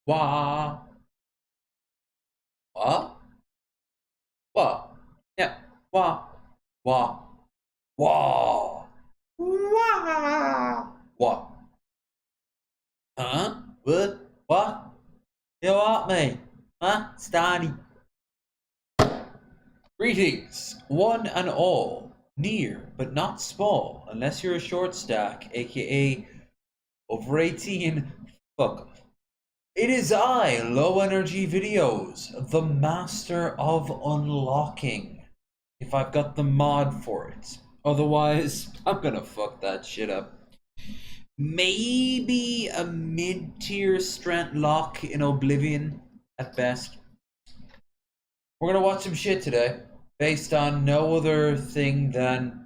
Wah. Wah. Wah. Yeah. Wah. Wah. Wah. Wah. Wah. Huh? What? What? You want me? Huh? Starty. Greetings, one and all. Near, but not small, unless you're a short stack, aka over 18. Fuck. It is I, Low Energy Videos, the master of unlocking. If I've got the mod for it. Otherwise, I'm gonna fuck that shit up. Maybe a mid-tier strength lock in Oblivion at best. We're gonna watch some shit today, based on no other thing than.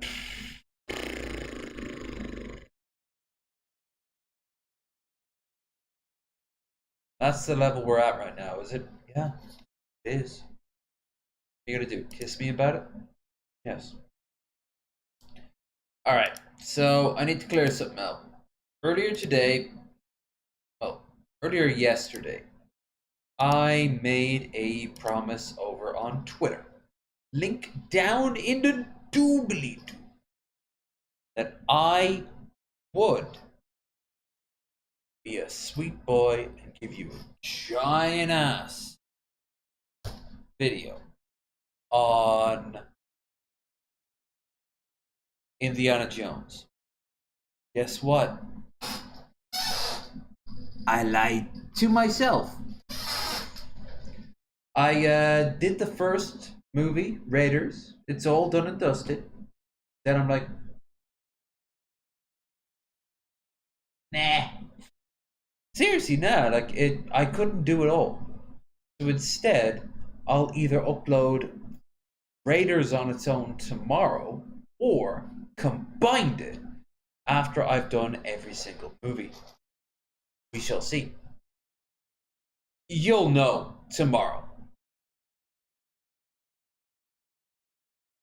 That's the level we're at right now, is it? Yeah, it is. What are you gonna do? Kiss me about it? Yes. Alright, so I need to clear something out. Earlier today, well, earlier yesterday, I made a promise over on Twitter. Link down in the doobly doo. That I would be a sweet boy and give you a giant ass video on Indiana Jones. Guess what? I lied to myself. I did the first movie, Raiders. It's all done and dusted. Then I'm like, nah. Seriously, nah. Like I couldn't do it all. So instead, I'll either upload Raiders on its own tomorrow or combined it after I've done every single movie. We shall see. You'll know tomorrow.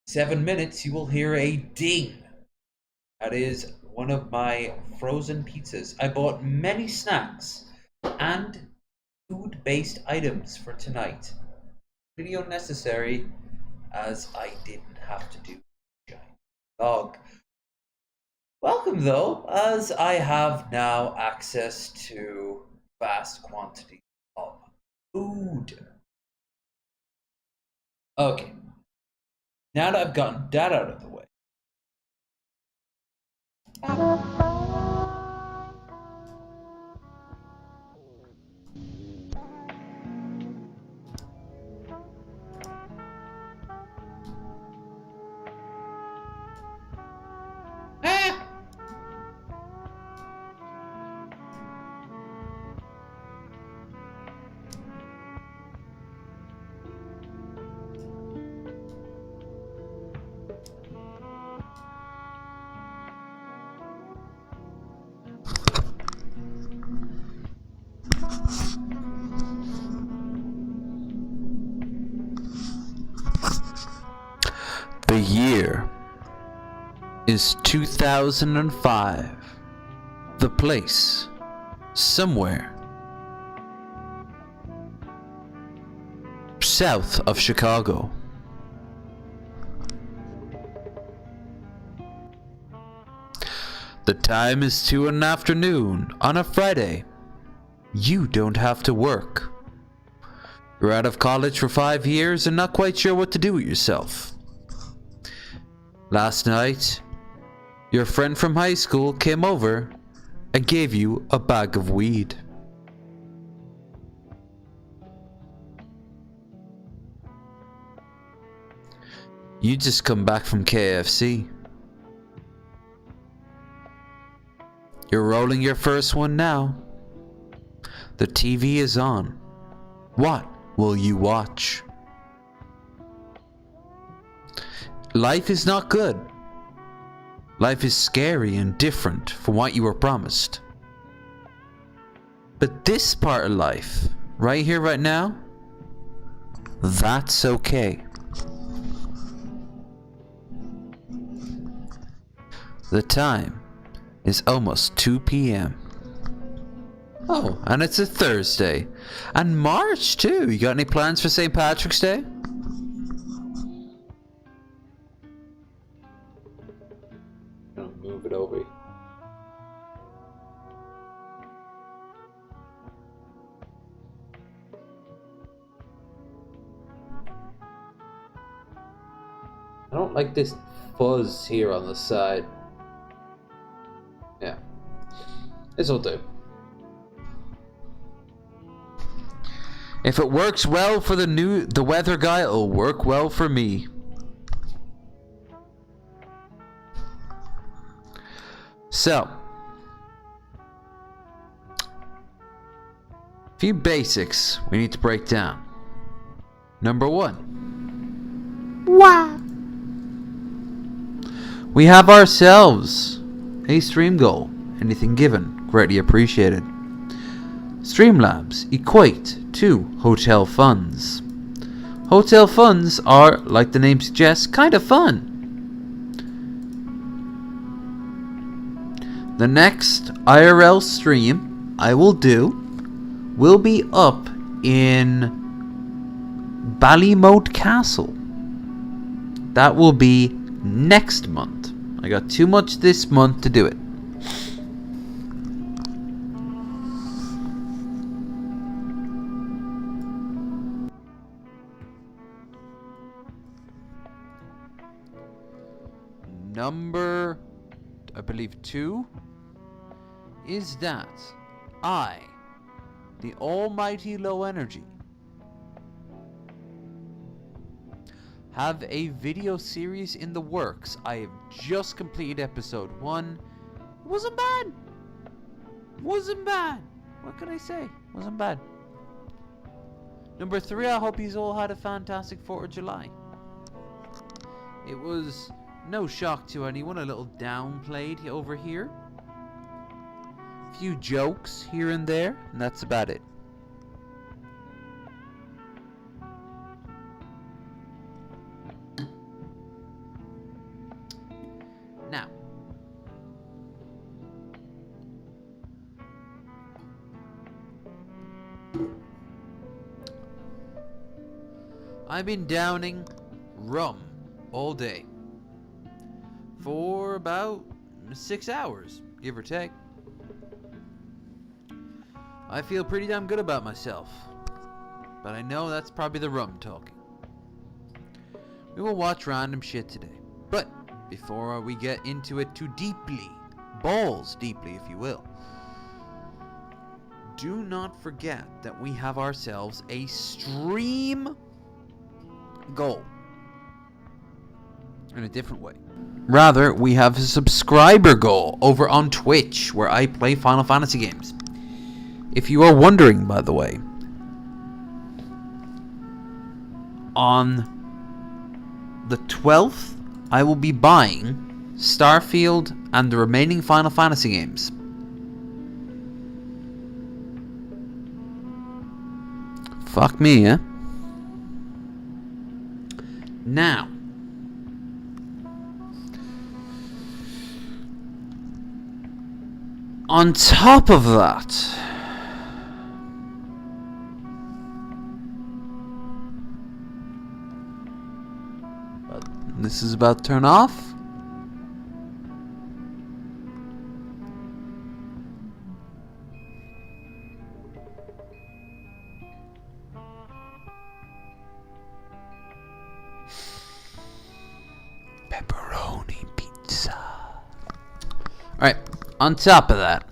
7 minutes, you will hear a ding. That is one of my frozen pizzas. I bought many snacks and food-based items for tonight. Pretty unnecessary, as I didn't have to do a giant vlog. Welcome though, as I have now access to vast quantities of food. Okay, now that I've gotten that out of the way. Ah! The year is 2005. The place, somewhere south of Chicago. The time is 2 in the afternoon on a Friday. You don't have to work. You're out of college for 5 years and not quite sure what to do with yourself. Last night, your friend from high school came over and gave you a bag of weed. You just come back from KFC. You're rolling your first one now. The TV is on. What will you watch? Life is not good. Life is scary and different from what you were promised. But this part of life, right here, right now, that's okay. The time is almost 2 p.m. Oh, and it's a Thursday. And March, too. You got any plans for St. Patrick's Day? I'll move it over. I don't like this fuzz here on the side. Yeah. This'll do. If it works well for the weather guy, it'll work well for me. So, a few basics we need to break down. Number 1. Wow. We have ourselves a stream goal. Anything given, greatly appreciated. Streamlabs equate to hotel funds. Hotel funds are, like the name suggests, kind of fun. The next IRL stream I will do will be up in Ballymote Castle. That will be next month. I got too much this month to do it. Number, I believe 2, is that I, the almighty low energy, have a video series in the works. I have just completed episode 1. It wasn't bad. Wasn't bad. What can I say? Wasn't bad. Number 3, I hope you all had a fantastic 4th of July. It was no shock to anyone, a little downplayed over here. A few jokes here and there, and that's about it. Now, I've been downing rum all day for about 6 hours, give or take. I feel pretty damn good about myself, but I know that's probably the rum talking. We will watch random shit today, but before we get into it too deeply, balls deeply if you will, do not forget that we have ourselves a stream goal in a different way. Rather, we have a subscriber goal over on Twitch, where I play Final Fantasy games. If you are wondering, by the way, on the 12th, I will be buying Starfield and the remaining Final Fantasy games. Fuck me, eh? Now, on top of that, this is about to turn off. Pepperoni pizza. Alright, on top of that,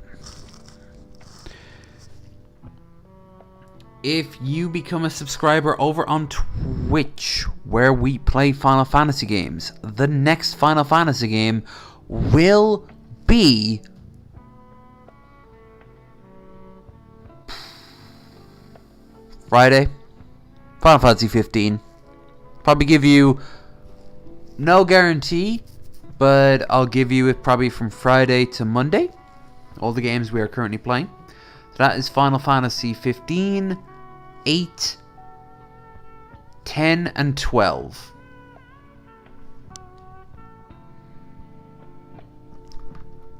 if you become a subscriber over on Twitch, where we play Final Fantasy games, the next Final Fantasy game will be Friday. Final Fantasy 15. Probably give you no guarantee, but I'll give you it probably from Friday to Monday. All the games we are currently playing. So that is Final Fantasy 15, 8, 10, and 12.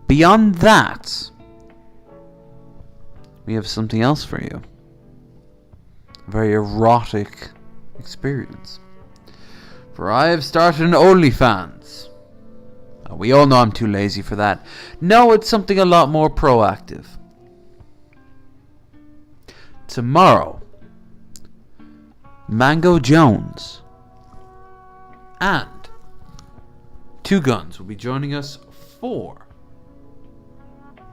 Beyond that, we have something else for you. A very erotic experience. For I have started an OnlyFans. We all know I'm too lazy for that. No, it's something a lot more proactive. Tomorrow, Mango Jones and Two Guns will be joining us for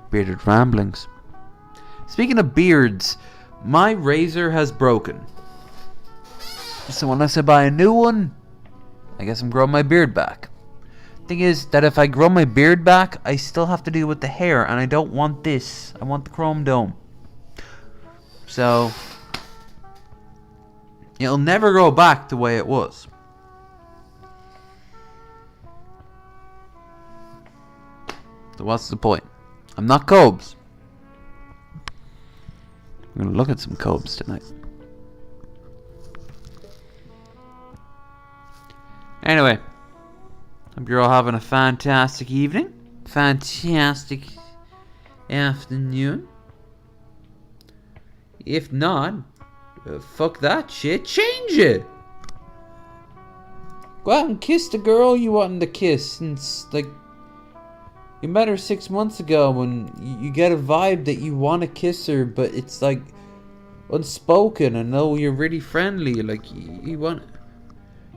Bearded Ramblings. Speaking of beards, my razor has broken. So unless I buy a new one, I guess I'm growing my beard back. Thing is that if I grow my beard back, I still have to deal with the hair, and I don't want this. I want the chrome dome. So it'll never go back the way it was. So what's the point? I'm not Cobes. I'm gonna look at some Cobes tonight. Anyway, hope you're all having a fantastic evening, fantastic afternoon. If not, fuck that shit, change it. Go out and kiss the girl you wanted to kiss since, like, you met her 6 months ago and you get a vibe that you want to kiss her, but it's like unspoken. I know you're really friendly, like you want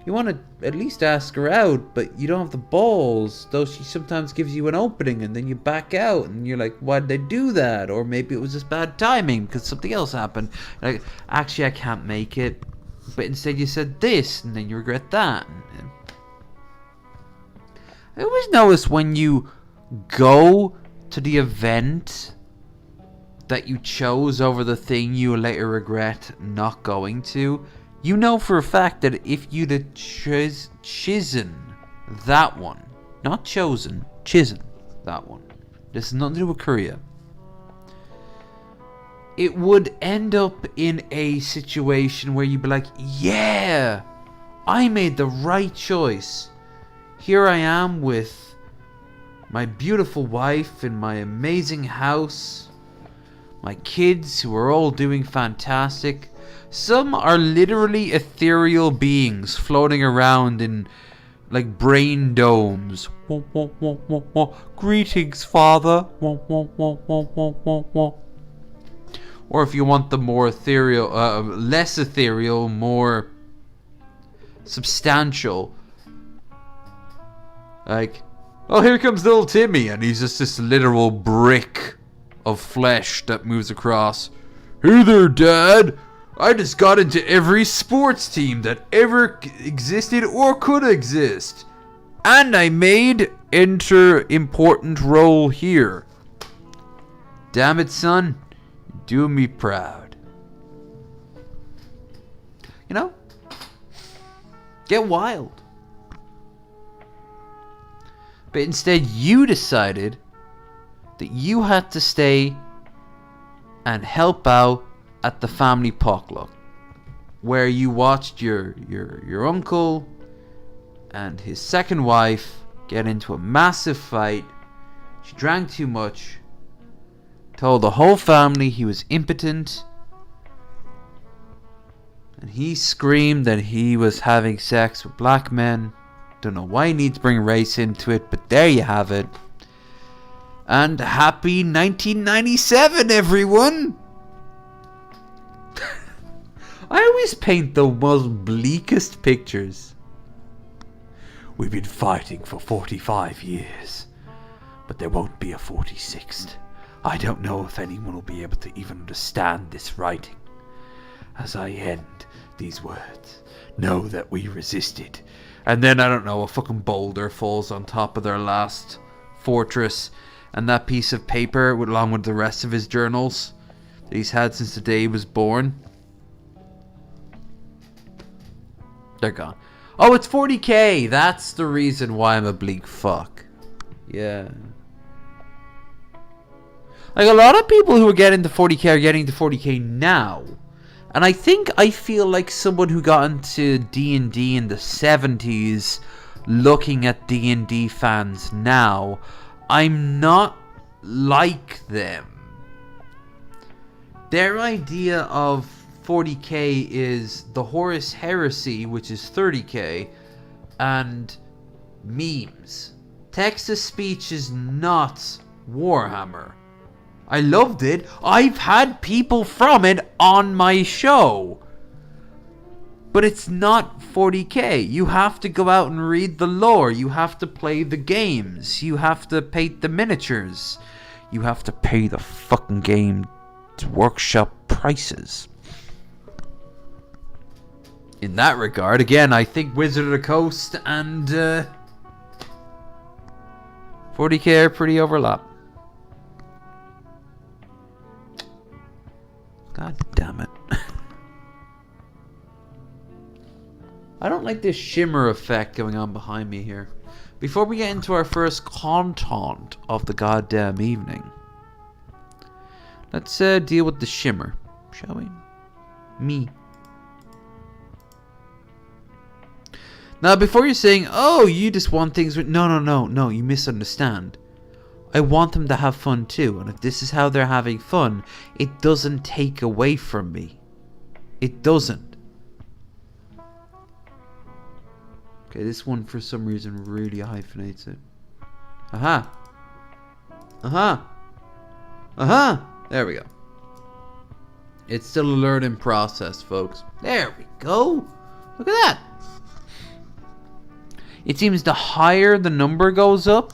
to at least ask her out, but you don't have the balls, though she sometimes gives you an opening and then you back out and you're like, why did I do that? Or maybe it was just bad timing because something else happened. Like, actually I can't make it, but instead you said this and then you regret that. I always notice when you go to the event that you chose over the thing you later regret not going to, you know for a fact that if you'd have chosen that one, not chosen, chosen that one, this is nothing to do with Korea, it would end up in a situation where you'd be like, yeah, I made the right choice. Here I am with my beautiful wife in my amazing house, my kids who are all doing fantastic. Some are literally ethereal beings floating around in like brain domes. Greetings, Father. Or if you want the more ethereal, less ethereal, more substantial, like, oh, here comes little Timmy, and he's just this literal brick of flesh that moves across. Hey there, Dad. I just got into every sports team that ever existed or could exist. And I made enter important role here. Damn it, son. You're doing me proud. You know? Get wild. But instead you decided that you had to stay and help out at the family potluck, where you watched your uncle and his second wife get into a massive fight. She drank too much, told the whole family he was impotent, and he screamed that he was having sex with black men. Don't know why he needs to bring race into it, but there you have it. And happy 1997, everyone! I always paint the most bleakest pictures. We've been fighting for 45 years, but there won't be a 46th. I don't know if anyone will be able to even understand this writing. As I end these words, know that we resisted. And then, I don't know, a fucking boulder falls on top of their last fortress, and that piece of paper, along with the rest of his journals that he's had since the day he was born, they're gone. Oh, it's 40k. That's the reason why I'm a bleak fuck. Yeah. Like, a lot of people who are getting to 40k are getting to 40k now. And I feel like someone who got into D&D in the 70s, looking at D&D fans now, I'm not like them. their idea of 40k is the Horus Heresy, which is 30k, and memes. Text-to-speech is not Warhammer. I loved it. I've had people from it on my show. But it's not 40k. You have to go out and read the lore. You have to play the games. You have to paint the miniatures. You have to pay the fucking game workshop prices. In that regard, again, I think Wizard of the Coast and 40k are pretty overlap. God damn it. I don't like this shimmer effect going on behind me here. Before we get into our first content of the goddamn evening, let's deal with the shimmer, shall we? Me. Now, before you're saying, oh, you just want things with... No, you misunderstand. I want them to have fun too, and if this is how they're having fun, it doesn't take away from me. It doesn't. Okay, this one for some reason really hyphenates it. Aha! Aha! Aha! There we go. It's still a learning process, folks. There we go! Look at that! It seems the higher the number goes up,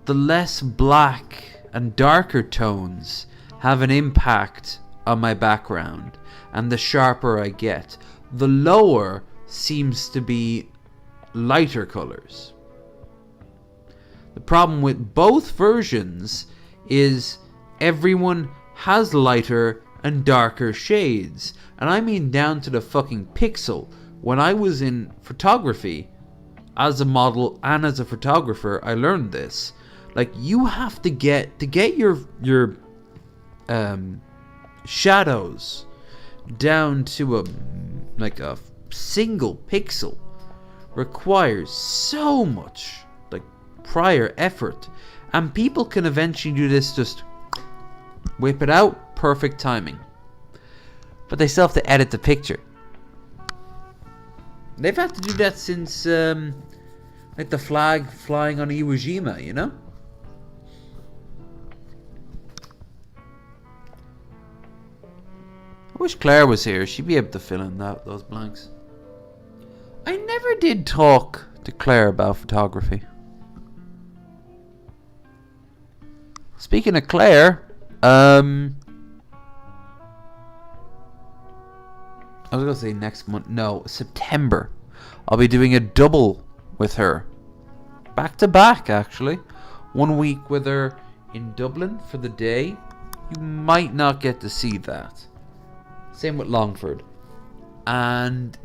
the less black and darker tones have an impact on my background, and the sharper I get. The lower seems to be lighter colors. The problem with both versions is everyone has lighter and darker shades, and I mean down to the fucking pixel. When I was in photography, as a model and as a photographer, I learned this. Like, you have to get your shadows down to a single pixel requires so much prior effort, and people can eventually do this, just whip it out, perfect timing, but they still have to edit the picture. They've had to do that since the flag flying on Iwo Jima, you know? I wish Claire was here. She'd be able to fill in those blanks. I never did talk to Claire about photography. Speaking of Claire, I was going to say next month. No, September. I'll be doing a double with her. Back to back, actually. 1 week with her in Dublin for the day. You might not get to see that. Same with Longford. And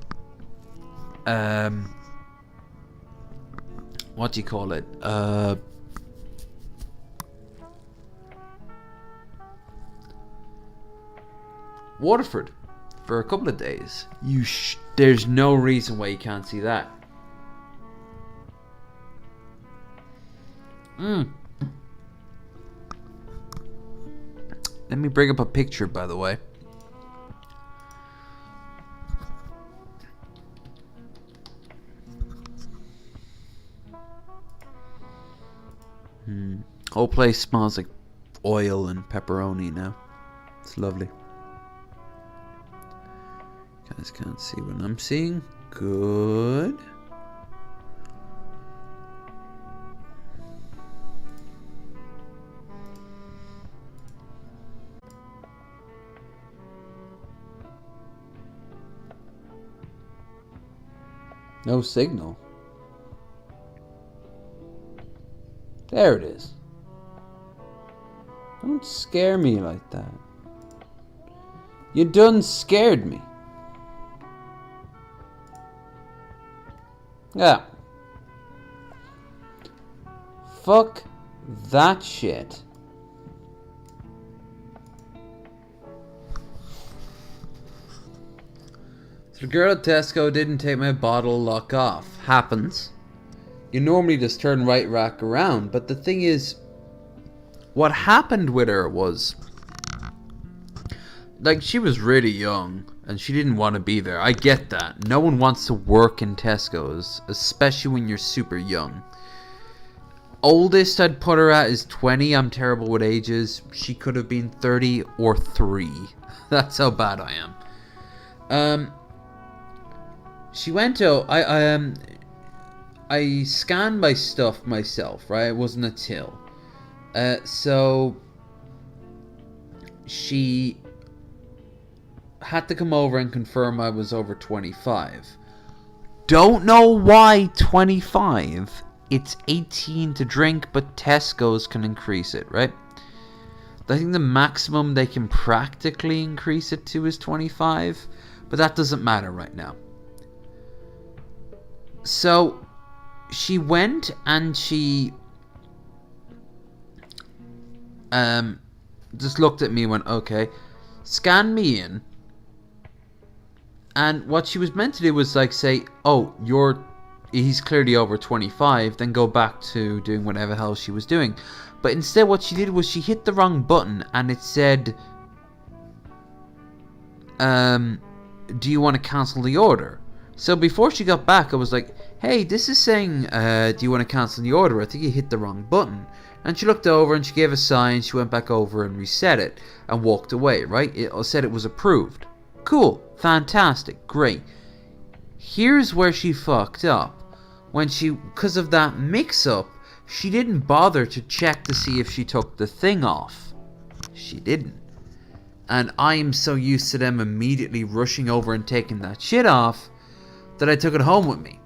what do you call it? Waterford for a couple of days. There's no reason why you can't see that. Let me bring up a picture, by the way. Whole place smells like oil and pepperoni now. It's lovely. You guys can't see what I'm seeing. Good. No signal. There it is. Don't scare me like that. You done scared me. Yeah. Fuck that shit. So the girl at Tesco didn't take my bottle lock off. Happens. You normally just turn right rack around, but the thing is, what happened with her was like, she was really young, and she didn't want to be there. I get that. No one wants to work in Tesco's, especially when you're super young. Oldest I'd put her at is 20. I'm terrible with ages. She could have been 30 or 3. That's how bad I am. She went to... I scanned my stuff myself, right? It wasn't a till. So... she had to come over and confirm I was over 25. Don't know why 25. It's 18 to drink, but Tesco's can increase it, right? I think the maximum they can practically increase it to is 25, but that doesn't matter right now. So she went and she just looked at me and went, okay, scan me in. And what she was meant to do was like say, oh, he's clearly over 25, then go back to doing whatever hell she was doing. But instead what she did was she hit the wrong button and it said, do you want to cancel the order? So before she got back, I was like, hey, this is saying, do you want to cancel the order? I think you hit the wrong button. And she looked over and she gave a sign. She went back over and reset it and walked away, right? It said it was approved. Cool. Fantastic. Great. Here's where she fucked up. Because of that mix-up, she didn't bother to check to see if she took the thing off. She didn't. And I am so used to them immediately rushing over and taking that shit off that I took it home with me.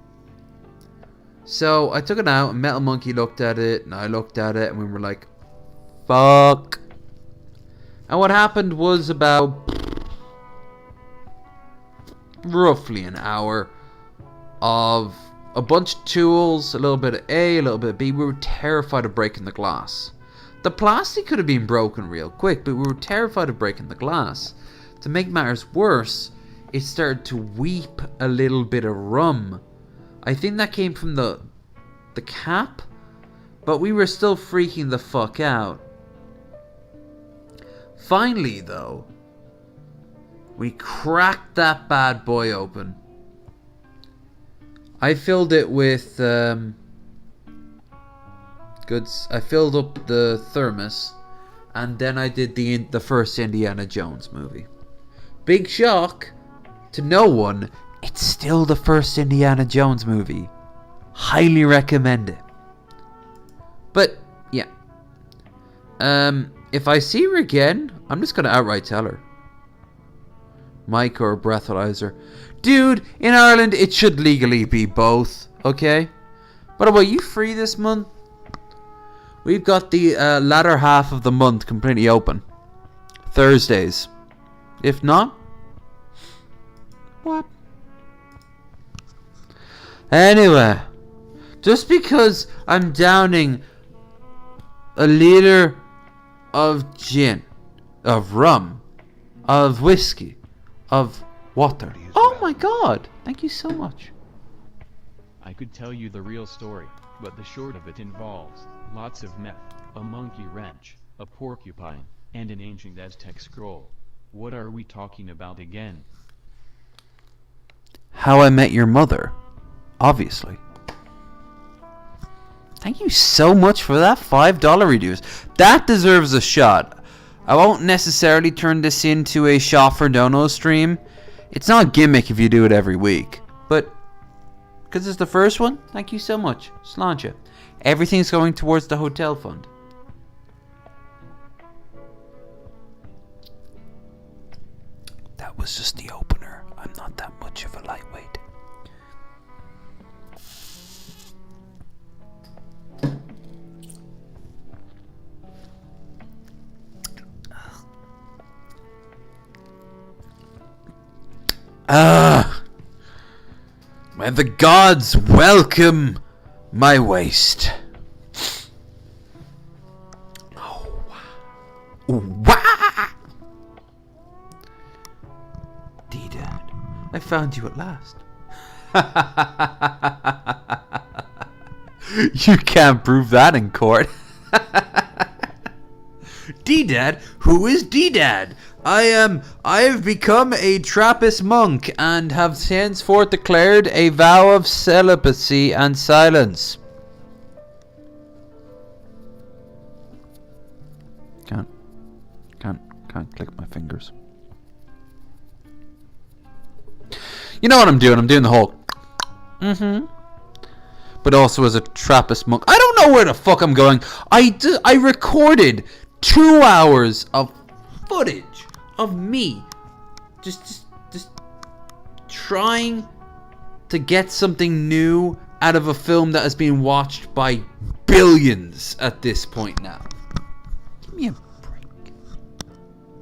So I took it out and Metal Monkey looked at it and I looked at it and we were like, fuck. And what happened was about roughly an hour of a bunch of tools, a little bit of A, a little bit of B. We were terrified of breaking the glass. The plastic could have been broken real quick, but we were terrified of breaking the glass. To make matters worse, it started to weep a little bit of rum. I think that came from the cap, but we were still freaking the fuck out. Finally, though, we cracked that bad boy open. I filled it with goods. I filled up the thermos, and then I did the first Indiana Jones movie. Big shock to no one. It's still the first Indiana Jones movie. Highly recommend it. But yeah, if I see her again, I'm just gonna outright tell her. Mic or breathalyzer. Dude, in Ireland it should legally be both, okay? By the way, you free this month? We've got the latter half of the month completely open. Thursdays. If not, what? Anyway, just because I'm downing a liter of gin, of rum, of whiskey, of water. Oh my god! Thank you so much. I could tell you the real story, but the short of it involves lots of meth, a monkey wrench, a porcupine, and an ancient Aztec scroll. What are we talking about again? How I Met Your Mother. Obviously. Thank you so much for that $5 reduce. That deserves a shot. I won't necessarily turn this into a Shot for Dono stream. It's not a gimmick if you do it every week. But, because it's the first one, thank you so much. Sláinte. Everything's going towards the hotel fund. That was just the opener. I'm not that much of a lightweight. May the gods welcome my waste. Oh, wow. D-Dad, I found you at last. You can't prove that in court. D-Dad? Who is D-Dad? I have become a Trappist monk and have henceforth declared a vow of celibacy and silence. Can't click my fingers. You know what I'm doing? I'm doing the whole but also as a Trappist monk. I don't know where the fuck I'm going. I recorded 2 hours of footage of me just trying to get something new out of a film that has been watched by billions at this point now. Give me a break.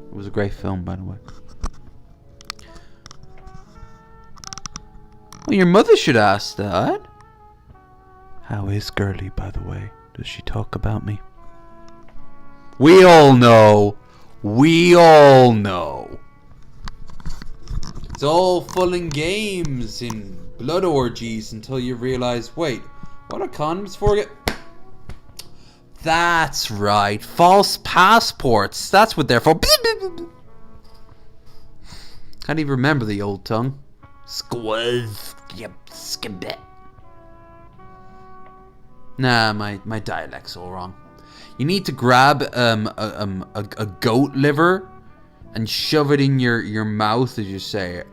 It was a great film, by the way. Well, your mother should ask that. How is Girly, by the way? Does she talk about me? We all know. We all know. It's all fun and games in blood orgies until you realize, wait, what are condoms for? That's right. False passports. That's what they're for. Can't even remember the old tongue. Squiz. Yep, skibit. Nah, my dialect's all wrong. You need to grab a goat liver and shove it in your mouth as you say it.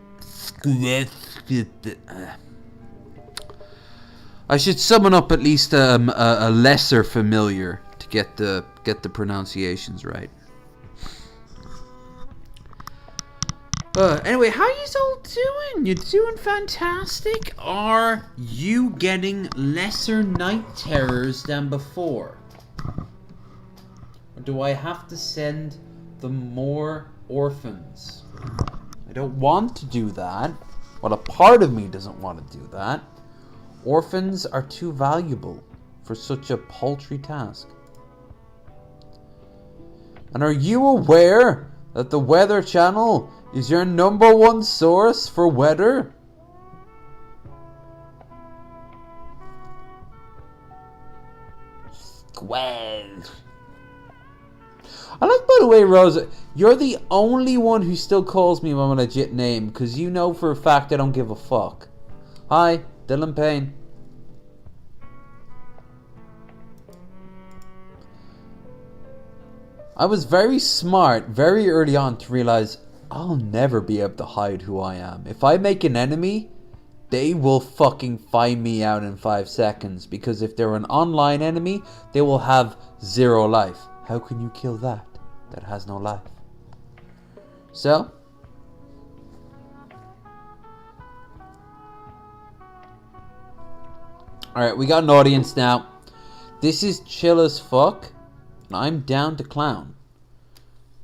I should summon up at least a lesser familiar to get the pronunciations right. Anyway, how you all doing? You doing fantastic? Are you getting lesser night terrors than before? Or do I have to send them more orphans? I don't want to do that. Well, a part of me doesn't want to do that. Orphans are too valuable for such a paltry task. And are you aware that the Weather Channel is your #1 source for weather? Well, I like, by the way, Rosa, you're the only one who still calls me by my legit name, because you know for a fact I don't give a fuck. Hi, Dylan Payne. I was very smart very early on to realize I'll never be able to hide who I am. If I make an enemy, they will fucking find me out in 5 seconds. Because if they're an online enemy, they will have 0 life. How can you kill that? That has no life. So, alright, we got an audience now. This is chill as fuck. And I'm down to clown.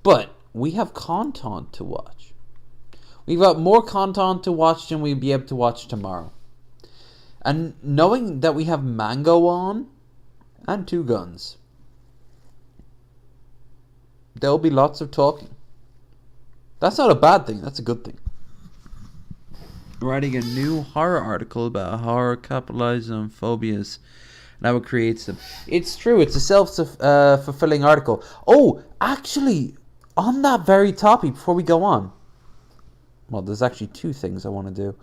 But we have content to watch. We've got more content to watch than we'll be able to watch tomorrow. And knowing that we have Mango on and 2 guns, there'll be lots of talking. That's not a bad thing, that's a good thing. Writing a new horror article about horror capitalizing on phobias and how it creates them. It's true, it's a self-fulfilling article. Oh, actually, on that very topic, before we go on, well, there's actually 2 things I want to do.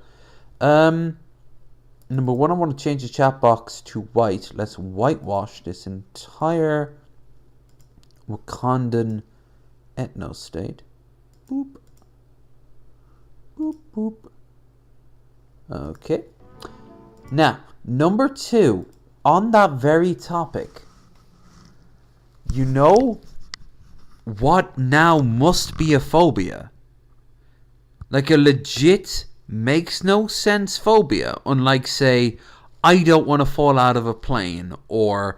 Number 1, I want to change the chat box to white. Let's whitewash this entire Wakandan ethno state. Boop. Boop, boop. Okay. Now, number 2, on that very topic, you know what now must be a phobia? Like a legit makes no sense phobia, unlike, say, I don't want to fall out of a plane, or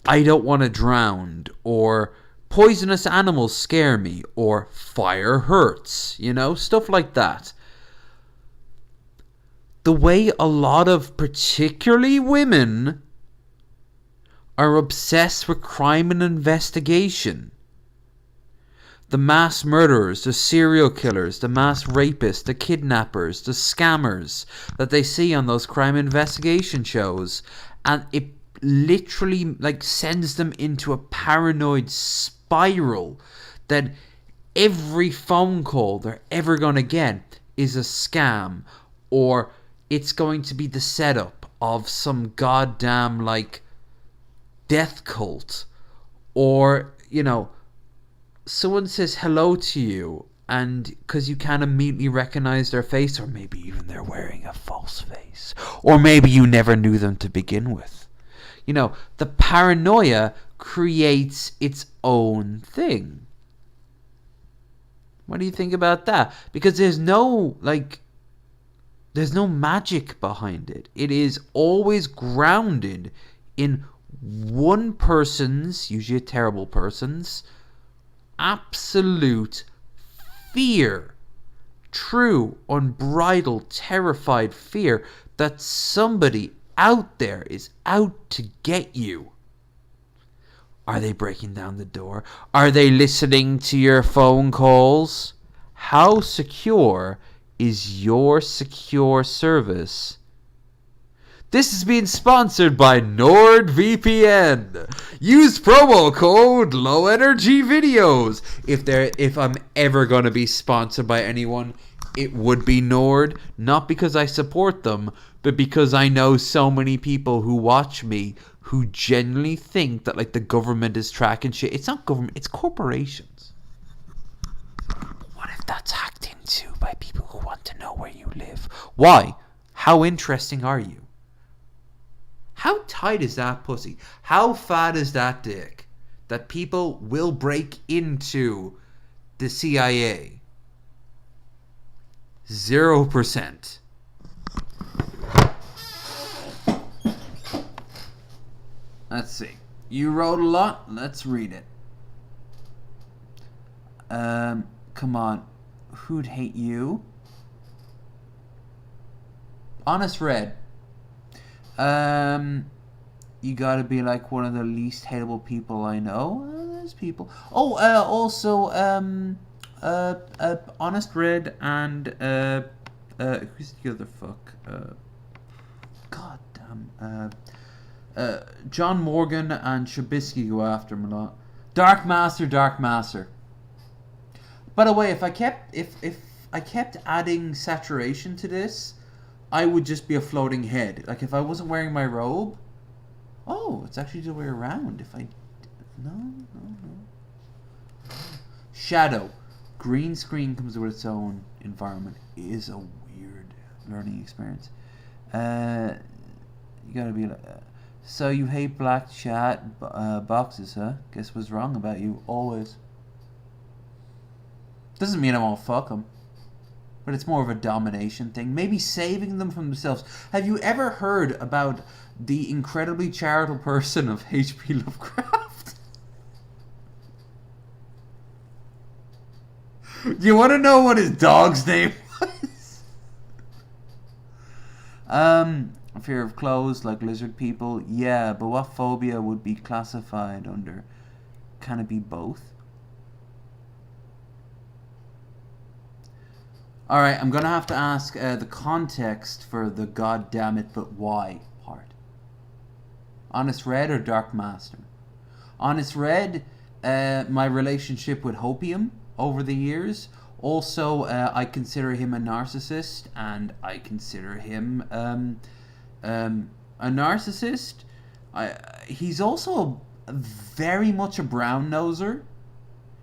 I don't want to drown, or poisonous animals scare me, or fire hurts, you know, stuff like that. The way a lot of particularly women are obsessed with crime and investigation. The mass murderers, the serial killers, the mass rapists, the kidnappers, the scammers that they see on those crime investigation shows. And it literally like sends them into a paranoid spiral that every phone call they're ever going to get is a scam, or it's going to be the setup of some goddamn like death cult, or someone says hello to you and because you can't immediately recognize their face, or maybe even they're wearing a false face, or maybe you never knew them to begin with. The paranoia creates its own thing. What do you think about that? Because there's no magic behind it. It is always grounded in one person's, usually a terrible person's, absolute fear. True, unbridled, terrified fear that somebody out there is out to get you. Are they breaking down the door? Are they listening to your phone calls? How secure is your secure service? This is being sponsored by NordVPN. Use promo code LowEnergyVideos. If I'm ever going to be sponsored by anyone, it would be Nord. Not because I support them, but because I know so many people who watch me who genuinely think that like the government is tracking shit. It's not government, it's corporations. But what if that's hacked into by people who want to know where you live? Why? How interesting are you? How tight is that pussy? How fat is that dick that people will break into the CIA? 0%. Let's see. You wrote a lot. Let's read it. Come on. Who'd hate you? Honest Red. You gotta be like one of the least hateable people I know. There's people. Oh, also, Honest Red and, who's the other fuck? God damn, John Morgan and Shabisky go after him a lot. Dark Master. By the way, if I kept adding saturation to this, I would just be a floating head. Like if I wasn't wearing my robe. Oh, it's actually the other way around. If I no. Shadow. Green screen comes with its own environment. It is a weird learning experience. You gotta be like. So you hate black chat boxes, huh? Guess what's wrong about you? Always. Doesn't mean I won't fuck them. But it's more of a domination thing. Maybe saving them from themselves. Have you ever heard about the incredibly charitable person of H.P. Lovecraft? Do you want to know what his dog's name was? Fear of clothes, like lizard people. Yeah, but what phobia would be classified under? Can it be both? Alright, I'm going to have to ask the context for the goddammit but why part. Honest Red or Dark Master? Honest Red, my relationship with Hopium over the years. Also, I consider him a narcissist, and I consider him a narcissist. He's also very much a brown noser.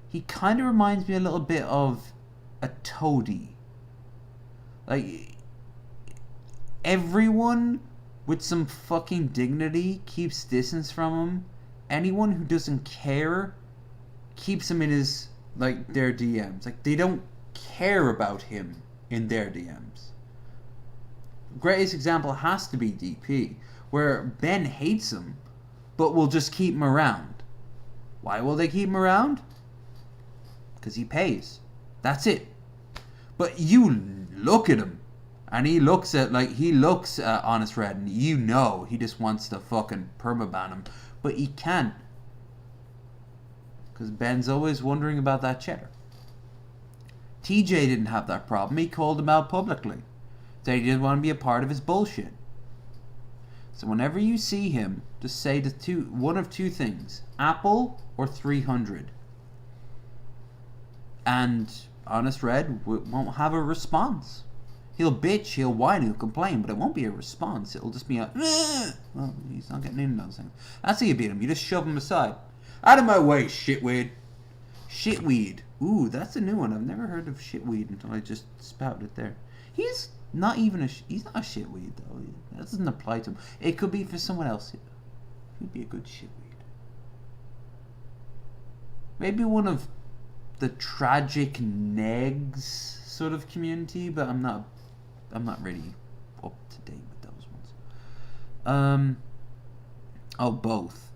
He kind of reminds me a little bit of a toady. Like, everyone with some fucking dignity keeps distance from him. Anyone who doesn't care keeps him in his, like, their DMs. Like, they don't care about him in their DMs. Greatest example has to be DP, where Ben hates him, but will just keep him around. Why will they keep him around? Because he pays. That's it. But you look at him, and he looks at Honest Red, and you know he just wants to fucking permaban him, but he can't, because Ben's always wondering about that cheddar. TJ didn't have that problem. He called him out publicly, said he didn't want to be a part of his bullshit. So whenever you see him, just say one of two things: Apple or 300. And Honest Red won't have a response. He'll bitch, he'll whine, he'll complain, but it won't be a response. It'll just be a, well, he's not getting into those things. That's how you beat him. You just shove him aside. Out of my way, shitweed. Shitweed. Ooh, that's a new one. I've never heard of shitweed until I just spouted it there. He's not even he's not a shitweed, though. That doesn't apply to him. It could be for someone else. He'd be a good shitweed. Maybe one of the tragic negs sort of community, but I'm not really up to date with those ones. Oh, both.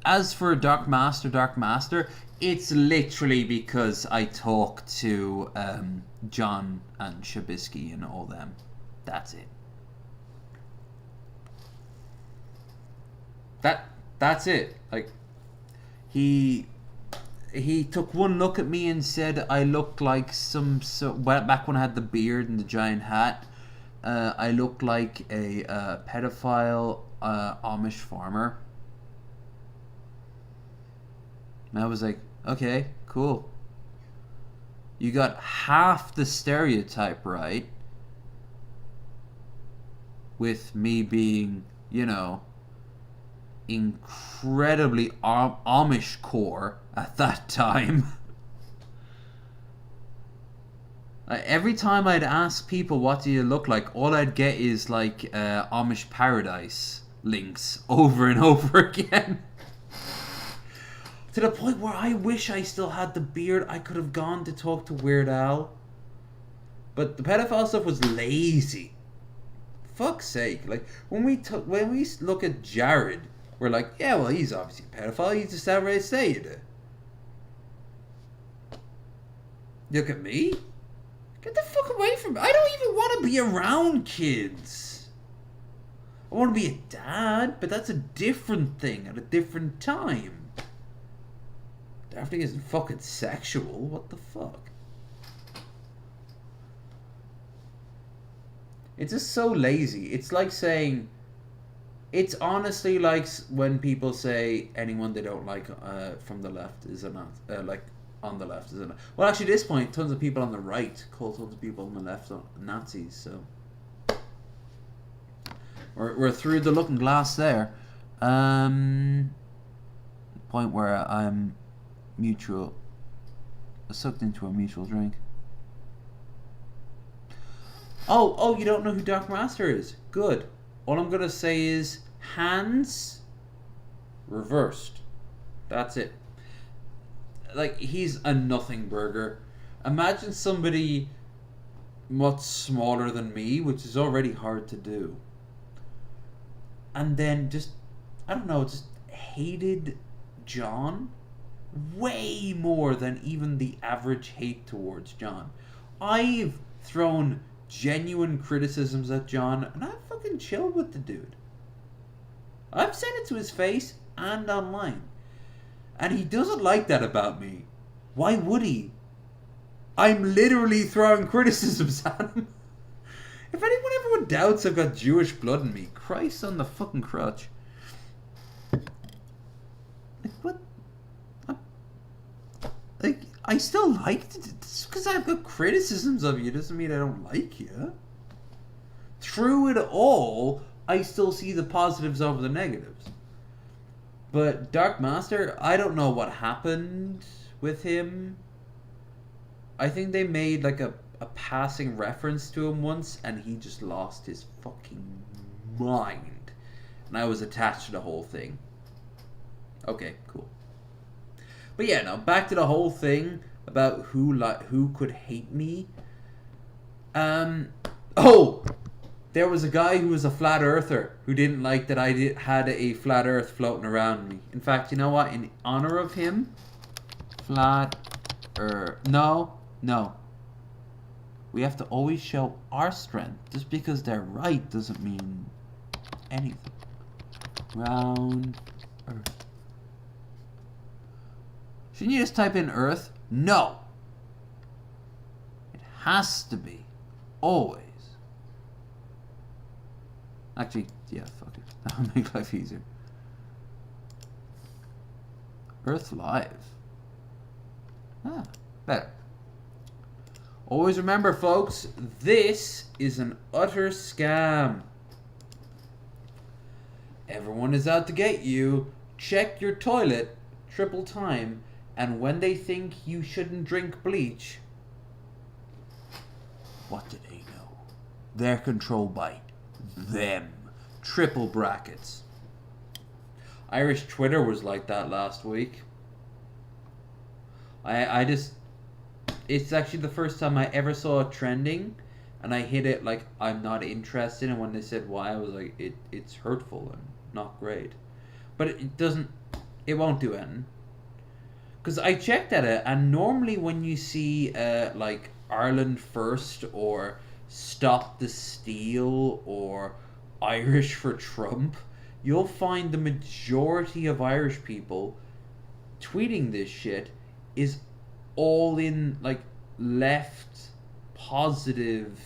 As for Dark Master, it's literally because I talk to John and Shabisky and all them. That's it. That's it. Like, he took one look at me and said I looked like back when I had the beard and the giant hat, I looked like a pedophile Amish farmer. And I was like, okay, cool. You got half the stereotype right, with me being, incredibly Amish core at that time. Every time I'd ask people what do you look like, all I'd get is like Amish Paradise links over and over again. To the point where I wish I still had the beard. I could have gone to talk to Weird Al. But the pedophile stuff was lazy. Fuck's sake. Like, when we look at Jared, we're like, yeah, well, he's obviously a pedophile. He's just outright saying it. Look at me. Get the fuck away from me. I don't even want to be around kids. I want to be a dad, but that's a different thing at a different time. Daphne isn't fucking sexual. What the fuck? It's just so lazy. It's like saying... It's honestly like when people say anyone they don't like from the left is a Nazi. Like, on the left is a Nazi. Well, actually, at this point, tons of people on the right call tons of people on the left Nazis, so... We're through the looking glass there. Point where I'm... sucked into a mutual drink. Oh, you don't know who Dark Master is? Good. All I'm gonna say is hands reversed. That's it. Like, he's a nothing burger. Imagine somebody much smaller than me, which is already hard to do, and then just, I don't know, just hated John way more than even the average hate towards John. I've thrown genuine criticisms at John, and I've fucking chilled with the dude. I've said it to his face and online. And he doesn't like that about me. Why would he? I'm literally throwing criticisms at him. If everyone doubts I've got Jewish blood in me, Christ on the fucking crutch. Like, what? Like, I still liked it. Just because I've got criticisms of you doesn't mean I don't like you. Through it all, I still see the positives over the negatives. But Dark Master, I don't know what happened with him. I think they made like a passing reference to him once, and he just lost his fucking mind. And I was attached to the whole thing. Okay, cool. But yeah, no, back to the whole thing about who could hate me. Oh! There was a guy who was a flat earther who didn't like that I had a flat earth floating around me. In fact, you know what? In honor of him, flat earth. No. We have to always show our strength. Just because they're right doesn't mean anything. Round earth. Shouldn't you just type in earth? No. It has to be. Always. Actually, yeah, fuck it. That'll make life easier. Earth Live. Ah, better. Always remember, folks, this is an utter scam. Everyone is out to get you. Check your toilet triple time, and when they think you shouldn't drink bleach, what do they know? They're controlled by them. Triple brackets. Irish Twitter was like that last week. I just... It's actually the first time I ever saw it trending, and I hit it like, I'm not interested, and when they said why, I was like, it's hurtful and not great. But it won't do anything. Because I checked at it, and normally when you see like Ireland First or Stop the Steal or Irish for Trump, you'll find the majority of Irish people tweeting this shit is all in like left positive,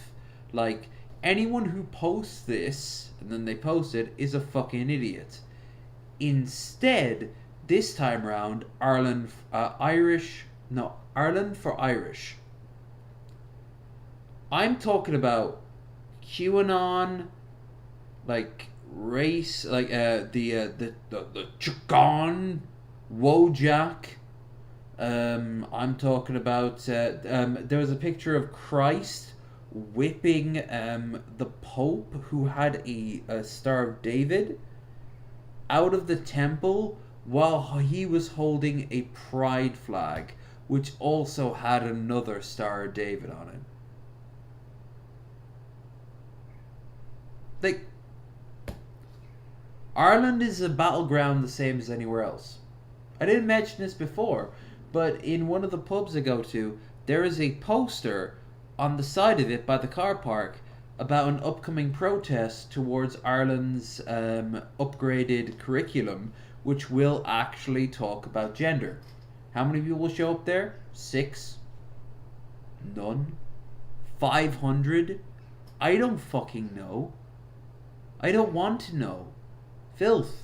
like anyone who posts this and then they post it is a fucking idiot. Instead, this time around, Ireland for Irish. I'm talking about QAnon, like race, like the Chican, Wojak. I'm talking about there was a picture of Christ whipping the Pope, who had a Star of David, out of the temple while he was holding a pride flag, which also had another Star of David on it. Like, Ireland is a battleground the same as anywhere else. I didn't mention this before, but in one of the pubs I go to, there is a poster on the side of it by the car park about an upcoming protest towards Ireland's upgraded curriculum, which will actually talk about gender. How many people will show up there? 6? None? 500? I don't fucking know. I don't want to know. Filth.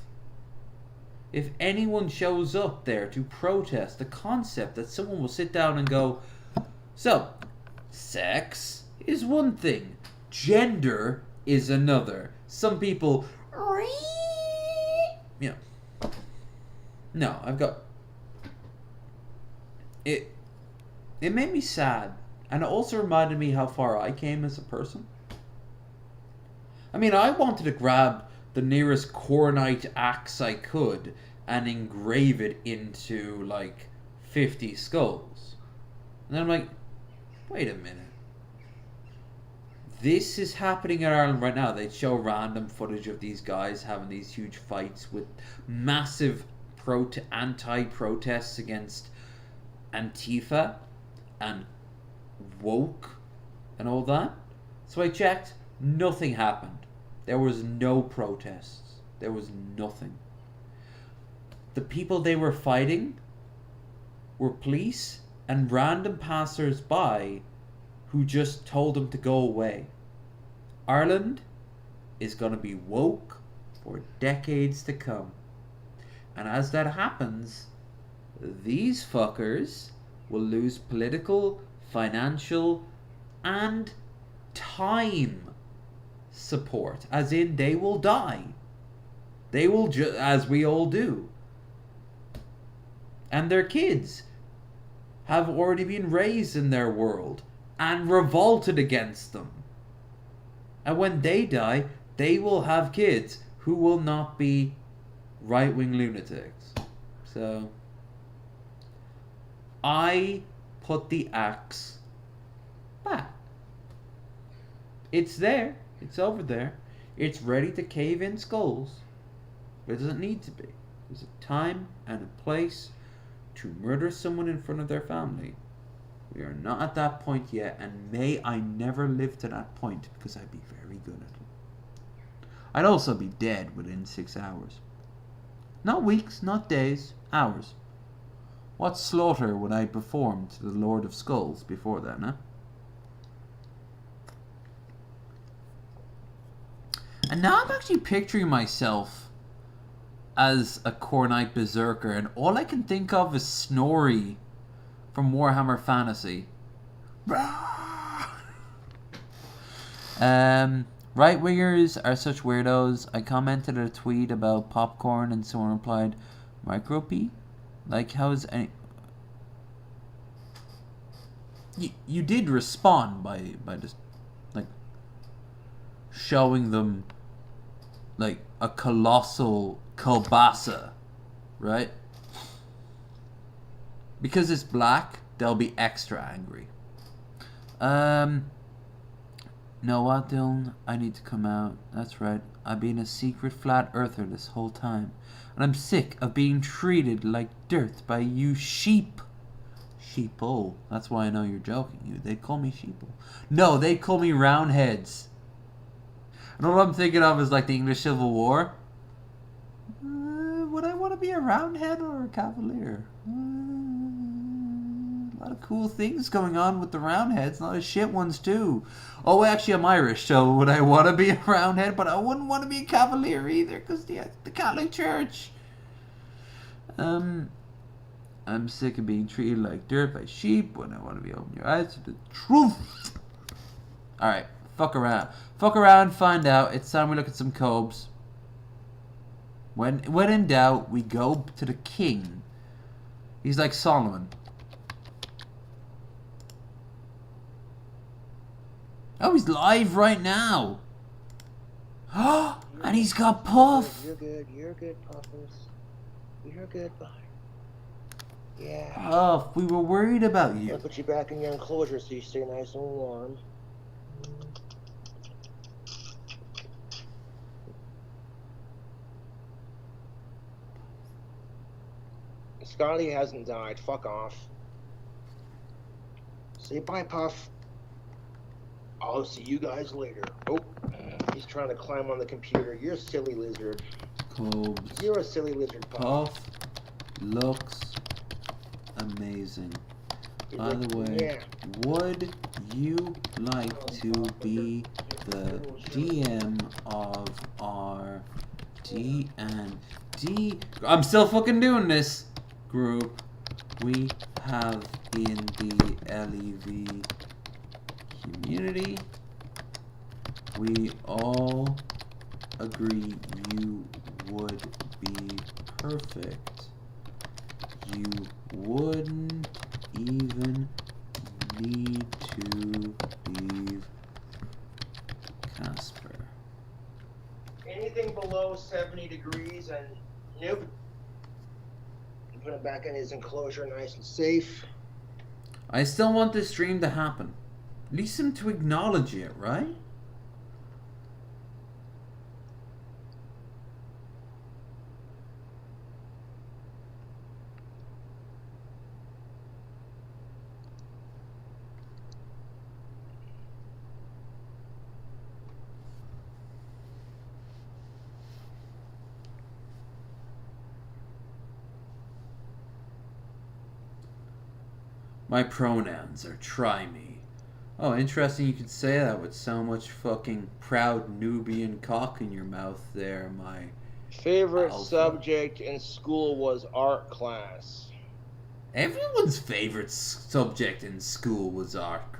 If anyone shows up there to protest the concept that someone will sit down and go, so, sex is one thing, gender is another. Some people, you know, no, I've got, it made me sad, and it also reminded me how far I came as a person. I mean, I wanted to grab the nearest Cornite axe I could and engrave it into like 50 skulls. And then I'm like, wait a minute. This is happening in Ireland right now. They show random footage of these guys having these huge fights with massive anti-protests against Antifa and woke and all that. So I checked, nothing happened. There was no protests. There was nothing. The people they were fighting were police and random passers-by who just told them to go away. Ireland is going to be woke for decades to come. And as that happens, these fuckers will lose political, financial, and time support, as in they will die. They will, as we all do. And their kids have already been raised in their world and revolted against them. And when they die, they will have kids who will not be right-wing lunatics. So, I put the axe back. It's there. It's over there. It's ready to cave in skulls. But it doesn't need to be. There's a time and a place to murder someone in front of their family. We are not at that point yet, and may I never live to that point, because I'd be very good at it. I'd also be dead within 6 hours. Not weeks, not days, hours. What slaughter would I perform to the Lord of Skulls before then, eh? And now I'm actually picturing myself as a Cornite berserker, and all I can think of is Snorri from Warhammer Fantasy. Right wingers are such weirdos. I commented a tweet about popcorn and someone replied, "Micro P? Like, how is any..." You did respond by just, like, showing them, like, a colossal kielbasa, right? Because it's black, they'll be extra angry. Know what, Dylan? I need to come out. That's right. I've been a secret flat earther this whole time. And I'm sick of being treated like dirt by you sheep. Sheeple. That's why I know you're joking. They call me sheeple. No, they call me roundheads. And all I'm thinking of is like the English Civil War. Would I want to be a roundhead or a cavalier? A lot of cool things going on with the roundheads. A lot of shit ones too. Oh, actually, I'm Irish, so would I want to be a roundhead? But I wouldn't want to be a cavalier either, because the Catholic Church. I'm sick of being treated like dirt by sheep when I want to be open your eyes to the truth. Alright, fuck around. Fuck around, find out. It's time we look at some cobes. When in doubt, we go to the king. He's like Solomon. Oh, he's live right now. And he's got Puff. You're good, Puffers. You're good, bud. Yeah. Puff, we were worried about you. I'll put you back in your enclosure so you stay nice and warm. Scotty hasn't died. Fuck off. Say bye, Puff. I'll see you guys later. Oh, he's trying to climb on the computer. You're a silly lizard. Cobes. You're a silly lizard, Puff. Puff looks amazing. By the way, would you like to be the DM of our D&D? I'm still fucking doing this. Group we have in the LEV community. We all agree you would be perfect. You wouldn't even need to leave Casper. Anything below 70 degrees and nope. Put him back in his enclosure nice and safe. I still want this stream to happen. At least him to acknowledge it, right? My pronouns are try me. Oh, interesting you could say that with so much fucking proud Nubian cock in your mouth there, my Favorite alpha. subject in school was art class. Everyone's favorite subject in school was art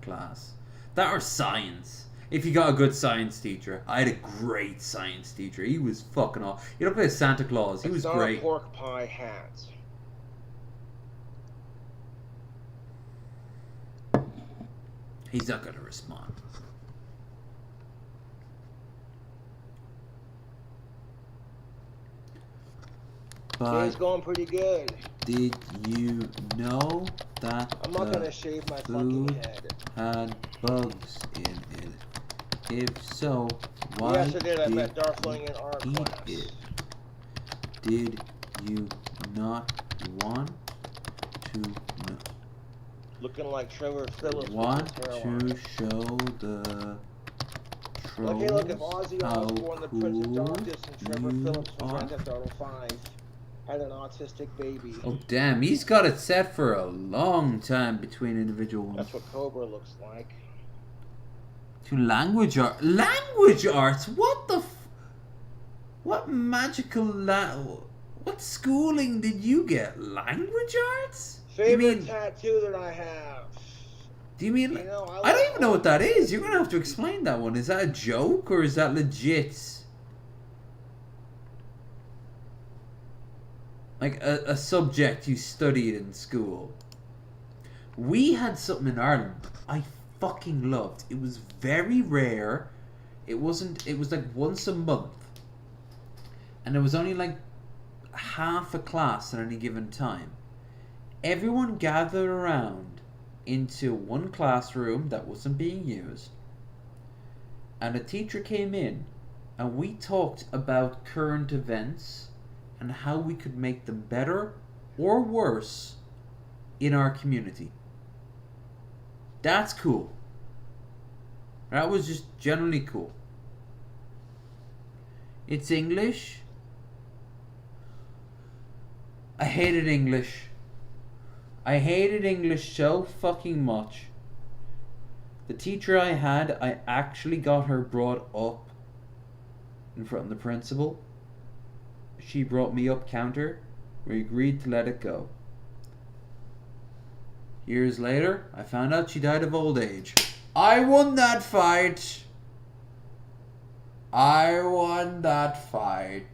class. That or science. If you got a good science teacher. I had a great science teacher. He was fucking off. You don't play Santa Claus. He was not great. A pork pie hat. He's not gonna respond. But Day's going pretty good. did you know that I'm not the gonna shave my fucking food head. had bugs in it? If so, why Yes, I did. I did met Darfling in art you eat class. it? Did you not want to know? Looking like Trevor Phillips. Want with his hairline. to show the Look, hey, look, if trolls Ozzy how Osbourne, the Prince of cool Darkness, and Trevor you Phillips from are? Grand Theft Auto 5 had an autistic baby. Oh damn, he's got it set for a long time between individual ones. That's what Cobra looks like. To language arts? What the what magical what schooling did you get? Language arts? Favorite mean- tattoo that I have. Do you mean? You know, I don't even know what that is. You're gonna have to explain that one. Is that a joke or is that legit? Like a subject you studied in school. We had something in Ireland I fucking loved. It was very rare. It was like once a month. And there was only like half a class at any given time. Everyone gathered around into one classroom that wasn't being used. And a teacher came in and we talked about current events and how we could make them better or worse in our community. That's cool. That was just generally cool. It's English. I hated English. I hated English so fucking much. The teacher I had, I actually got her brought up in front of the principal. She brought me up counter. We agreed to let it go. Years later, I found out she died of old age. I won that fight. I won that fight.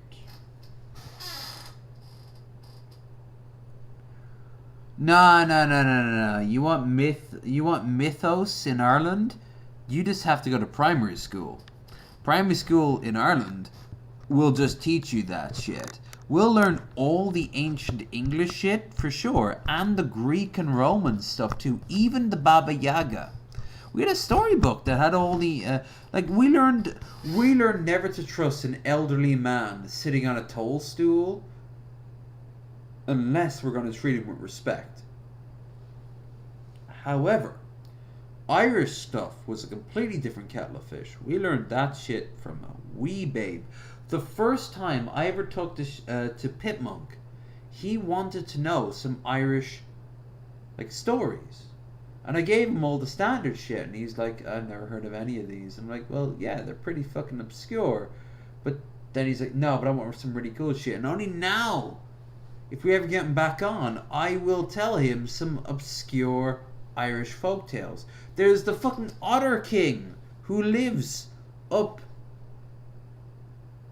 No. You want mythos in Ireland? You just have to go to primary school. Primary school in Ireland will just teach you that shit. We'll learn all the ancient English shit for sure, and the Greek and Roman stuff too, even the Baba Yaga. We had a storybook that had all the we learned never to trust an elderly man sitting on a toll stool unless we're going to treat him with respect. However, Irish stuff was a completely different kettle of fish. We learned that shit from a wee babe. The first time I ever talked to Pit Monk, he wanted to know some Irish stories. And I gave him all the standard shit, and he's like, I've never heard of any of these. I'm like, well, yeah, they're pretty fucking obscure. But then he's like, no, but I want some really cool shit. And only now, if we ever get him back on, I will tell him some obscure Irish folktales. There's the fucking Otter King who lives up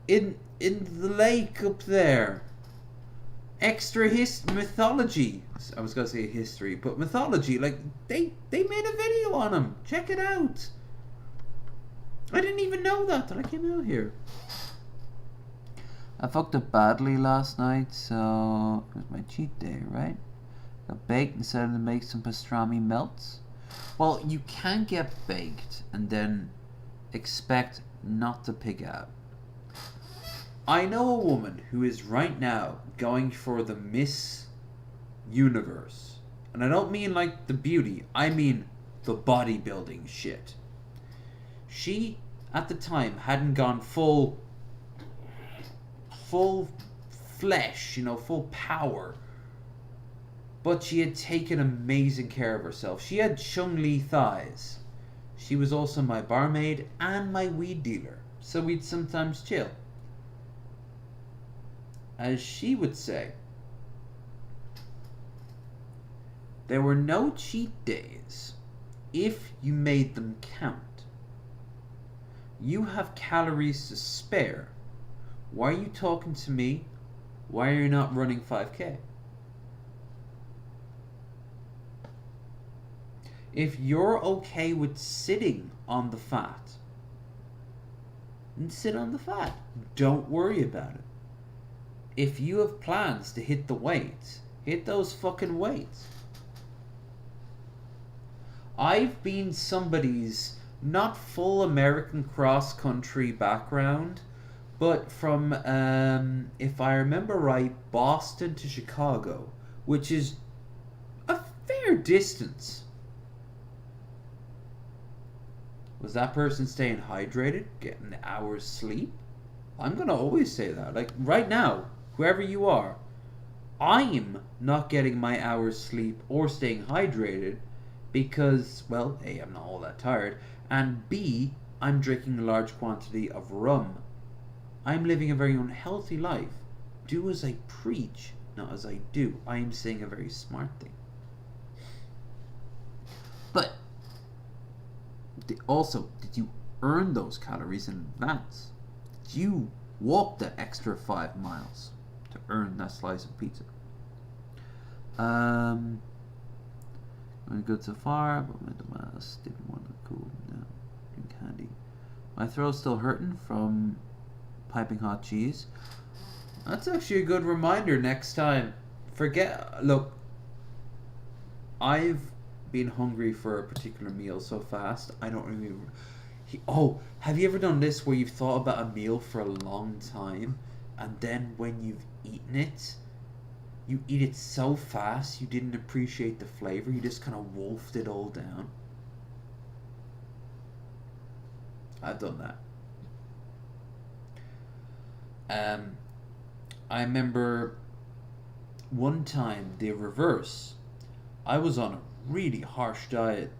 in the lake up there. Extra mythology. I was gonna say history, but mythology. They made a video on him. Check it out. I didn't even know that till I came out here. I fucked up badly last night, so it was my cheat day, right? Got baked and decided to make some pastrami melts. Well, you can't get baked and then expect not to pig out. I know a woman who is right now going for the Miss Universe. And I don't mean like the beauty, I mean the bodybuilding shit. She, at the time, hadn't gone full flesh, full power. But she had taken amazing care of herself. She had Chung-Li thighs. She was also my barmaid and my weed dealer, so we'd sometimes chill. As she would say, there were no cheat days if you made them count. You have calories to spare. Why are you talking to me? Why are you not running 5K? If you're okay with sitting on the fat, then sit on the fat. Don't worry about it. If you have plans to hit the weights, hit those fucking weights. I've been somebody's not full American cross-country background, but from, if I remember right, Boston to Chicago, which is a fair distance. Was that person staying hydrated, getting an hour's sleep? I'm going to always say that. Right now, whoever you are, I'm not getting my hour's sleep or staying hydrated because, well, A, I'm not all that tired, and B, I'm drinking a large quantity of rum. I'm living a very unhealthy life. Do as I preach, not as I do. I am saying a very smart thing. But also, did you earn those calories in advance? Did you walk the extra 5 miles to earn that slice of pizza? Going good so far, but my dumbass didn't want to cool down. Drink candy. My throat's still hurting from piping hot cheese. That's actually a good reminder next time. Look, I've been hungry for a particular meal so fast, I don't really... have you ever done this where you've thought about a meal for a long time, and then when you've eaten it, you eat it so fast you didn't appreciate the flavor, you just kind of wolfed it all down? I've done that. I remember one time the reverse. I was on a really harsh diet.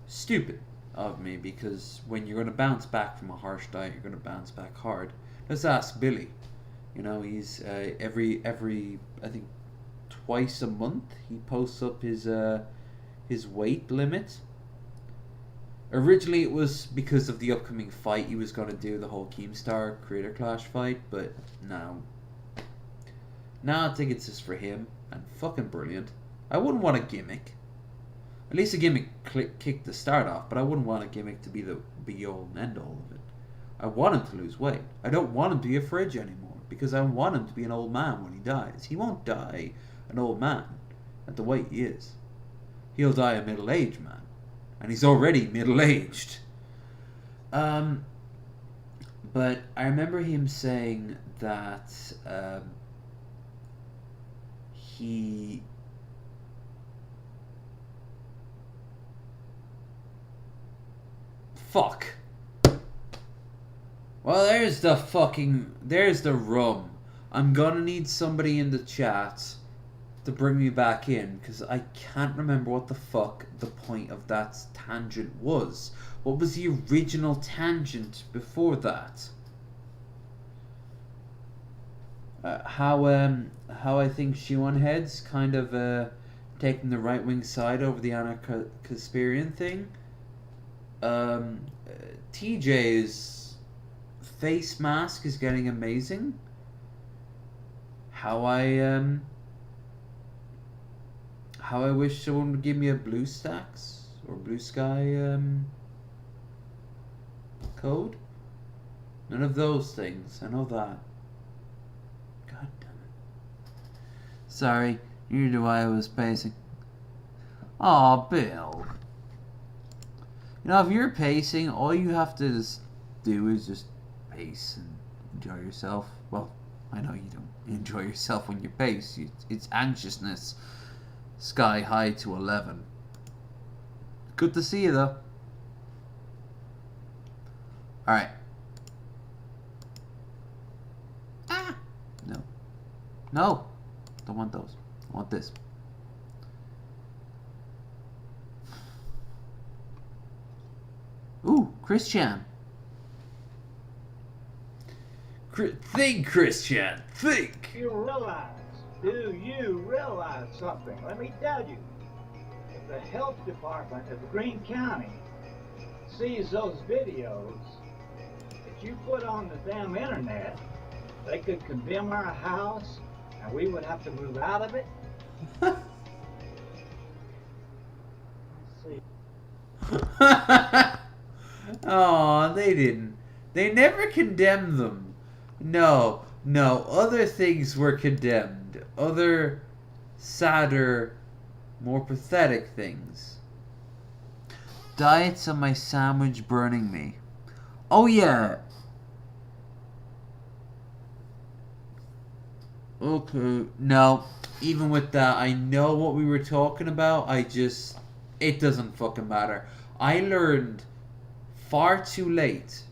Stupid of me, because when you're going to bounce back from a harsh diet, you're going to bounce back hard. Let's ask Billy. You know, he's every I think twice a month he posts up his weight limit. Originally it was because of the upcoming fight he was going to do, the whole Keemstar Creator Clash fight, but now I think it's just for him, and fucking brilliant. I wouldn't want a gimmick. At least a gimmick kicked the start off, but I wouldn't want a gimmick to be the be-all and end-all of it. I want him to lose weight. I don't want him to be a fridge anymore, because I want him to be an old man when he dies. He won't die an old man at the weight he is. He'll die a middle-aged man. And he's already middle-aged. But I remember him saying that he... Fuck. Well, there's the rum. I'm gonna need somebody in the chat to bring me back in, because I can't remember what the fuck the point of that tangent was. What was the original tangent before that? How I think Shion Head's kind of taking the right wing side over the Anarcho-Casparian thing. TJ's face mask is getting amazing. How I wish someone would give me a BlueStacks or Blue Sky code. None of those things. I know that. God damn it. Sorry, neither do I was pacing. Aw, Bill. You know, if you're pacing, all you have to do is just pace and enjoy yourself. Well, I know you don't enjoy yourself when you pace. It's anxiousness sky high to 11. Good to see you, though. Alright. Ah! No. No! Don't want those. I want this. Ooh, Christian. Think, Christian. Think. Do you realize something? Let me tell you. If the health department of Greene County sees those videos that you put on the damn internet, they could condemn our house and we would have to move out of it. Oh, they didn't. They never condemned them. No, other things were condemned. Other, sadder, more pathetic things. Diets on my sandwich burning me. Oh yeah. Okay. No, even with that, I know what we were talking about. It doesn't fucking matter. I learned far too late.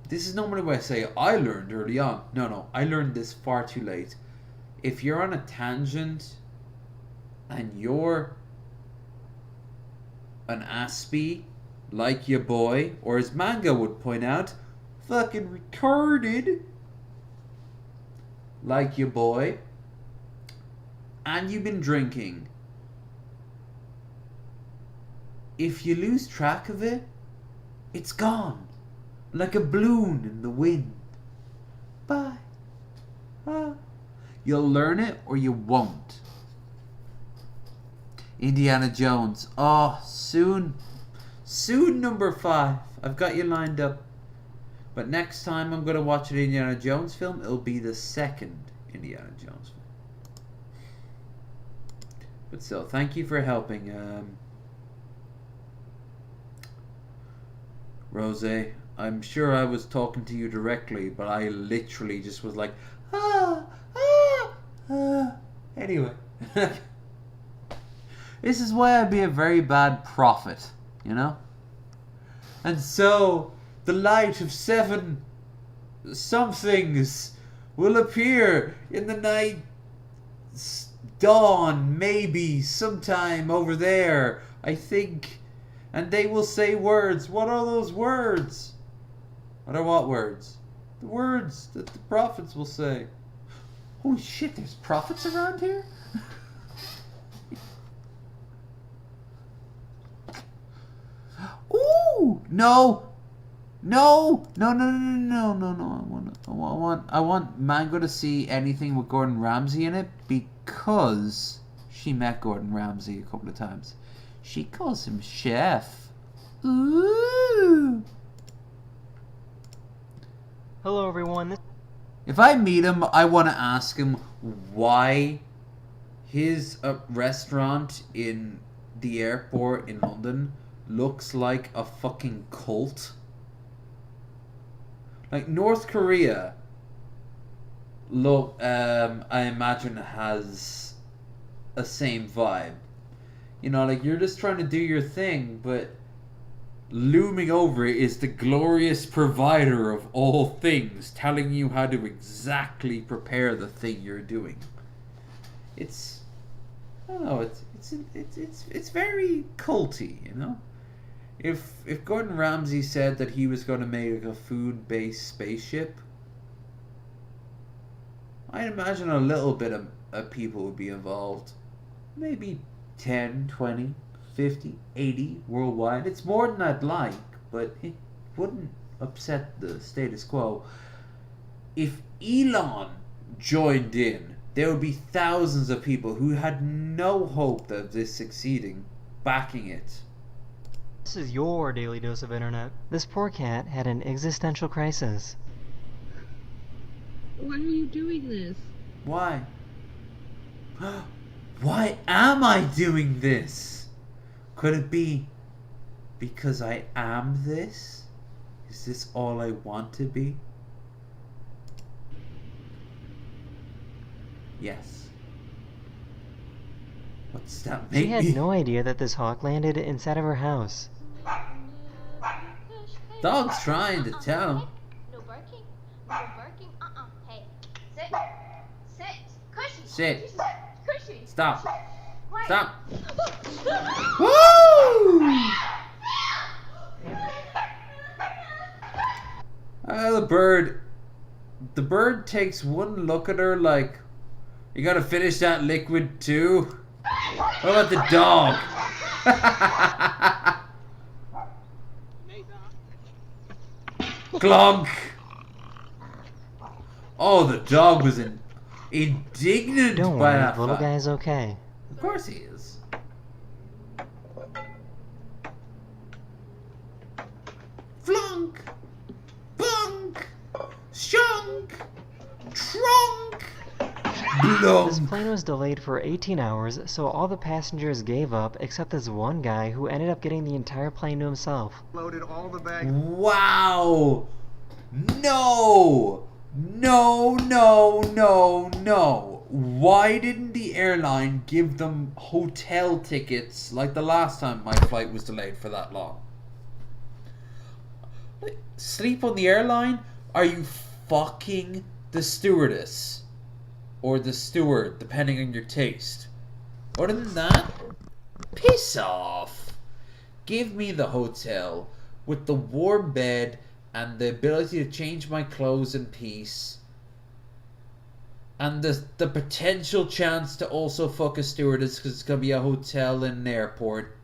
This is normally what I say, I learned early on. No, I learned this far too late. If you're on a tangent and you're an aspie, like your boy, or as Manga would point out, fucking retarded, like your boy, and you've been drinking, if you lose track of it, it's gone. Like a balloon in the wind. Bye. Ah. You'll learn it or you won't. Indiana Jones. Oh, soon. Soon, number 5. I've got you lined up. But next time I'm going to watch an Indiana Jones film, it'll be the second Indiana Jones film. But still, thank you for helping. Rose, I'm sure I was talking to you directly, but I literally just was like, Anyway. This is why I'd be a very bad prophet, you know? And so, the light of 7 somethings will appear in the night dawn, maybe, sometime over there, I think. And they will say words. What are those words? What are what words? The words that the prophets will say. Holy shit, there's prophets around here? Ooh! No! No! No, no, no, no, no, no. I want Mango to see anything with Gordon Ramsay in it because she met Gordon Ramsay a couple of times. She calls him Chef. Ooh! Hello, everyone. If I meet him, I want to ask him why his restaurant in the airport in London looks like a fucking cult. Like North Korea, I imagine has a same vibe. You know, like you're just trying to do your thing, but looming over it is the glorious provider of all things, telling you how to exactly prepare the thing you're doing. It's, I don't know, it's very culty, you know. If Gordon Ramsay said that he was going to make a food-based spaceship, I'd imagine a little bit of people would be involved. Maybe 10, 20, 50, 80 worldwide. It's more than I'd like, but it wouldn't upset the status quo. If Elon joined in, there would be thousands of people who had no hope of this succeeding, backing it. This is your daily dose of internet. This poor cat had an existential crisis. Why are you doing this? Why? Why am I doing this? Could it be because I am this? Is this all I want to be? Yes. What's that make She had me? no idea that this hawk landed inside of her house. Dog's trying to tell him. No barking. No barking. Hey, sit. Sit. Cushy. Sit. You Cushy. Stop. Quiet. Stop. Woo! The bird takes one look at her like, you gotta finish that liquid too? What about the dog? Clonk! Oh, the dog was indignant Don't by worry, that little fact. guy's okay. Of course he is. Flunk! Bunk! Shunk! Trunk! This Blunk! plane was delayed for 18 hours, so all the passengers gave up except this one guy who ended up getting the entire plane to himself. Loaded all the bags. Wow! No! No, no, no, no. Why didn't the airline give them hotel tickets like the last time my flight was delayed for that long? Sleep on the airline? Are you fucking the stewardess? Or the steward, depending on your taste. Other than that, piss off. Give me the hotel with the warm bed and the ability to change my clothes in peace. And the potential chance to also fuck a stewardess because it's going to be a hotel in an airport.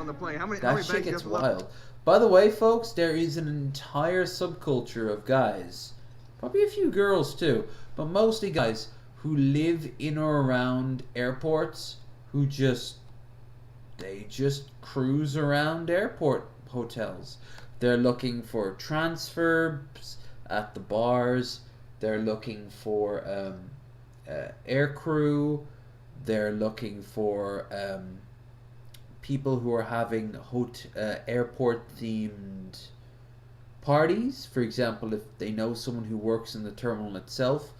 on the plane. How many That bags shit you gets got left? wild. By the way, folks, there is an entire subculture of guys, probably a few girls too, but mostly guys who live in or around airports who just cruise around airport hotels. They're looking for transfers at the bars. They're looking for air crew. They're looking for people who are having airport themed parties. For example, if they know someone who works in the terminal itself,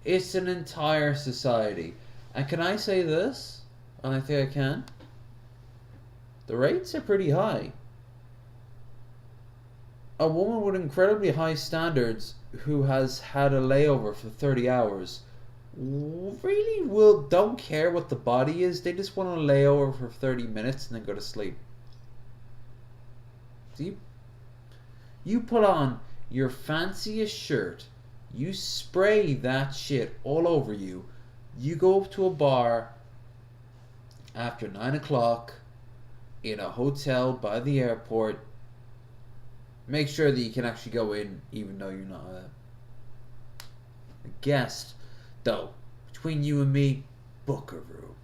it's an entire society. And can I say this? And I think I can. The rates are pretty high. A woman with incredibly high standards who has had a layover for 30 hours really don't care what the body is. They just want to lay over for 30 minutes and then go to sleep. See? You put on your fanciest shirt, you spray that shit all over you, you go up to a bar after 9 o'clock in a hotel by the airport. Make sure that you can actually go in even though you're not a guest. Though, between you and me, book a room.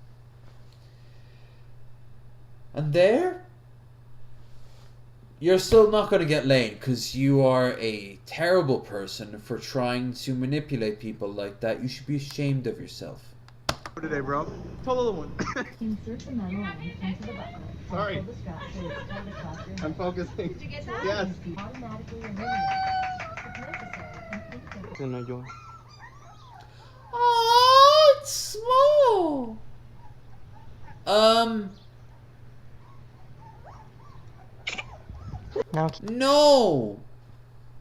And there, you're still not going to get laid because you are a terrible person for trying to manipulate people like that. You should be ashamed of yourself. Today, bro. Tell the little one. Insert the metal end into the buckle. Sorry. Pull the strap so it's tight across your I'm neck. focusing. Did you get that? Yes. Automatically eliminate it. If necessary, an instant. Oh, it's small. Now No.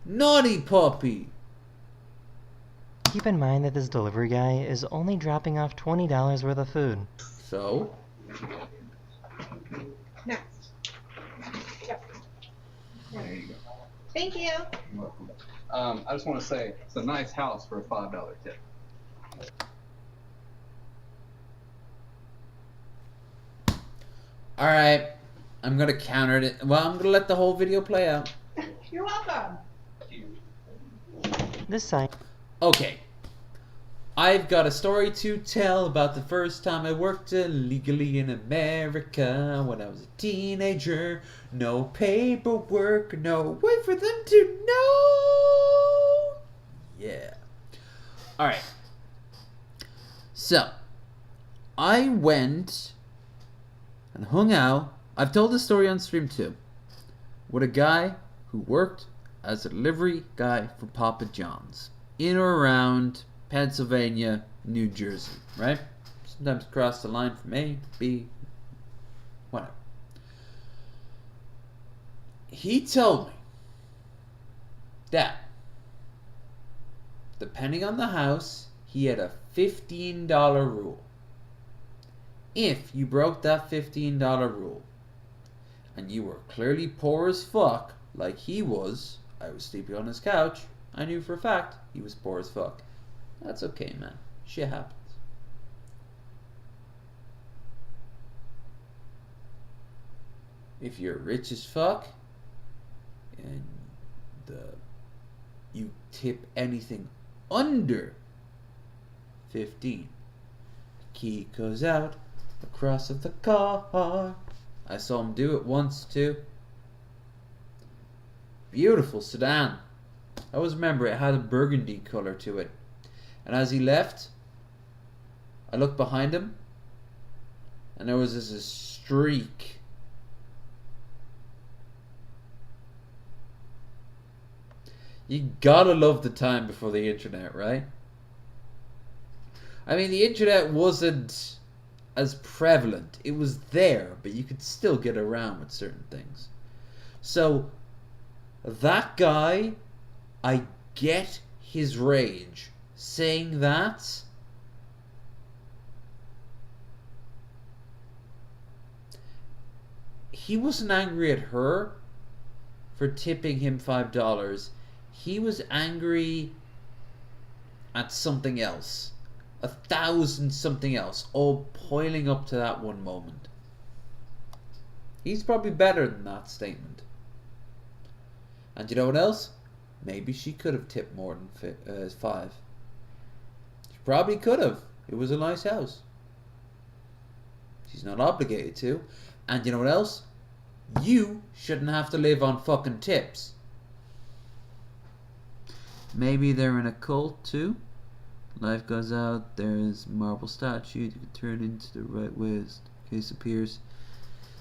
Naughty puppy. keep in mind that this delivery guy is only dropping off $20 worth of food. So, Next. Yep. There you go. Thank you. You're welcome. I just want to say it's a nice house for a $5 tip. alright. I'm going to counter it. Well, I'm going to let the whole video play out. You're welcome. This site Okay. I've got a story to tell about the first time I worked illegally in America when I was a teenager. No paperwork, no way for them to know. Yeah. Alright. So, I went and hung out. I've told this story on stream too. With a guy who worked as a delivery guy for Papa John's in or around Pennsylvania, New Jersey, right? Sometimes cross the line from A, B, whatever. He told me that depending on the house, he had a $15 rule. If you broke that $15 rule and you were clearly poor as fuck, like he was, I was sleeping on his couch, I knew for a fact he was poor as fuck. That's okay, man. Shit happens. If you're rich as fuck and you tip anything under 15, key goes out across of the car. I saw him do it once too. Beautiful sedan. I always remember it had a burgundy color to it. And as he left, I looked behind him and there was this streak. You gotta love the time before the internet, right? I mean, the internet wasn't as prevalent. It was there, but you could still get around with certain things. So, that guy, I get his rage. Saying that, he wasn't angry at her for tipping him $5. He was angry at something else. 1,000 something else, all piling up to that one moment. He's probably better than that statement. And you know what else? Maybe she could have tipped more than 5. She probably could have. It was a nice house. She's not obligated to. And you know what else? You shouldn't have to live on fucking tips. Maybe they're in a cult too. Life goes out, there's marble statue you can turn into the right ways. Case appears.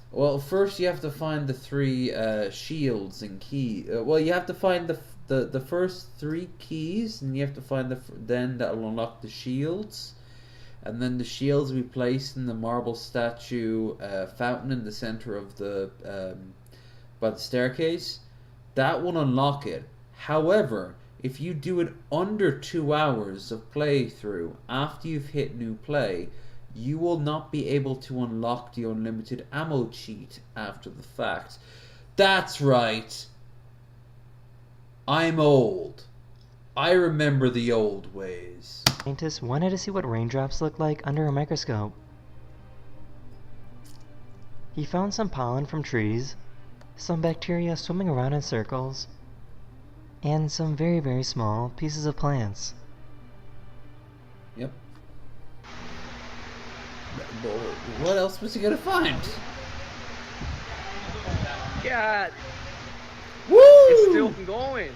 Well, first you have to find the 3 shields and key. Well, you have to find the first 3 keys, and you have to find then that'll unlock the shields, and then the shields will be placed in the marble statue fountain in the center of the by the staircase. That will unlock it. However, if you do it under 2 hours of playthrough after you've hit new play, you will not be able to unlock the unlimited ammo cheat after the fact. That's right. I'm old. I remember the old ways. Scientists wanted to see what raindrops looked like under a microscope. He found some pollen from trees, some bacteria swimming around in circles, and some very, very small pieces of plants. Yep. What else was he gonna find? God, Woo! it's still going.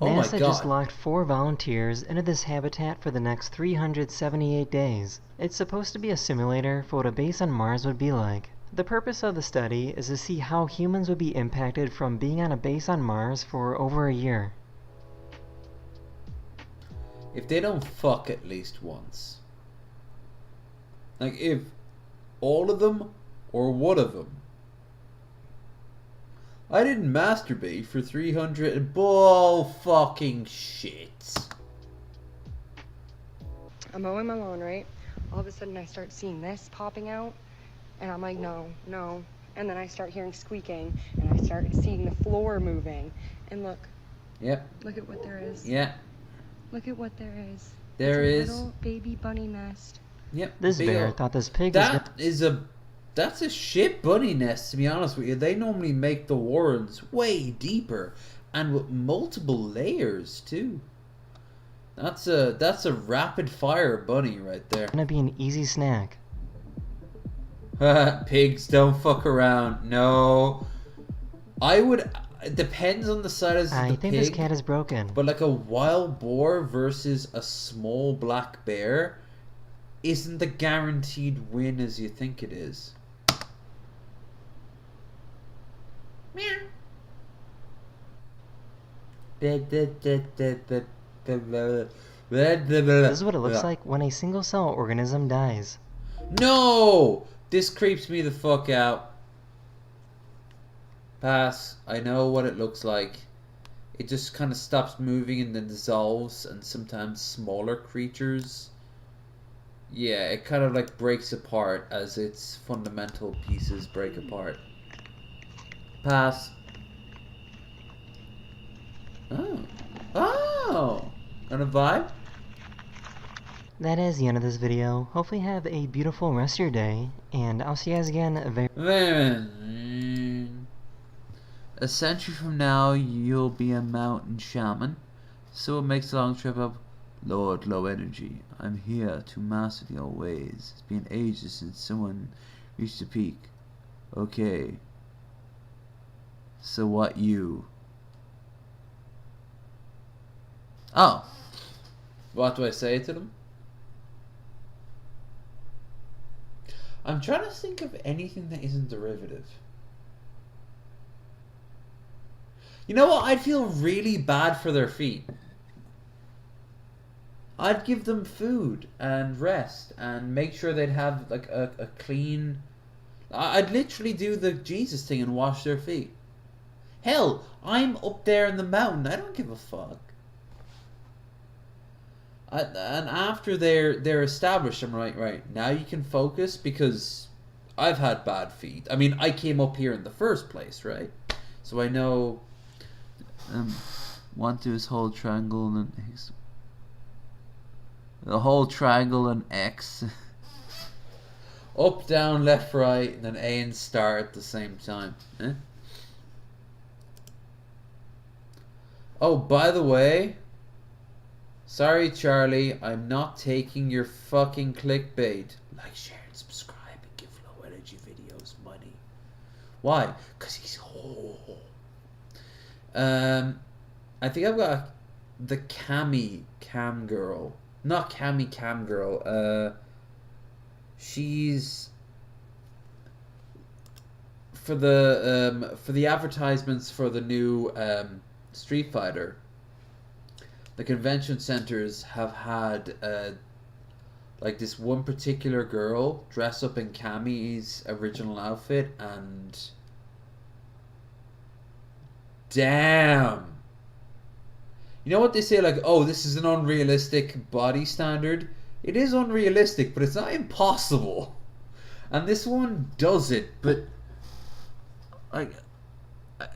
Oh my NASA god. just locked 4 volunteers into this habitat for the next 378 days. It's supposed to be a simulator for what a base on Mars would be like. The purpose of the study is to see how humans would be impacted from being on a base on Mars for over a year. If they don't fuck at least once. Like, if all of them or one of them. I didn't masturbate for 300 bull fucking shit. I'm mowing my lawn, right? All of a sudden I start seeing this popping out, and I'm like, no, no. And then I start hearing squeaking, and I start seeing the floor moving. And look. Yep. Look at what there is. Yeah. Look at what there is. There it's is. A little baby bunny nest. Yep. This bear thought this pig was... That's a shit bunny nest, to be honest with you. They normally make the warrens way deeper and with multiple layers too. That's a rapid fire bunny right there. Gonna be an easy snack. Pigs don't fuck around. No. It depends on the size of the pig. I think this cat is broken. But like a wild boar versus a small black bear isn't the guaranteed win as you think it is. This is what it looks like when a single-cell organism dies. No! This creeps me the fuck out. Pass. I know what it looks like. It just kind of stops moving and then dissolves, and sometimes smaller creatures. Yeah, it kind of like breaks apart as its fundamental pieces break apart. Pass. Oh. Oh! Got a vibe? That is the end of this video. Hopefully you have a beautiful rest of your day, and I'll see you guys again very... A century from now, you'll be a mountain shaman. So it makes a long trip up. Lord Low Energy, I'm here to master the old ways. It's been ages since someone reached the peak. Okay. So what you? Oh. What do I say to them? I'm trying to think of anything that isn't derivative. You know what? I'd feel really bad for their feet. I'd give them food and rest and make sure they'd have like a clean... I'd literally do the Jesus thing and wash their feet. Hell, I'm up there in the mountain. I don't give a fuck. And after they're established, I'm right, now you can focus, because I've had bad feet. I mean, I came up here in the first place, right? So I know... want to is hold triangle and X. The whole triangle and X. Up, down, left, right, and then A and start at the same time. Eh? Oh, by the way, sorry, Charlie, I'm not taking your fucking clickbait. Like, share, and subscribe, and give Low Energy Videos money. Why? Because he's I think I've got the Cam girl. Not Cam girl. She's for the advertisements for the new Street Fighter. The convention centers have had like this one particular girl dress up in Cammy's original outfit, and damn. You know what they say, like, oh, this is an unrealistic body standard? It is unrealistic, but it's not impossible. And this one does it, but like,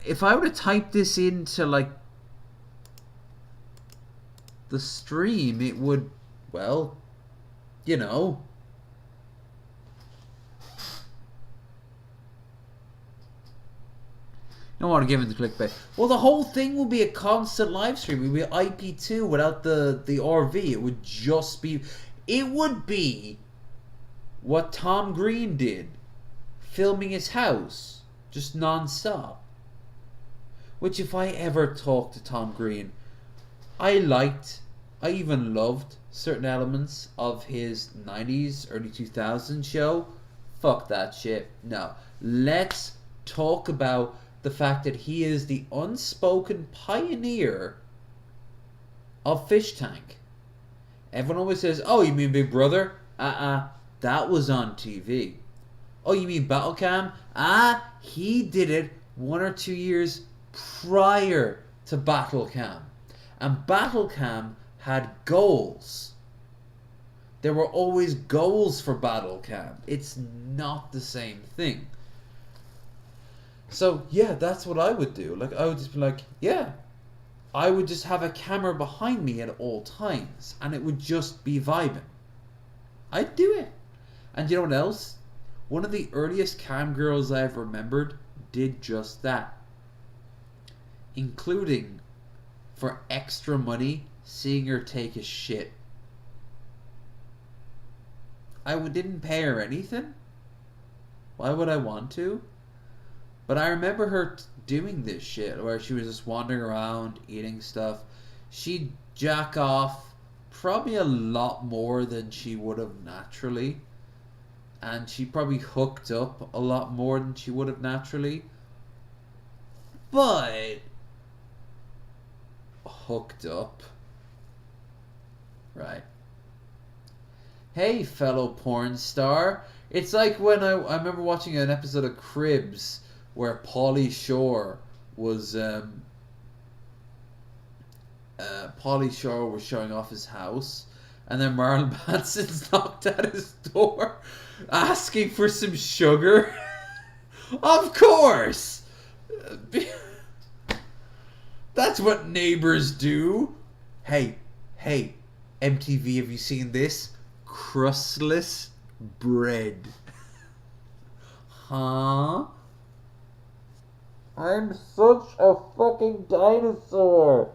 if I were to type this into like the stream, it would, well, you know. You don't want to give it the clickbait. Well, the whole thing will be a constant live stream. It would be IP2 without the RV. It would just be... It would be what Tom Green did. Filming his house. Just non-stop. Which, if I ever talked to Tom Green, I even loved certain elements of his 90s, early 2000s show. Fuck that shit. No. Let's talk about the fact that he is the unspoken pioneer of Fish Tank. Everyone always says, oh, you mean Big Brother? That was on TV. Oh, you mean Battle Cam? He did it 1 or 2 years prior to Battle Cam. And Battle Cam had goals. There were always goals for Battle Cam. It's not the same thing. So, yeah, that's what I would do. Like, I would just be like, yeah. I would just have a camera behind me at all times. And it would just be vibing. I'd do it. And you know what else? One of the earliest cam girls I've remembered did just that. Including, for extra money, seeing her take a shit. Didn't pay her anything. Why would I want to? But I remember her doing this shit where she was just wandering around eating stuff. She'd jack off probably a lot more than she would have naturally. And she probably hooked up a lot more than she would have naturally. But hooked up. Right. Hey, fellow porn star. It's like when I remember watching an episode of Cribs where Pauly Shore was showing off his house, and then Marlon Manson's knocked at his door asking for some sugar. Of course. That's what neighbors do. Hey, MTV, have you seen this? Crustless bread. Huh? I'm such a fucking dinosaur.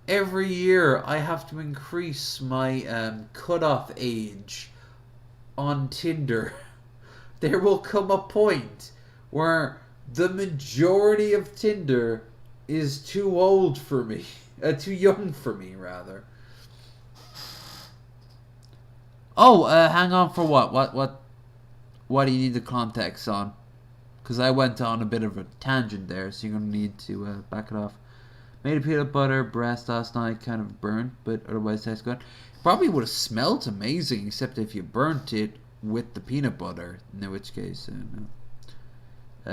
Every year I have to increase my cutoff age on Tinder. There will come a point where the majority of Tinder is too old for me. Too young for me, rather. Oh, hang on for what? What do you need the context on? Because I went on a bit of a tangent there, so you're going to need to back it off. Made a peanut butter breast last night, kind of burnt, but otherwise tastes good. Probably would have smelled amazing, except if you burnt it with the peanut butter, in which case, no.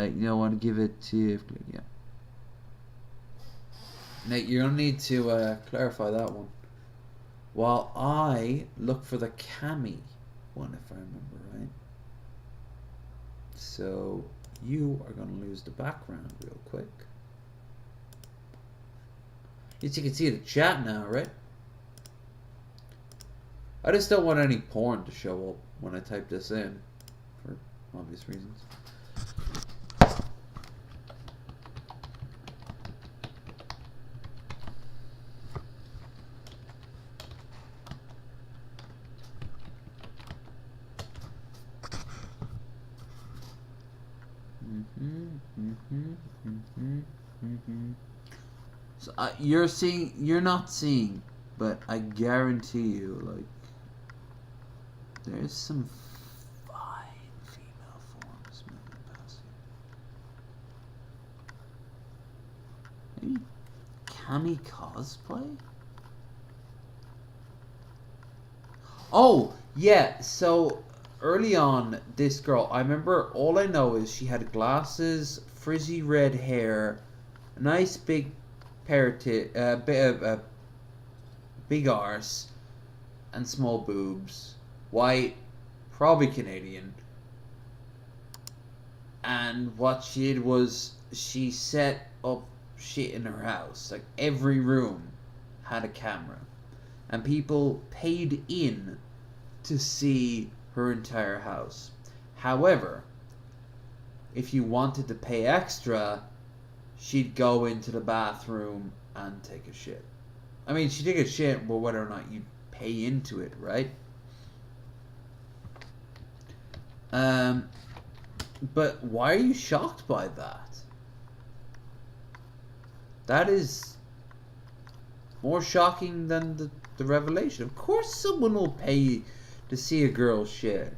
You don't want to give it to, yeah. Nate, you're going to need to clarify that one. While I look for the Cami one, if I remember right. So, you are going to lose the background real quick. At least you can see the chat now, right? I just don't want any porn to show up when I type this in, for obvious reasons. So you're not seeing, but I guarantee you, like, there's some fine female forms moving past you. Maybe Cami cosplay? Oh, yeah, so early on, this girl, I remember all I know is she had glasses, frizzy red hair, a nice big big arse, and small boobs, white, probably Canadian. And what she did was she set up shit in her house. Like every room had a camera, and people paid in to see her entire house. However, if you wanted to pay extra, she'd go into the bathroom and take a shit. I mean, she'd take a shit, but whether or not you pay into it, right? But why are you shocked by that? That is more shocking than the revelation. Of course someone will pay to see a girl shit.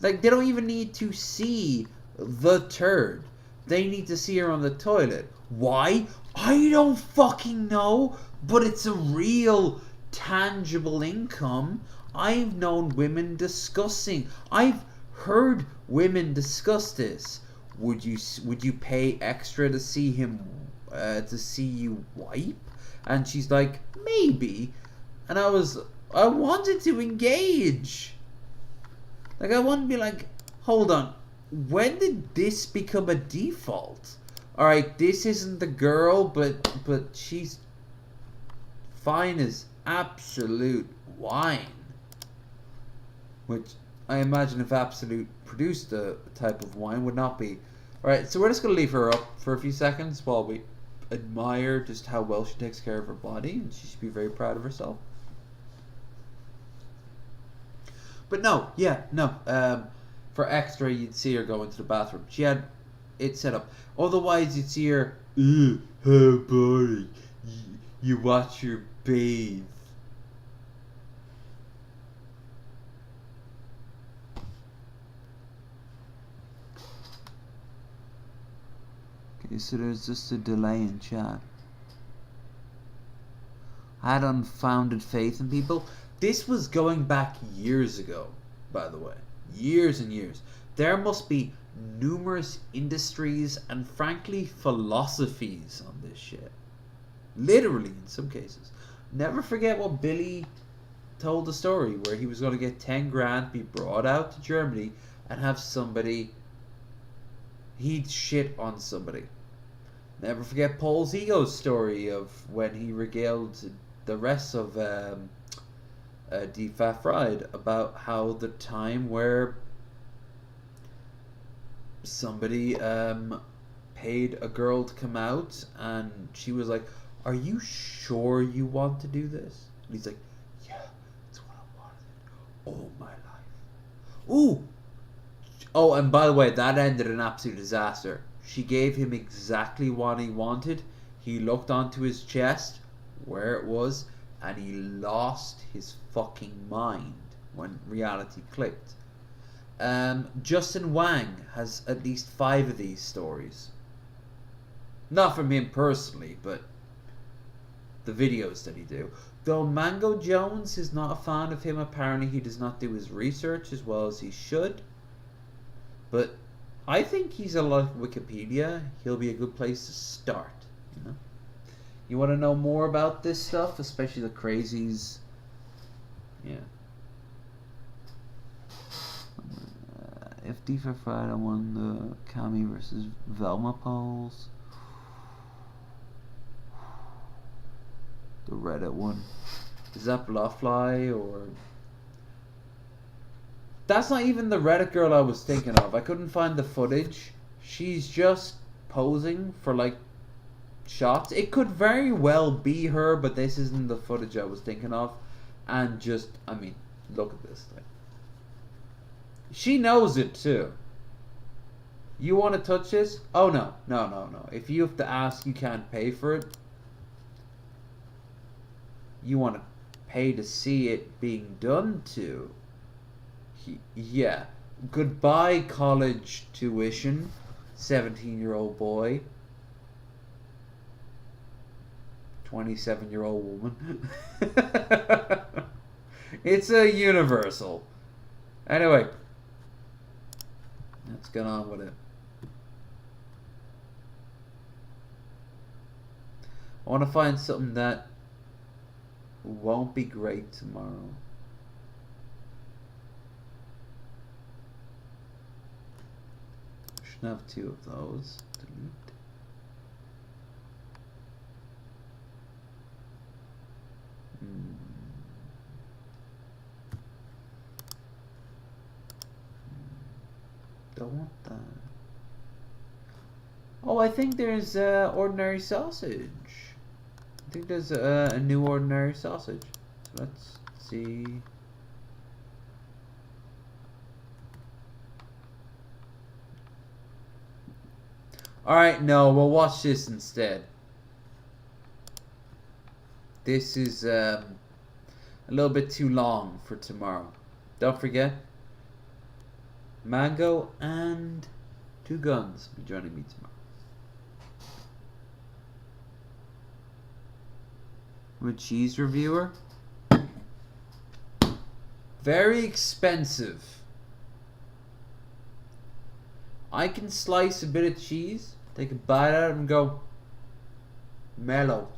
Like, they don't even need to see the turd. They need to see her on the toilet. Why? I don't fucking know, but it's a real tangible income. I've known women discussing. I've heard women discuss this. Would you pay extra to see him to see you wipe? And she's like, maybe. And I wanted to engage. Like, I want to be like, hold on, when did this become a default? Alright, this isn't the girl, but she's fine as absolute wine. Which I imagine if Absolute produced a type of wine would not be. Alright, so we're just going to leave her up for a few seconds while we admire just how well she takes care of her body, and she should be very proud of herself. But no, for extra, you'd see her go into the bathroom. She had it set up. Otherwise, you'd see her, her body. You watch her bathe. Okay, so there's just a delay in chat. I had unfounded faith in people. This was going back years ago, by the way. Years and years. There must be numerous industries and, frankly, philosophies on this shit. Literally, in some cases. Never forget what Billy told the story, where he was going to get 10 grand, be brought out to Germany, and have somebody... he'd shit on somebody. Never forget Paul's ego story of when he regaled the rest of... Fat Fried about how the time where somebody paid a girl to come out and she was like, are you sure you want to do this? And he's like, yeah, that's what I wanted all my life. Ooh! Oh, and by the way, that ended in absolute disaster. She gave him exactly what he wanted. He looked onto his chest, where it was, and he lost his fucking mind when reality clicked. Justin Wang has at least 5 of these stories. Not from him personally, but the videos that he do. Though Mango Jones is not a fan of him, apparently he does not do his research as well as he should. But I think he's a lot of Wikipedia. He'll be a good place to start, you know? You want to know more about this stuff, especially the crazies? Yeah. If D for Friday won the Cami versus Velma polls, the Reddit one, is that Bluffly or That's not even the Reddit girl I was thinking of. I couldn't find the footage. She's just posing for like shots. It could very well be her, but this isn't the footage I was thinking of. And just, I mean, look at this thing. She knows it too. You want to touch this? Oh no, no, no, no. If you have to ask, you can't pay for it. You want to pay to see it being done to. Yeah. Goodbye college tuition, 17-year-old boy. 27-year-old woman. It's a universal. Anyway, let's get on with it. I want to find something that won't be great tomorrow. Should have 2 of those. Delete. Don't want that. Oh, I think there's ordinary sausage. I think there's a new ordinary sausage. So let's see. Alright, no, we'll watch this instead. This is a little bit too long for tomorrow. Don't forget, Mango and 2 Guns will be joining me tomorrow. I'm a cheese reviewer. Very expensive. I can slice a bit of cheese, take a bite out of it and go, mellow.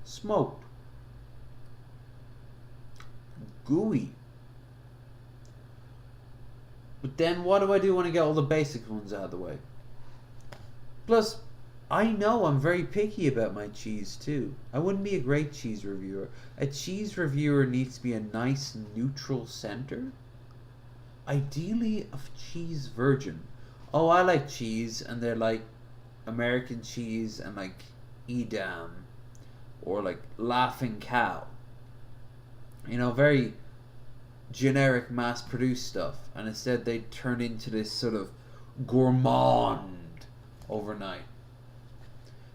Smoked. Gooey. But then what do I do when I get all the basic ones out of the way? Plus, I know I'm very picky about my cheese too. I wouldn't be a great cheese reviewer. A cheese reviewer needs to be a nice neutral center. Ideally of cheese virgin. Oh, I like cheese, and they're like American cheese and like Edam or like Laughing Cow. You know, very generic mass-produced stuff, and instead they turn into this sort of gourmand overnight.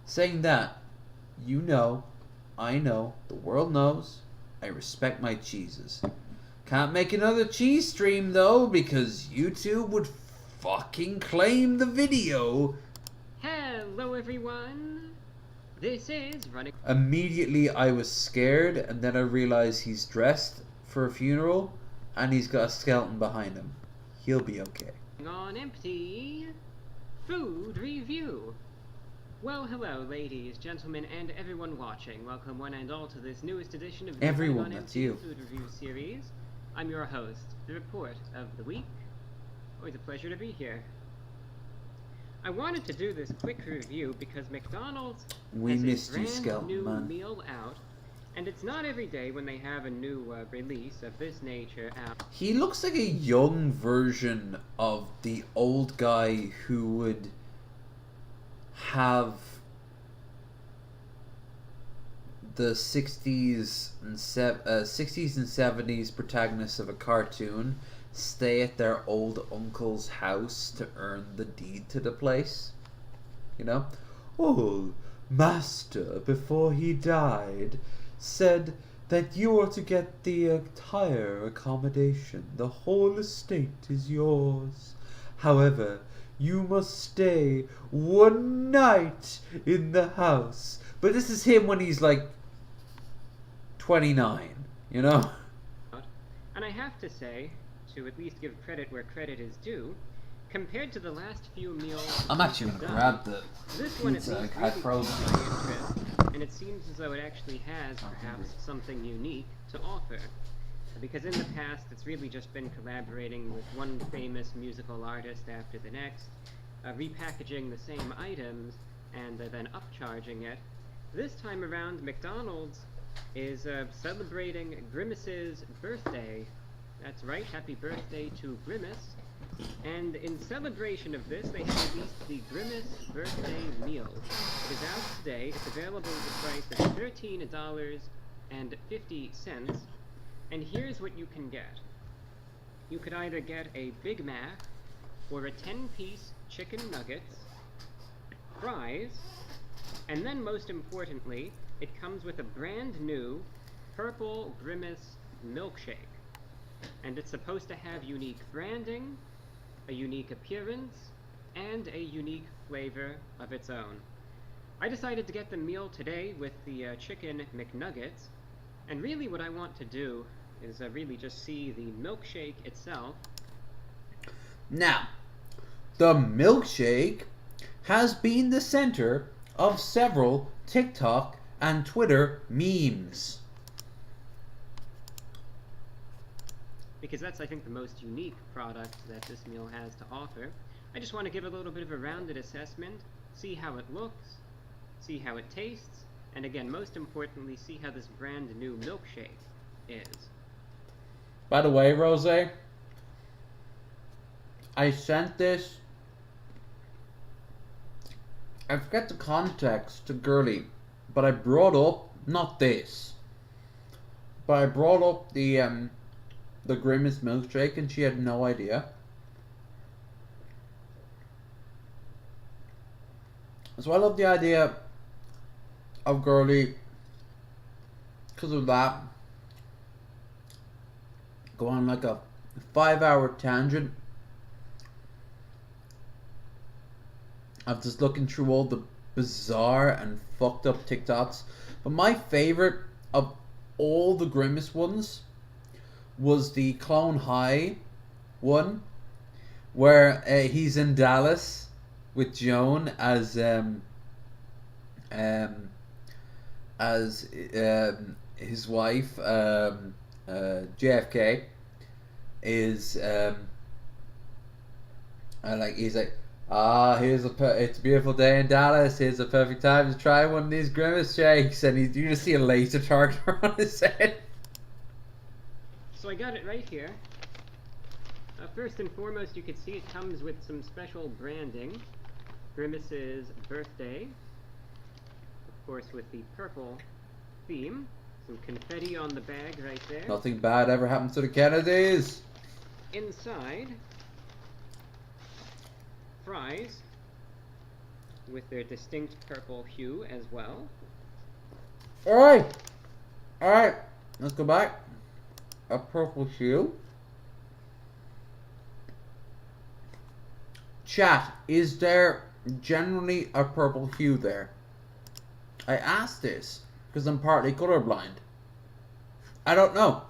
Saying that, you know, I know, the world knows, I respect my cheeses. Can't make another cheese stream though, because YouTube would fucking claim the video. Hello everyone, this is Running. Immediately I was scared, and then I realized he's dressed for a funeral, and he's got a skeleton behind him. He'll be okay. On Empty Food Review. Well, hello, ladies, gentlemen, and everyone watching. Welcome one and all to this newest edition of the Everyone, on that's Empty you. Food Review series. I'm your host, the report of the week. Always a pleasure to be here. I wanted to do this quick review because McDonald's has missed a you, brand skeleton new man. meal out, and it's not every day when they have a new release of this nature out. He looks like a young version of the old guy who would have the 60s and 70s protagonists of a cartoon stay at their old uncle's house to earn the deed to the place. You know? Oh, master, before he died, said that you are to get the entire accommodation. The whole estate is yours. However, you must stay one night in the house. But this is him when he's like 29, you know? And I have to say, to at least give credit where credit is due, compared to the last few meals I'm actually gonna grab the this one at pizza least I had really frozen. piqued my interest, and it seems as though it actually has perhaps something unique to offer. Because in the past, it's really just been collaborating with one famous musical artist after the next, repackaging the same items, and then upcharging it. This time around, McDonald's is celebrating Grimace's birthday That's right, happy birthday to Grimace. And in celebration of this, they have released the Grimace Birthday Meal. It is out today. It's available at the price of $13.50. And here's what you can get. You could either get a Big Mac or a 10-piece chicken nuggets, fries, and then most importantly, it comes with a brand new purple Grimace milkshake. And it's supposed to have unique branding, a unique appearance, and a unique flavor of its own. I decided to get the meal today with the chicken McNuggets, and really what I want to do is really just see the milkshake itself. Now, the milkshake has been the center of several TikTok and Twitter memes. Because that's, I think, the most unique product that this meal has to offer. I just want to give a little bit of a rounded assessment, see how it looks, see how it tastes, and again, most importantly, see how this brand new milkshake is. By the way, Rose, I sent this, I forget the context, to Girly, but I brought up, not this, but I brought up the Grimace milkshake and she had no idea. So I love the idea of Girly because of that. Go on like a 5-hour tangent of just looking through all the bizarre and fucked up TikToks. But my favorite of all the Grimace ones was the Clone High one, where he's in Dallas with Joan as his wife, JFK, is like he's like, it's a beautiful day in Dallas. Here's a perfect time to try one of these Grimace shakes, and you just see a laser target on his head. So I got it right here. First and foremost, you can see it comes with some special branding. Grimace's birthday, of course, with the purple theme. Some confetti on the bag right there. Nothing bad ever happens to the Kennedys. Inside, fries with their distinct purple hue as well. Alright, let's go back. A purple hue. Chat, is there generally a purple hue there? I asked this because I'm partly colorblind. I don't know.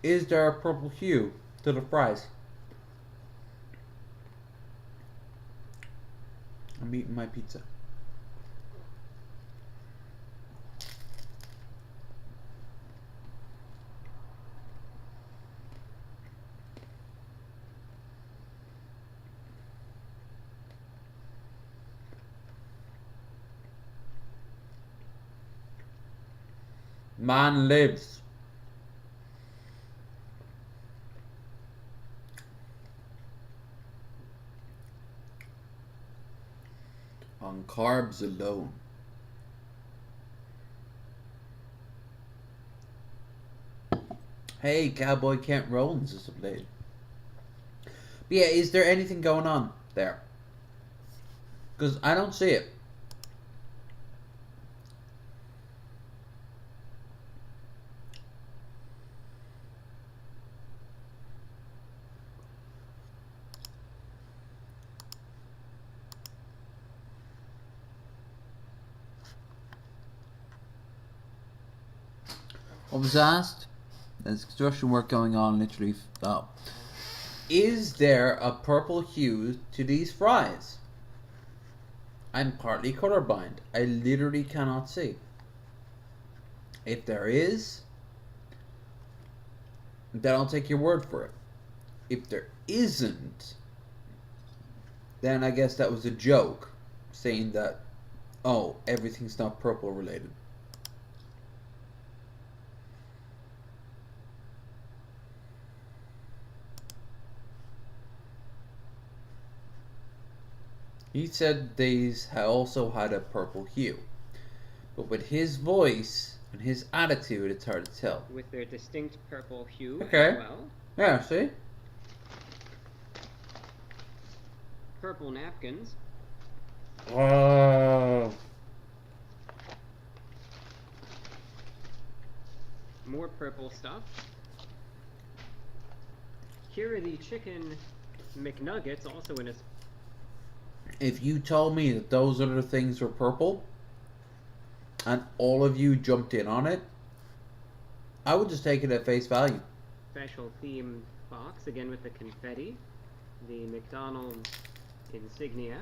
Is there a purple hue to the fries? I'm eating my pizza. Man lives. On carbs alone. Hey, Cowboy Kent Rollins is a blade. But yeah, is there anything going on there? Because I don't see it. I was asked, there's construction work going on literally, is there a purple hue to these fries? I'm partly colorblind. I literally cannot see. If there is, then I'll take your word for it. If there isn't, then I guess that was a joke, saying that, oh, everything's not purple related. He said these also had a purple hue. But with his voice and his attitude, it's hard to tell. With their distinct purple hue Okay. as well. Yeah, see? Purple napkins. Oh. More purple stuff. Here are the chicken McNuggets, also in a... If you told me that those other things were purple, and all of you jumped in on it, I would just take it at face value. special themed box, again with the confetti. The McDonald's insignia.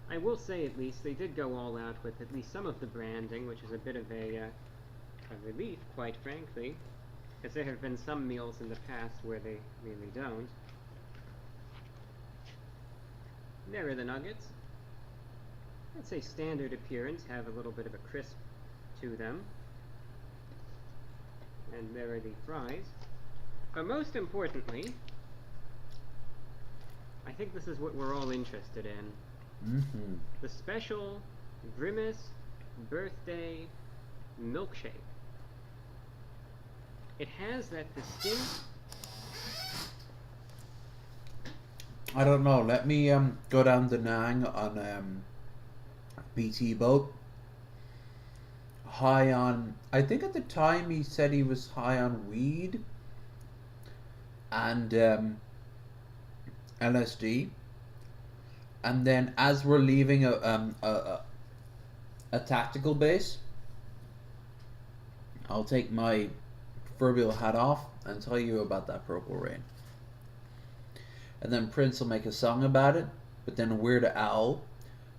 I will say, at least, they did go all out with at least some of the branding, which is a bit of a relief, quite frankly, because there have been some meals in the past where they really don't. There are the nuggets. I'd say standard appearance, have a little bit of a crisp to them. And there are the fries. But most importantly, I think this is what we're all interested in. Mm-hmm. The special Grimace birthday milkshake. It has that distinct... I don't know. Let me go down to Nang on BT boat. High on... I think at the time he said he was high on weed and LSD. And then as we're leaving a tactical base, I'll take my proverbial hat off and tell you about that purple rain. And then Prince will make a song about it, but then Weird Al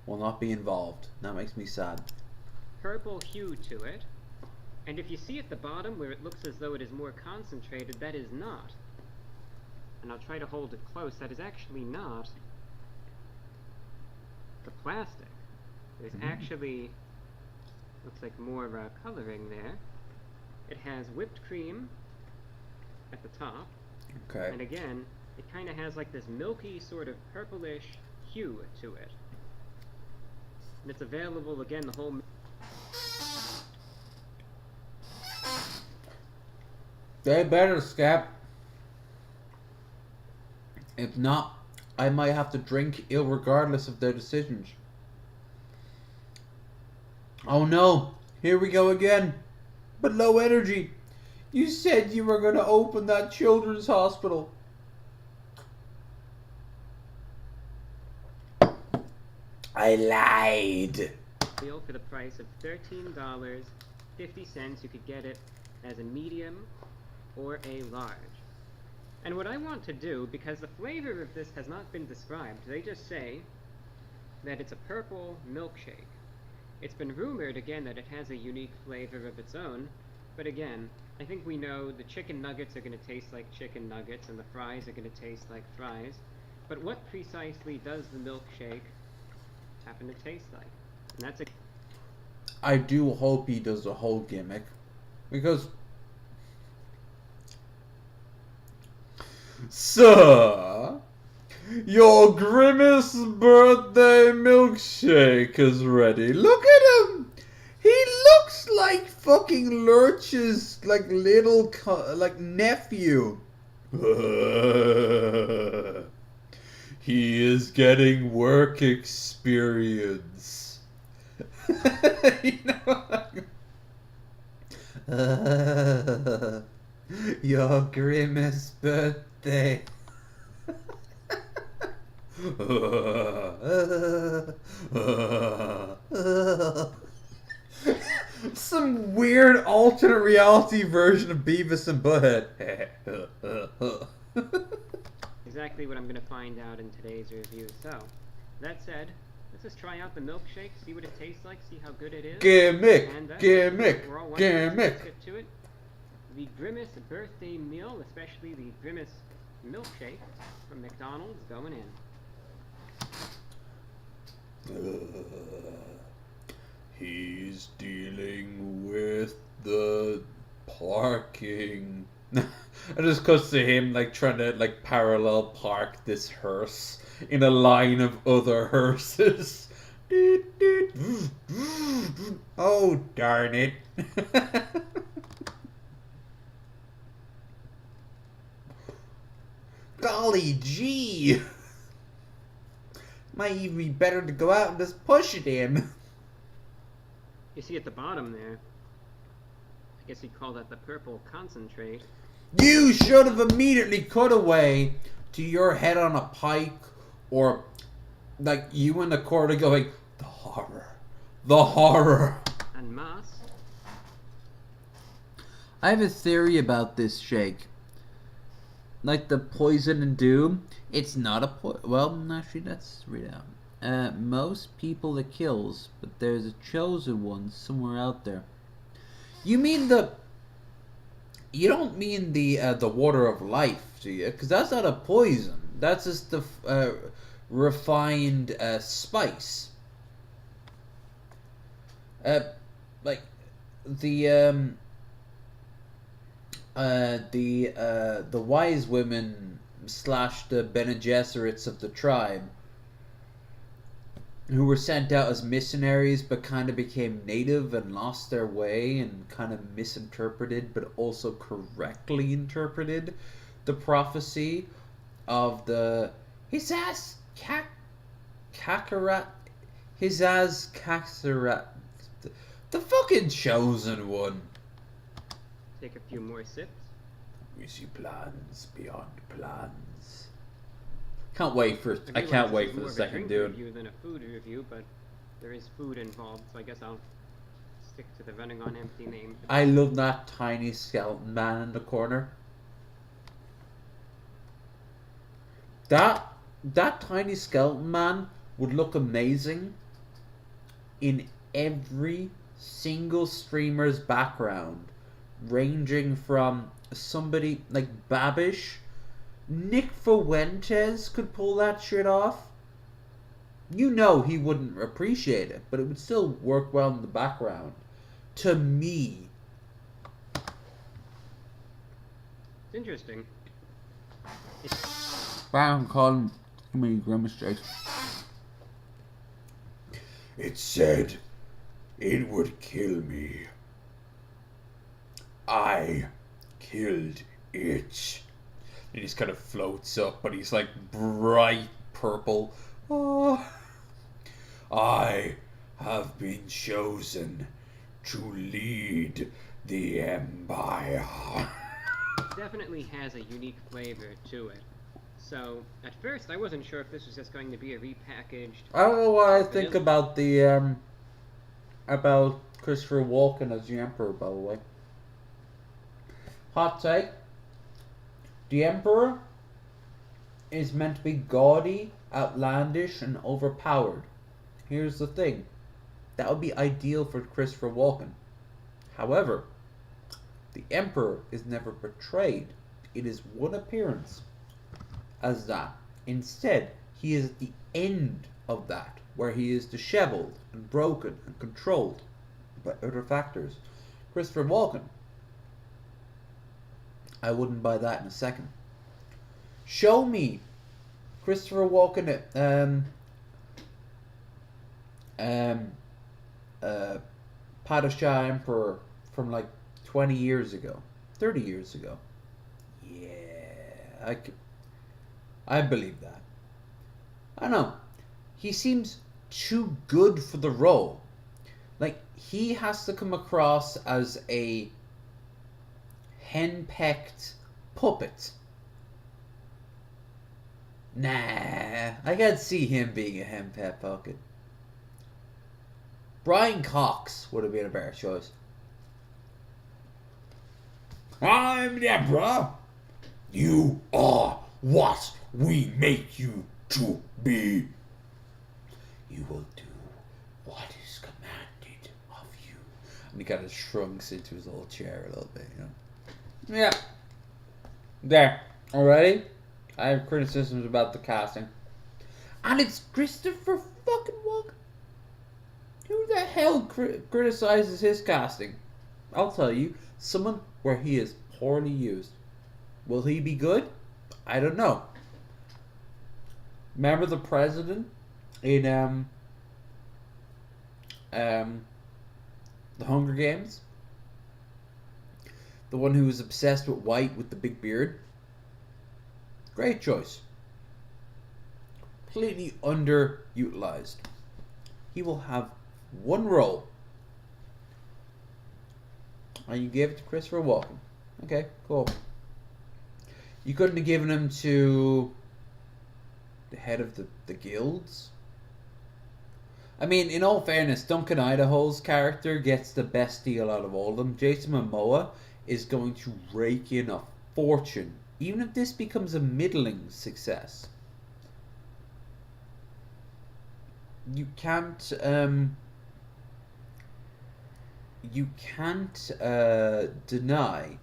will not be involved. That makes me sad. Purple hue to it. And if you see at the bottom where it looks as though it is more concentrated, that is not. And I'll try to hold it close. That is actually not the plastic. There's actually, looks like more coloring there. It has whipped cream at the top. Okay. And again, it kind of has like this milky sort of purplish hue to it. And it's available, again, the whole... They better, Scap. If not, I might have to drink irregardless of their decisions. Oh no, here we go again. But low energy. You said you were going to open that children's hospital. I lied. Meal for the price of $13.50. You could get it as a medium or a large. And what I want to do, because the flavor of this has not been described, they just say that it's a purple milkshake. It's been rumored, again, that it has a unique flavor of its own, but again, I think we know the chicken nuggets are going to taste like chicken nuggets and the fries are going to taste like fries, but what precisely does the milkshake happen to taste like? And that's a... I do hope he does a whole gimmick, because... Sir, your Grimace birthday milkshake is ready. Look at him! He looks like fucking Lurch's, like, little, like, nephew. He is getting work experience. You know? Your Grimace birthday. Some weird alternate reality version of Beavis and Butthead. exactly what I'm going to find out in today's review. So, that said, let's just try out the milkshake, see what it tastes like, see how good it is. Gimmick, And gimmick, we're all gimmick. Let's get to it. The Grimace birthday meal, especially the Grimace milkshake from McDonald's, going in. He's dealing with the parking. I just goes to him like trying to like parallel park this hearse in a line of other hearses. Oh, darn it. Golly gee. Might even be better to go out and just push it in. You see at the bottom there, I guess you'd call that the purple concentrate. You should have immediately cut away to your head on a pike, or like you in the corner going, the horror. The horror. And mass. I have a theory about this shake. Like the poison and doom, it's not a well, actually, let's read out. Most people it kills, but there's a chosen one somewhere out there. You mean you don't mean the water of life, do you? Because that's not a poison. That's just the refined spice. Like the wise women / the Bene Gesserits of the tribe, who were sent out as missionaries but kind of became native and lost their way and kind of misinterpreted but also correctly interpreted the prophecy of the Hizaz Kakarat, the fucking chosen one. Take a few more sips. We see plans beyond plans. Can't wait for I can't wait it's for more the of a second drink dude. review than a food review, but there is food involved, so I guess I'll stick to the running on empty name. I love that tiny skeleton man in the corner. That tiny skeleton man would look amazing in every single streamer's background, ranging from somebody like Babish. Nick Fuentes could pull that shit off. You know he wouldn't appreciate it, but it would still work well in the background. To me. It's interesting. Bam, calling me grimace Jake. It said it would kill me. I killed it. And he just kind of floats up, but he's like bright purple. Oh, I have been chosen to lead the Empire. It definitely has a unique flavor to it. So, at first, I wasn't sure if this was just going to be a repackaged... I don't know what I think about the, about Christopher Walken as the Emperor, by the way. Hot take. The Emperor is meant to be gaudy, outlandish, and overpowered. Here's the thing. That would be ideal for Christopher Walken. However, the Emperor is never portrayed in his one appearance as that. Instead, he is at the end of that, where he is disheveled and broken and controlled by other factors. Christopher Walken, I wouldn't buy that in a second. Show me Christopher Walken Padishah Emperor from like 20 years ago, 30 years ago. Yeah, I believe that. I don't know. He seems too good for the role. Like, he has to come across as a henpecked puppet. Nah, I can't see him being a henpecked puppet. Brian Cox would have been a better choice. I'm the Emperor. You are what we make you to be. You will do what is commanded of you. And he kind of shrinks into his little chair a little bit, you know. Yeah. There. Alrighty? I have criticisms about the casting. And it's Christopher fucking Walken. Who the hell criticizes his casting? I'll tell you. Someone where he is poorly used. Will he be good? I don't know. Remember the president in the Hunger Games? The one who was obsessed with white with the big beard? Great choice. Completely underutilized. He will have one role. And you gave it to Christopher Walken. Okay, cool. You couldn't have given him to the head of the guilds? I mean, in all fairness, Duncan Idaho's character gets the best deal out of all of them. Jason Momoa is going to rake in a fortune, even if this becomes a middling success. You can't deny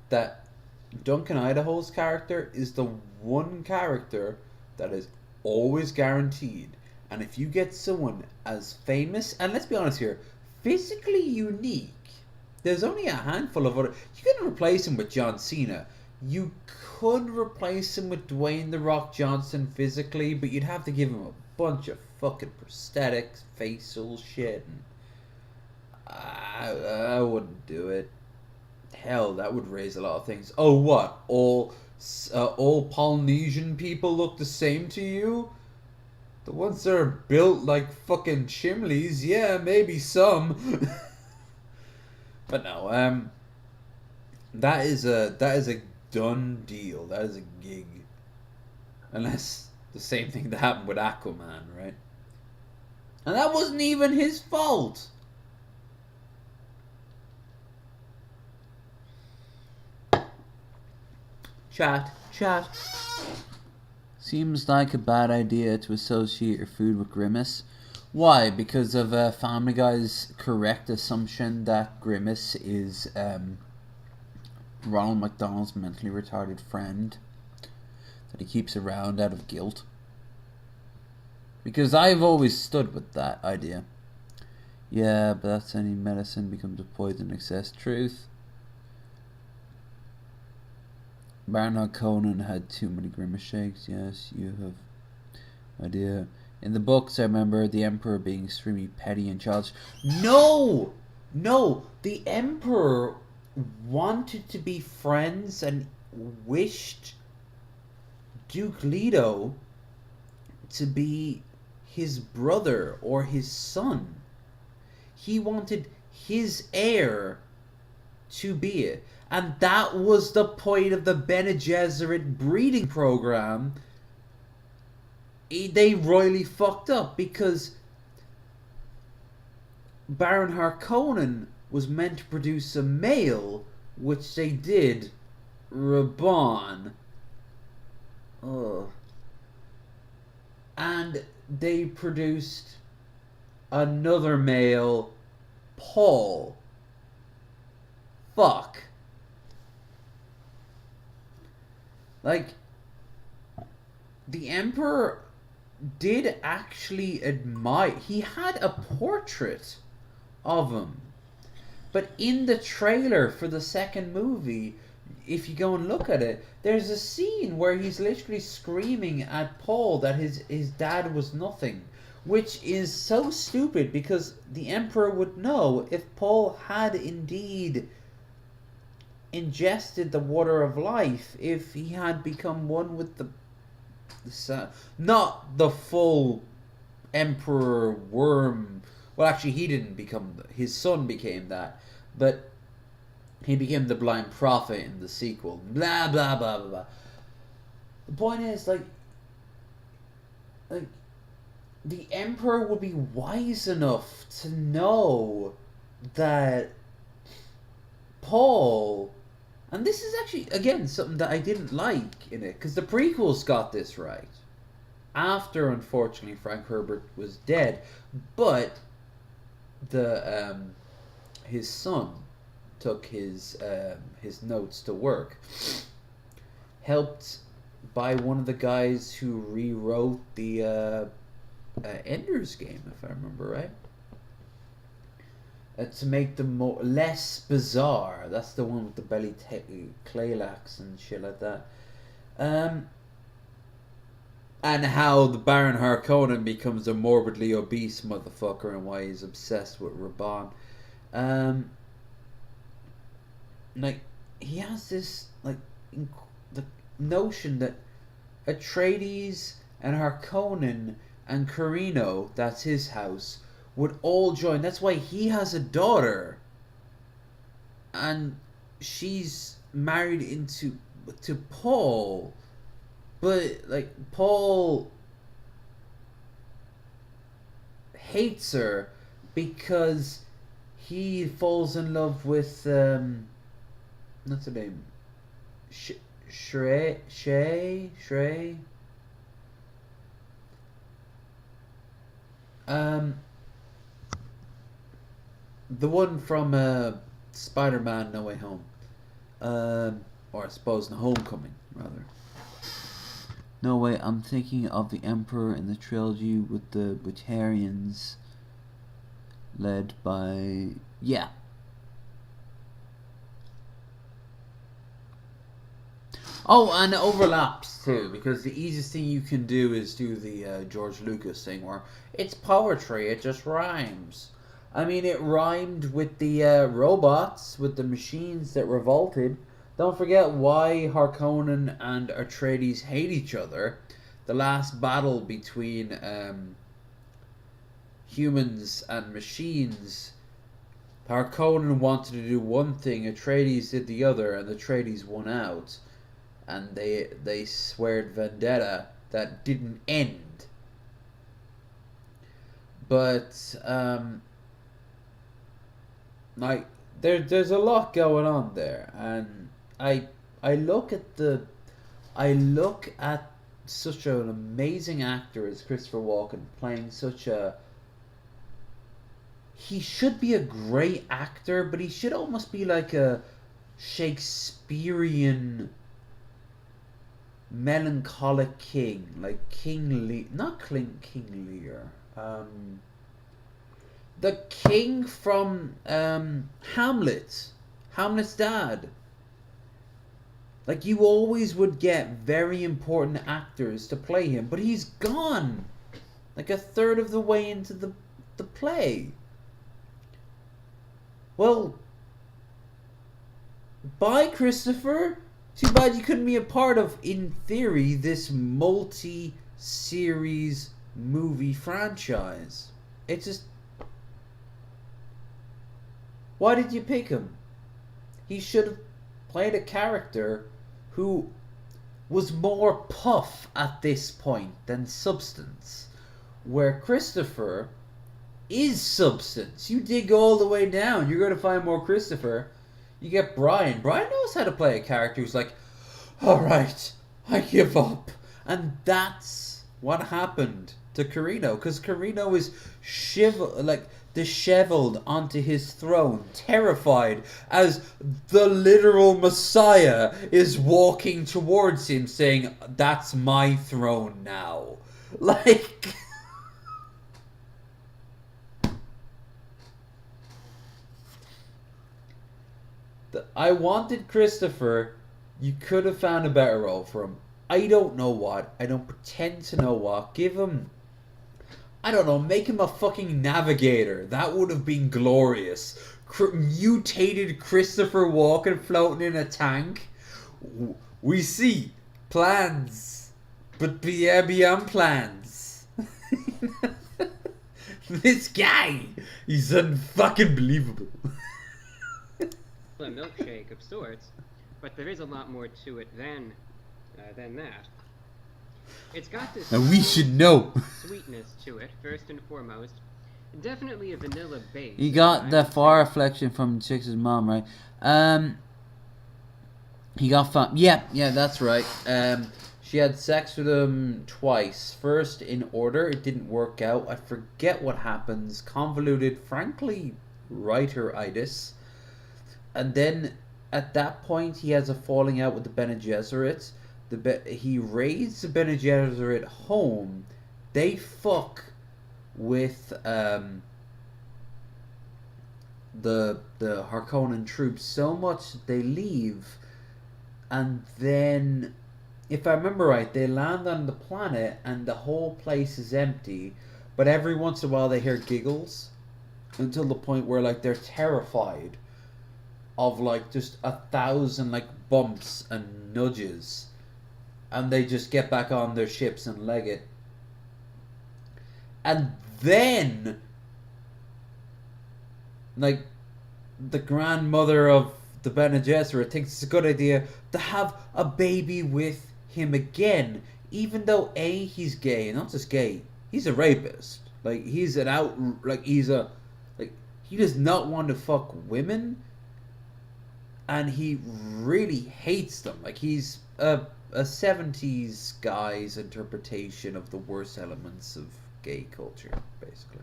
that Duncan Idaho's character is the one character that is always guaranteed. And if you get someone as famous, and let's be honest here, physically unique, there's only a handful of other. You couldn't replace him with John Cena. You could replace him with Dwayne The Rock Johnson physically, but you'd have to give him a bunch of fucking prosthetics, facial shit, and I wouldn't do it. Hell, that would raise a lot of things. Oh, what? All Polynesian people look the same to you? The ones that are built like fucking chimneys, yeah, maybe some. But no, that is a done deal. That is a gig. Unless the same thing that happened with Aquaman, right? And that wasn't even his fault. Chat. Seems like a bad idea to associate your food with Grimace. Why? Because of Family Guy's correct assumption that Grimace is Ronald McDonald's mentally retarded friend that he keeps around out of guilt. Because I've always stood with that idea. Yeah, but that's any medicine becomes a poison excess. Truth. Bernard Conan had too many Grimace shakes. Yes, you have idea. In the books, I remember the Emperor being extremely petty and childish. No! The Emperor wanted to be friends and wished Duke Leto to be his brother or his son. He wanted his heir to be it. And that was the point of the Bene Gesserit breeding program. They royally fucked up because Baron Harkonnen was meant to produce a male, which they did, Raban. And they produced another male, Paul. Fuck. Like, the Emperor did actually admire... He had a portrait of him. But in the trailer for the second movie, if you go and look at it, there's a scene where he's literally screaming at Paul that his dad was nothing. Which is so stupid because the Emperor would know if Paul had indeed ingested the water of life, if he had become one with the sun. Not the full Emperor worm. Well, actually, he didn't become... His son became that. But he became the blind prophet in the sequel. Blah, blah, blah, blah, blah. The point is, like... The Emperor would be wise enough to know that Paul... And this is actually, again, something that I didn't like in it, because the prequels got this right. After, unfortunately, Frank Herbert was dead. But his son took his notes to work. Helped by one of the guys who rewrote the Ender's Game, if I remember right. To make them less bizarre. That's the one with the belly Claylax and shit like that. and how the Baron Harkonnen becomes a morbidly obese motherfucker and why he's obsessed with Raban. Like, he has this, like, the notion that Atreides and Harkonnen and Carino, that's his house, would all join. That's why he has a daughter. And she's married to Paul. But, like, Paul hates her because he falls in love with, what's her name? Shrey? The one from Spider-Man No Way Home. Or I suppose No Homecoming, rather. No, wait, I'm thinking of the Emperor in the trilogy with the Batarians led by... Yeah. Oh, and it overlaps too, because the easiest thing you can do is do the George Lucas thing where it's poetry, it just rhymes. I mean, it rhymed with the robots, with the machines that revolted. Don't forget why Harkonnen and Atreides hate each other. The last battle between humans and machines, Harkonnen wanted to do one thing, Atreides did the other, and Atreides won out. And they sweared vendetta that didn't end. But like there's a lot going on there, and I look at such an amazing actor as Christopher Walken playing such a. He should be a great actor, but he should almost be like a Shakespearean melancholic king, like King Lear, not King Lear, the king from Hamlet's dad. Like, you always would get very important actors to play him, but he's gone like a third of the way into the play. Well, bye, Christopher. Too bad you couldn't be a part of, in theory, this multi-series movie franchise. It just... Why did you pick him? He should have played a character who was more puff at this point than substance. Where Christopher is substance. You dig all the way down, you're going to find more Christopher. You get Brian. Brian knows how to play a character who's like, alright, I give up. And that's what happened to Carino. Because Carino is disheveled onto his throne, terrified, as the literal Messiah is walking towards him saying, that's my throne now. Like... I wanted Christopher. You could have found a better role for him. I don't know what. I don't pretend to know what. Give him... I don't know. Make him a fucking navigator. That would have been glorious. Mutated Christopher Walken floating in a tank. We see plans. But beyond plans. This guy. He's unfucking believable. A milkshake of sorts, but there is a lot more to it than that. It's got this and we should know sweetness to it, first and foremost. Definitely a vanilla base. You got the far reflection from Chicks' mom, right? He got fun. Yeah, that's right. She had sex with him twice. First in order, it didn't work out. I forget what happens. Convoluted, frankly, writer-itis. And then, at that point, he has a falling out with the Bene Gesserit. He raids the Bene Gesserit home. They fuck with the Harkonnen troops so much that they leave. And then if I remember right, they land on the planet and the whole place is empty, but every once in a while they hear giggles until the point where like they're terrified of like just 1,000 like bumps and nudges, and they just get back on their ships and leg it. And then like the grandmother of the Bene Gesserit thinks it's a good idea to have a baby with him again, even though A, he's gay, and not just gay, he's a rapist. Like he's an out, like he's a, like he does not want to fuck women, and he really hates them. Like he's a 70s guy's interpretation of the worst elements of gay culture, basically.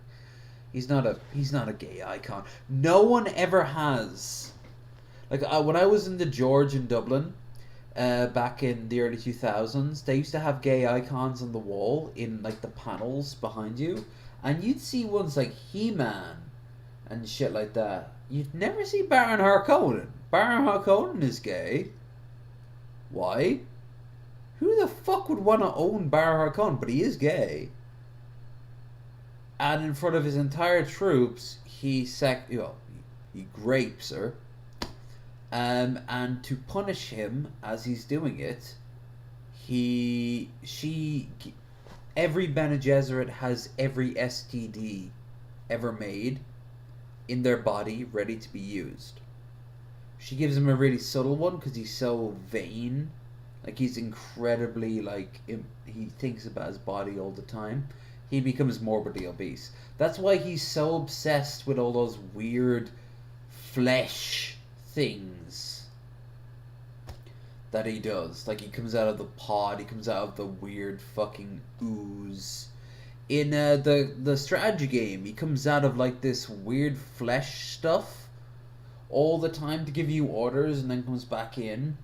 He's not a gay icon. No one ever has. Like when I was in the George in Dublin, back in the early 2000s, they used to have gay icons on the wall in like the panels behind you, and you'd see ones like He-Man and shit like that. You'd never see Baron Harkonnen. Baron Harkonnen is gay. Why? Who the fuck would want to own Baron Harkonnen? But he is gay. And in front of his entire troops, he grapes her. And to punish him as he's doing it, every Bene Gesserit has every STD ever made in their body ready to be used. She gives him a really subtle one because he's so vain. Like he's incredibly he thinks about his body all the time. He becomes morbidly obese. That's why he's so obsessed with all those weird flesh things that he does. Like he comes out of the pod, he comes out of the weird fucking ooze. In the strategy game, he comes out of like this weird flesh stuff all the time to give you orders, and then comes back in.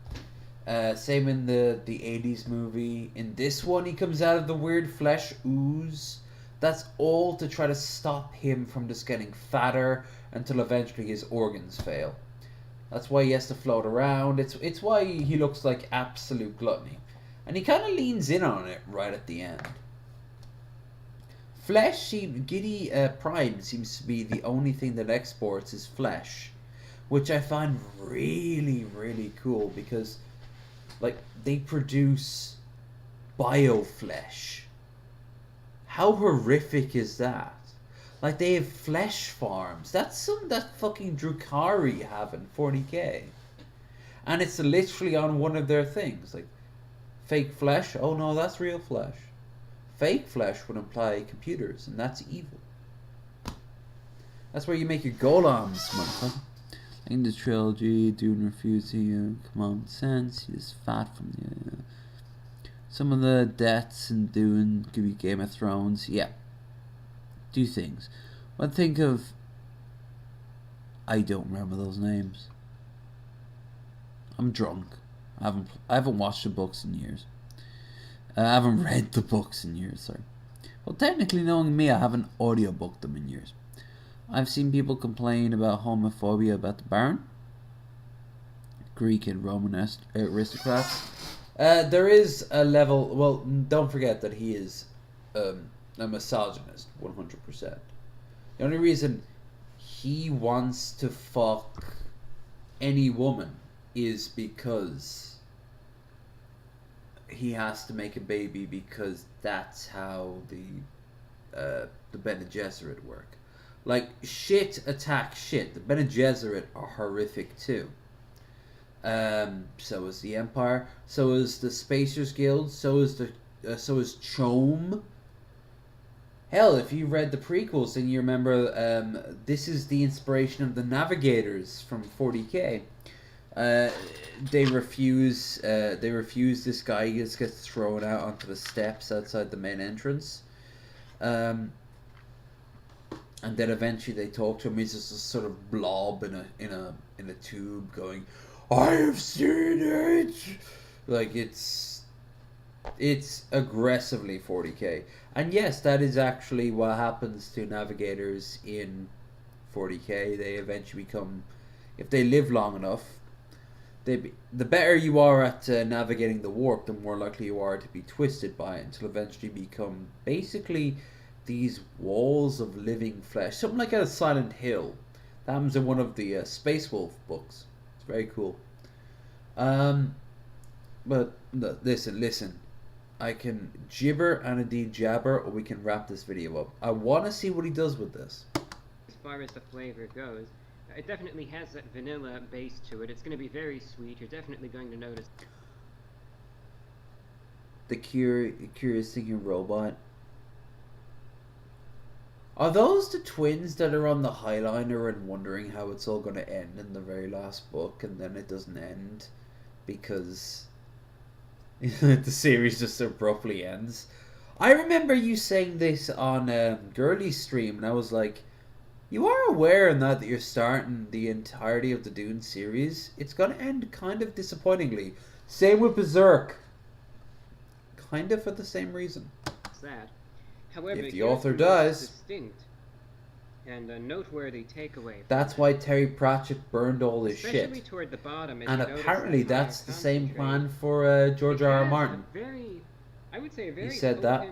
Same in the 80s movie. In this one, he comes out of the weird flesh ooze. That's all to try to stop him from just getting fatter until eventually his organs fail. That's why he has to float around. It's why he looks like absolute gluttony. And he kind of leans in on it right at the end. Giddy Prime seems to be the only thing that exports is flesh, which I find really, really cool because like they produce bioflesh. How horrific is that? Like they have flesh farms. That's something that fucking Drukhari have in 40k. And it's literally on one of their things. Like fake flesh, oh no, that's real flesh. Fake flesh would imply computers, and that's evil. That's where you make your golems, motherfucker. In the trilogy, Dune refusing common sense. He is fat from the. Some of the deaths in Dune give you Game of Thrones. Yeah. Do things. But think of. I don't remember those names. I'm drunk. I haven't watched the books in years. I haven't read the books in years, sorry. Well, technically, knowing me, I haven't audiobooked them in years. I've seen people complain about homophobia about the Baron. Greek and Roman aristocrats. There is a level... Well, don't forget that he is a misogynist, 100%. The only reason he wants to fuck any woman is because he has to make a baby, because that's how the Bene Gesserit work. Like, shit attacks shit. The Bene Gesserit are horrific too. So is the Empire. So is the Spacers Guild. So is Chom. Hell, if you read the prequels, then you remember this is the inspiration of the Navigators from 40k. They refuse this guy. He just gets thrown out onto the steps outside the main entrance. And then eventually they talk to him. He's just a sort of blob in a tube going, "I have seen it." Like it's aggressively 40k. And yes, that is actually what happens to navigators in 40k. They eventually become, if they live long enough, the better you are at navigating the warp, the more likely you are to be twisted by it until eventually become basically these walls of living flesh. Something like a Silent Hill. That happens in one of the Space Wolf books. It's very cool. But no, listen. I can gibber and indeed jabber, or we can wrap this video up. I want to see what he does with this. As far as the flavor goes, it definitely has that vanilla base to it. It's going to be very sweet. You're definitely going to notice. The curious thinking robot. Are those the twins that are on the Highliner and wondering how it's all going to end in the very last book, and then it doesn't end because the series just abruptly ends? I remember you saying this on Girly's stream, and I was like, you are aware in that you're starting the entirety of the Dune series. It's going to end kind of disappointingly. Same with Berserk. Kind of for the same reason. That. However, if the author dies, distinct and a noteworthy takeaway. That's why Terry Pratchett burned all his shit. Toward the bottom, and apparently that's the same plan for George R. R. Martin. I would say a very he said that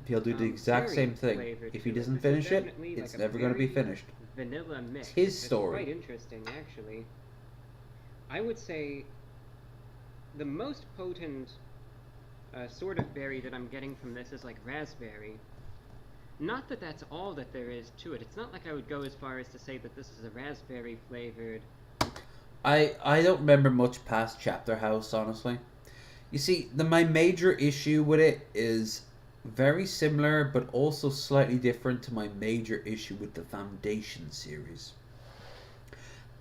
he'll do the exact same thing. If he doesn't finish it, it's never going to be finished. Vanilla mix. It's his story. Quite interesting, actually. I would say the most potent sort of berry that I'm getting from this is like raspberry. Not that that's all that there is to it. It's not like I would go as far as to say that this is a raspberry flavored. I don't remember much past Chapter House, honestly. You see, my major issue with it is very similar, but also slightly different to my major issue with the Foundation series.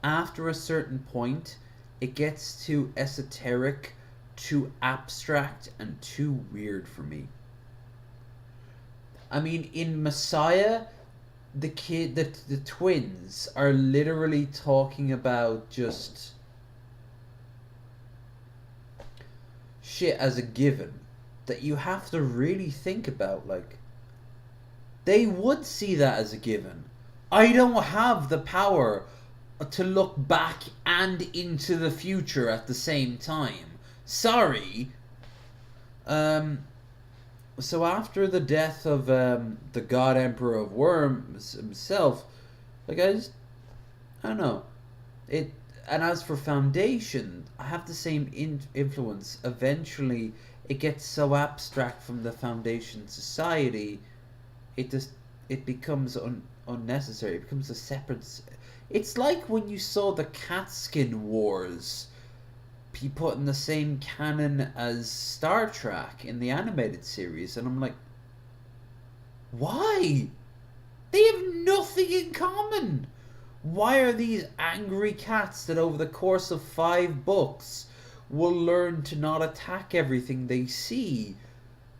After a certain point, it gets too esoteric, too abstract, and too weird for me. I mean, in Messiah, the twins are literally talking about just shit as a given that you have to really think about. Like, they would see that as a given. I don't have the power to look back and into the future at the same time. Sorry. So after the death of the God Emperor of Worms himself, like I don't know. And as for Foundation, I have the same influence. Eventually, it gets so abstract from the Foundation society, it becomes unnecessary. It becomes a separate. It's like when you saw the Catskin Wars be put in the same canon as Star Trek in the animated series, and I'm like, why? They have nothing in common. Why are these angry cats that over the course of 5 books will learn to not attack everything they see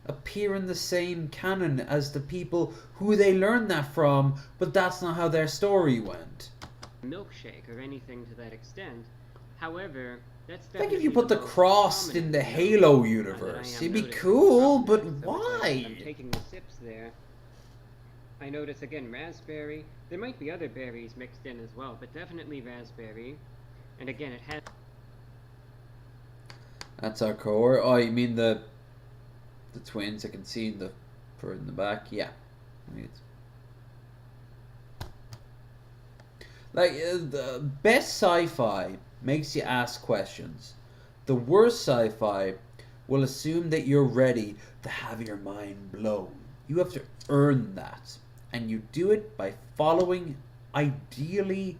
appear in the same canon as the people who they learned that from, but that's not how their story went? Milkshake or anything to that extent. However, that's I think if you put the cross in the Halo universe, it'd be cool, but why? I'm taking the sips there. I notice again raspberry. There might be other berries mixed in as well, but definitely raspberry. And again, it has. That's our core. Oh, you mean the twins? I can see in the back. Yeah. Like the best sci-fi makes you ask questions. The worst sci-fi will assume that you're ready to have your mind blown. You have to earn that. And you do it by following, ideally,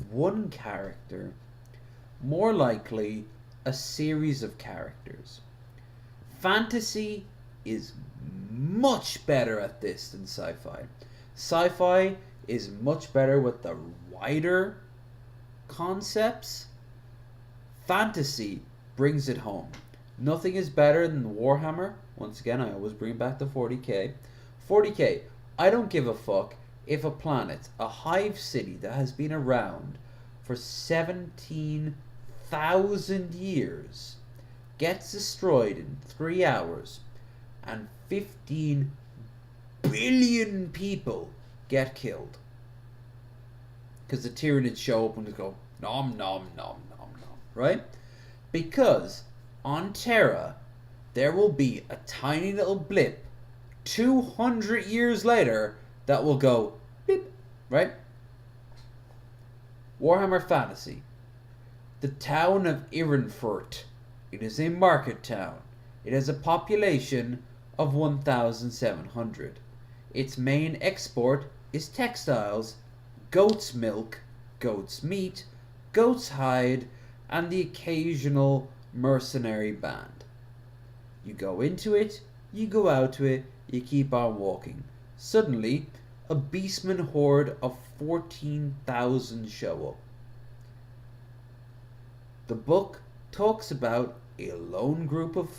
one character, more likely a series of characters. Fantasy is much better at this than sci-fi. Sci-fi is much better with the wider concepts. Fantasy brings it home. Nothing is better than Warhammer. Once again, I always bring back the 40k. 40k, I don't give a fuck if a planet, a hive city that has been around for 17,000 years, gets destroyed in 3 hours and 15 billion people get killed. Because the Tyranids show up and they go, nom nom nom nom nom, right? Because on Terra, there will be a tiny little blip 200 years later that will go beep, right? Warhammer Fantasy. The town of Ironfurt. It is a market town. It has a population of 1,700. Its main export is textiles, goat's milk, goat's meat, goat's hide, and the occasional mercenary band. You go into it, you go out to it, you keep on walking. Suddenly, a beastman horde of 14,000 show up. The book talks about a lone group of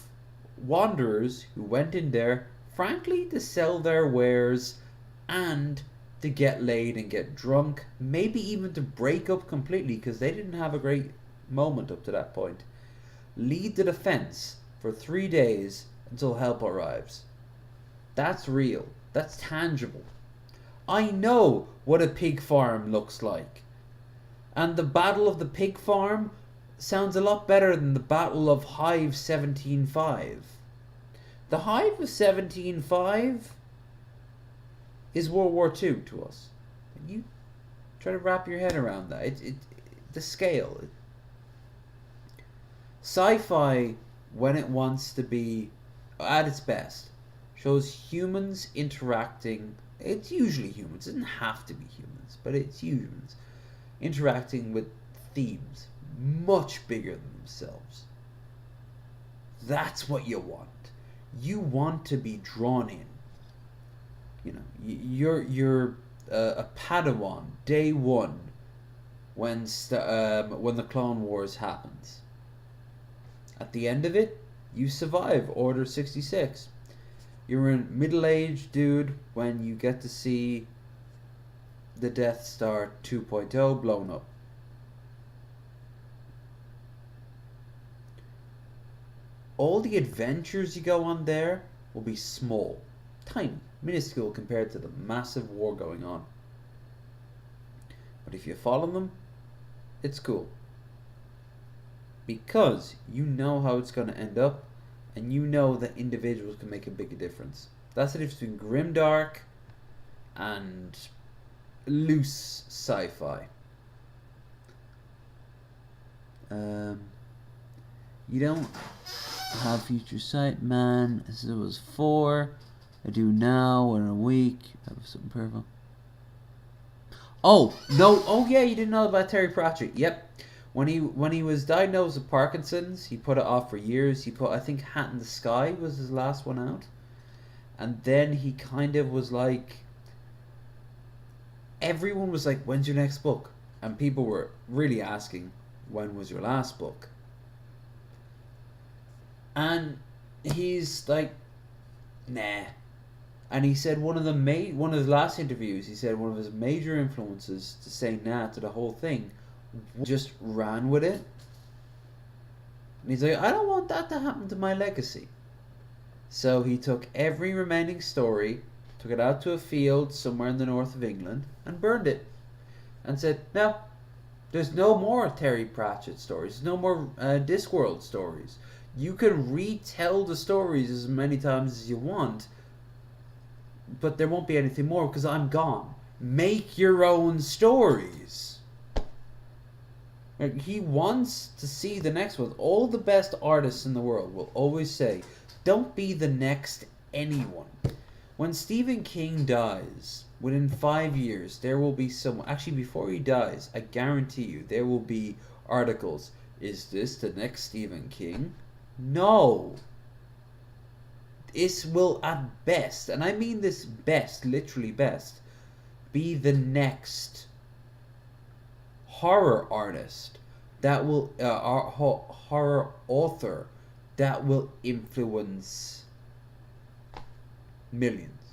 wanderers who went in there, frankly, to sell their wares and to get laid and get drunk, maybe even to break up completely because they didn't have a great moment up to that point. Lead the defense for 3 days until help arrives. That's real. That's tangible. I know what a pig farm looks like. And the Battle of the Pig Farm sounds a lot better than the Battle of Hive 17.5. The Hive of 17.5 is World War II to us. You try to wrap your head around that. The scale. Sci-fi, when it wants to be at its best, shows humans interacting. It's usually humans. It doesn't have to be humans, but it's humans interacting with themes much bigger than themselves. That's what you want. You want to be drawn in. You know, you're a Padawan day one when the Clone Wars happens. At the end of it, you survive Order 66. You're a middle-aged dude when you get to see the Death Star 2.0 blown up. All the adventures you go on there will be small, tiny, minuscule compared to the massive war going on. But if you follow them, it's cool. Because you know how it's going to end up, and you know that individuals can make a big difference. That's the difference between grimdark and loose sci-fi. You don't have future sight, man. As it was 4. I do now in a week. I have something purple. Oh no! Oh yeah, you didn't know about Terry Pratchett. Yep. When he was diagnosed with Parkinson's, he put it off for years. He put, I think, Hat in the Sky was his last one out, and then he kind of was like, everyone was like, "When's your next book?" And people were really asking, "When was your last book?" And he's like, "Nah." And he said one of his last interviews, he said one of his major influences to say nah to the whole thing just ran with it. And he's like, I don't want that to happen to my legacy. So he took every remaining story, took it out to a field somewhere in the north of England, and burned it. And said, no, there's no more Terry Pratchett stories. There's no more Discworld stories. You can retell the stories as many times as you want, but there won't be anything more because I'm gone. Make your own stories. He wants to see the next one. All the best artists in the world will always say, don't be the next anyone. When Stephen King dies, within 5 years, there will be someone. Actually, before he dies, I guarantee you, there will be articles. Is this the next Stephen King? No. This will at best, and I mean this best, literally best, be the next horror artist that will horror author that will influence millions,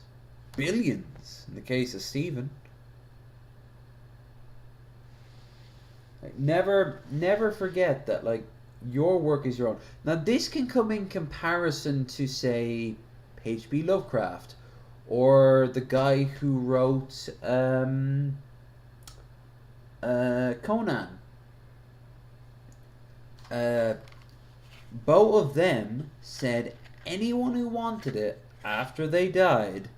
billions in the case of Stephen. Like, never forget that, like, your work is your own. Now this can come in comparison to, say, H.P. Lovecraft or the guy who wrote Conan. both of them said anyone who wanted it after they died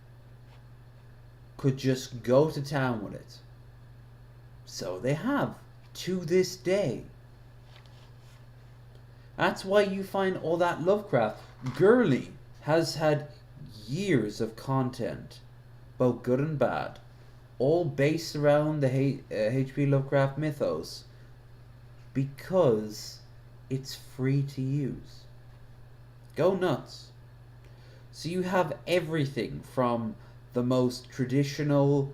could just go to town with it. So they have, to this day. That's why you find all that Lovecraft. Gurley has had years of content, both good and bad, all based around the H.P. Lovecraft mythos, because it's free to use. Go nuts. So you have everything from the most traditional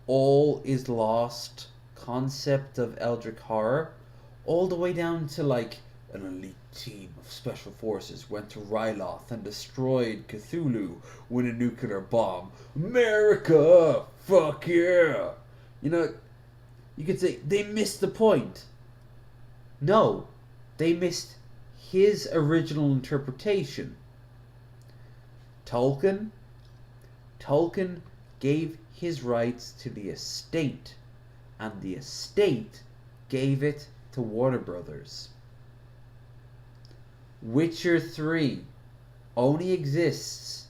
all is lost concept of Eldritch horror, all the way down to like an elite team of special forces went to Ryloth and destroyed Cthulhu with a nuclear bomb. America! Fuck yeah! You know, you could say they missed the point. No, they missed his original interpretation. Tolkien gave his rights to the estate, and the estate gave it to Warner Brothers. Witcher 3 only exists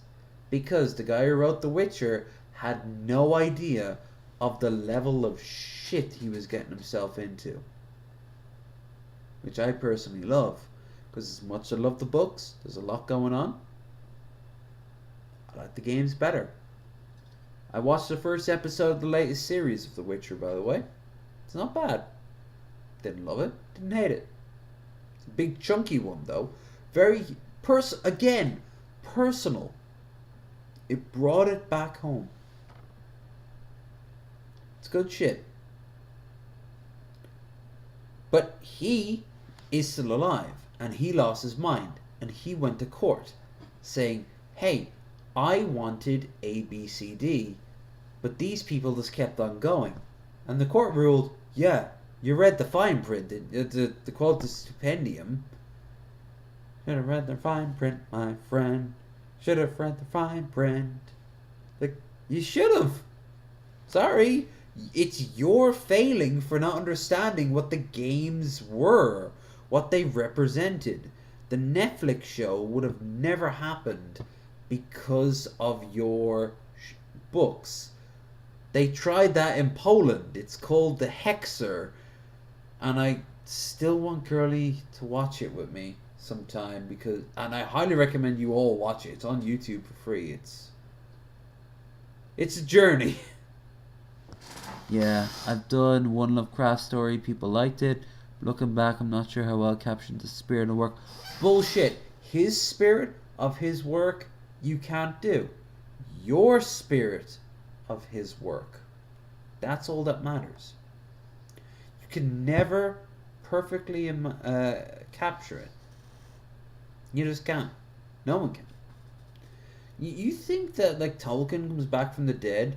because the guy who wrote The Witcher had no idea of the level of shit he was getting himself into. Which I personally love, because as much as I love the books, there's a lot going on. I like the games better. I watched the first episode of the latest series of The Witcher, by the way. It's not bad. Didn't love it, didn't hate it. It's a big chunky one though. Very personal. It brought it back home. It's good shit. But he is still alive, and he lost his mind, and he went to court saying, hey, I wanted A, B, C, D, but these people just kept on going. And the court ruled, yeah, you read the fine print, the quote, the stupendium. Should have read the fine print, my friend. Should have read the fine print. Like, you should have. Sorry. It's your failing for not understanding what the games were, what they represented. The Netflix show would have never happened because of your books. They tried that in Poland. It's called The Hexer, and I still want Curly to watch it with me sometime, and I highly recommend you all watch it. It's on YouTube for free. It's a journey. Yeah, I've done one Lovecraft story. People liked it. Looking back, I'm not sure how well captured the spirit of the work. Bullshit. His spirit of his work, you can't do. Your spirit of his work. That's all that matters. You can never perfectly capture it. You just can't. No one can. You think that like Tolkien comes back from the dead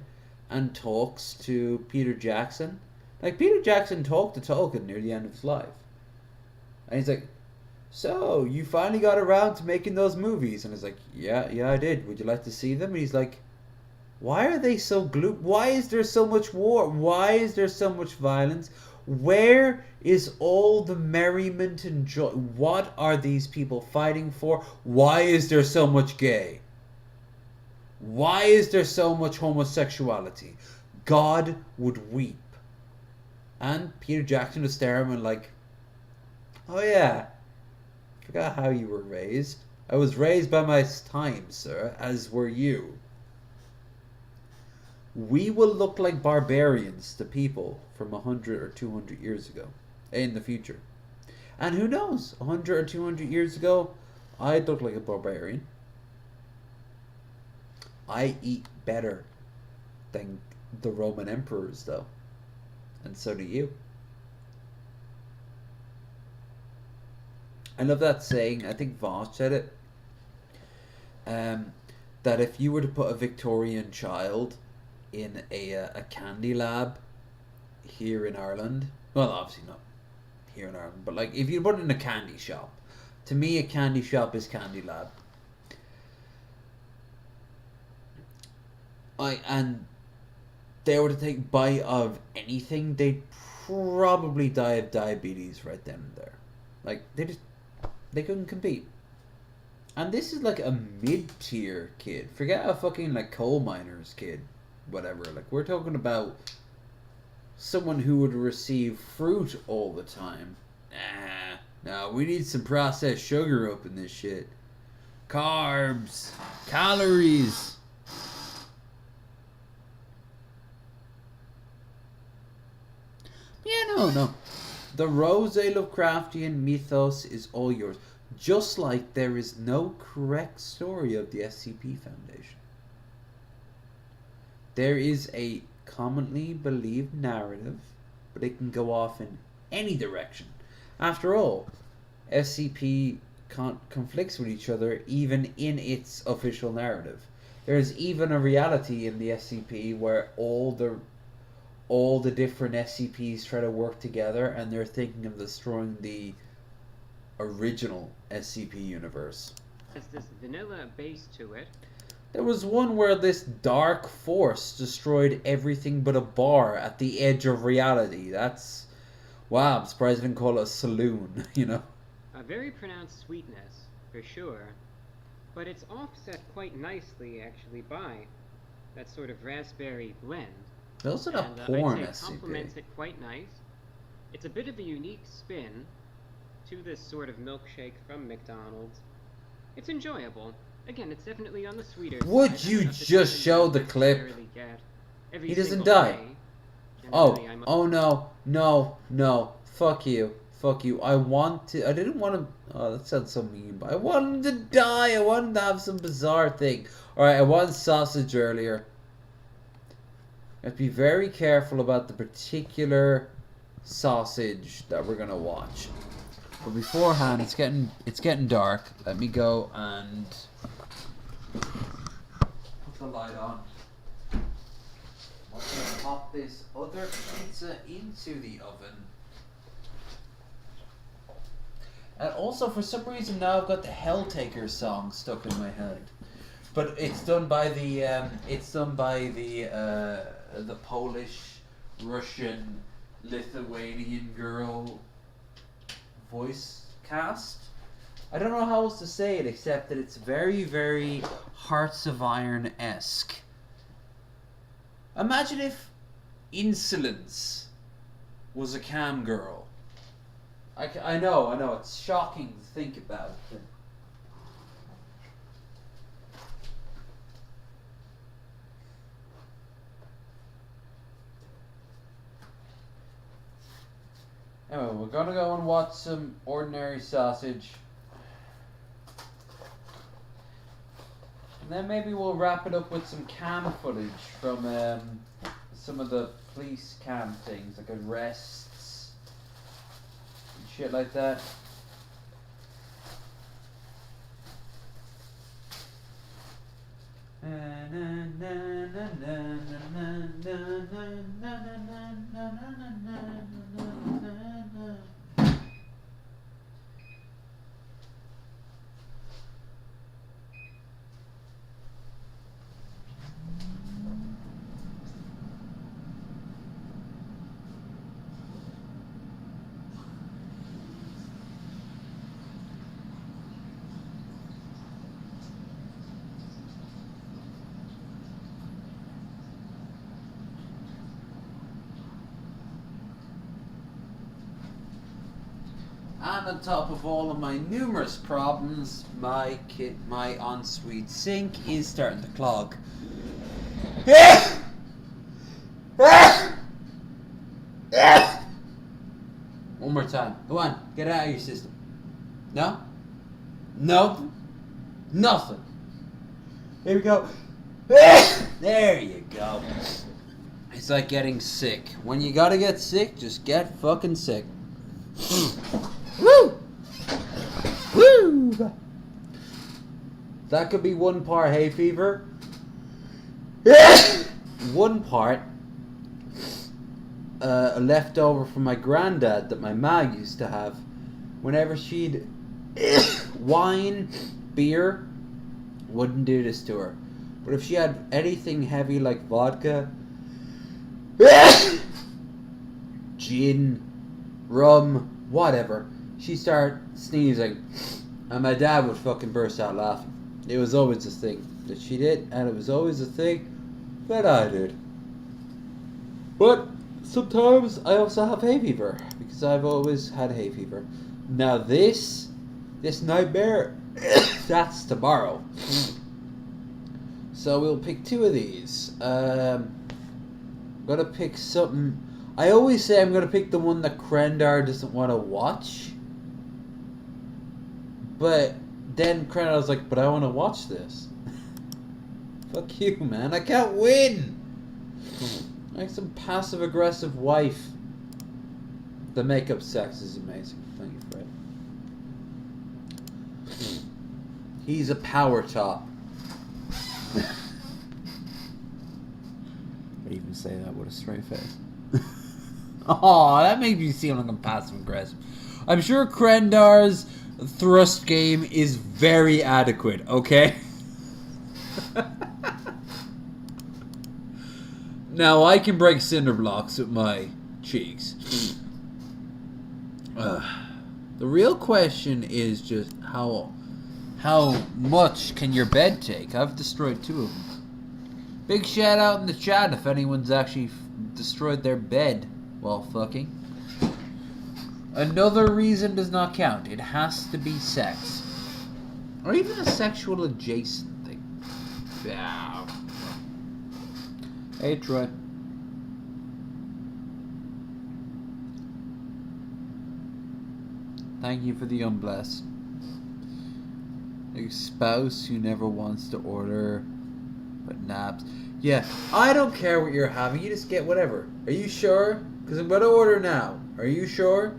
and talks to Peter Jackson? Like, Peter Jackson talked to Tolkien near the end of his life. And he's like, so, you finally got around to making those movies? And he's like, yeah, I did. Would you like to see them? And he's like, why are they so why is there so much war? Why is there so much violence? Where is all the merriment and joy? What are these people fighting for? Why is there so much gay? Why is there so much homosexuality? God would weep. And Peter Jackson would stare at him and like, oh yeah, forgot how you were raised. I was raised by my time, sir, as were you. We will look like barbarians to people from 100 or 200 years ago in the future. And who knows, 100 or 200 years ago, I'd look like a barbarian. I eat better than the Roman emperors, though. And so do you. I love that saying, I think Voss said it, that if you were to put a Victorian child in a candy lab here in Ireland, well, obviously not here in Ireland, but like if you put it in a candy shop, to me a candy shop is candy lab. And they were to take a bite of anything, they'd probably die of diabetes right then and there. Like, they just They couldn't compete. And this is like a mid-tier kid. Forget a fucking like coal miners kid, whatever. Like we're talking about someone who would receive fruit all the time. No, we need some processed sugar up in this shit. Carbs, calories. Yeah, no. The Rose Lovecraftian mythos is all yours. Just like there is no correct story of the SCP Foundation. There is a commonly believed narrative, but it can go off in any direction. After all, SCP conflicts with each other even in its official narrative. There's even a reality in the SCP where all the different SCPs try to work together, and they're thinking of destroying the original SCP universe. Has this vanilla base to it. There was one where this dark force destroyed everything but a bar at the edge of reality. That's... wow, I'm surprised I didn't call it a saloon, you know? A very pronounced sweetness, for sure. But it's offset quite nicely, actually, by that sort of raspberry blend. They also got And, porn I'd say SCP. complements it quite nice. It's a bit of a unique spin to this sort of milkshake from McDonald's. It's enjoyable. Again, it's definitely on the sweeter Would side. you Not the just kind show you the clip? necessarily get every He doesn't single die. day. Oh, Generally, I'm no. Fuck you. I didn't want to, oh, that sounds so mean, but I wanted to die. I wanted to have some bizarre thing. Alright, I wanted sausage earlier. You have to be very careful about the particular sausage that we're gonna watch. But beforehand, it's getting dark. Let me go and put the light on. I'm gonna pop this other pizza into the oven. And also, for some reason, now I've got the Helltaker song stuck in my head. But it's done by the Polish, Russian, Lithuanian girl voice cast. I don't know how else to say it except that it's very, very Hearts of Iron-esque. Imagine if Insolence was a cam girl. I know, it's shocking to think about. Anyway, we're gonna go and watch some ordinary sausage. And then maybe we'll wrap it up with some cam footage from some of the police cam things, like arrests and shit like that. And on top of all of my numerous problems, my ensuite sink is starting to clog. One more time. Go on, get it out of your system. No? Nope. Nothing. Here we go. There you go. It's like getting sick. When you gotta get sick, just get fucking sick. Woo! Woo! That could be one part hay fever. One part a leftover from my granddad that my ma used to have. Whenever she'd wine, beer, wouldn't do this to her. But if she had anything heavy like vodka, gin, rum, whatever, she'd start sneezing. And my dad would fucking burst out laughing. It was always a thing that she did, and it was always a thing that I did. But sometimes I also have hay fever, because I've always had hay fever. Now this nightmare, that's tomorrow. So we'll pick two of these. I'm gonna pick something. I always say I'm gonna pick the one that Krendar doesn't want to watch. But then Krendar's like, but I want to watch this. Fuck you, man. I can't win. Like some passive-aggressive wife. The makeup sex is amazing. Thank you, Fred. He's a power top. I even say that with a straight face. Oh, that makes me seem like I'm passive-aggressive. I'm sure Krendar's thrust game is very adequate, okay? Now I can break cinder blocks with my cheeks. The real question is just how much can your bed take? I've destroyed 2 of them. Big shout out in the chat if anyone's actually destroyed their bed while fucking. Another reason does not count. It has to be sex. Or even a sexual adjacent thing. Yeah. Hey, Troy. Thank you for the unblessed. A spouse who never wants to order but naps. Yeah, I don't care what you're having. You just get whatever. Are you sure? Because I'm going to order now. Are you sure?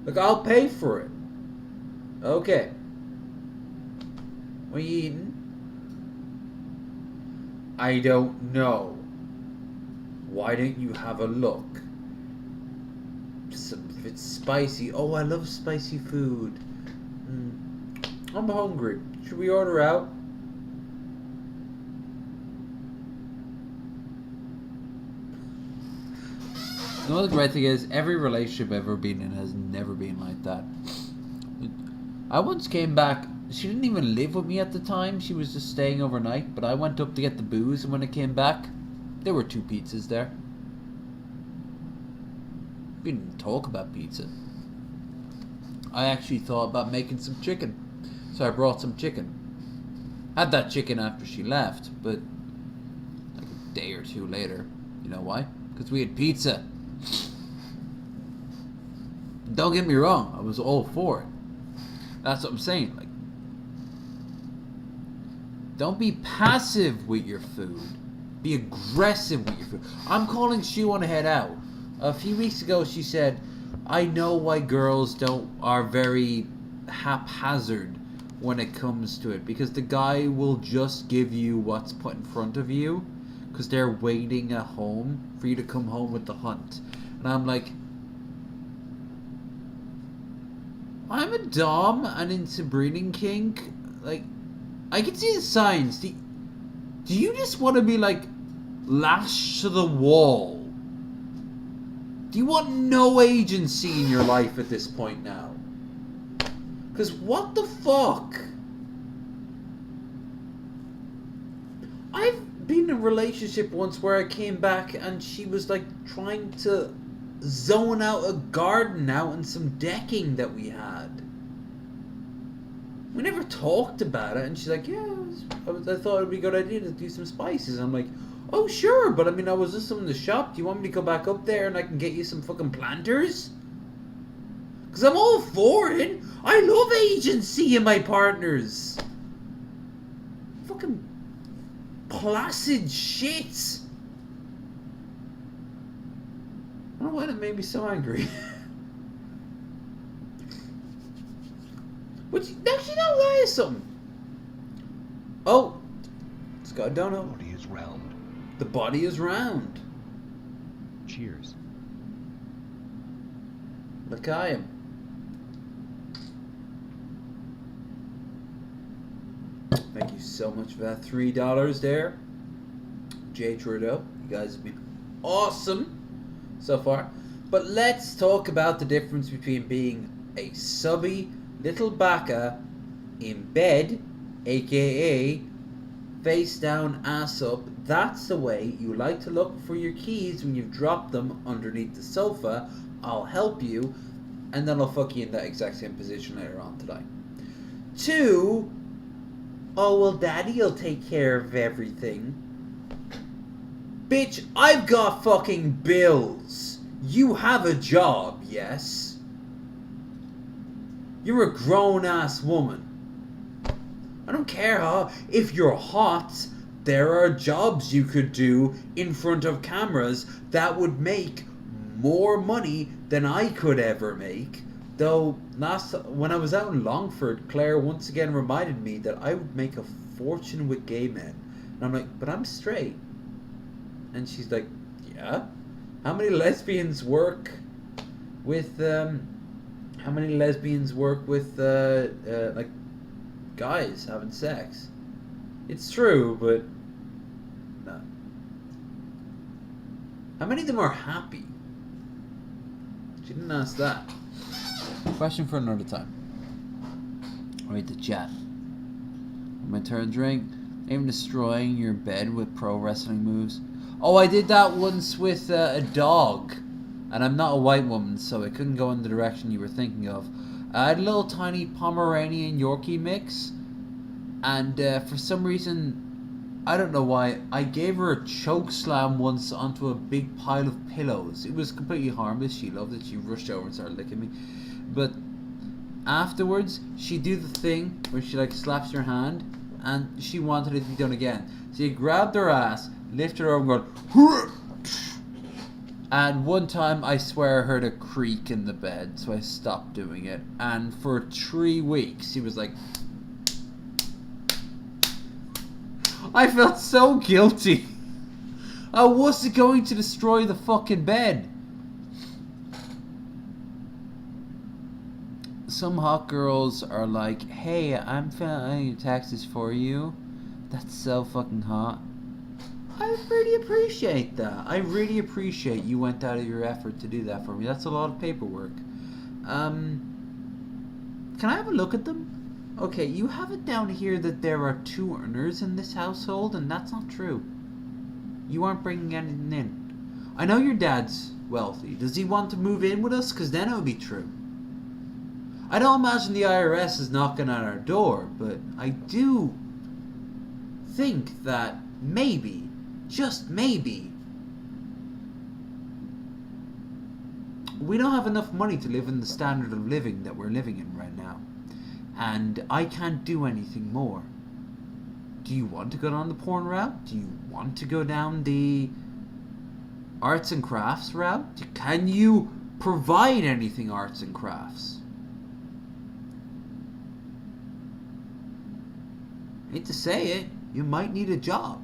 Look, I'll pay for it. Okay. What are you eating? I don't know. Why don't you have a look? If it's spicy. Oh, I love spicy food. I'm hungry. Should we order out? You know what the great thing is? Every relationship I've ever been in has never been like that. I once came back. She didn't even live with me at the time. She was just staying overnight. But I went up to get the booze, and when I came back, there were 2 pizzas there. We didn't talk about pizza. I actually thought about making some chicken. So I brought some chicken. Had that chicken after she left, but like a day or 2 later. You know why? Because we had pizza. Don't get me wrong, I was all for it. That's what I'm saying. Like, don't be passive with your food. Be aggressive with your food. I'm calling Shu on a head out. A few weeks ago, she said, "I know why girls are very haphazard when it comes to it, because the guy will just give you what's put in front of you, because they're waiting at home for you to come home with the hunt." And I'm like, I'm a dom and into breeding kink. Like, I can see the signs. Do you just want to be like lashed to the wall? Do you want no agency in your life at this point now? Because what the fuck? I've been in a relationship once where I came back and she was like trying to zone out a garden out in some decking that we had. We never talked about it, and she's like, "Yeah, I thought it'd be a good idea to do some spices." I'm like, "Oh sure, but I mean, I was just in the shop. Do you want me to go back up there and I can get you some fucking planters?" Because I'm all for it. I love agency in my partners. Fucking placid shit. I don't know why that made me so angry. Which, actually, no, that is something. Oh, it's got a donut. The body is round. The body is round. Cheers. Look, I am. Thank you so much for that $3 there, Jay Trudeau. You guys have been awesome so far. But let's talk about the difference between being a subby little baka in bed, aka face down, ass up. That's the way you like to look for your keys when you've dropped them underneath the sofa. I'll help you, and then I'll fuck you in that exact same position later on tonight. 2, oh well, daddy'll take care of everything. Bitch, I've got fucking bills. You have a job, yes? You're a grown-ass woman. I don't care how. If you're hot, there are jobs you could do in front of cameras that would make more money than I could ever make. Though, when I was out in Longford, Claire once again reminded me that I would make a fortune with gay men. And I'm like, but I'm straight. And she's like, yeah? How many lesbians work with, like, guys having sex? It's true, but no. How many of them are happy? She didn't ask that. Question for another time. Read the chat. My turn drink. Even destroying your bed with pro wrestling moves. Oh, I did that once with a dog. And I'm not a white woman, so it couldn't go in the direction you were thinking of. I had a little tiny Pomeranian Yorkie mix. And for some reason, I don't know why, I gave her a choke slam once onto a big pile of pillows. It was completely harmless. She loved it. She rushed over and started licking me. But afterwards, she'd do the thing where she like slaps your hand, and she wanted it to be done again. So you grabbed her ass, lifted her over and going, and one time I swear I heard a creak in the bed, so I stopped doing it. And for 3 weeks, she was like, I felt so guilty. I wasn't going to destroy the fucking bed. Some hot girls are like, hey, I'm filling your taxes for you. That's so fucking hot. I really appreciate that. I really appreciate you went out of your effort to do that for me. That's a lot of paperwork. Can I have a look at them? Okay, you have it down here that there are 2 earners in this household, and that's not true. You aren't bringing anything in. I know your dad's wealthy. Does he want to move in with us? Because then it would be true. I don't imagine the IRS is knocking on our door, but I do think that maybe, just maybe, we don't have enough money to live in the standard of living that we're living in right now. And I can't do anything more. Do you want to go down the porn route? Do you want to go down the arts and crafts route? Can you provide anything arts and crafts? I hate to say it, you might need a job.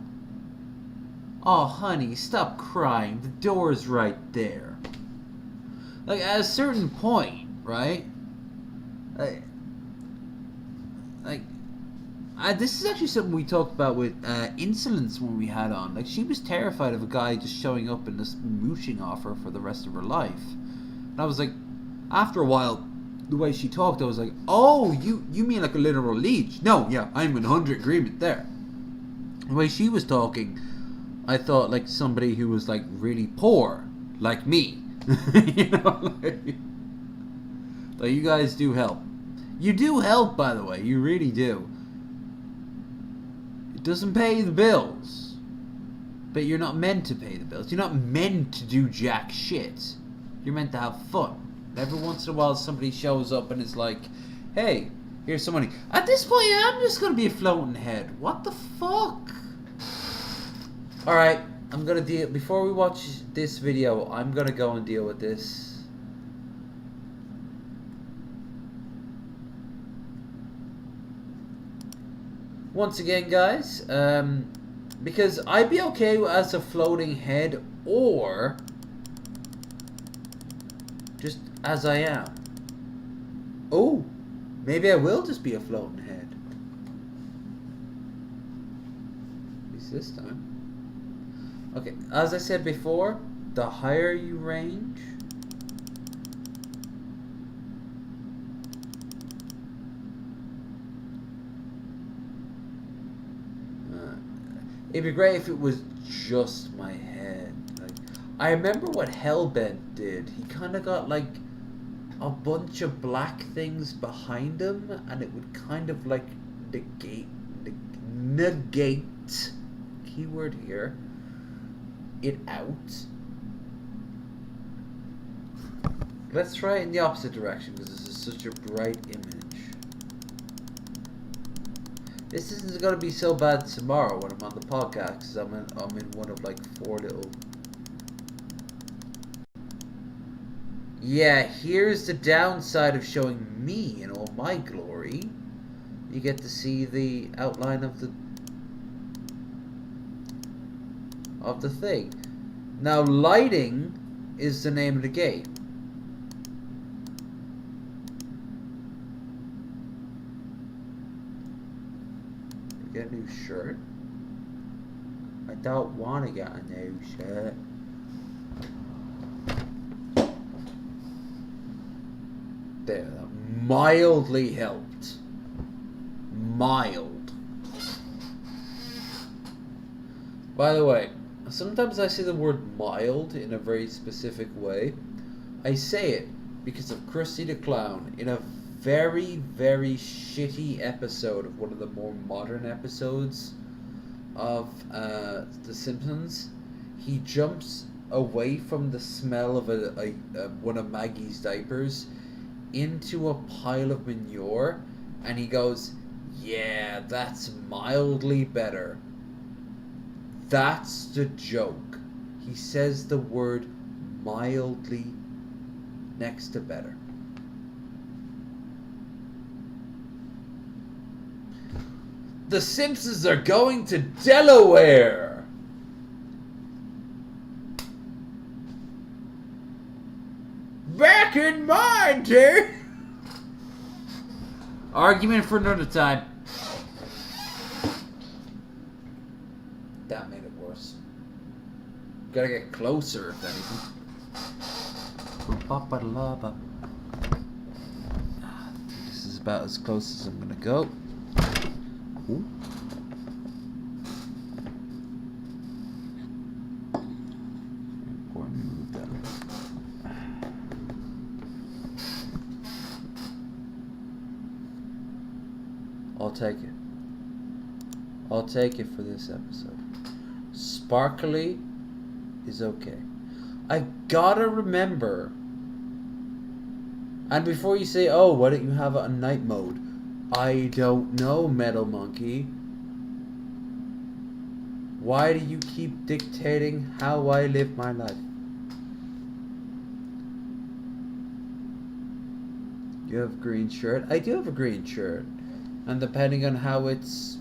Oh, honey, stop crying. The door's right there. Like, at a certain point, right? This is actually something we talked about with Insolence when we had on. Like, she was terrified of a guy just showing up and just mooching off her for the rest of her life. And I was like, after a while, the way she talked, I was like, oh, you mean like a literal leech? No, yeah, I'm in 100% agreement there. The way she was talking, I thought like somebody who was like really poor, like me. You know, like you guys do help. You do help, by the way. You really do. It doesn't pay the bills, but you're not meant to pay the bills. You're not meant to do jack shit. You're meant to have fun. Every once in a while, somebody shows up and is like, "Hey, here's some money." At this point, I'm just gonna be a floating head. What the fuck? All right, I'm gonna deal. Before we watch this video, I'm gonna go and deal with this. Once again, guys, because I'd be okay as a floating head or just as I am. Oh, maybe I will just be a floating head. At least this time. Okay, as I said before, the higher you range, It'd be great if it was just my head. Like, I remember what Hellbent did. He kind of got like a bunch of black things behind him, and it would kind of like negate, keyword here, it out. Let's try it in the opposite direction because this is such a bright image. This isn't gonna be so bad tomorrow when I'm on the podcast because I'm in one of like 4 little. Yeah, here's the downside of showing me in all my glory. You get to see the outline of the thing. Now, lighting is the name of the game. Get a new shirt. I don't want to get a new shirt. There, that mildly helped. Mild. By the way, sometimes I say the word mild in a very specific way. I say it because of Krusty the Clown in a very, very shitty episode of one of the more modern episodes of The Simpsons. He jumps away from the smell of one of Maggie's diapers into a pile of manure, and he goes, "Yeah, that's mildly better." That's the joke. He says the word mildly next to better. The Simpsons are going to Delaware! Back in my day! Argument for another time. That made it worse. Gotta get closer, if anything. This is about as close as I'm gonna go. Ooh. Important move that. I'll take it. I'll take it for this episode. Sparkly is okay. I gotta remember. And before you say, oh, why don't you have it on night mode? I don't know, Metal Monkey. Why do you keep dictating how I live my life? You have a green shirt? I do have a green shirt. And depending on how it's...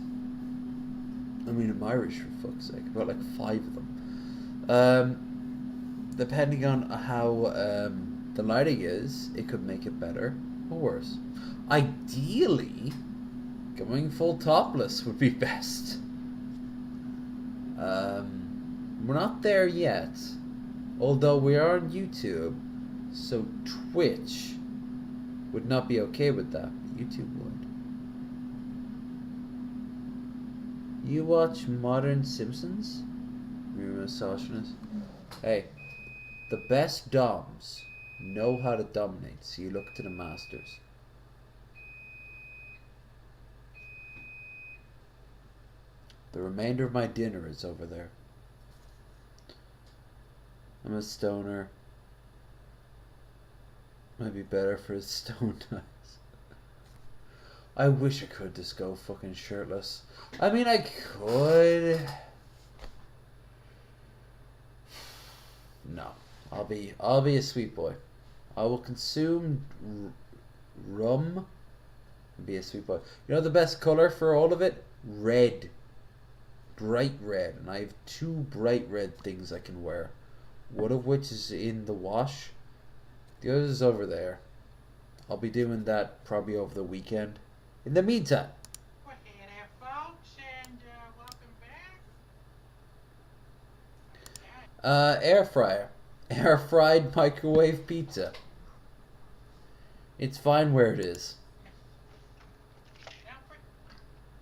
I mean, I'm Irish, for fuck's sake. I've got like 5 of them. Depending on how the lighting is, it could make it better or worse. Ideally, going full topless would be best. We're not there yet. Although we are on YouTube, so Twitch would not be okay with that. YouTube would. You watch modern Simpsons? You're a misogynist. Hey, the best doms know how to dominate, so you look to the masters. The remainder of my dinner is over there. I'm a stoner. Might be better for a stone eyes. I wish I could just go fucking shirtless. I mean, I could. No, I'll be a sweet boy. I will consume rum and be a sweet boy. You know the best color for all of it? Red. Bright red. And I have 2 bright red things I can wear. One of which is in the wash. The other is over there. I'll be doing that probably over the weekend. In the meantime. Well, hey there, folks, and welcome back. Air fryer. Air fried microwave pizza. It's fine where it is.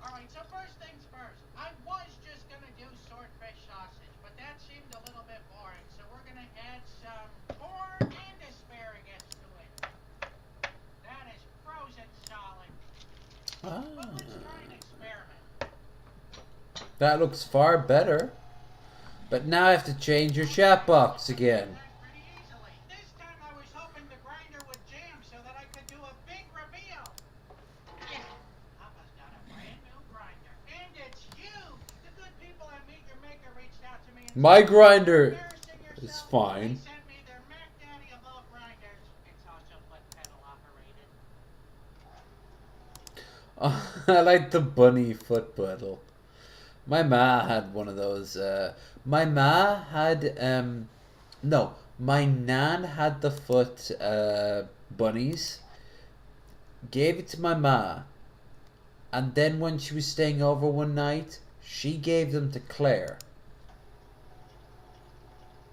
Alright, so first things first. I was just gonna do Ah. But let's try an experiment. That looks far better. But now I have to change your chat box again. Pretty easily. This time I was hoping the grinder would jam so that I could do a big reveal. Yeah, Papa's got a brand new grinder, and it's huge. The good people at Meet Your Maker reached out to me and My said, grinder "Embarrassing is yourself." fine. They sent me their Mac Daddy of all grinders. It's also foot pedal operated. I like the bunny foot pedal. My ma had one of those. My ma had no, my nan had the foot bunnies. Gave it to my ma, and then when she was staying over one night, she gave them to Claire.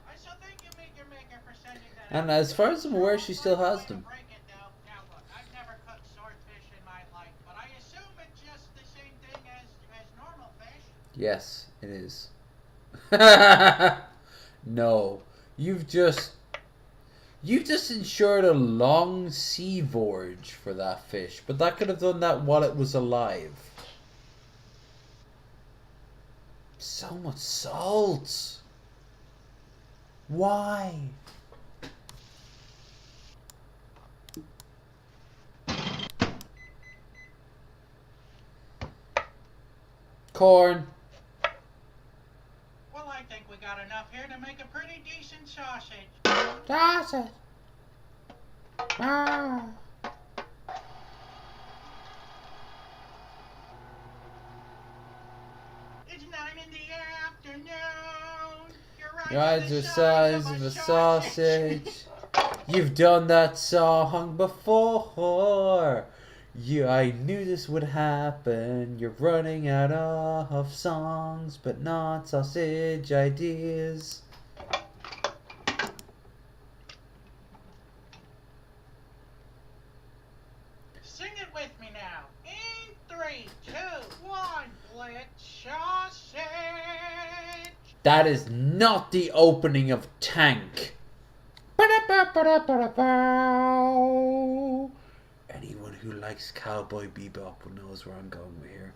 I shall thank you, Meet Your Maker, for sending that. And as far as I'm aware, she still has them. Now look, I've never cooked swordfish in my life, but I assume it's just the same thing as normal fish. Yes, it is. No, you've just ensured a long sea voyage for that fish, but that could have done that while it was alive. So much salt. Why? Corn. Well, I think we got enough here to make a pretty decent sausage. Sausage. Ah. It's 9 in the afternoon. Your eyes are the size of a sausage. You've done that song before. I knew this would happen. You're running out of songs, but not sausage ideas. Sing it with me now. In 3, 2, 1, blitz sausage. That is not the opening of Tank. Anyone who likes Cowboy Bebop knows where I'm going with here.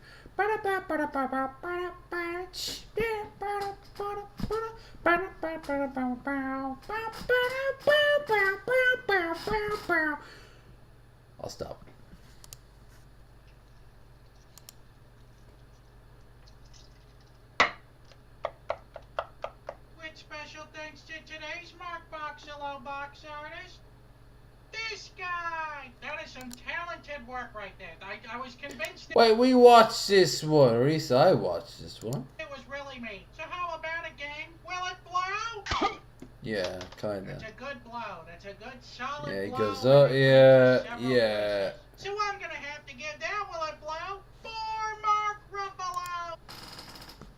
I'll stop. With special thanks to today's Mark Boxello box artist, this guy. That is some talented work right there. I was convinced Wait, we watched this one. Or at least I watched this one. it was really me. So how about a game? Will it blow? Yeah, kinda. That's a good blow. That's a good solid Yeah, he blow. goes, oh, and it yeah, reaches several yeah. places. So I'm gonna have to give that Will It Blow for Mark Ruffalo.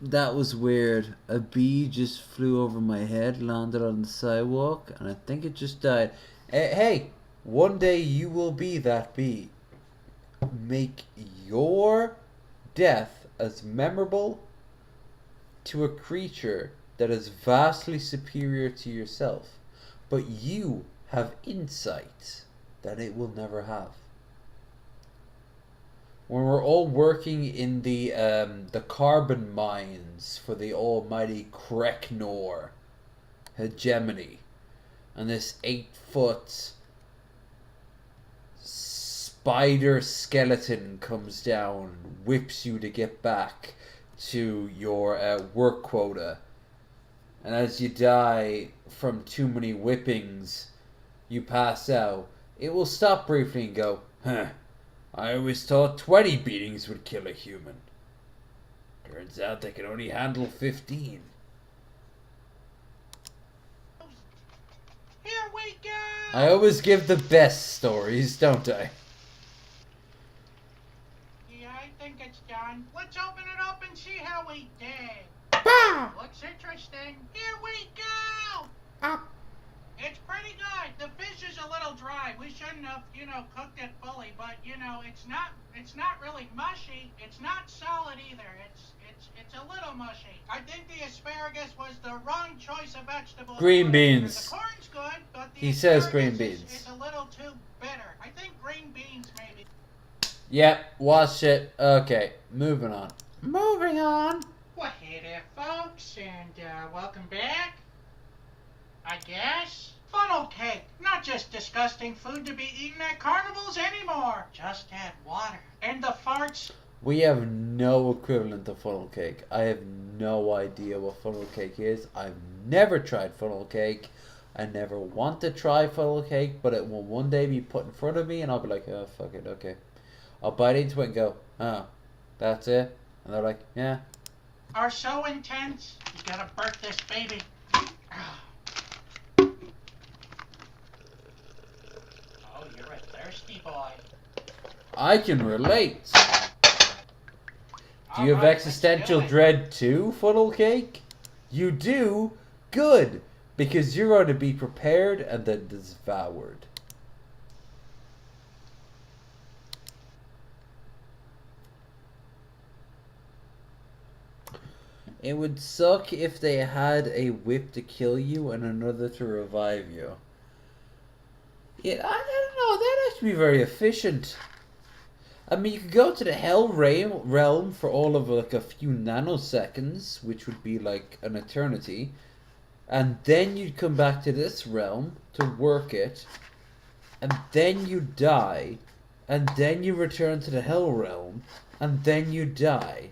That was weird. A bee just flew over my head, landed on the sidewalk, and I think it just died. Hey, one day you will be that bee. Make your death as memorable to a creature that is vastly superior to yourself, but you have insight that it will never have. When we're all working in the carbon mines for the almighty Kreknor hegemony, and this 8-foot spider skeleton comes down, whips you to get back to your work quota, and as you die from too many whippings, you pass out. It will stop briefly and go, huh, I always thought 20 beatings would kill a human. Turns out they can only handle 15. Here we go. I always give the best stories, don't I? Yeah, I think it's done. Let's open it up and see how we did. Bah! Looks interesting. Here we go. It's pretty good. The fish is a little dry. We shouldn't have, cooked it fully, but it's not really mushy. It's not solid either. It's a little mushy. I think the asparagus was the wrong choice of vegetable. Green beans. The corn's good, but the He says asparagus green beans. is a little too bitter. I think green beans maybe. Yep, watch it. Okay, moving on. Moving on. Well, hey there, folks, and welcome back. I guess. Funnel cake, not just disgusting food to be eaten at carnivals anymore. Just add water. And the farts. We have no equivalent to funnel cake. I have no idea what funnel cake is. I've never tried funnel cake. I never want to try funnel cake, but it will one day be put in front of me and I'll be like, oh, fuck it, okay. I'll bite into it and go, oh, that's it? And they're like, yeah. Are so intense, you gotta burp this baby. Oh, you're a thirsty boy. I can relate. Do you have Alright, existential let's do dread too, funnel cake? You do? Good, because you're going to be prepared and then devoured. It would suck if they had a whip to kill you and another to revive you. Yeah, I don't know, that'd actually be very efficient. I mean, you could go to the hell realm for all of like a few nanoseconds, which would be like an eternity. And then you'd come back to this realm to work it. And then you die. And then you return to the hell realm. And then you die.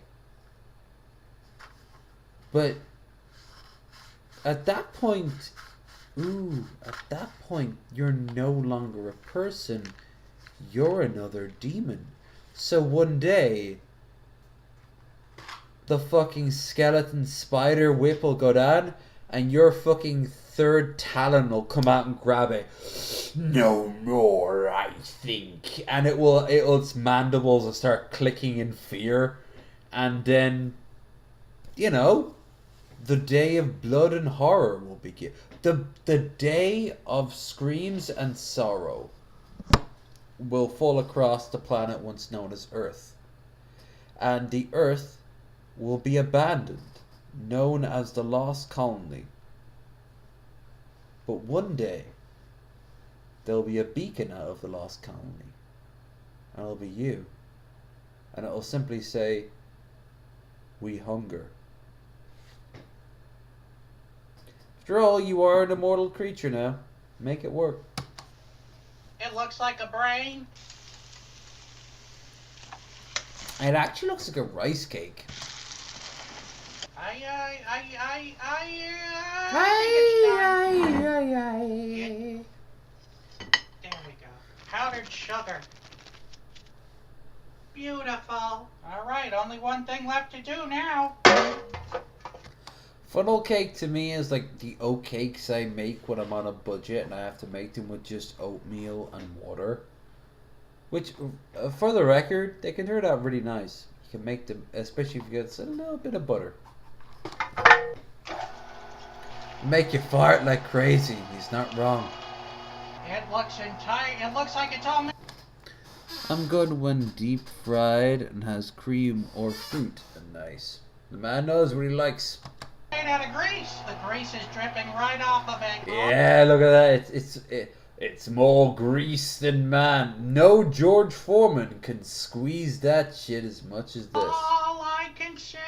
But at that point, you're no longer a person. You're another demon. So one day, the fucking skeleton spider whip will go down, and your fucking third talon will come out and grab it. No more, I think. And its mandibles will start clicking in fear. And then, you know, the day of blood and horror will begin. The day of screams and sorrow will fall across the planet once known as Earth. And the Earth will be abandoned, known as the Lost Colony. But one day, there'll be a beacon out of the Lost Colony. And it'll be you. And it'll simply say, "We hunger." After all, you are an immortal creature now. Make it work. It looks like a brain. It actually looks like a rice cake. There we go. Powdered sugar. Beautiful. All right, only one thing left to do now. Funnel cake to me is like the oat cakes I make when I'm on a budget and I have to make them with just oatmeal and water. Which, for the record, they can turn out really nice. You can make them, especially if you get a little bit of butter. Make you fart like crazy. He's not wrong. It looks like it's all. I'm good when deep fried and has cream or fruit and nice. The man knows what he likes. Made out of grease. The grease is dripping right off of it. Yeah, look at that. It's more grease than man. No George Foreman can squeeze that shit as much as this. All I can say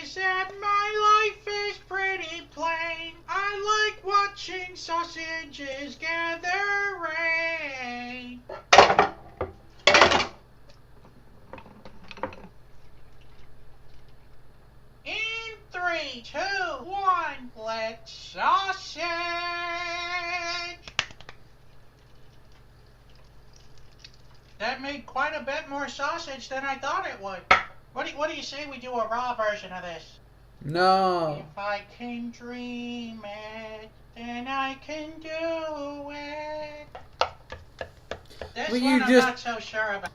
is that my life is pretty plain. I like watching sausages gather rain. In 3, 2, 1, let's sausage! That made quite a bit more sausage than I thought it would. What do you say we do a raw version of this? No. If I can dream it, then I can do it. This Well, one I'm not so sure about.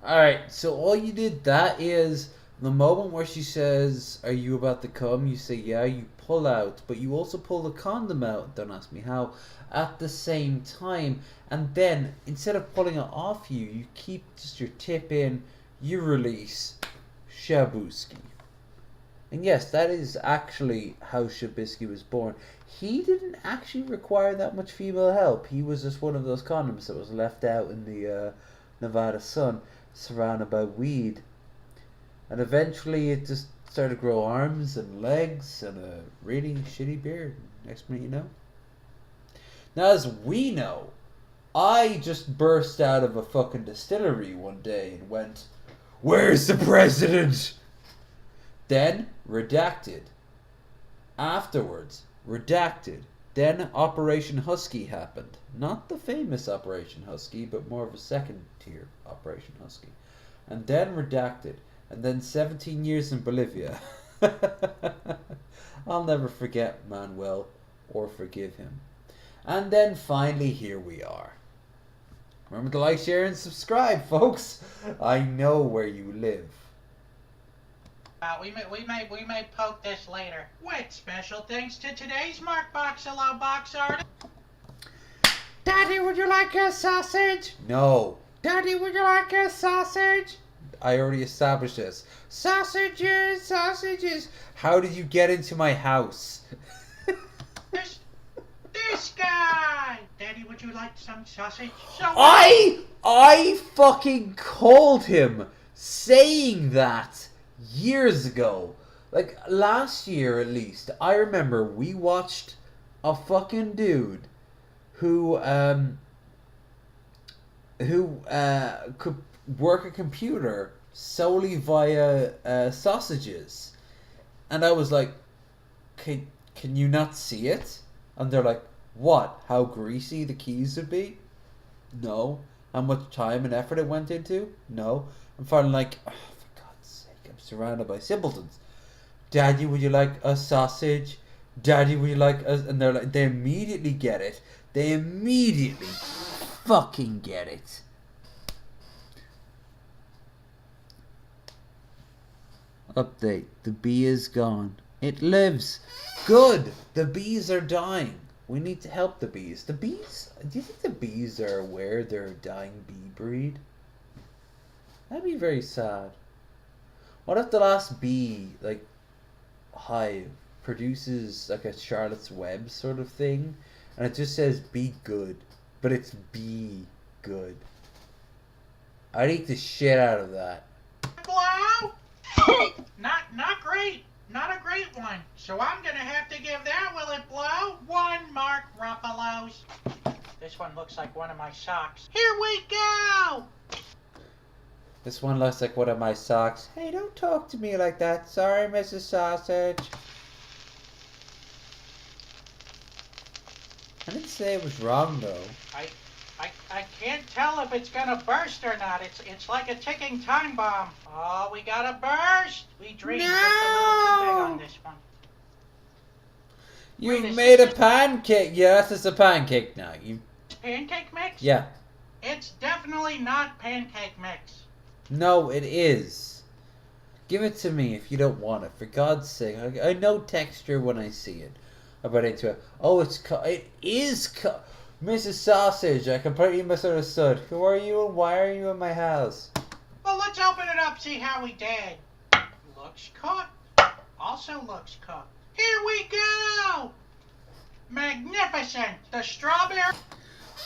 Alright, so all you did that is the moment where she says, "Are you about to come?" You say, "Yeah," you pull out, but you also pull the condom out, don't ask me how, at the same time. And then, instead of pulling it off you, you keep just your tip in, you release Shabuski. And yes, that is actually how Shabisky was born. He didn't actually require that much female help. He was just one of those condoms that was left out in the Nevada sun. surrounded by weed. And eventually it just started to grow arms and legs and a really shitty beard. Next minute you know. Now, as we know, I just burst out of a fucking distillery one day and went, "Where's the president?" Then, redacted. Afterwards, redacted. Then Operation Husky happened. Not the famous Operation Husky, but more of a second tier Operation Husky. And then redacted. And then 17 years in Bolivia. I'll never forget Manuel or forgive him. And then finally here we are. Remember to like, share, and subscribe, folks. I know where you live. We may poke this later. With special thanks to today's Mark Boxalo box art. Daddy, would you like a sausage? No. Daddy, would you like a sausage? I already established this. Sausages, sausages. How did you get into my house? This guy! Daddy, would you like some sausage? So I fucking called him saying that years ago. Like last year at least. I remember we watched a fucking dude who could work a computer solely via sausages. And I was like, can you not see it? And they're like, what? How greasy the keys would be? No. How much time and effort it went into? No. I'm finally like, oh, for God's sake, I'm surrounded by simpletons. Daddy, would you like a sausage? Daddy, would you like a... And they're like, they immediately get it. They immediately fucking get it. Update. The bee is gone. It lives. Good. The bees are dying. We need to help the bees. The bees... Do you think the bees are aware they're a dying bee breed? That'd be very sad. What if the last bee, like, hive produces like a Charlotte's Web sort of thing, and it just says "be good," but it's "be good"? I'd eat the shit out of that. Blow? Not great. Not a great one. So I'm gonna have to give that Will It Blow 1 Mark Ruffalo's. This one looks like one of my socks. Here we go! This one looks like one of my socks. Hey, don't talk to me like that. Sorry, Mrs. Sausage. I didn't say it was wrong, though. I can't tell if it's gonna burst or not. It's like a ticking time bomb. Oh, we got a burst. We dreamed just a little too big on this one. You made a pancake. Yes, it's a pancake now. Pancake mix? Yeah. It's definitely not pancake mix. No, it is. Give it to me if you don't want it. For God's sake, I know texture when I see it. I bite into it. Oh, it is Mrs. Sausage, I completely misunderstood. Who are you and why are you in my house? Well, let's open it up, see how we did. Looks cooked. Also looks cooked. Here we go! Magnificent! The strawberry...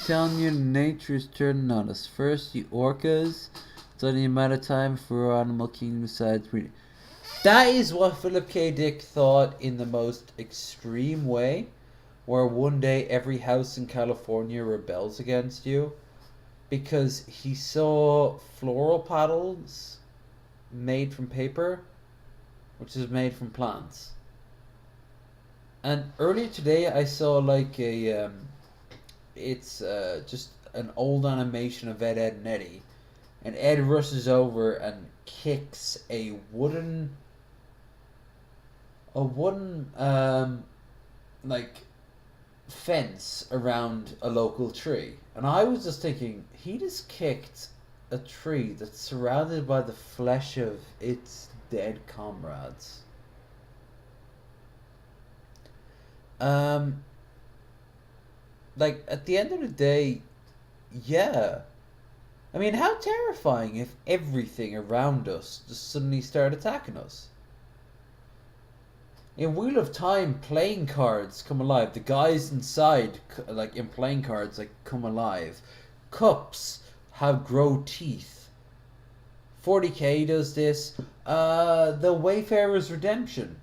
Telling you nature's turning on us. First, the orcas. It's only a matter of time for our animal kingdom decides breeding. That is what Philip K. Dick thought in the most extreme way. Where one day every house in California rebels against you because he saw floral petals made from paper, which is made from plants. And earlier today I saw like a it's just an old animation of Ed, Edd and Eddy, and Ed rushes over and kicks a wooden like fence around a local tree, and I was just thinking he just kicked a tree that's surrounded by the flesh of its dead comrades. Like at the end of the day, yeah, I mean, how terrifying if everything around us just suddenly started attacking us. In Wheel of Time, playing cards come alive. The guys inside, like in playing cards, like come alive. Cups grow teeth. 40k does this. The Wayfarer's Redemption.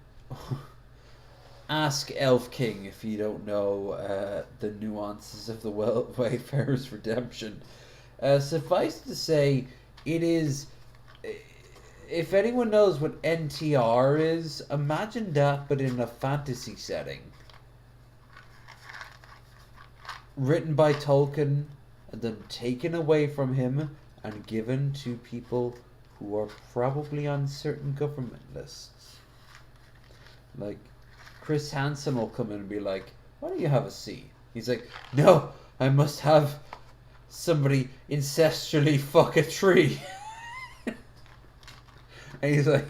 Ask Elf King if you don't know the nuances of the Wayfarer's Redemption. Suffice to say, it is... If anyone knows what NTR is, imagine that but in a fantasy setting. Written by Tolkien and then taken away from him and given to people who are probably on certain government lists. Like, Chris Hansen will come in and be like, why don't you have a C? He's like, no, I must have somebody incestually fuck a tree. And he's like,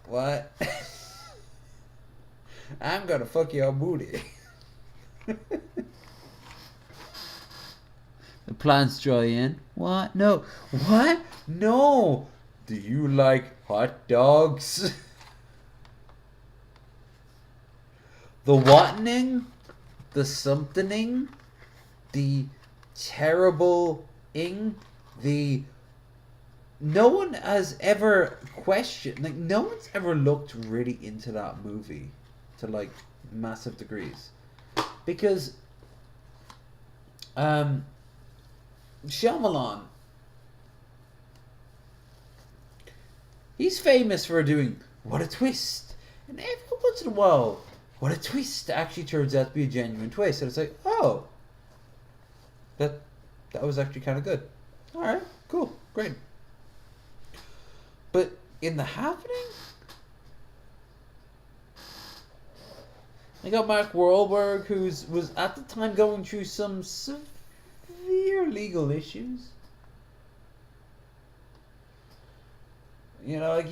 what? I'm gonna fuck your booty. The plants dry in. What? No. What? No. Do you like hot dogs? The whatning, the something, the terrible-ing, the... No one has ever questioned, like, no one's ever looked really into that movie to, like, massive degrees. Because, Shyamalan, he's famous for doing, what a twist. And every once in a while, what a twist actually turns out to be a genuine twist. And it's like, oh, that was actually kind of good. Alright, cool, great. But in The Happening, I got Mark Wahlberg, who was at the time going through some severe legal issues. You know, like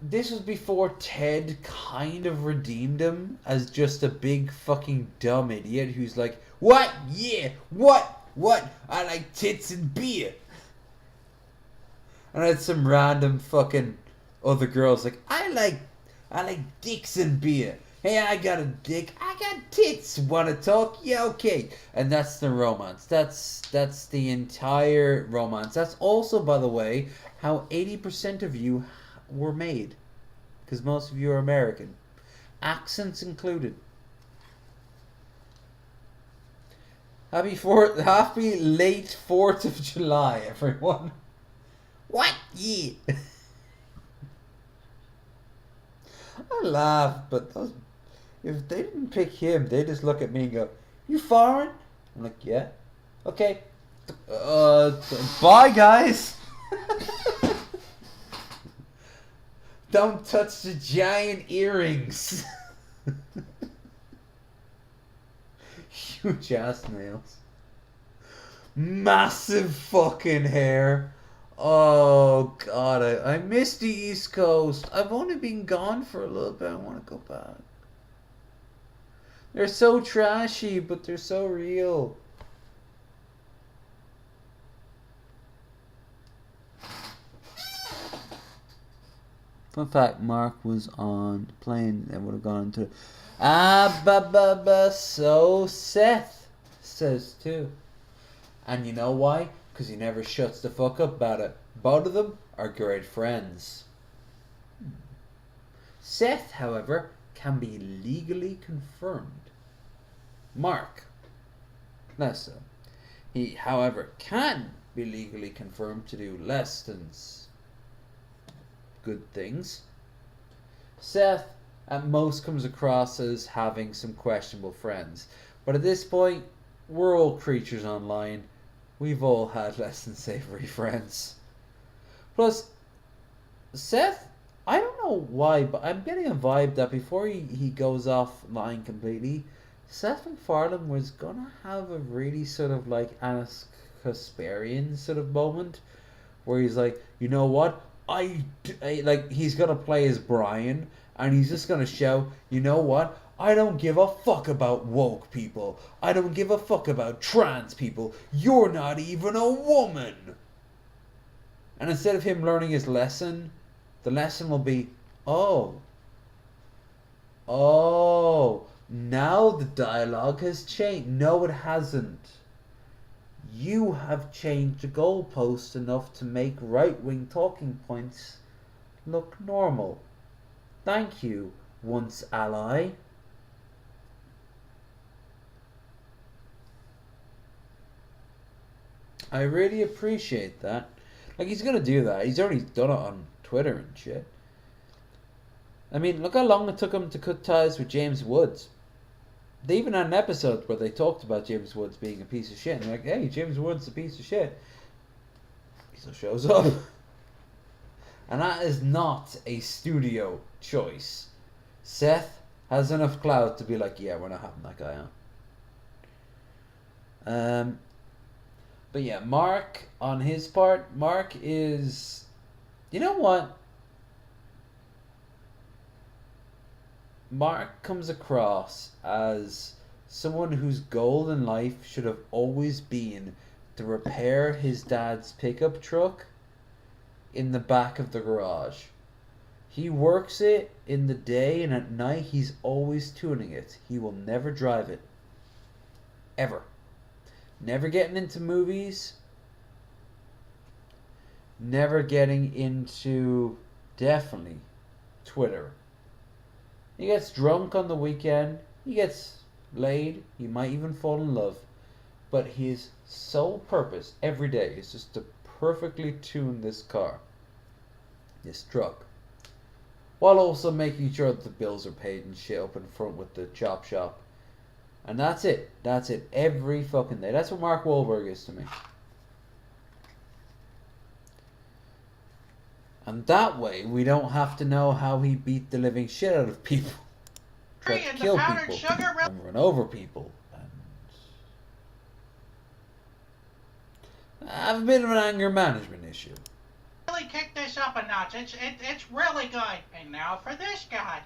this was before Ted kind of redeemed him as just a big fucking dumb idiot who's like, what? Yeah, what? I like tits and beer. And I had some random fucking other girls like, I like dicks and beer. Hey, I got a dick. I got tits. Wanna talk? Yeah, okay. And that's the romance. That's the entire romance. That's also, by the way, how 80% of you were made. Because most of you are American. Accents included. Happy late 4th of July, everyone. What? Yeah. I laugh, but if they didn't pick him, they just look at me and go, you foreign? I'm like, yeah. Okay. Bye, guys. Don't touch the giant earrings. Huge ass nails. Massive fucking hair. Oh god, I miss the East Coast. I've only been gone for a little bit. I want to go back. They're so trashy, but they're so real. Fun fact, Mark was on the plane that would have gone to... So Seth says too. And you know why? Because he never shuts the fuck up about it. Both of them are great friends. Seth, however, can be legally confirmed. Mark, less so. He, however, can be legally confirmed to do less than good things. Seth, at most, comes across as having some questionable friends. But at this point, we're all creatures online. We've all had less than savory friends. Plus, Seth, I don't know why, but I'm getting a vibe that before he goes offline completely, Seth MacFarlane was gonna have a really sort of like Anas Kasparian sort of moment where he's like, you know what? Like he's gonna play as Brian and he's just gonna shout, you know what? I don't give a fuck about woke people. I don't give a fuck about trans people. You're not even a woman. And instead of him learning his lesson, the lesson will be, oh, now the dialogue has changed. No, it hasn't. You have changed the goalpost enough to make right-wing talking points look normal. Thank you, once ally. I really appreciate that. Like, he's gonna do that. He's already done it on Twitter and shit. I mean, look how long it took him to cut ties with James Woods. They even had an episode where they talked about James Woods being a piece of shit. And they're like, hey, James Woods is a piece of shit. He still shows up. And that is not a studio choice. Seth has enough clout to be like, yeah, we're not having that guy on. But yeah, Mark, on his part, Mark is... You know what? Mark comes across as someone whose goal in life should have always been to repair his dad's pickup truck in the back of the garage. He works it in the day, and at night he's always tuning it. He will never drive it. Ever. Never getting into movies. Never getting into, definitely, Twitter. He gets drunk on the weekend. He gets laid. He might even fall in love. But his sole purpose every day is just to perfectly tune this car. This truck. While also making sure that the bills are paid and shit up in front with the chop shop. And that's it. That's it. Every fucking day. That's what Mark Wahlberg is to me. And that way, we don't have to know how he beat the living shit out of people. Tried to kill people. And run over people. And I have a bit of an anger management issue. Really kick this up a notch. It's really good. And now for this guy.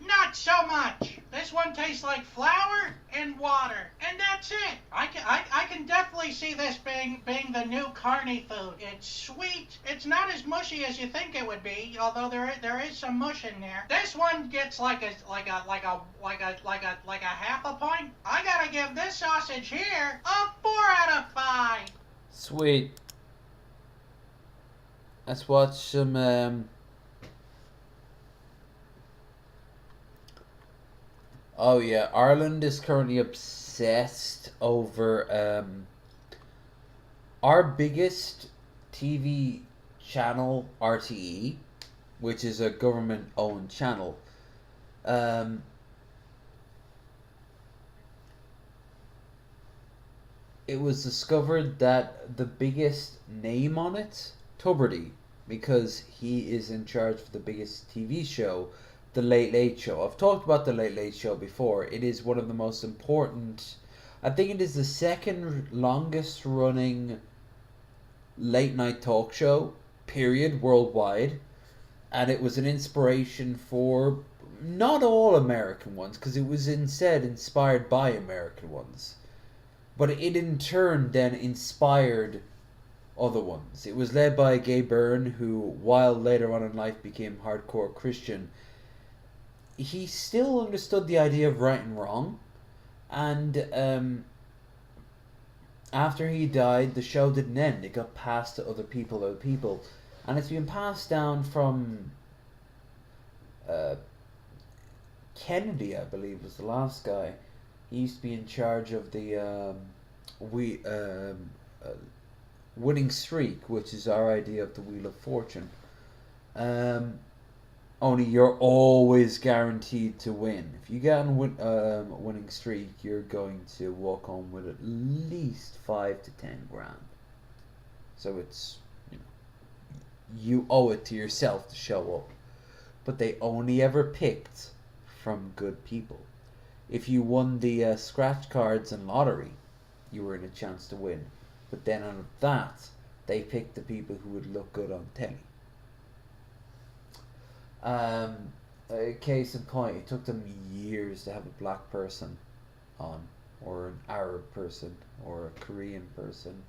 Not so much. This one tastes like flour and water, and that's it. I can definitely see this being the new carny food. It's sweet. It's not as mushy as you think it would be, although there is some mush in there. This one gets like a half a point. I gotta give this sausage here a 4 out of 5. Sweet. Let's watch some Oh yeah, Ireland is currently obsessed over our biggest TV channel, RTE, which is a government-owned channel. It was discovered that the biggest name on it, Tubridy, because he is in charge of the biggest TV show, The Late Late Show. I've talked about The Late Late Show before. It is one of the most important... I think it is the second longest running late night talk show, period, worldwide. And it was an inspiration for not all American ones, because it was instead inspired by American ones. But it in turn then inspired other ones. It was led by Gay Byrne, who, while later on in life became hardcore Christian, he still understood the idea of right and wrong. And after he died, the show didn't end. It got passed to other people. And it's been passed down from Kennedy, I believe, was the last guy. He used to be in charge of the winning streak, which is our idea of the Wheel of Fortune. Only you're always guaranteed to win. If you get on winning streak, you're going to walk home with at least 5 to 10 grand. So it's, you owe it to yourself to show up. But they only ever picked from good people. If you won the scratch cards and lottery, you were in a chance to win. But then out of that, they picked the people who would look good on telly. Case in point, it took them years to have a black person on, or an Arab person, or a Korean person,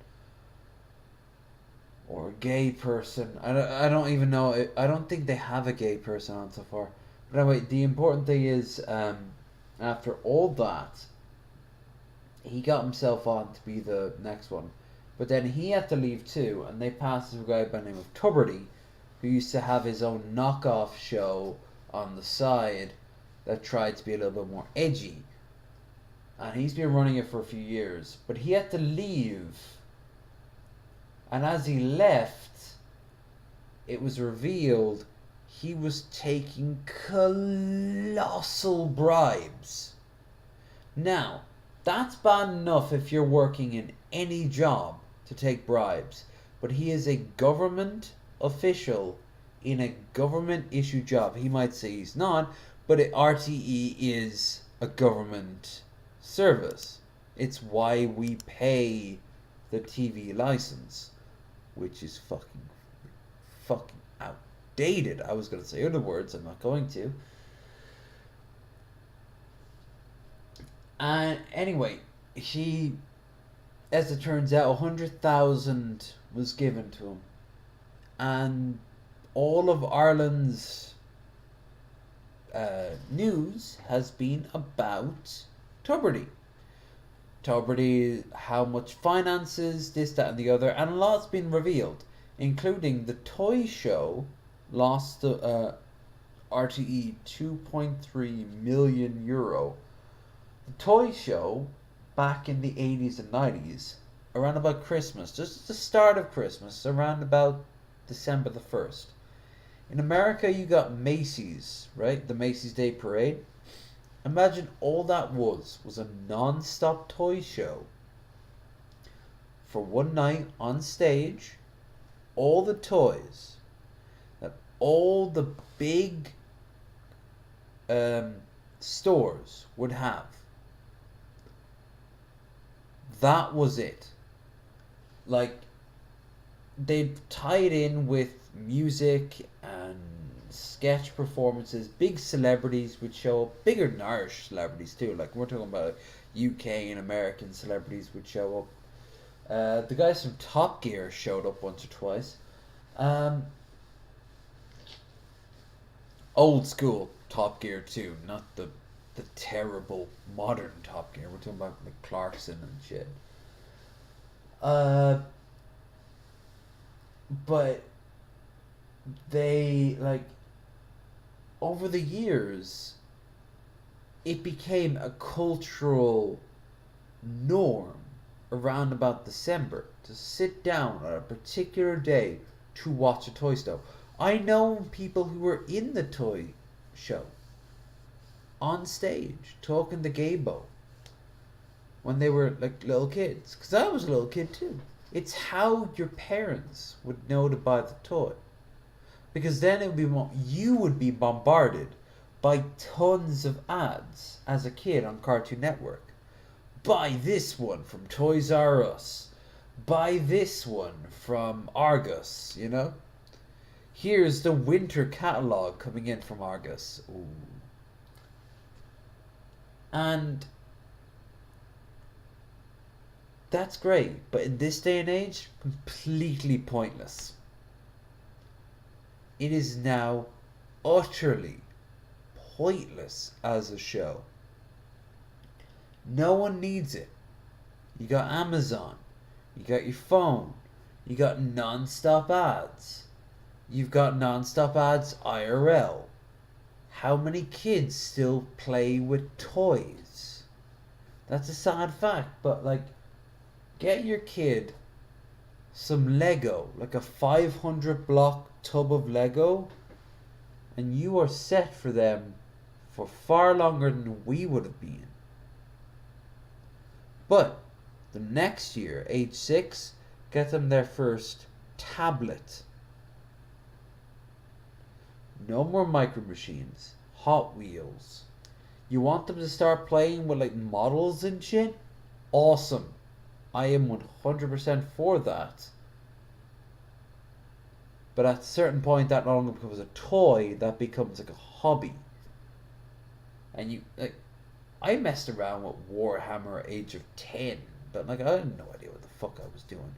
or a gay person. I don't even know. I don't think they have a gay person on so far. But anyway, the important thing is, after all that, he got himself on to be the next one. But then he had to leave too, and they passed to a guy by the name of Tuberty, who used to have his own knockoff show on the side that tried to be a little bit more edgy. And he's been running it for a few years. But he had to leave. And as he left, it was revealed he was taking colossal bribes. Now, that's bad enough if you're working in any job to take bribes. But he is a government official in a government issued job. He might say he's not, but RTE is a government service. It's why we pay the TV license, which is fucking outdated. I was going to say other words, I'm not going to. And anyway, he, as it turns out, 100,000 was given to him. And all of Ireland's news has been about Tuberty. Tuberty, how much finances, this, that, and the other, and a lot's been revealed, including the toy show lost RTE 2.3 million euro. The toy show, back in the 80s and 90s, around about Christmas, just the start of Christmas, around about December the 1st. In America, you got Macy's, right? The Macy's Day Parade. Imagine all that was a non-stop toy show. For one night on stage, all the toys that all the big stores would have. That was it. Like, they'd tie it in with music and sketch performances. Big celebrities would show up, bigger than Irish celebrities too. Like, we're talking about UK and American celebrities would show up. The guys from Top Gear showed up once or twice. Old school Top Gear too, not the terrible modern Top Gear. We're talking about like Clarkson and shit. But they, like, over the years, it became a cultural norm around about December to sit down on a particular day to watch a toy show. I know people who were in the toy show on stage talking to Gabo when they were like little kids, because I was a little kid too. It's how your parents would know to buy the toy, because then it would be you would be bombarded by tons of ads as a kid on Cartoon Network. Buy this one from Toys R Us. Buy this one from Argus, you know? Here's the winter catalog coming in from Argus. Ooh. And that's great, but in this day and age, completely pointless. It is now utterly pointless as a show. No one needs it. You got Amazon, you got your phone, you got non-stop ads. You've got non-stop ads IRL. How many kids still play with toys? That's a sad fact, but like, get your kid some Lego, like a 500 block tub of Lego, and you are set for them for far longer than we would have been. But the next year, age 6, get them their first tablet. No more Micro Machines, Hot Wheels. You want them to start playing with like models and shit? Awesome. I am 100% for that. But at a certain point, that no longer becomes a toy, that becomes like a hobby. And you, like, I messed around with Warhammer at age of 10, but like, I had no idea what the fuck I was doing.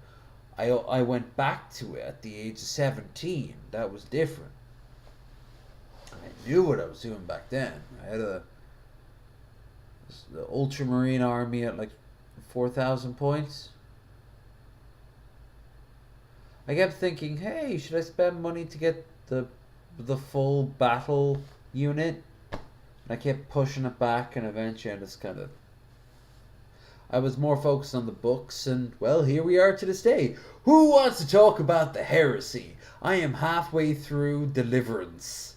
I went back to it at the age of 17. That was different. I knew what I was doing back then. I had the Ultramarine army at like 4,000 points. I kept thinking, hey, should I spend money to get the full battle unit? And I kept pushing it back, and eventually I just kind of... I was more focused on the books, and, well, here we are to this day. Who wants to talk about the heresy? I am halfway through Deliverance.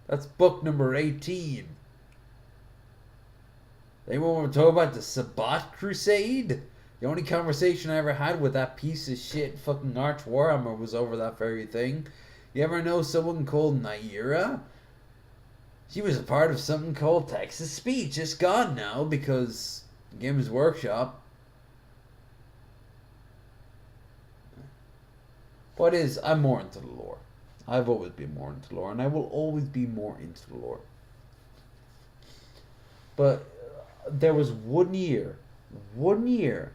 That's book number 18. Anyone want to talk about the Sabbat Crusade? The only conversation I ever had with that piece of shit fucking Arch Warhammer was over that very thing. You ever know someone called Naira? She was a part of something called Texas Speech. It's gone now because Games Workshop. What is, I'm more into the lore. I've always been more into lore, and I will always be more into the lore. But there was 1 year where Warhammer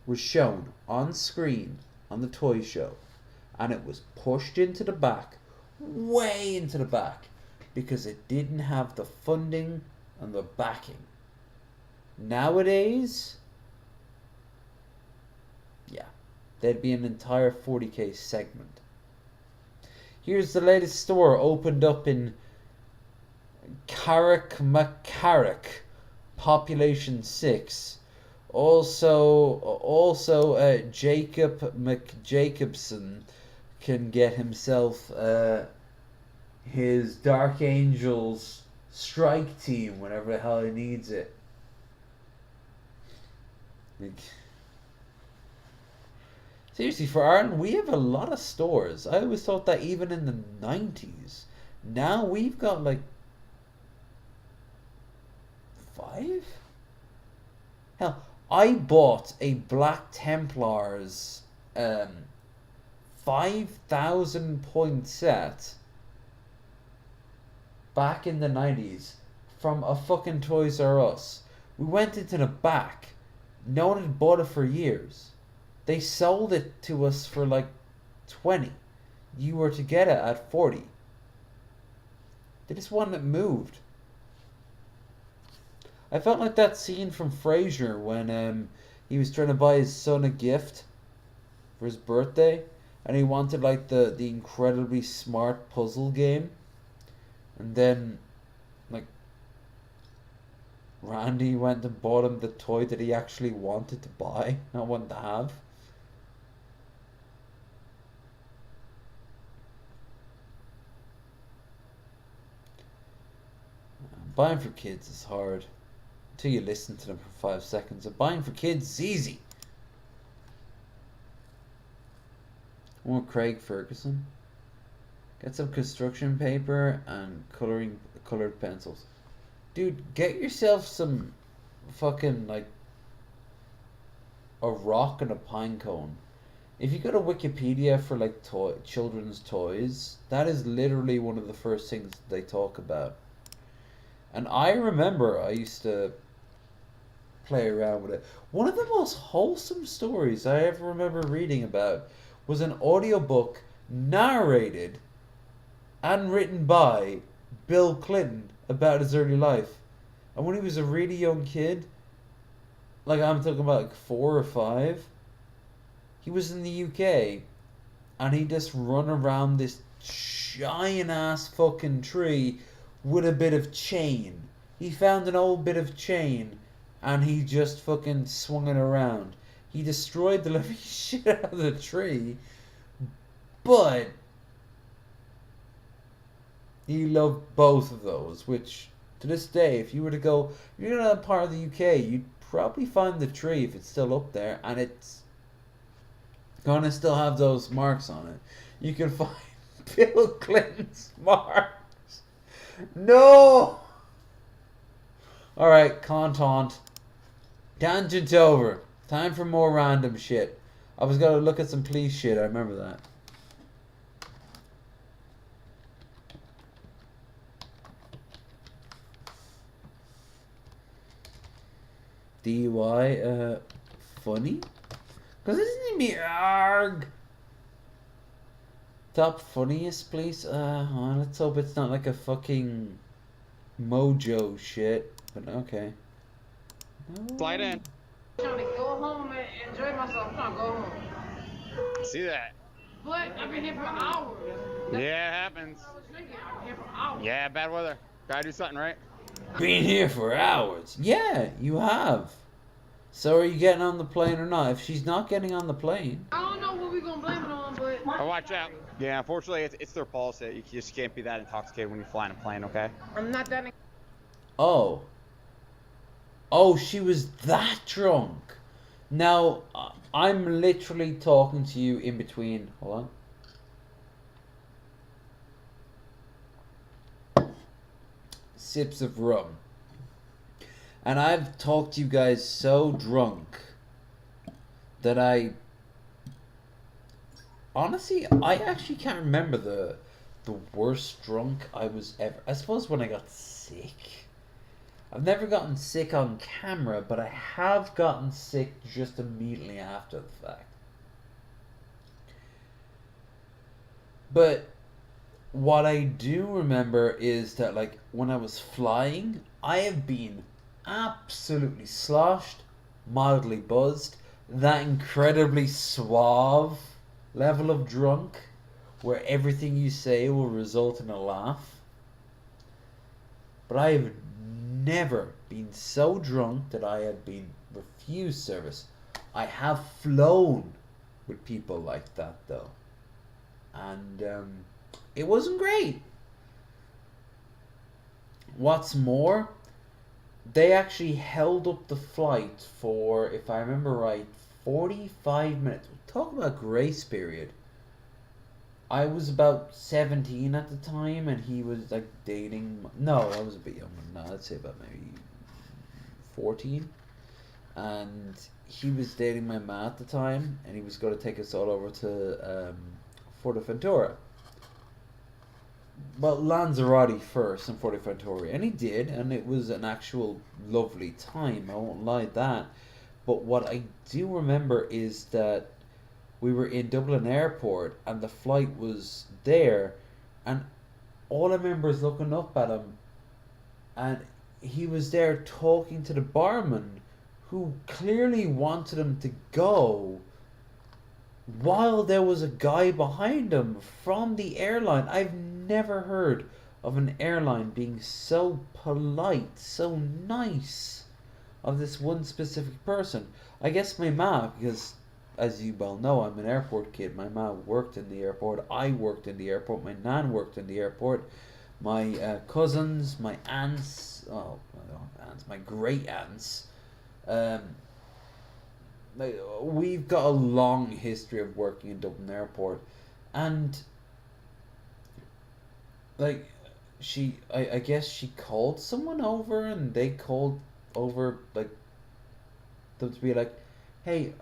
was shown on screen on the toy show, and it was pushed into the back, way into the back, because it didn't have the funding and the backing. Nowadays, yeah, there'd be an entire 40k segment. Here's the latest store opened up in Carrick, population 6. Also, Jacob McJacobson can get himself his Dark Angels strike team whenever the hell he needs it. Seriously, for Ireland, we have a lot of stores. I always thought that even in the 90s. Now we've got like 5? Hell, I bought a Black Templars 5,000 point set back in the 90s from a fucking Toys R Us. We went into the back. No one had bought it for years. They sold it to us for like 20. You were to get it at 40. They just wanted it moved. I felt like that scene from Frasier when he was trying to buy his son a gift for his birthday, and he wanted like the incredibly smart puzzle game, and then like Randy went and bought him the toy that he actually wanted to buy, not wanted to have. Buying for kids is hard until you listen to them for 5 seconds. And buying for kids is easy. I want Craig Ferguson. Get some construction paper and colored pencils. Dude, get yourself some fucking like a rock and a pine cone. If you go to Wikipedia for like children's toys, that is literally one of the first things they talk about. And I remember I used to play around with it. One of the most wholesome stories I ever remember reading about was an audiobook narrated and written by Bill Clinton about his early life. And when he was a really young kid, like I'm talking about like 4 or 5, he was in the UK and he just run around this giant ass fucking tree with a bit of chain. He found an old bit of chain and he just fucking swung it around. He destroyed the living shit out of the tree, but he loved both of those, which to this day, if you were to go, if you're in a part of the UK, you'd probably find the tree if it's still up there, and it's gonna still have those marks on it. You can find Bill Clinton's marks. No! Alright, Contont. Tangent over. Time for more random shit. I was gonna look at some police shit, I remember that. DUI, funny? Cause isn't he arg? Top funniest, please? Let's hope it's not like a fucking Mojo shit. But okay. Slide in. Trying to go home and enjoy myself. I'm trying to go home. See that? But I've been here for hours. Yeah, it happens. I've been here for hours. Yeah, bad weather. Gotta do something, right? Been here for hours. Yeah, you have. So are you getting on the plane or not? If she's not getting on the plane. I don't know what we're going to blame it on, but... Oh, watch out. Yeah, unfortunately, it's their policy. You just can't be that intoxicated when you fly in a plane, okay? I'm not that... Oh. Oh, she was that drunk. Now, I'm literally talking to you in between. Hold on. Sips of rum. And I've talked to you guys so drunk that honestly, I actually can't remember the worst drunk I was ever. I suppose when I got sick. I've never gotten sick on camera, but I have gotten sick just immediately after the fact. But what I do remember is that, like, when I was flying, I have been absolutely sloshed, mildly buzzed, that incredibly suave level of drunk where everything you say will result in a laugh. But I have never been so drunk that I have been refused service. I have flown with people like that though, and it wasn't great. What's more, they actually held up the flight for, if I remember right, 45 minutes. Talk about grace period. I was about 17 at the time, and he was like dating. No, I was a bit younger than that. I'd say about maybe 14. And he was dating my ma at the time, and he was going to take us all over to Fuerteventura. Well, Lanzarote first and Fuerteventura, and he did, and it was an actual lovely time. I won't lie that. But what I do remember is that we were in Dublin Airport and the flight was there, and all I remember is looking up at him, and he was there talking to the barman who clearly wanted him to go while there was a guy behind him from the airline. I've never heard of an airline being so polite, so nice of this one specific person. I guess my ma, because as you well know, I'm an airport kid. My ma worked in the airport. I worked in the airport. My nan worked in the airport. My cousins, my aunts, my great aunts. We've got a long history of working in Dublin Airport, and like I guess she called someone over, and they called over like them to be like, hey,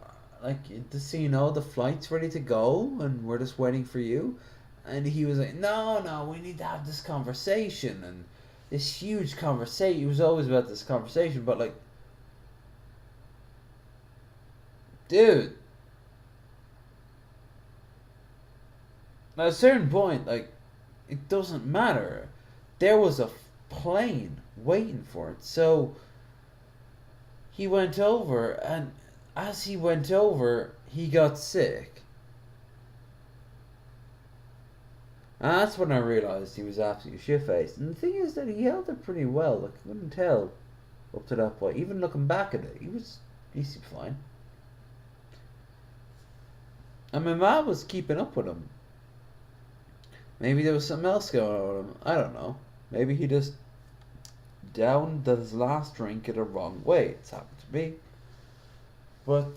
like, just so you know, the flight's ready to go and we're just waiting for you. And he was like, no, we need to have this conversation, and this huge conversation. It was always about this conversation, but like, dude, at a certain point, like, it doesn't matter. There was a plane waiting for it. So he went over, and as he went over, he got sick. And that's when I realised he was absolutely shit-faced. And the thing is that he held it pretty well. Like, I couldn't tell up to that point. Even looking back at it, he seemed fine. And my mom was keeping up with him. Maybe there was something else going on with him. I don't know. Maybe he just downed his last drink in the wrong way. It's happened to me. But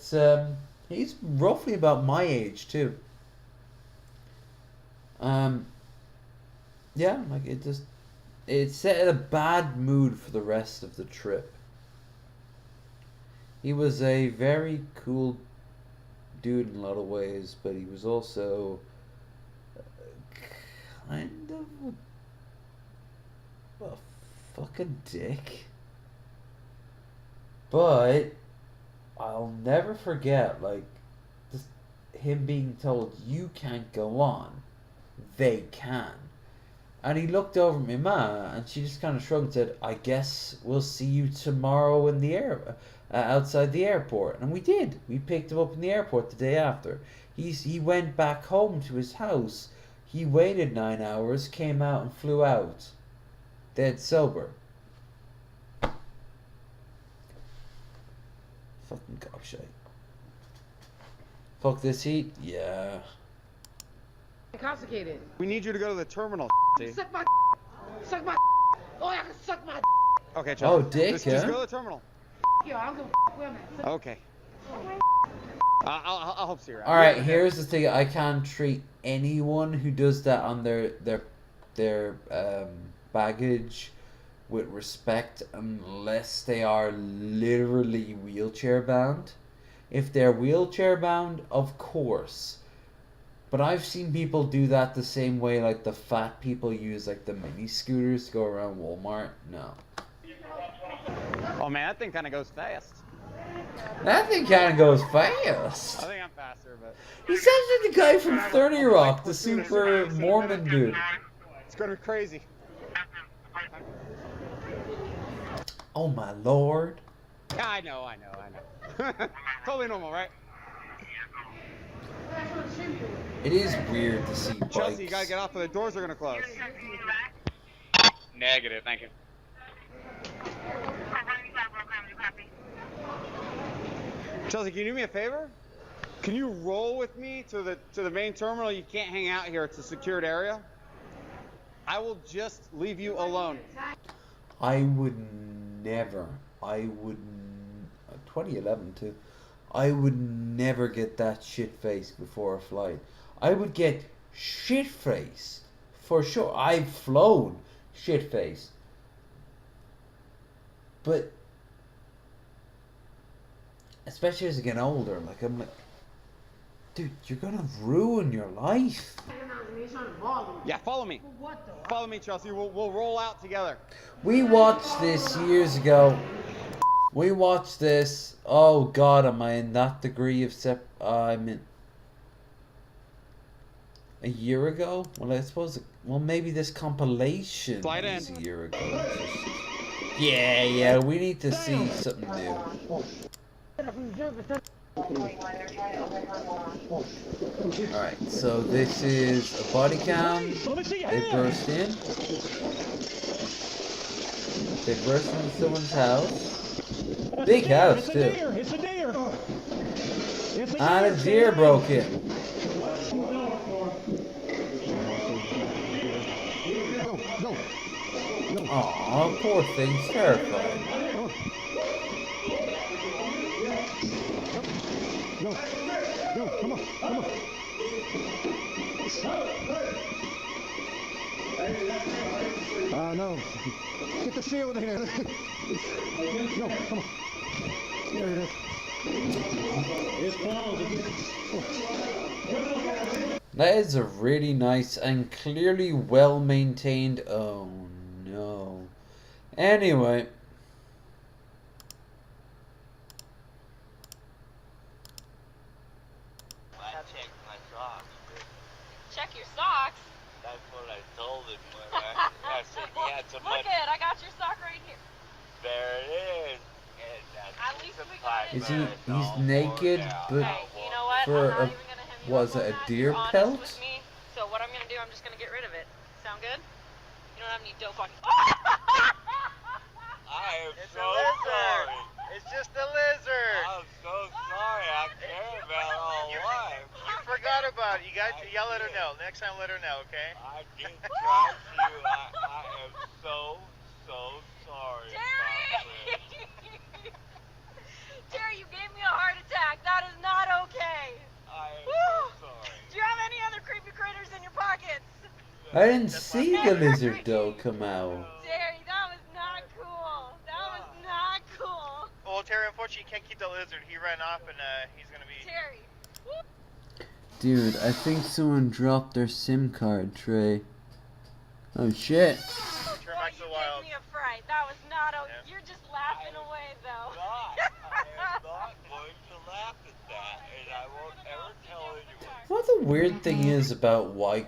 he's roughly about my age too. Yeah, like it set a bad mood for the rest of the trip. He was a very cool dude in a lot of ways, but he was also kind of a fucking dick. But I'll never forget, like, just him being told, you can't go on, they can. And he looked over at my ma, and she just kind of shrugged and said, I guess we'll see you tomorrow in the air. outside the airport, and we did. We picked him up in the airport the day after. He went back home to his house. He waited 9 hours, came out, and flew out, dead sober. Fucking gobshite. Fuck this heat? Yeah. Intoxicated. We need you to go to the terminal. See? Suck my. Suck my. Oh, I can suck my. Okay, Oh, Chelsea. dick, Just huh? go to the terminal. Yo, I don't give a women. Okay. I'll help see you out. All right. Here's the thing. I can't treat anyone who does that on their baggage with respect unless they are literally wheelchair bound. If they're wheelchair bound, of course. But I've seen people do that the same way like the fat people use like the mini scooters to go around Walmart. No. Oh man, that thing kind of goes fast. That thing kind of goes fast. I think I'm faster, but He sounds like the guy from 30 Rock, the super Mormon dude. it's gonna be crazy. Oh my lord. Yeah, I know. Totally normal, right? It is weird to see bikes. Chelsea, you gotta get off, or the doors are gonna close. Negative, thank you. Chelsea, can you do me a favor? Can you roll with me to the main terminal? You can't hang out here. It's a secured area. I will just leave you alone. I would never. 2011 too. I would never get that shit faced before a flight. I would get shit faced for sure. I've flown shit faced, but especially as I get older, like I'm like, dude, you're gonna ruin your life. Yeah, follow me. Follow me, Chelsea. We'll roll out together. We watched this years ago. We watched this. Oh God, am I in that degree of I'm in. A year ago? Well, I suppose. Well, maybe this compilation Slide was in. a year ago. Yeah. We need to see something new. Alright, so this is a body cam. They burst in. They burst into someone's house. Big house, too. It's a deer. And a deer broke in. Aw, poor thing's terrified. No, come on. No. Get the shield in here. No, come on. There it is. That is a really nice and clearly well maintained. Oh no. Anyway. Check your socks. That's what I told him when I said he had some Look money. it, I got your sock right here. There it is. And At least we got it. Is he's naked, but Hey, you know what? for I'm not a, even gonna have you was up it on a that. deer You're honest pelt? with me. So what I'm gonna do, I'm just gonna get rid of it. Sound good? You don't have any dope on you. I am It's so a lizard. sorry. It's just a lizard. I'm so sorry. I care about all life. You forgot about it. You got to yell at her now. Next time, let her know, okay? I did try to. I am so sorry. Terry! Terry, you gave me a heart attack. That is not okay. I am Woo! so sorry. Do you have any other creepy critters in your pockets? I didn't see the lizard though come out. Terry, that was not cool. That was not cool. Well, Terry, unfortunately, you can't keep the lizard. He ran off, and he's going to be... Terry. Dude, I think someone dropped their SIM card tray. Oh shit. Turn back to the You wild. gave me a fright. That was not okay. You're just laughing away, though. I am not going to laugh at that, and I won't ever tell anyone. What the weird thing is about white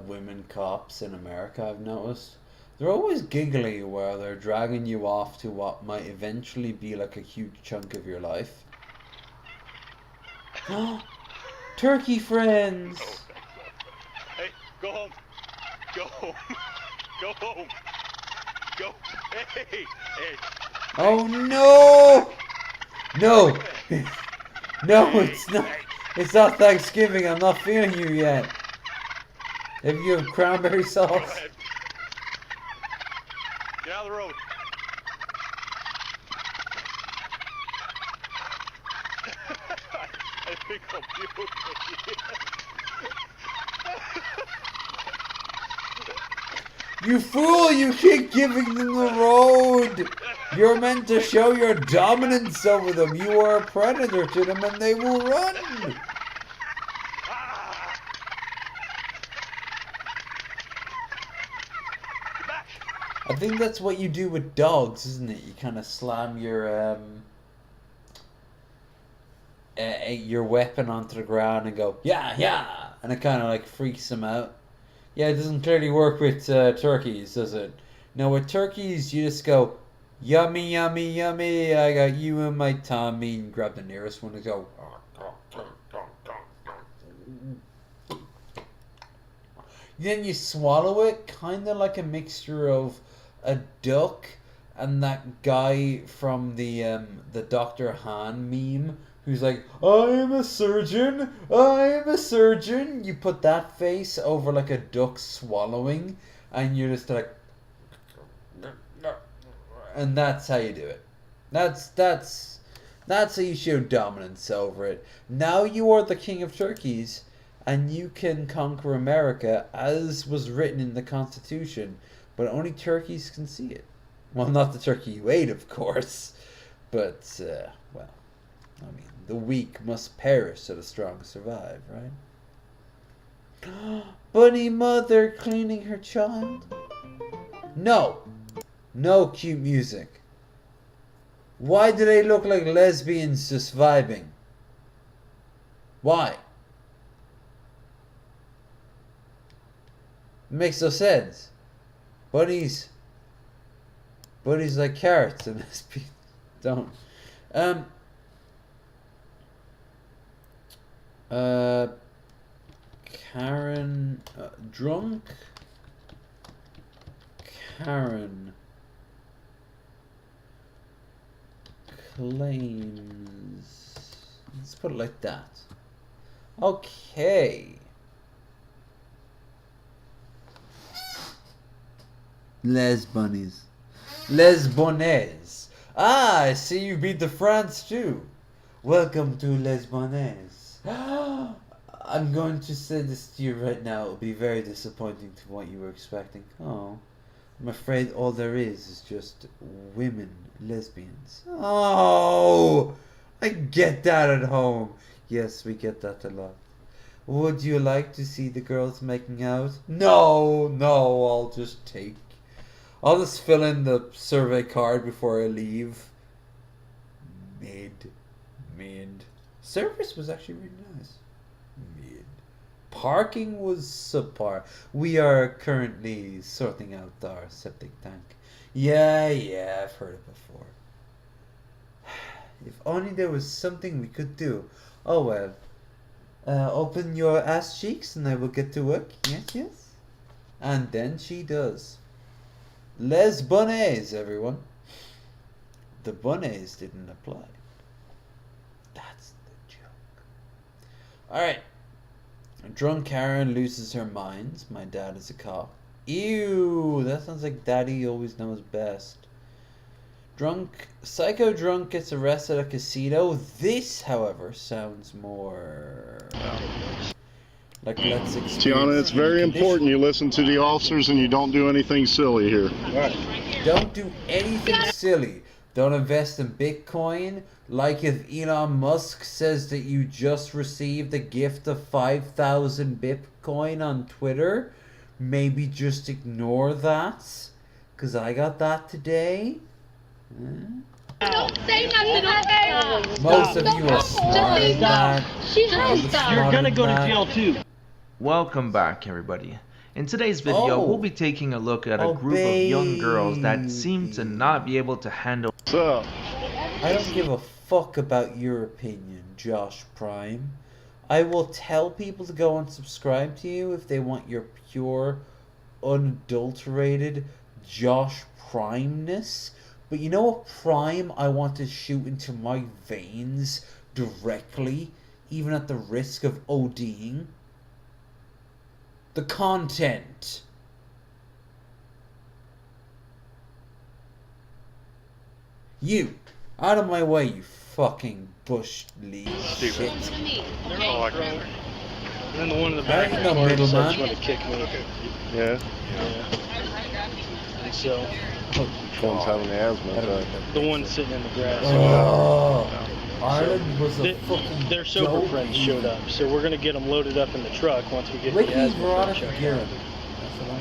women cops in America, I've noticed. They're always giggly while they're dragging you off to what might eventually be like a huge chunk of your life. Turkey friends! Hey, go home. Go home. Go home. Go. Hey, hey. Oh no! No! No, it's not. It's not Thanksgiving. I'm not feeling you yet. If you have cranberry sauce. Get out of the road. I think I'll puke. You fool! You keep giving them the road! You're meant to show your dominance over them. You are a predator to them and they will run! I think that's what you do with dogs, isn't it? You kind of slam your weapon onto the ground and go, yeah, yeah! And it kind of like freaks them out. Yeah, it doesn't clearly work with turkeys, does it? No, with turkeys, you just go, yummy, yummy, yummy, I got you in my tummy, and grab the nearest one and go, then you swallow it, kind of like a mixture of a duck and that guy from the Dr. Han meme, who's like, I am a surgeon, I am a surgeon. You put that face over like a duck swallowing, and you're just like, and that's how you do it. That's how you show dominance over it. Now you are the king of turkeys, and you can conquer America as was written in the Constitution, but only turkeys can see it. Well, not the turkey you ate, of course, but, well, I mean, the weak must perish so the strong survive, right? Bunny mother cleaning her child? No. No cute music. Why do they look like lesbians just vibing? Why? It makes no sense. Bunnies like carrots and lesbians don't. Karen, drunk Karen claims. Let's put it like that. Okay. Les bunnies. Les bonnets. Ah, I see you beat the France too. Welcome to Les bonnets. I'm going to say this to you right now. It'll be very disappointing to what you were expecting. Oh, I'm afraid all there is just women lesbians. Oh, I get that at home. Yes, we get that a lot. Would you like to see the girls making out? No, I'll just fill in the survey card before I leave. Mid. Service was actually really nice. Mid. Parking was subpar. We are currently sorting out our septic tank. Yeah, I've heard it before. If only there was something we could do. Oh well. Open your ass cheeks and I will get to work. Yes. And then she does. Les bonnets, everyone. The bonnets didn't apply. That's the joke. Alright. Drunk Karen loses her mind. My dad is a cop. Ew, that sounds like daddy always knows best. Psycho drunk gets arrested at a casino. This, however, sounds more like let's experience. Tiana, it's very important you listen to the officers and you don't do anything silly here. Right. Don't do anything silly. Don't invest in Bitcoin. Like if Elon Musk says that you just received a gift of 5,000 Bitcoin on Twitter, maybe just ignore that. Because I got that today. Don't say nothing, okay? Most of you are smart in that. She has that. You're gonna go to jail too. Welcome back, everybody. In today's video, Oh. we'll be taking a look at a Oh, group of young girls that seem to not be able to handle. What's up? I don't give a fuck about your opinion, Josh Prime. I will tell people to go and subscribe to you if they want your pure, unadulterated Josh Primeness. But you know what prime I want to shoot into my veins directly, even at the risk of ODing? The content. You, out of my way, you fucking bush league shit. Oh, okay. And then the one in the back I ain't no car middleman. decided she wanted to kick me. Yeah. And so, One's having asthma. the one sitting in the grass. Oh, So, Ireland was a they- fucking their sober dope friends eater. showed up, so we're gonna get them loaded up in the truck once we get Ricky the asthma Veronica checked Guerin. out.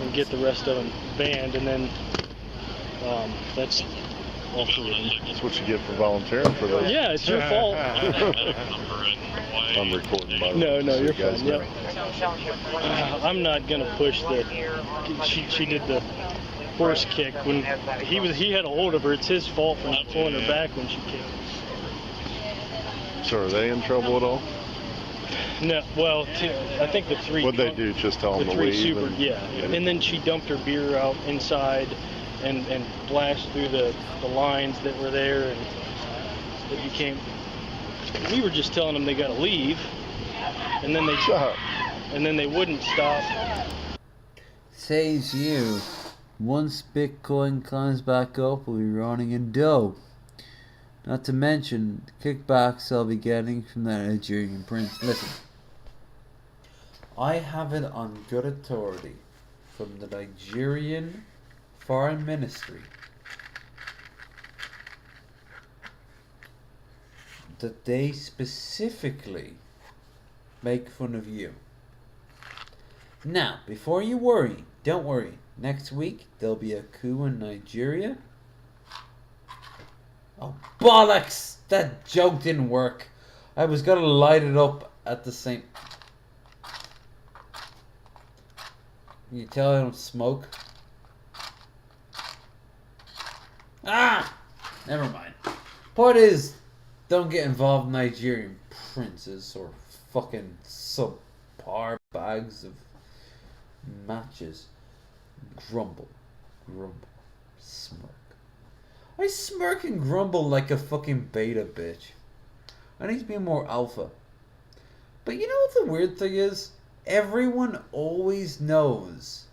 And get the rest of them banned, and then that's all three of them. That's what you get for volunteering for those. Yeah, it's your fault. I'm recording, by the way. No, so you're you guys fine. know. Yep. I'm not gonna push the. She did the horse kick when he had a hold of her. It's his fault for not pulling her back when she kicked. So are they in trouble at all? No, well, I think the three. What'd they do? Just tell them The to three leave? super, yeah. And then she dumped her beer out inside and blasted through the lines that were there, and it became. We were just telling them they got to leave, and then they and then they wouldn't stop. Says you. Once Bitcoin climbs back up, we'll be running in dough. Not to mention the kickbacks I'll be getting from that Nigerian prince. Listen, I have it on good authority from the Nigerian Foreign Ministry that they specifically make fun of you. Now, before you worry, don't worry. Next week, there'll be a coup in Nigeria. Oh, bollocks! That joke didn't work. I was gonna light it up at the same... Can you tell I don't smoke? Ah! Never mind. Point is, don't get involved in Nigerian princes or fucking subpar bags of matches. Grumble. Smirk. I smirk and grumble like a fucking beta bitch. I need to be more alpha. But you know what the weird thing is? Everyone always knows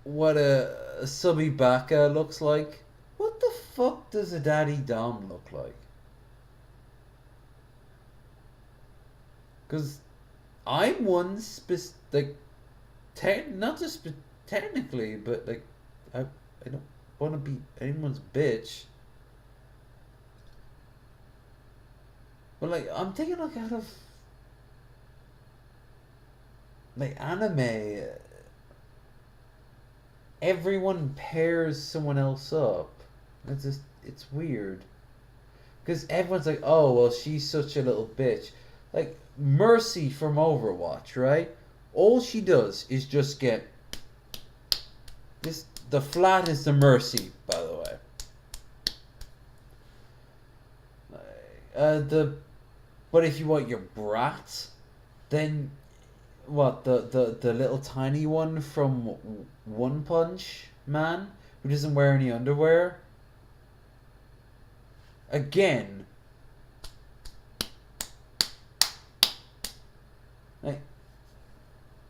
what a subby baka looks like. What the fuck does a daddy dom look like? Because I'm one not just technically, but like I don't want to be anyone's bitch. But like I'm thinking like out of like anime, everyone pairs someone else up. It's weird. Because everyone's like, oh well, she's such a little bitch. Like Mercy from Overwatch, right? All she does is just get this. The flat is the Mercy, by the way. But if you want your brat, then what? The little tiny one from One Punch Man who doesn't wear any underwear. Again. Like,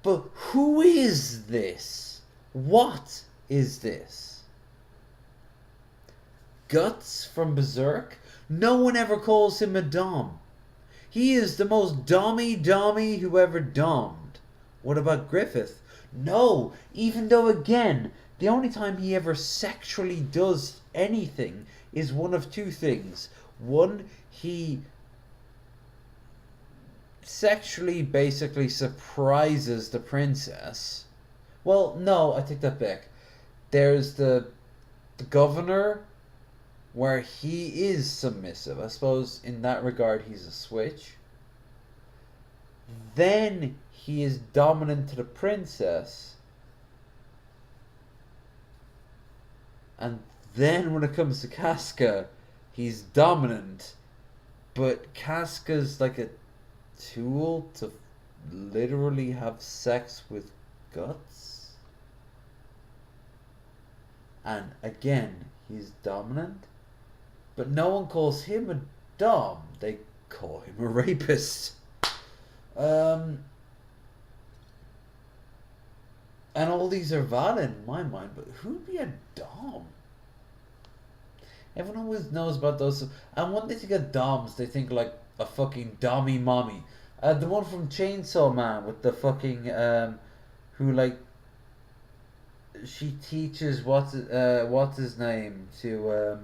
but who is this? What is this? Guts from Berserk? No one ever calls him a dom. He is the most dommy who ever dommed. What about Griffith? No, even though again, the only time he ever sexually does anything is one of two things. One, he sexually basically surprises the princess. Well, no, I take that back. There's the governor, where he is submissive. I suppose in that regard he's a switch. Then he is dominant to the princess, And then when it comes to Casca, he's dominant, but Casca's like a tool to literally have sex with Guts. And again, he's dominant, but no one calls him a dom. They call him a rapist. And all these are valid in my mind, but who'd be a dom? Everyone always knows about those. And when they think of doms, they think like a fucking dommy mommy. The one from Chainsaw Man with the fucking who like she teaches what's his name to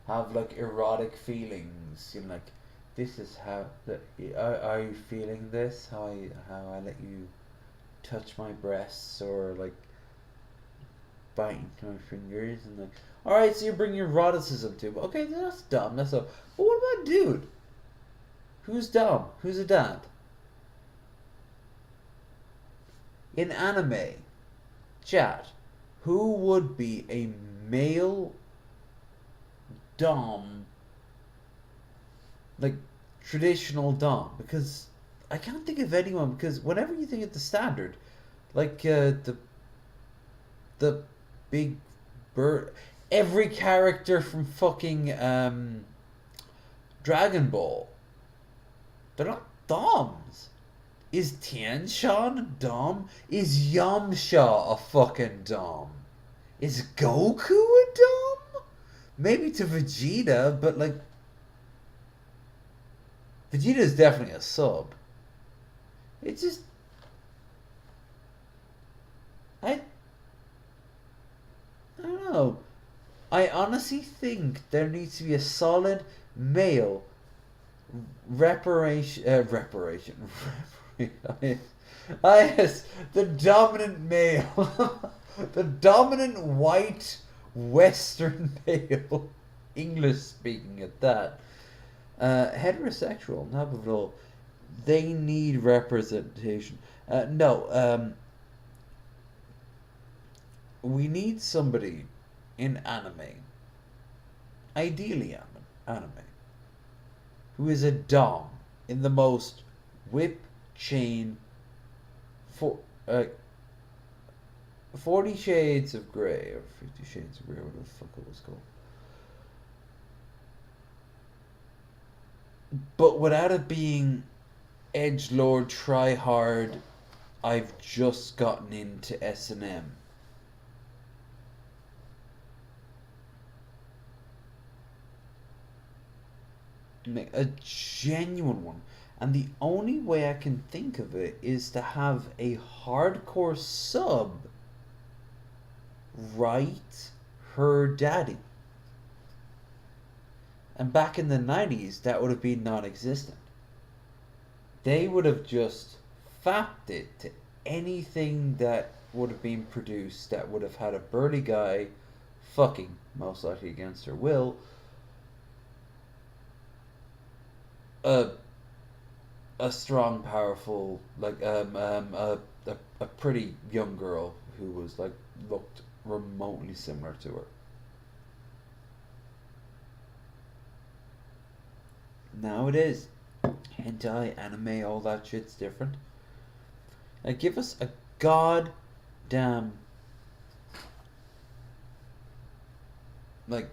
have like erotic feelings. You know, like this is how are you feeling this? How I let you touch my breasts or like bite into my fingers and like. All right, so you bring your eroticism to. Okay, that's dumb. That's so. But what about dude? Who's dumb? Who's a dad? In anime, chat, who would be a male dom, like traditional dom? Because I can't think of anyone. Because whenever you think of the standard, like the big bird, every character from fucking Dragon Ball, they're not doms. Is Tianshan a dom? Is Yamcha a fucking dom? Is Goku a dom? Maybe to Vegeta, but like Vegeta's definitely a sub. It's just I don't know. I honestly think there needs to be a solid male reparation. Yes, the dominant male, the dominant white Western male, English speaking at that. Heterosexual, not at all. They need representation. No, we need somebody in anime, ideally anime, who is a dom in the most whip chain for 40 Shades of Grey or 50 Shades of Grey, whatever the fuck it was called. But without it being edgelord, try hard, I've just gotten into S&M. A genuine one. And the only way I can think of it is to have a hardcore sub write her daddy. And back in the 90s, that would have been non-existent. They would have just fapped it to anything that would have been produced that would have had a burly guy fucking, most likely against her will, a strong, powerful, like a pretty young girl who was like looked remotely similar to her. Now it is hentai, anime, all that shit's different. Give us a goddamn like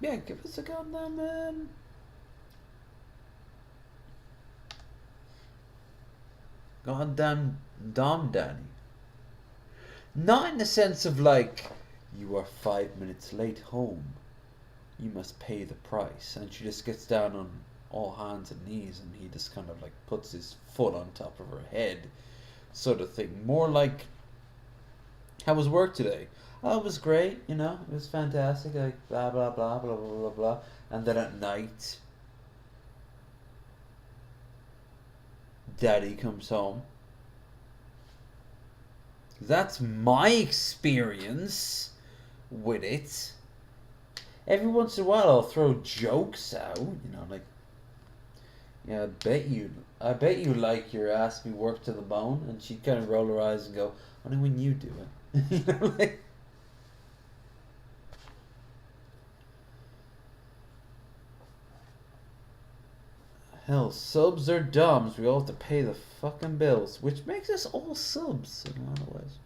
give us a goddamn goddamn dom daddy. Not in the sense of like you are 5 minutes late home, you must pay the price, and she just gets down on all hands and knees and he just kind of like puts his foot on top of her head sort of thing. More like, how was work today? Oh, it was great, you know, it was fantastic, like blah blah blah blah blah blah blah. And then at night daddy comes home. That's my experience with it. Every once in a while I'll throw jokes out, you know, like, yeah, I bet you like your ass be worked to the bone, and she'd kind of roll her eyes and go, only when you do it. You know, like, Hell, subs or doms, we all have to pay the fucking bills, which makes us all subs in a lot of ways.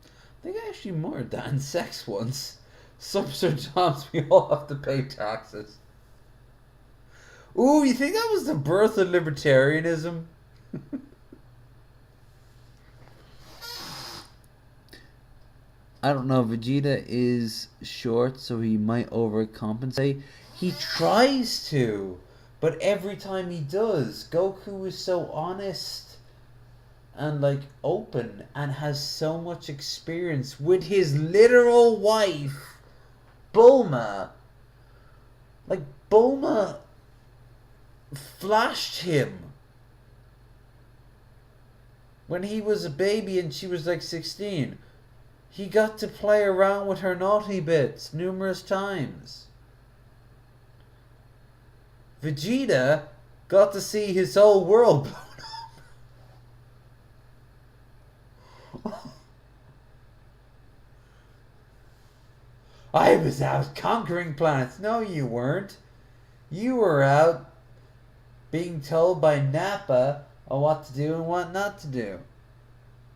I think actually more than sex ones. Subs or doms, we all have to pay taxes. Ooh, you think that was the birth of libertarianism? I don't know, Vegeta is short, so he might overcompensate. He tries to, but every time he does, Goku is so honest and like open and has so much experience with his literal wife, Bulma. Like, Bulma flashed him when he was a baby and she was like 16. He got to play around with her naughty bits numerous times. Vegeta got to see his whole world blown up. I was out conquering planets. No, you weren't. You were out being told by Nappa on what to do and what not to do.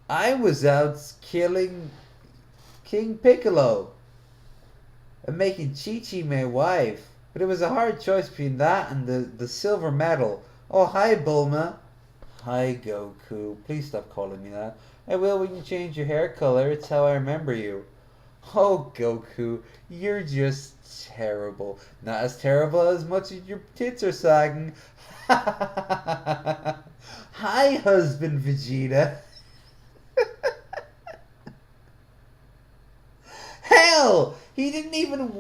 I was out killing King Piccolo and making Chi-Chi my wife. But it was a hard choice between that and the silver medal. Oh, hi, Bulma. Hi, Goku. Please stop calling me that. I will when you change your hair color. It's how I remember you. Oh, Goku, you're just terrible. Not as terrible as much as your tits are sagging. Hi, husband Vegeta. Hell, he didn't even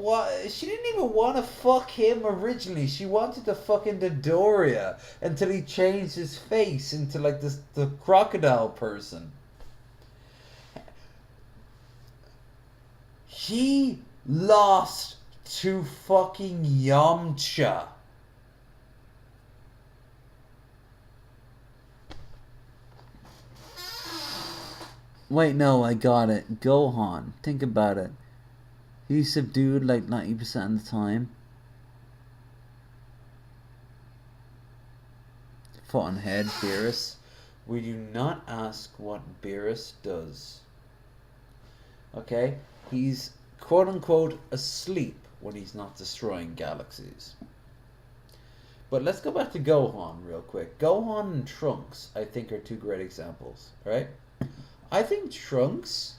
she didn't even want to fuck him originally. She wanted to fuck into Doria until he changed his face into like the crocodile person. He lost to fucking Yamcha. Wait, no, I got it. Gohan. Think about it. He's subdued like 90% of the time. Foot on head, Beerus. We do not ask what Beerus does. Okay? He's quote unquote asleep when he's not destroying galaxies. But let's go back to Gohan real quick. Gohan and Trunks, I think, are two great examples, right? I think Trunks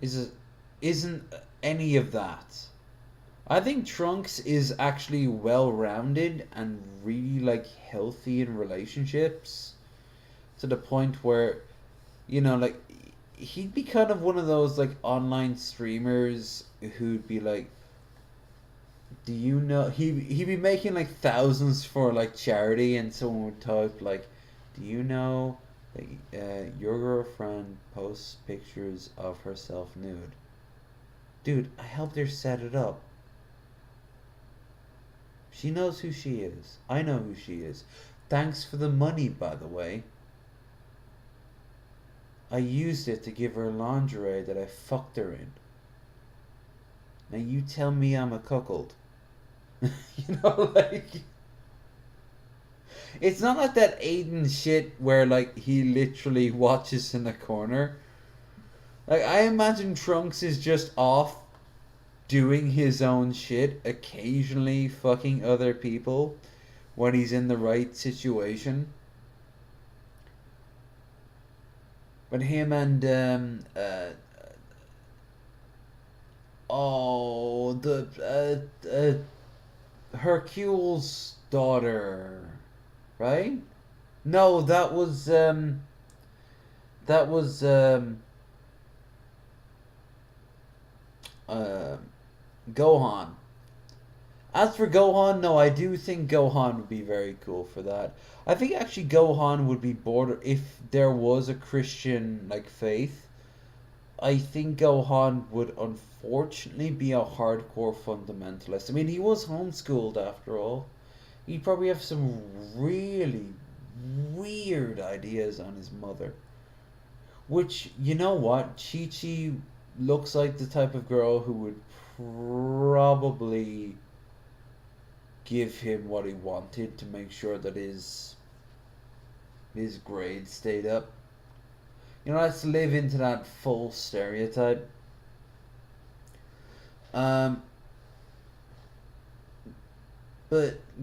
isn't any of that. I think Trunks is actually well-rounded and really like healthy in relationships to the point where, you know, like he'd be kind of one of those like online streamers who'd be like, do you know, he'd be making like thousands for like charity, and someone would type like, do you know that your girlfriend posts pictures of herself nude? Dude, I helped her set it up. She knows who she is. I know who she is. Thanks for the money, by the way. I used it to give her lingerie that I fucked her in. Now you tell me I'm a cuckold. You know, like... It's not like that Aiden shit where, like, he literally watches in the corner. Like, I imagine Trunks is just off doing his own shit, occasionally fucking other people when he's in the right situation. But him and, Hercule's daughter, right? No, that was Gohan. As for Gohan, no, I do think Gohan would be very cool for that. I think actually Gohan would be border if there was a Christian like faith. I think Gohan would unfortunately be a hardcore fundamentalist. I mean, he was homeschooled after all. He'd probably have some really weird ideas on his mother. Which, you know what? Chi-Chi looks like the type of girl who would probably give him what he wanted to make sure that his grades stayed up. Let's live into that full stereotype. But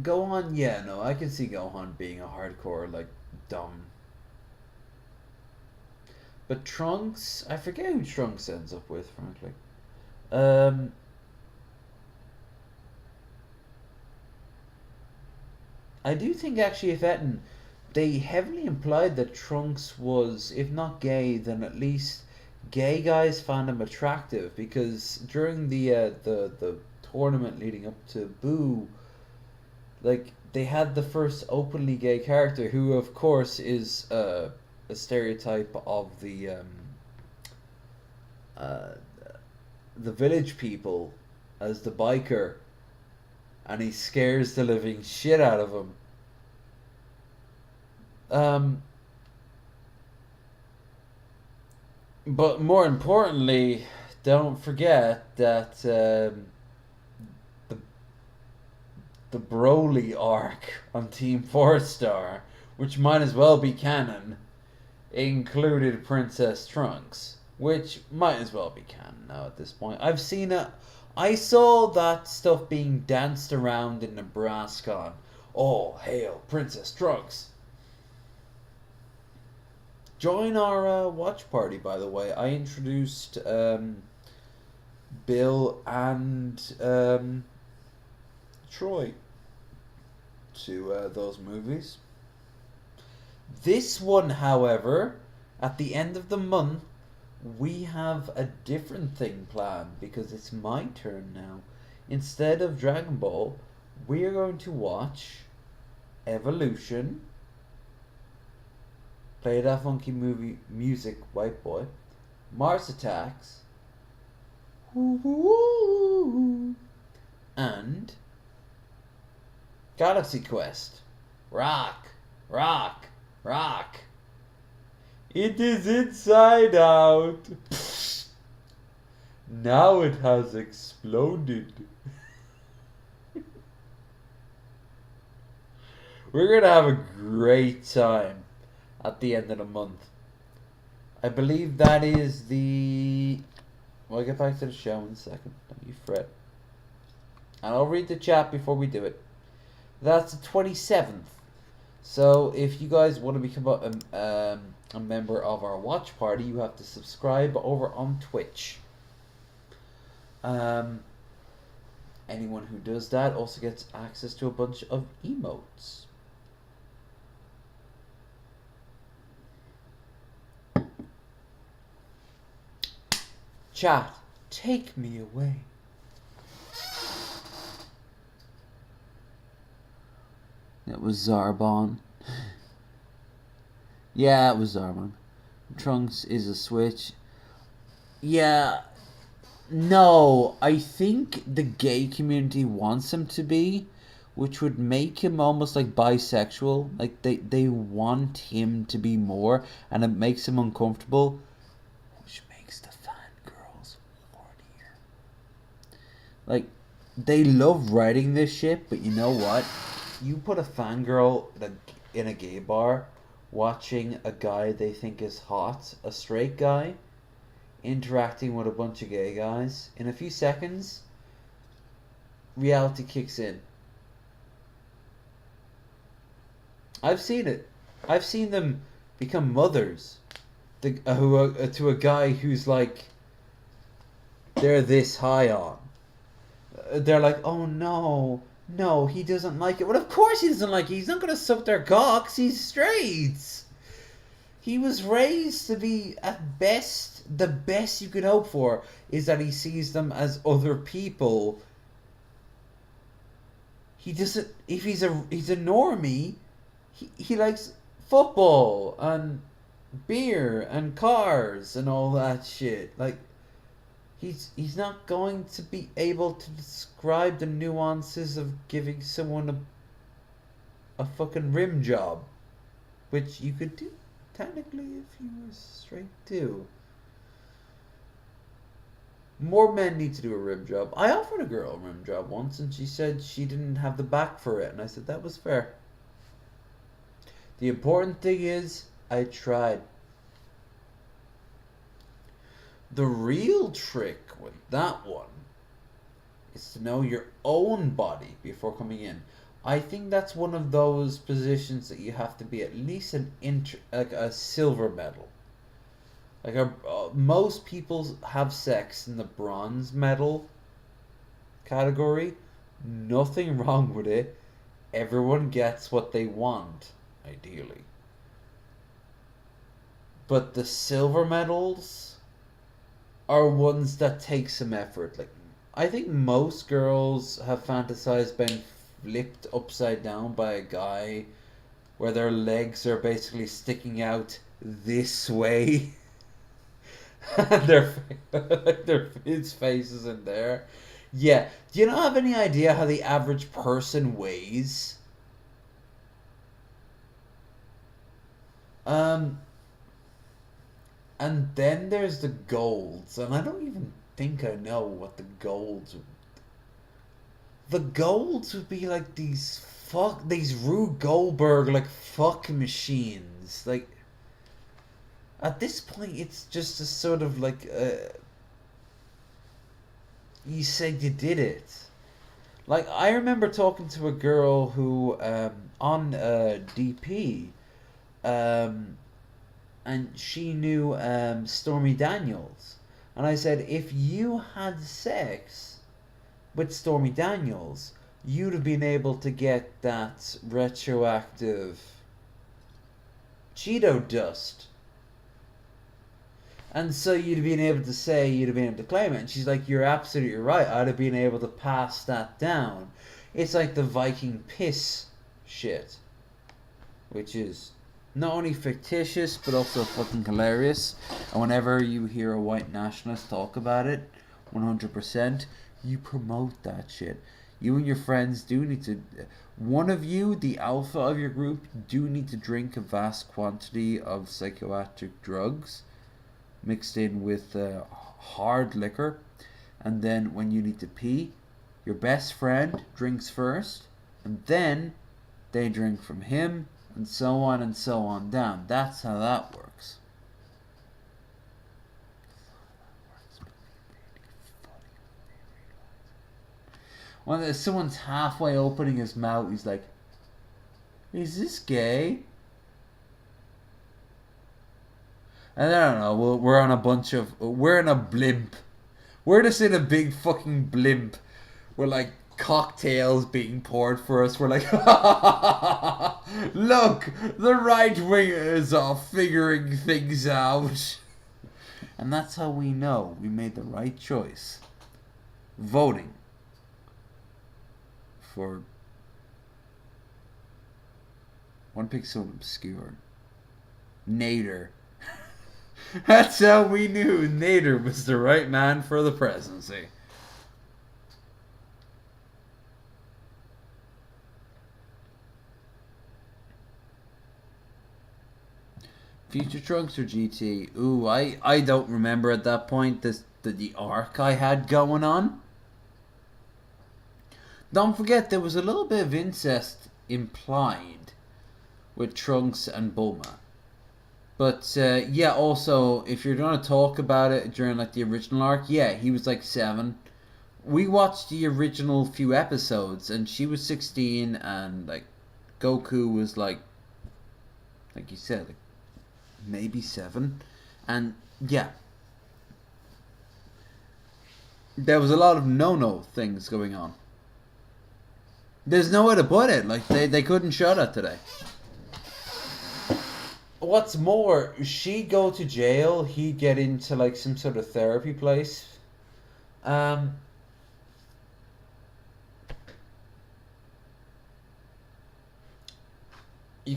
Gohan, yeah, no, I can see Gohan being a hardcore, like, dumb. But Trunks, I forget who Trunks ends up with, frankly. I do think, actually, if Etten, they heavily implied that Trunks was, if not gay, then at least gay guys found him attractive, because during the tournament leading up to Boo, like, they had the first openly gay character, who of course is a stereotype of the village people, as the biker, and he scares the living shit out of him. But more importantly, don't forget that the Broly arc on Team 4-Star, which might as well be canon, included Princess Trunks, which might as well be canon now at this point. I've seen it. I saw that stuff being danced around in Nebraska on, "All hail Princess Trunks." Join our watch party, by the way. I introduced Bill and Troy to those movies. This one, however, at the end of the month, we have a different thing planned, because it's my turn now. Instead of Dragon Ball, we're going to watch Evolution, Play That Funky Movie Music, White Boy, Mars Attacks, and Galaxy Quest. Rock, rock, rock. It is inside out. Now it has exploded. We're going to have a great time at the end of the month. I believe that is the... We'll get back to the show in a second. Don't you fret. And I'll read the chat before we do it. That's the 27th. So if you guys want to become a member of our watch party, you have to subscribe over on Twitch. Anyone who does that also gets access to a bunch of emotes. Chat, take me away. It was Zarbon. Yeah, it was Zarbon. Trunks is a switch. Yeah. No, I think the gay community wants him to be, which would make him almost like bisexual. Like they want him to be more, and it makes him uncomfortable, which makes the fangirls hornier. Like, they love writing this shit, but you know what? You put a fangirl in a gay bar watching a guy they think is hot, a straight guy, interacting with a bunch of gay guys, in a few seconds, reality kicks in. I've seen it. I've seen them become mothers to a guy who's like, they're this high on. They're like, oh no, he doesn't like it. Well, of course he doesn't like it. He's not going to suck their cocks. He's straight. He was raised to be, at best, the best you could hope for is that he sees them as other people. He doesn't, if he's a normie, he likes football and beer and cars and all that shit. Like, he's not going to be able to describe the nuances of giving someone a fucking rim job, which you could do technically if you were straight too. More men need to do a rim job. I offered a girl a rim job once, and she said she didn't have the back for it, and I said that was fair. The important thing is, I tried. The real trick with that one is to know your own body before coming in. I think that's one of those positions that you have to be at least an inch, like a silver medal. Like most people have sex in the bronze medal category. Nothing wrong with it. Everyone gets what they want, ideally. But the silver medals are ones that take some effort. Like, I think most girls have fantasized being flipped upside down by a guy where their legs are basically sticking out this way. His face is in there. Yeah. Do you not have any idea how the average person weighs? And then there's the golds, and I don't even think I know what the golds would. The golds would be like these Rube Goldberg like fuck machines. Like at this point, it's just a sort of like you said you did it. Like I remember talking to a girl who on DP. And she knew Stormy Daniels. And I said, if you had sex with Stormy Daniels, you'd have been able to get that retroactive Cheeto dust. And so you'd have been able to say, you'd have been able to claim it. And she's like, you're absolutely right. I'd have been able to pass that down. It's like the Viking piss shit. Which is not only fictitious, but also fucking hilarious. And whenever you hear a white nationalist talk about it, 100%, you promote that shit. You and your friends do need to... One of you, the alpha of your group, do need to drink a vast quantity of psychoactive drugs mixed in with hard liquor. And then when you need to pee, your best friend drinks first, and then they drink from him, and so on down. That's how that works. When someone's halfway opening his mouth, he's like, is this gay? And I don't know, we're on a bunch of... We're in a blimp. We're just in a big fucking blimp. We're like cocktails being poured for us. We're like, look, the right wingers are figuring things out. And that's how we know we made the right choice. Voting for... one pick so obscure. Nader. That's how we knew Nader was the right man for the presidency. Future Trunks or GT? Ooh, I don't remember at that point the arc I had going on. Don't forget, there was a little bit of incest implied with Trunks and Bulma. But, yeah, also, if you're going to talk about it during, like, the original arc, yeah, he was, like, 7. We watched the original few episodes, and she was 16, and, like, Goku was, like you said, like, maybe 7. And, yeah. There was a lot of no-no things going on. There's no way to put it. Like, they couldn't show that today. What's more, she'd go to jail, he'd get into, like, some sort of therapy place. You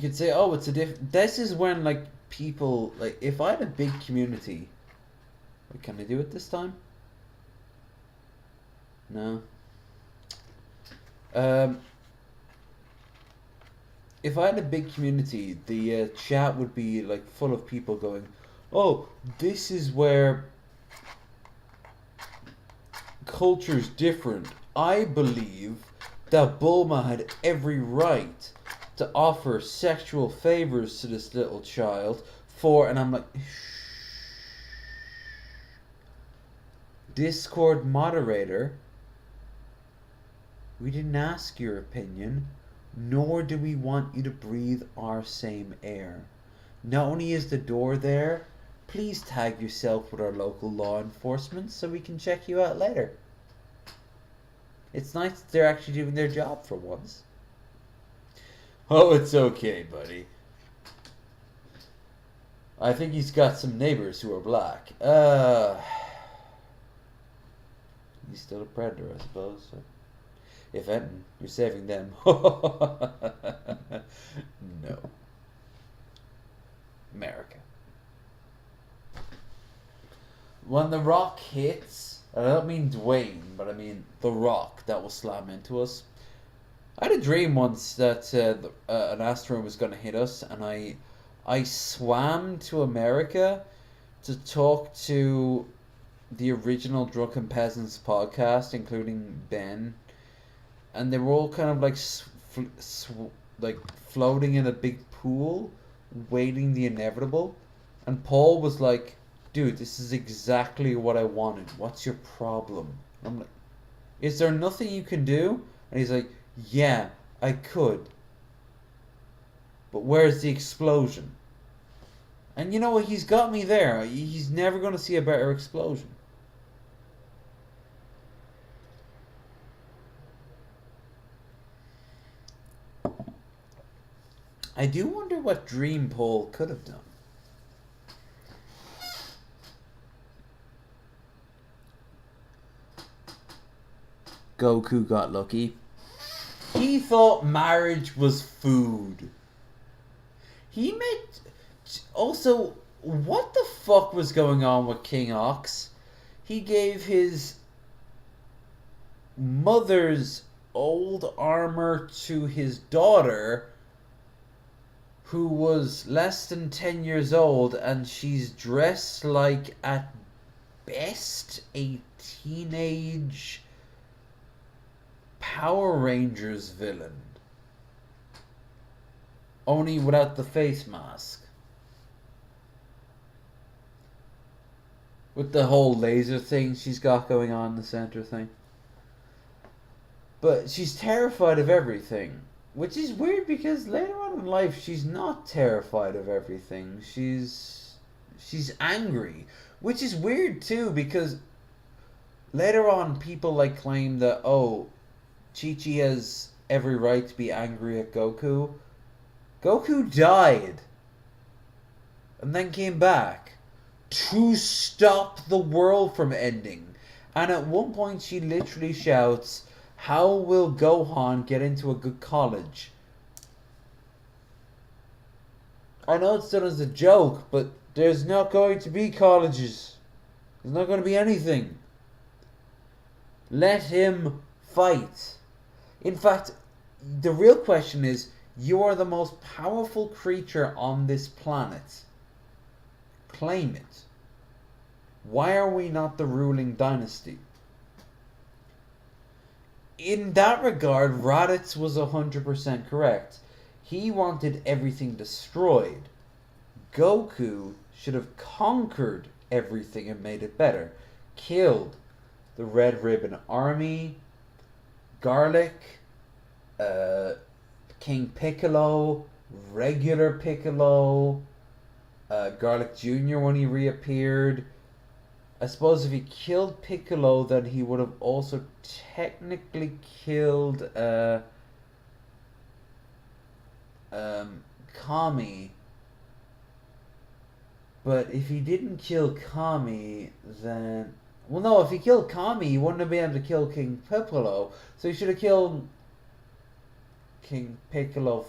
could say, oh, it's a this is when, like, people, like, if I had a big community... Wait, can I do it this time? No. If I had a big community, the chat would be, like, full of people going, oh, this is where culture's different. I believe that Bulma had every right to offer sexual favors to this little child and I'm like, Discord moderator, we didn't ask your opinion, nor do we want you to breathe our same air. Not only is the door there, please tag yourself with our local law enforcement so we can check you out later. It's nice that they're actually doing their job for once. Oh, it's okay, buddy. I think he's got some neighbors who are black. He's still a predator, I suppose. So. If anything, you're saving them. No. America. When The Rock hits, I don't mean Dwayne, but I mean The Rock that will slam into us. I had a dream once that an asteroid was going to hit us, and I swam to America to talk to the original Drunken Peasants podcast, including Ben, and they were all kind of like like floating in a big pool, waiting the inevitable. And Paul was like, "Dude, this is exactly what I wanted. What's your problem?" And I'm like, "Is there nothing you can do?" And he's like, "Yeah, I could. But where's the explosion?" And you know what? He's got me there. He's never going to see a better explosion. I do wonder what Dream Paul could have done. Goku got lucky. He thought marriage was food. He made... Also, what the fuck was going on with King Ox? He gave his mother's old armor to his daughter, who was less than 10 years old, and she's dressed like, at best, a teenage Power Rangers villain. Only without the face mask. With the whole laser thing she's got going on in the center thing. But she's terrified of everything. Which is weird because later on in life she's not terrified of everything. She's angry. Which is weird too because later on people like claim that, oh, Chi-Chi has every right to be angry at Goku. Goku died. And then came back to stop the world from ending. And at one point she literally shouts, "How will Gohan get into a good college?" I know it's done as a joke, but there's not going to be colleges. There's not going to be anything. Let him fight. In fact, the real question is, you are the most powerful creature on this planet. Claim it. Why are we not the ruling dynasty? In that regard, Raditz was 100% correct. He wanted everything destroyed. Goku should have conquered everything and made it better. Killed the Red Ribbon Army, Garlic, King Piccolo, regular Piccolo, Garlic Jr. when he reappeared. I suppose if he killed Piccolo, then he would have also technically killed Kami. But if he didn't kill Kami, then... Well, no, if he killed Kami, he wouldn't have been able to kill King Piccolo. So he should have killed King Piccolo,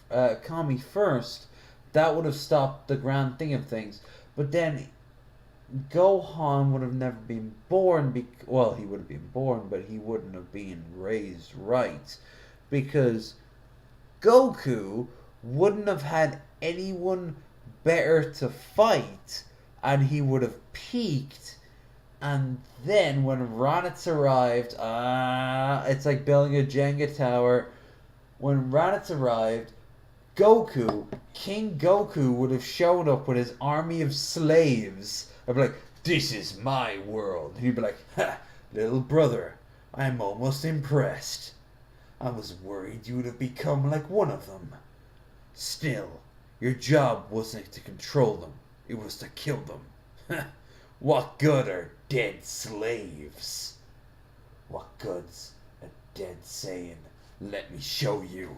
Kami first. That would have stopped the grand thing of things. But then Gohan would have never been born. Well, he would have been born, but he wouldn't have been raised right. Because Goku wouldn't have had anyone better to fight, and he would have peaked, And then when Raditz arrived, it's like building a Jenga tower. When Raditz arrived, King Goku would have shown up with his army of slaves. I'd be like, this is my world. And he'd be like, ha, little brother, I'm almost impressed. I was worried you would have become like one of them. Still, your job wasn't to control them, it was to kill them. What good are dead slaves? What good's a dead saying, let me show you.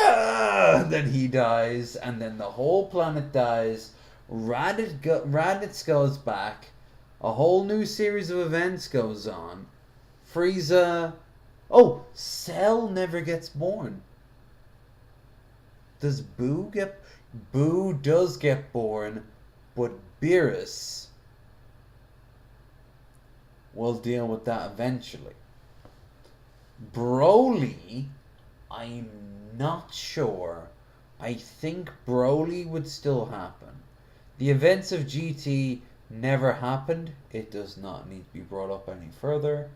Then he dies, and then the whole planet dies. Raditz goes back. A whole new series of events goes on. Frieza... Oh, Cell never gets born. Does Boo get... Boo does get born, but Beerus will deal with that eventually. Broly, I'm not sure. I think Broly would still happen. The events of GT never happened. It does not need to be brought up any further.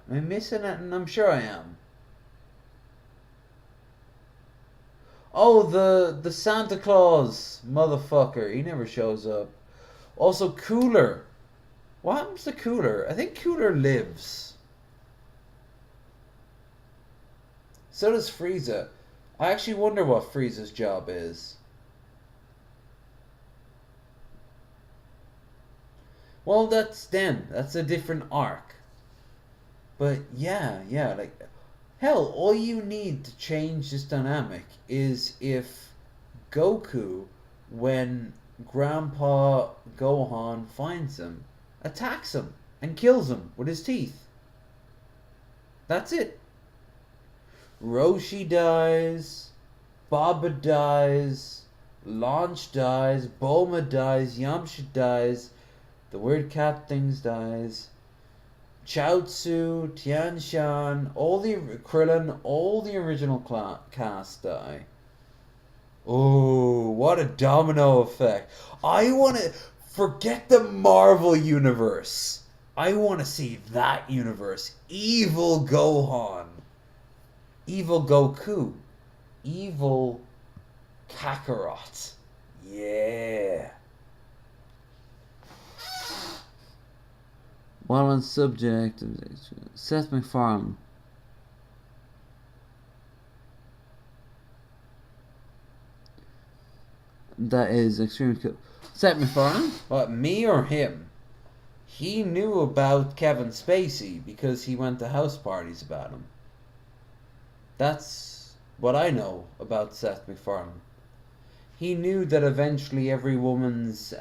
Am I missing it? And I'm sure I am. Oh, the Santa Claus motherfucker. He never shows up. Also, Cooler. What happens to Cooler? I think Cooler lives. So does Frieza. I actually wonder what Frieza's job is. Well, that's then. That's a different arc. But yeah, like... Hell, all you need to change this dynamic is if Goku, when Grandpa Gohan finds him, attacks him and kills him with his teeth. That's it. Roshi dies, Baba dies, Launch dies, Bulma dies, Yamcha dies, the Weird Cat Things dies, Chaozu, Tian Shan, all the Krillin, all the original cast die. Oh, what a domino effect. I want to forget the Marvel universe. I want to see that universe. Evil Gohan. Evil Goku. Evil Kakarot. Yeah. While on subject, Seth MacFarlane. That is extremely cool. Seth MacFarlane? What, me or him? He knew about Kevin Spacey because he went to house parties about him. That's what I know about Seth MacFarlane. He knew that eventually every woman's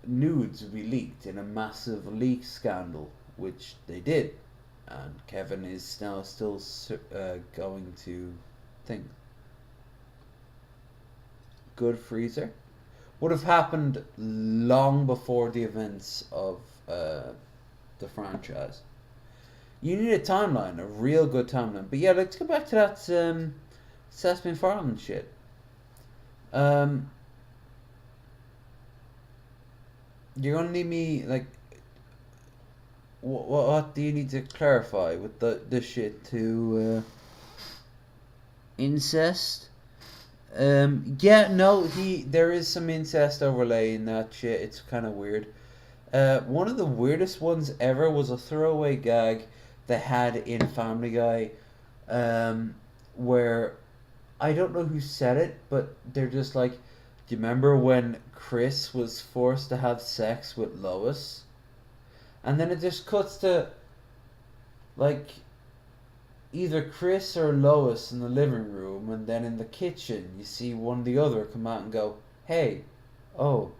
nudes would be leaked in a massive leak scandal, which they did, and Kevin is now still going to think. Good Freezer would have happened long before the events of the franchise. You need a timeline, a real good timeline. But yeah, let's go back to that Seth MacFarlane shit. You're gonna need me, like, what do you need to clarify with the shit to incest? Yeah, no, there is some incest overlay in that shit. It's kind of weird. One of the weirdest ones ever was a throwaway gag they had in Family Guy, where I don't know who said it, but they're just like, do you remember when Chris was forced to have sex with Lois? And then it just cuts to, like, either Chris or Lois in the living room, and then in the kitchen you see one or the other come out and go, hey, oh,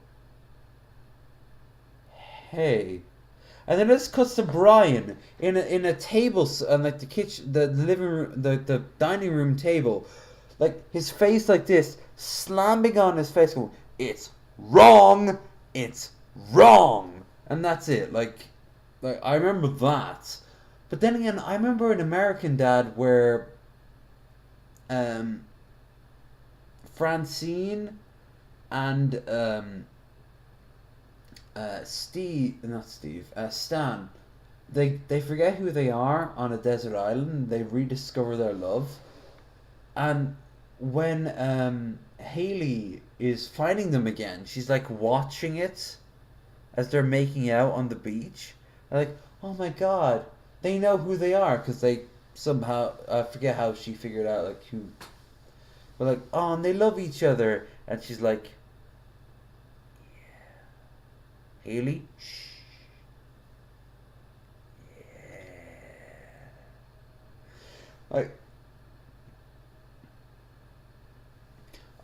hey. And then it just cuts to Brian in a table, and like the kitchen, the living room, the dining room table, like his face like this, slamming on his face, going, it's wrong, and that's it. Like I remember that. But then again, I remember an American Dad where Francine and Stan, they forget who they are on a desert island. And they rediscover their love, and when Haley is finding them again, she's like watching it as they're making out on the beach. Like, oh my god, they know who they are because they somehow I forget how she figured out like who. But like, oh, and they love each other, and she's like, Haley, shh. Like,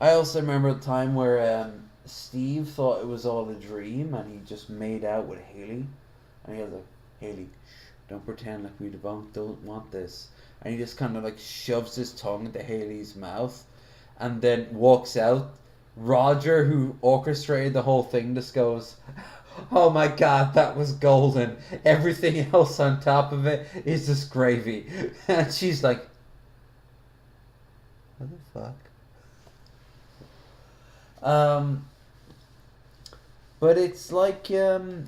I also remember the time where Steve thought it was all a dream, and he just made out with Haley, and he was like, Haley, shh, don't pretend like we don't want this, and he just kind of like shoves his tongue into Haley's mouth, and then walks out. Roger, who orchestrated the whole thing, just goes, oh my god, that was golden. Everything else on top of it is just gravy. And she's like, what the fuck? But it's like in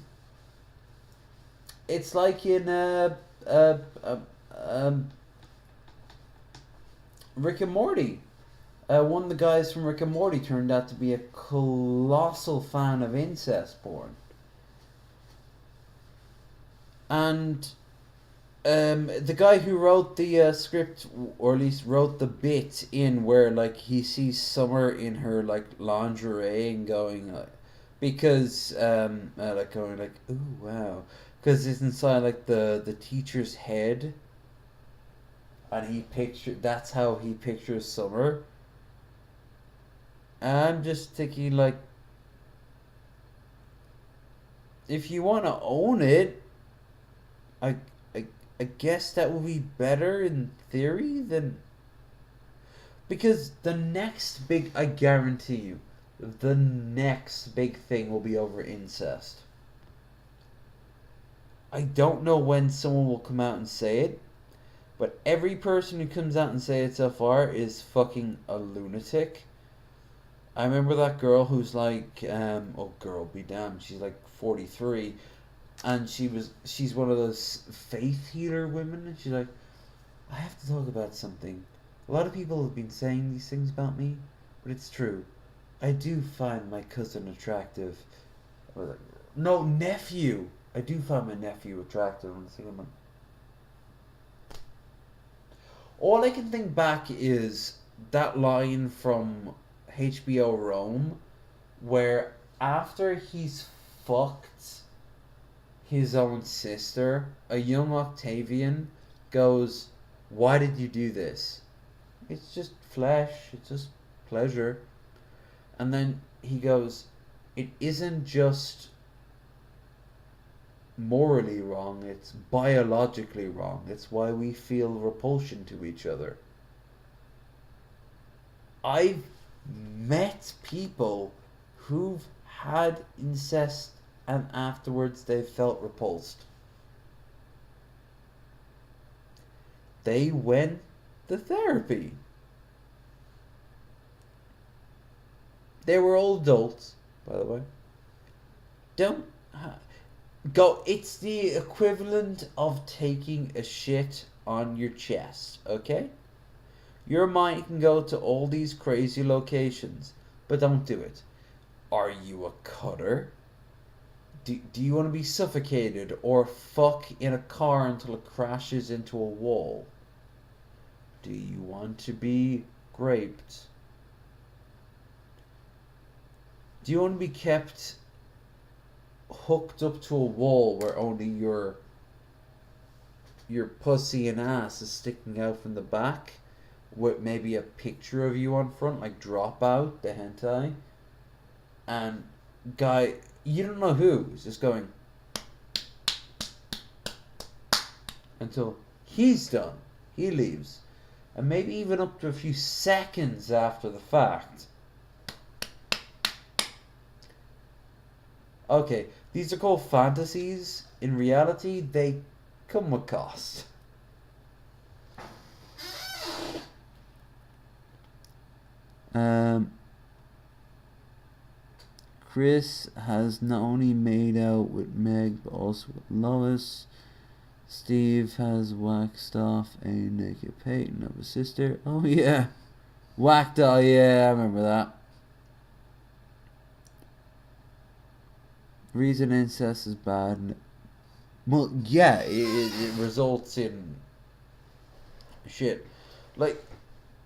Rick and Morty. One of the guys from Rick and Morty turned out to be a colossal fan of incest porn. And the guy who wrote the script, or at least wrote the bit in where like he sees Summer in her like lingerie and going, because like going like, ooh wow, because it's inside like the teacher's head, and that's how he pictures Summer. And I'm just thinking like, if you want to own it, I guess that would be better in theory than, because I guarantee you, the next big thing will be over incest. I don't know when someone will come out and say it, but every person who comes out and say it so far is fucking a lunatic. I remember that girl who's like, oh girl, be damned, she's like 43, and she's one of those faith healer women, and she's like, I have to talk about something. A lot of people have been saying these things about me, but it's true. I do find my cousin attractive. I was like, no, nephew. I do find my nephew attractive. All I can think back is that line from HBO Rome, where after he's fucked his own sister, a young Octavian goes, why did you do this? It's just flesh, it's just pleasure. And then he goes, it isn't just morally wrong, it's biologically wrong. It's why we feel repulsion to each other. I've met people who've had incest and afterwards they felt repulsed. They went to therapy. They were all adults, by the way. Don't go. It's the equivalent of taking a shit on your chest, okay? Your mind can go to all these crazy locations, but don't do it. Are you a cutter? Do you want to be suffocated or fuck in a car until it crashes into a wall? Do you want to be raped? Do you want to be kept hooked up to a wall where only your pussy and ass is sticking out from the back, with maybe a picture of you on front, like Dropout, the hentai, and guy, you don't know who, is just going until he's done, he leaves, and maybe even up to a few seconds after the fact. Okay, these are called fantasies. In reality, they come with cost. Chris has not only made out with Meg, but also with Lois. Steve has waxed off a naked painting of his sister. Oh yeah. Whacked, oh yeah, I remember that. Reason incest is bad. Well, yeah, it results in shit. Like,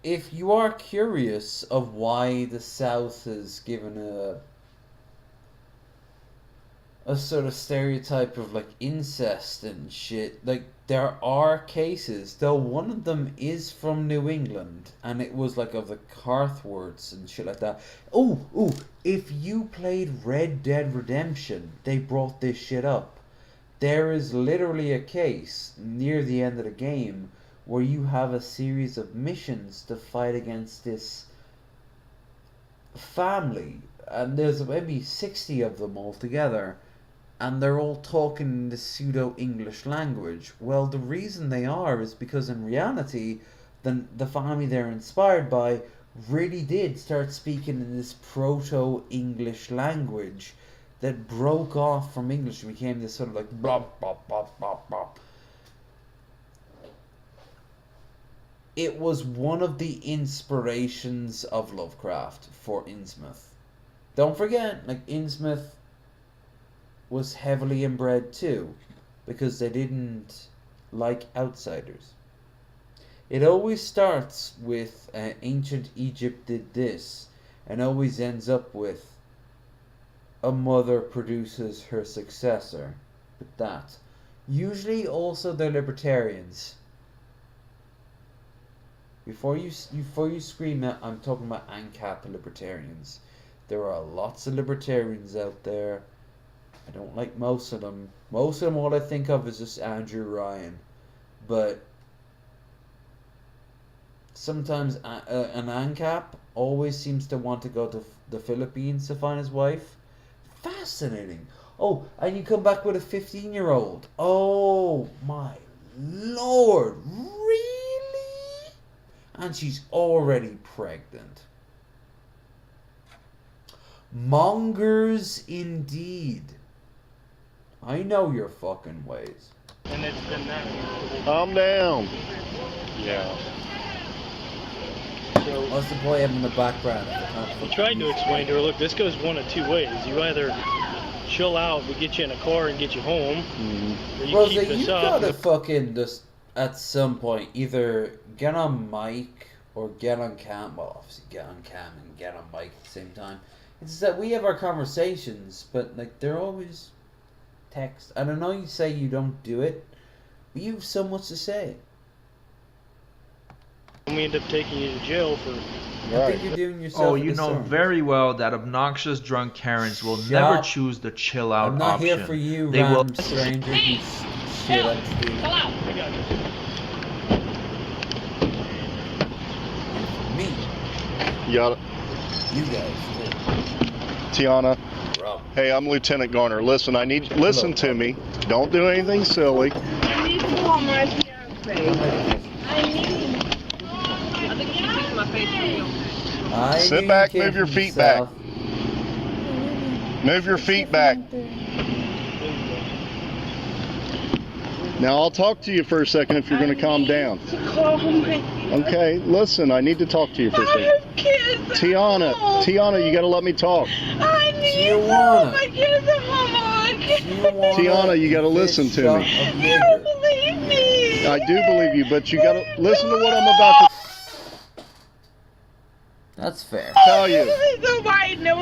if you are curious of why the South has given a sort of stereotype of like incest and shit, like there are cases, though one of them is from New England and it was like of the Carthworths and shit like that. Oh, if you played Red Dead Redemption, they brought this shit up. There is literally a case near the end of the game where you have a series of missions to fight against this family, and there's maybe 60 of them altogether, and they're all talking the pseudo-English language. Well, the reason they are is because in reality, the family they're inspired by really did start speaking in this proto-English language that broke off from English and became this sort of like blah, blah, blah, blah, blah. It was one of the inspirations of Lovecraft for Innsmouth. Don't forget, like, Innsmouth was heavily inbred too, because they didn't like outsiders. It always starts with ancient Egypt did this, and always ends up with a mother produces her successor. With that, usually also they're libertarians. Before you scream out, I'm talking about ANCAP libertarians. There are lots of libertarians out there. I don't like most of them. Most of them, all I think of is just Andrew Ryan. But sometimes an ANCAP always seems to want to go to the Philippines to find his wife. Fascinating. Oh, and you come back with a 15-year-old. Oh my lord. Really? And she's already pregnant. Mongers indeed. I know your fucking ways. And it's been that. Calm down. Yeah. So what's the boy having in the background? I tried to explain to her, look, this goes one of two ways. You either chill out, we get you in a car and get you home, or you Rosa, keep this you up. gotta fucking just at some point either get on mic or get on cam. Well, obviously get on cam and get on mic at the same time. It's that we have our conversations, but like they're always text. And I know you say you don't do it, but you have so much to say. And we end up taking you to jail for. I think you're doing yourself. Oh, you know very well that obnoxious drunk Karens will Shut never up. choose the chill out I'm not option. here for you, They will. random stranger who's shit at Steve. Me. You got it. You guys. Tiana. Rob. Hey, I'm Lieutenant Garner. Listen, listen to me. Don't do anything silly. I need to call my fiance. I think she fixed my face for you. Sit back, move your feet back. Move your feet back. Now I'll talk to you for a second if you're going to calm down. Okay, listen, I need to talk to you for a second. Tiana, you got to let me talk. I need help. My kids are home. Tiana, you got to listen to me. You don't believe me. I do believe you, but you got to listen to what I'm about to That's fair. tell you.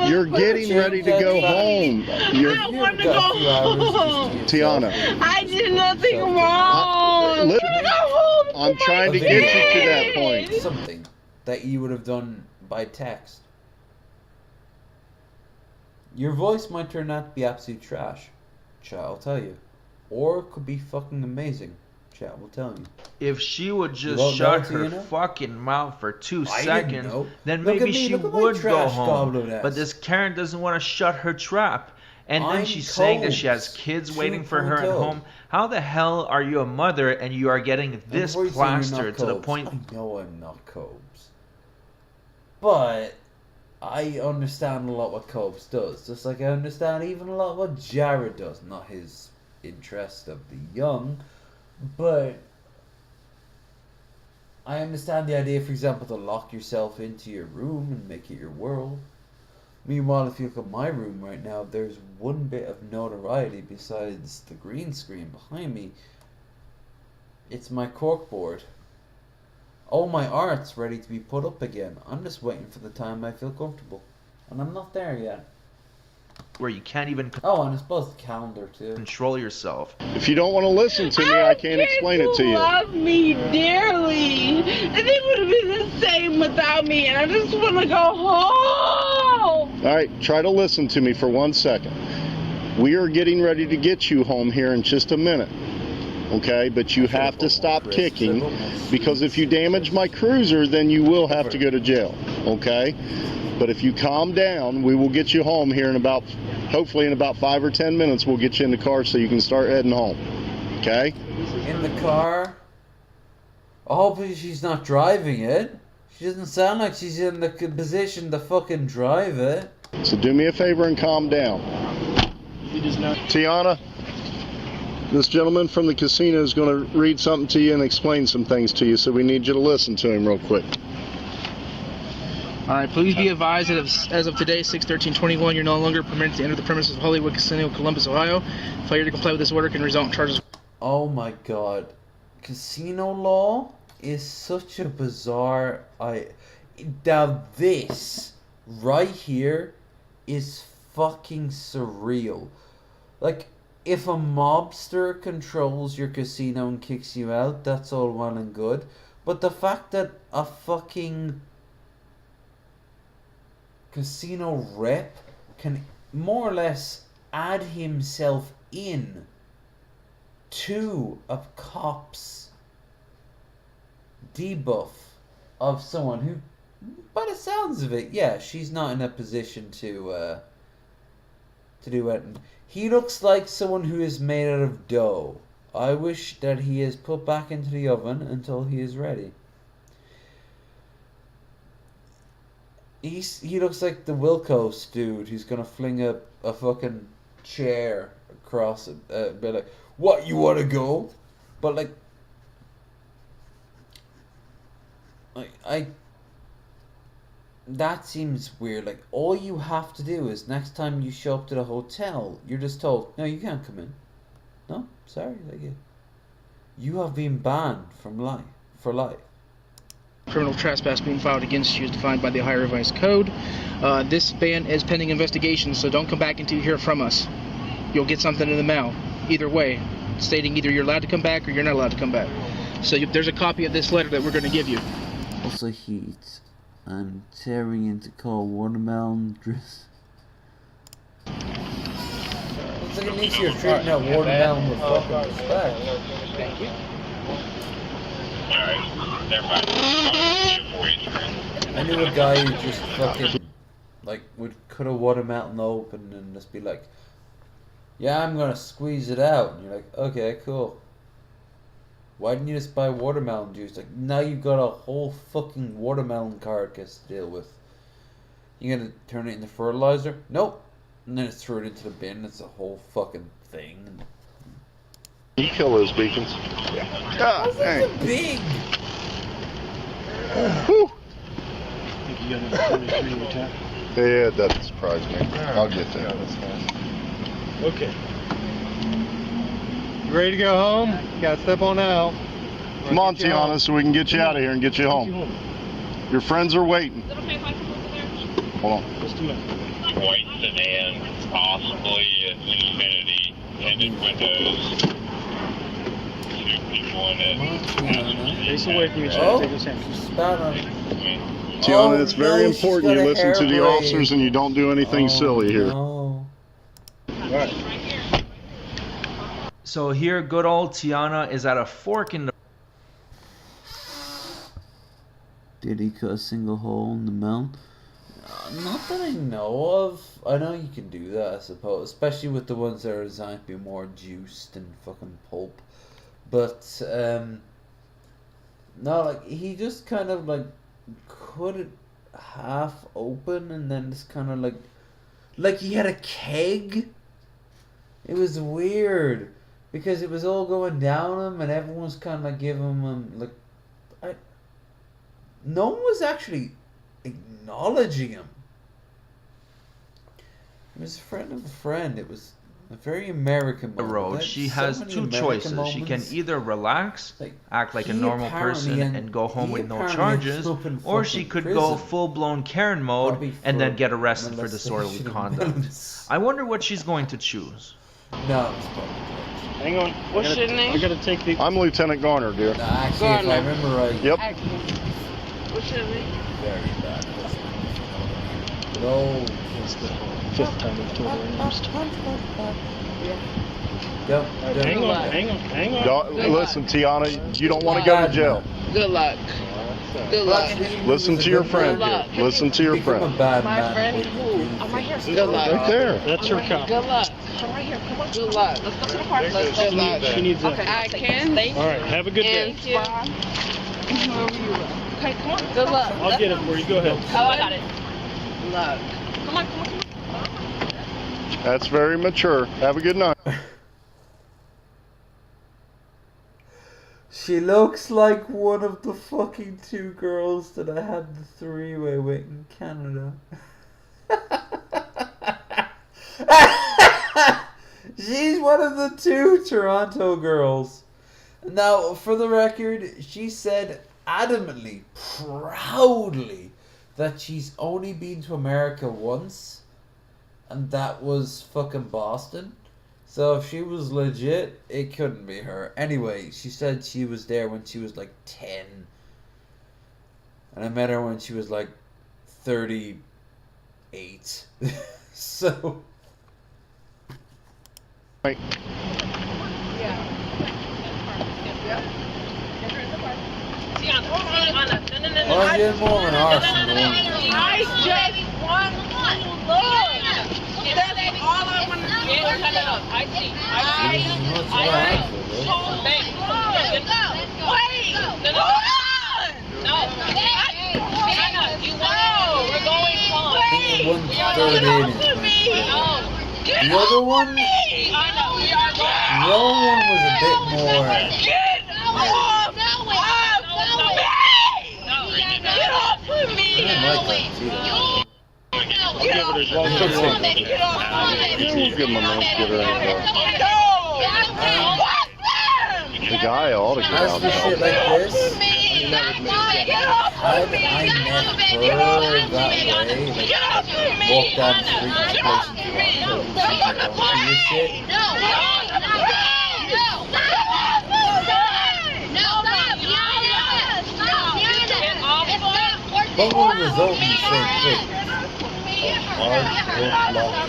You're getting ready to go home. I don't want to go home. Tiana. I did nothing wrong. I'm trying to get you to that point. Something that you would have done by text. Your voice might turn out to be absolute trash. Chat will tell you. Or it could be fucking amazing. Chat will tell you. If she would just shut her fucking mouth for 2 seconds, then maybe she would go home. But this Karen doesn't want to shut her trap. And then she's saying that she has kids waiting for her at home. How the hell are you a mother and you are getting this plastered to the point? I know I'm not Cobes. But I understand a lot what Copes does, just like I understand even a lot what Jared does. Not his interest of the young, but I understand the idea, for example, to lock yourself into your room and make it your world. Meanwhile, if you look at my room right now, there's one bit of notoriety besides the green screen behind me. It's my corkboard. All my art's ready to be put up again. I'm just waiting for the time I feel comfortable. And I'm not there yet. Where you can't even and I suppose the calendar too. Control yourself. If you don't want to listen to me, I can't explain it to you. Love me dearly, and it would have been the same without me. And I just want to go home. All right, try to listen to me for 1 second. We are getting ready to get you home here in just a minute. Okay, but you have to stop kicking, because if you damage my cruiser, then you will have to go to jail. Okay, but if you calm down, we will get you home here hopefully in about 5 or 10 minutes. We'll get you in the car so you can start heading home. Okay? In the car? Hopefully she's not driving it. She doesn't sound like she's in the position to fucking drive it. So do me a favor and calm down. Tiana, this gentleman from the casino is going to read something to you and explain some things to you, so we need you to listen to him real quick. All right, please be advised that as of today, 6/13/21, you're no longer permitted to enter the premises of Hollywood Casino, Columbus, Ohio. Failure to comply with this order can result in charges. Oh my god. Casino law is such a bizarre... Now this, right here, is fucking surreal. Like, if a mobster controls your casino and kicks you out, that's all well and good. But the fact that a fucking casino rep can more or less add himself in to a cop's debuff of someone who, by the sounds of it, yeah, she's not in a position to do it. He looks like someone who is made out of dough. I wish that he is put back into the oven until he is ready. He looks like the Wilkos dude who's gonna fling a fucking chair across it, be like, "What, you wanna go?" But like that seems weird. Like, all you have to do is next time you show up to the hotel, you're just told, "No, you can't come in. No, sorry, like you have been banned from life for life." Criminal trespass being filed against you is defined by the Ohio Revised Code. This ban is pending investigation, so don't come back until you hear from us. You'll get something in the mail, either way, stating either you're allowed to come back or you're not allowed to come back. So there's a copy of this letter that we're going to give you. Also heat and tearing into cold watermelon juice. Looks like at least you're treating that watermelon with fucking respect. Thank you. Alright, never mind. I knew a guy who just fucking, like, would cut a watermelon open and just be like, "Yeah, I'm gonna squeeze it out." And you're like, "Okay, cool. Why didn't you just buy watermelon juice?" Like, now you've got a whole fucking watermelon carcass to deal with. You gonna turn it into fertilizer? Nope. And then it's thrown into the bin. It's a whole fucking thing. You kill those beacons. Yeah. God, That's so big. Whew. I think you got another 33 in your tank. Yeah, it doesn't surprise me. I'll get that. Okay. You ready to go home? You gotta step on out. Come on, Tiana, so we can get you out of here and get you home. Your friends are waiting. Is it okay if I come over there? Hold on. Just a minute. White sedan, possibly an Infinity, tinted windows, 2 people in it. Face away from each other. Oh, Take his hand. spat on it. Tiana, it's very no, she's important got you a listen to the hair officers and you don't do anything silly here. No. Alright. So here, good old Tiana is at a fork in the... Did he cut a single hole in the melon? Not that I know of. I know you can do that, I suppose. Especially with the ones that are designed to be more juiced and fucking pulp. But, no, like, he just kind of, like, couldn't... half open, and then it's kind of like he had a keg. It was weird because it was all going down him, and everyone's kind of like giving him no one was actually acknowledging him. It was a friend of a friend. It was a very American moment. Road, she has two choices. She can either relax, act like a normal person, and go home with no charges, or she could go full-blown Karen mode and then get arrested for disorderly conduct. I wonder what she's going to choose. No. Hang on. What's your name? I gotta take the. I'm Lieutenant Garner, dear. Actually, if I remember right. Yep. What's your name? Very bad. No. It's the 5th time we've told her names. Hang on. Listen, Tiana, you don't want to go to jail. Good luck. Good luck. Listen to your friend here. Listen to your friend. My friend who? I'm right here. Good luck. Right there. That's her cop. Good luck. I'm right here. Come on. Good luck. Let's go to the park. Let's go. Good luck. She needs a. Okay. I can. All right. Have a good day. Thank you. Okay, come on. Good luck. I'll get it for you. Go ahead. Oh, I got it. Good luck. Come on. That's very mature. Have a good night. She looks like one of the fucking two girls that I had the three-way with in Canada. She's one of the two Toronto girls. Now, for the record, she said adamantly, proudly, that she's only been to America once, and that was fucking Boston. So if she was legit, it couldn't be her. Anyway, she said she was there when she was like 10. And I met her when she was like 38. So... Right. Oh, you're more of an arsenal. I just want to look. That's all I want to do. I see. Wait. Hold on. No. You want we're going home. The other one? The other one was a bit more... Get off me! I didn't like that Give him a minute to get her out there. The guy ought to get As out for shit like this, had I met her that way, like, walk down the street in place in Toronto, and see shit. What will result in the same thing? A hard lockdown.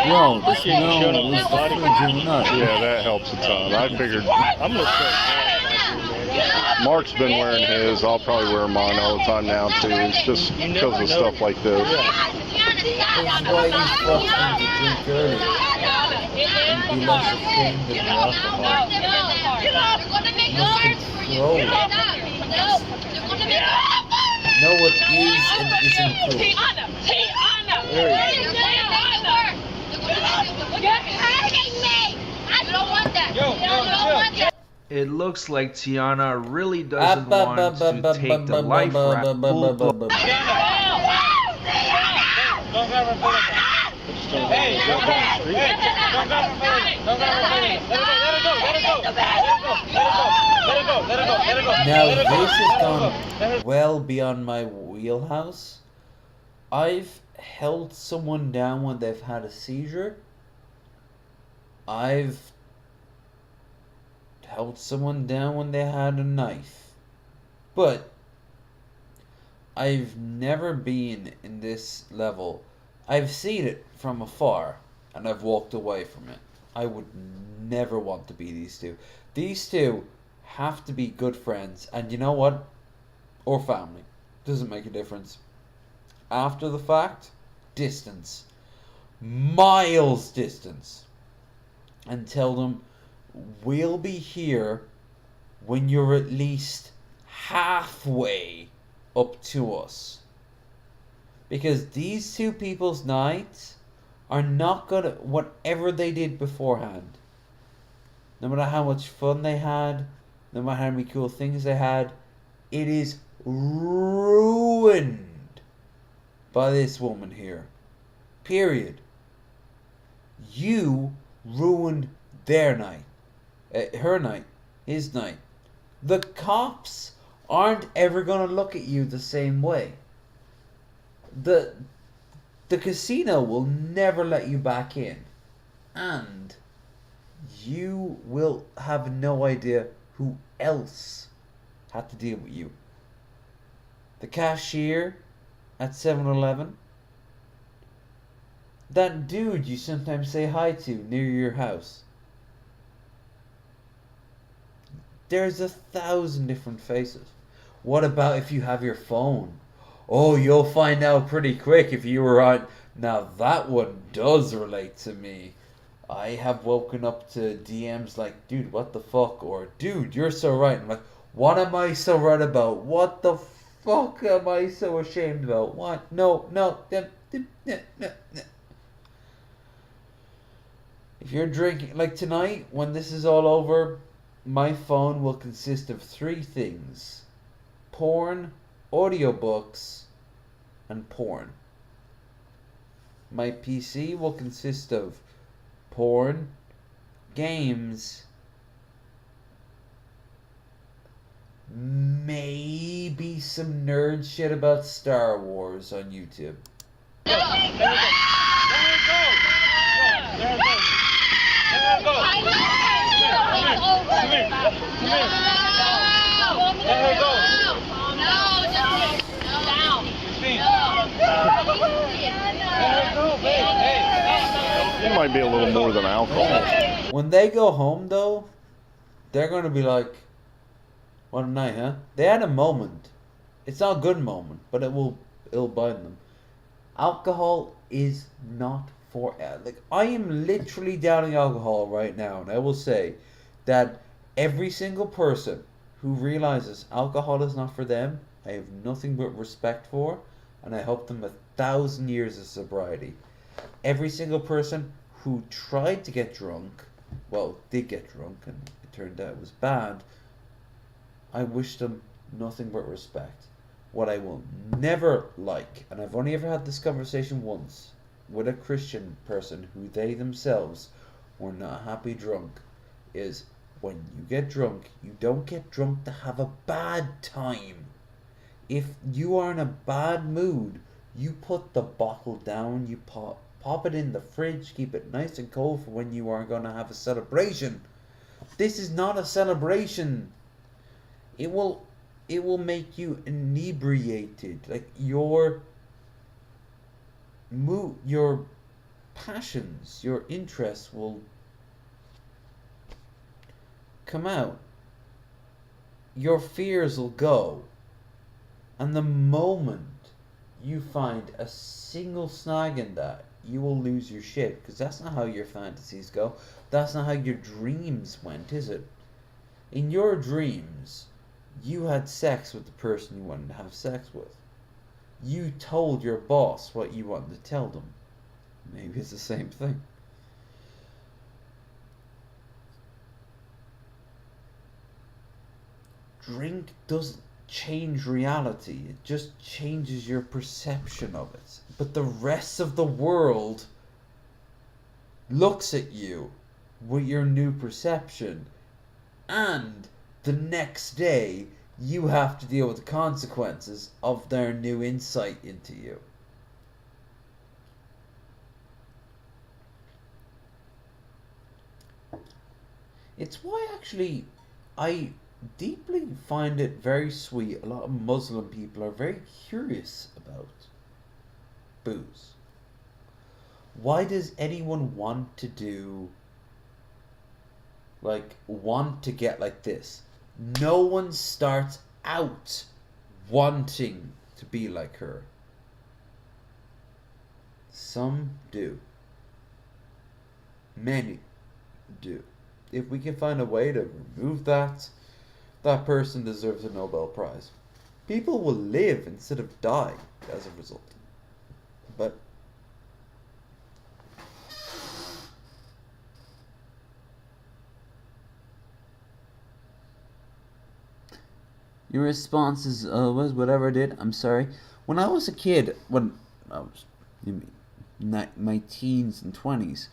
No, this no, was the fridge nut. Yeah, that helps a ton. I figured I'm gonna start. Mark's been wearing his. I'll probably wear mine all the time now too. It's just because of stuff like this. That's why you forced him to drink early. And be less ashamed of the alcohol. You must control. Know what is and isn't cool. You're hurting me! I don't want that! I don't want that! It looks like Tiana really doesn't want to take the life raft full blown. Now this has gone well beyond my wheelhouse. I've held someone down when they've had a seizure. I've held someone down when they had a knife. But I've never been in this level. I've seen it from afar and I've walked away from it. I would never want to be these two. These two have to be good friends, and you know what? Or family. Doesn't make a difference. After the fact, distance. Miles distance. And tell them, we'll be here when you're at least halfway up to us. Because these two people's nights are not gonna, whatever they did beforehand, no matter how much fun they had, no matter how many cool things they had, it is ruined by this woman here. Period. You ruined their night. Her night. His night. The cops aren't ever going to look at you the same way. The casino will never let you back in. And you will have no idea who else had to deal with you. The cashier at 7-Eleven. That dude you sometimes say hi to near your house. There's 1,000 different faces. What about if you have your phone? Oh, you'll find out pretty quick if you were on... Now that one does relate to me. I have woken up to DMs like, dude, what the fuck? Or, dude, you're so right. I'm like, what am I so right about? What the fuck am I so ashamed about? What? No. If you're drinking, like tonight, when this is all over, my phone will consist of 3 things: porn, audiobooks, and porn. My PC will consist of porn, games, maybe some nerd shit about Star Wars on YouTube. It might be a little more than alcohol. When they go home, though, they're going to be like, what a night, huh? They had a moment. It's not a good moment, but it'll bind them. Alcohol is not for... Like, I am literally downing alcohol right now, and I will say that every single person who realizes alcohol is not for them, I have nothing but respect for, and I hope them 1,000 years of sobriety. Every single person who tried to get drunk, well, did get drunk, and it turned out it was bad, I wish them nothing but respect. What I will never like, and I've only ever had this conversation once with a Christian person who they themselves were not happy drunk, is when you get drunk, you don't get drunk to have a bad time. If you are in a bad mood, you put the bottle down, you pop it in the fridge, keep it nice and cold for when you are going to have a celebration. This is not a celebration. It will make you inebriated. Like your mood, your passions, your interests will come out. Your fears will go. And the moment you find a single snag in that, you will lose your shit. Because that's not how your fantasies go. That's not how your dreams went, is it? In your dreams, you had sex with the person you wanted to have sex with. You told your boss what you wanted to tell them. Maybe it's the same thing. Drink doesn't change reality. It just changes your perception of it. But the rest of the world looks at you with your new perception, and the next day you have to deal with the consequences of their new insight into you. It's why actually I deeply find it very sweet. A lot of Muslim people are very curious about booze. Why does anyone want to get like this? No one starts out wanting to be like her. Some do. Many do. If we can find a way to remove that that person deserves a Nobel Prize. People will live instead of die as a result. But your response is always whatever I did. I'm sorry. When I was a kid, when I was in my teens and 20s,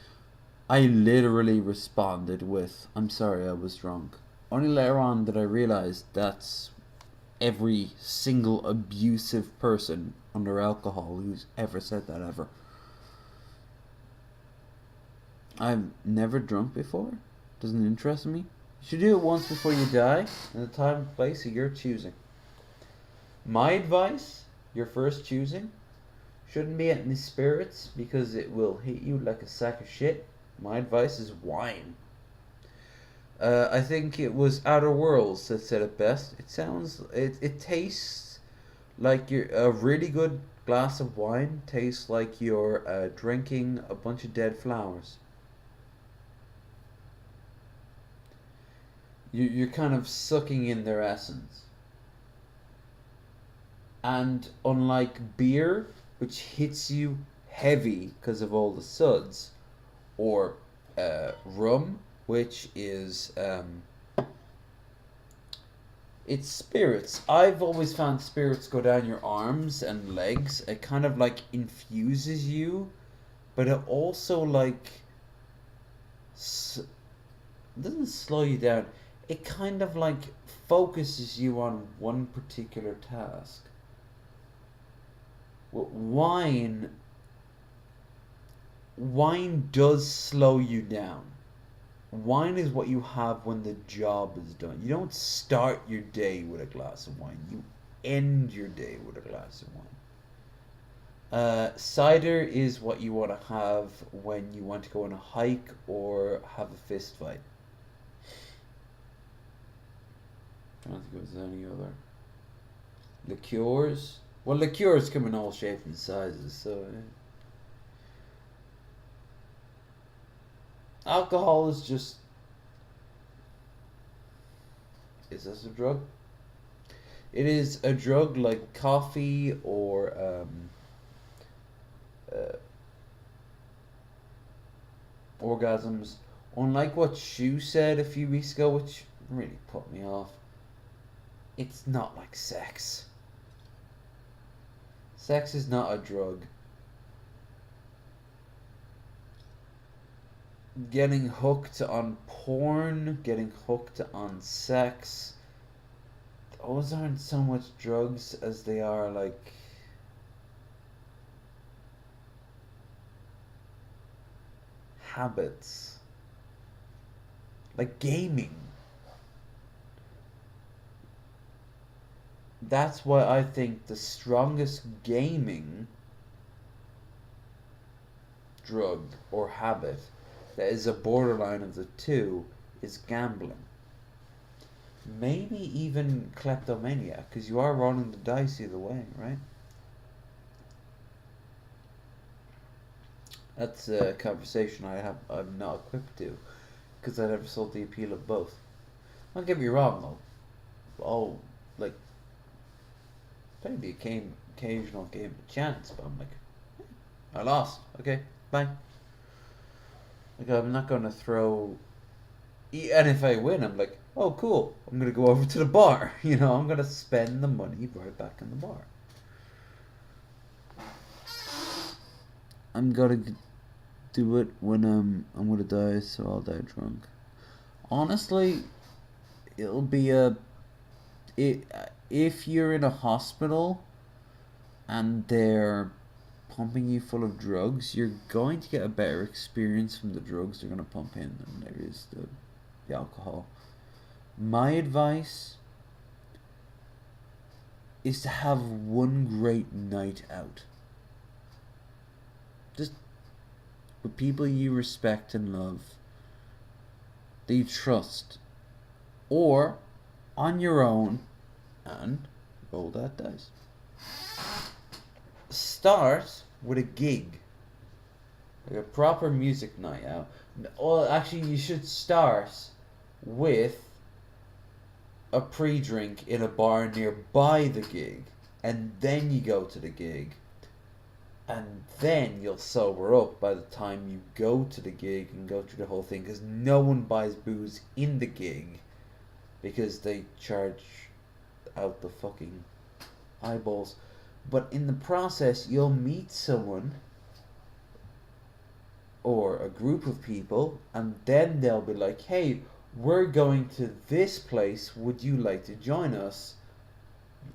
I literally responded with, I'm sorry, I was drunk. Only later on did I realize that's every single abusive person under alcohol who's ever said that ever. I've never drunk before. Doesn't interest me. You should do it once before you die, in a time and place of your choosing. My advice, your first choosing, shouldn't be any spirits because it will hit you like a sack of shit. My advice is wine. I think it was Outer Worlds that said it best. It tastes like a really good glass of wine tastes like you're drinking a bunch of dead flowers. You're kind of sucking in their essence. And unlike beer, which hits you heavy because of all the suds, or rum, which is it's spirits. I've always found spirits go down your arms and legs. It kind of like infuses you, but it also like doesn't slow you down. It kind of like focuses you on one particular task. Wine does slow you down. Wine is what you have when the job is done. You don't start your day with a glass of wine. You end your day with a glass of wine. Cider is what you want to have when you want to go on a hike or have a fist fight. I don't think there's any other. Liqueurs. Well, liqueurs come in all shapes and sizes, so. Alcohol is just. Is this a drug? It is a drug like coffee or orgasms. Unlike what Shu said a few weeks ago, which really put me off. It's not like sex. Sex is not a drug. Getting hooked on porn, getting hooked on sex, those aren't so much drugs as they are like habits. Like gaming. That's why I think the strongest gaming drug or habit that is a borderline of the two is gambling. Maybe even kleptomania, because you are rolling the dice either way, right? That's a conversation I'm not equipped to, because I never saw the appeal of both. Don't get me wrong though. Oh, like maybe occasional game of chance, but I'm like, I lost. Okay, bye. Like I'm not gonna throw. And if I win, I'm like, oh cool. I'm gonna go over to the bar. You know, I'm gonna spend the money right back in the bar. I'm gonna do it when I'm gonna die, so I'll die drunk. Honestly, it'll be if you're in a hospital and they're pumping you full of drugs, you're going to get a better experience from the drugs they're going to pump in than there is the alcohol. My advice is to have one great night out. Just with people you respect and love, that you trust, or on your own, and roll that dice. Start with a gig, like a proper music night out. Well, actually, you should start with a pre-drink in a bar nearby the gig, and then you go to the gig, and then you'll sober up by the time you go to the gig and go through the whole thing, because no one buys booze in the gig because they charge out the fucking eyeballs. But in the process, you'll meet someone or a group of people, and then they'll be like, hey, we're going to this place, would you like to join us?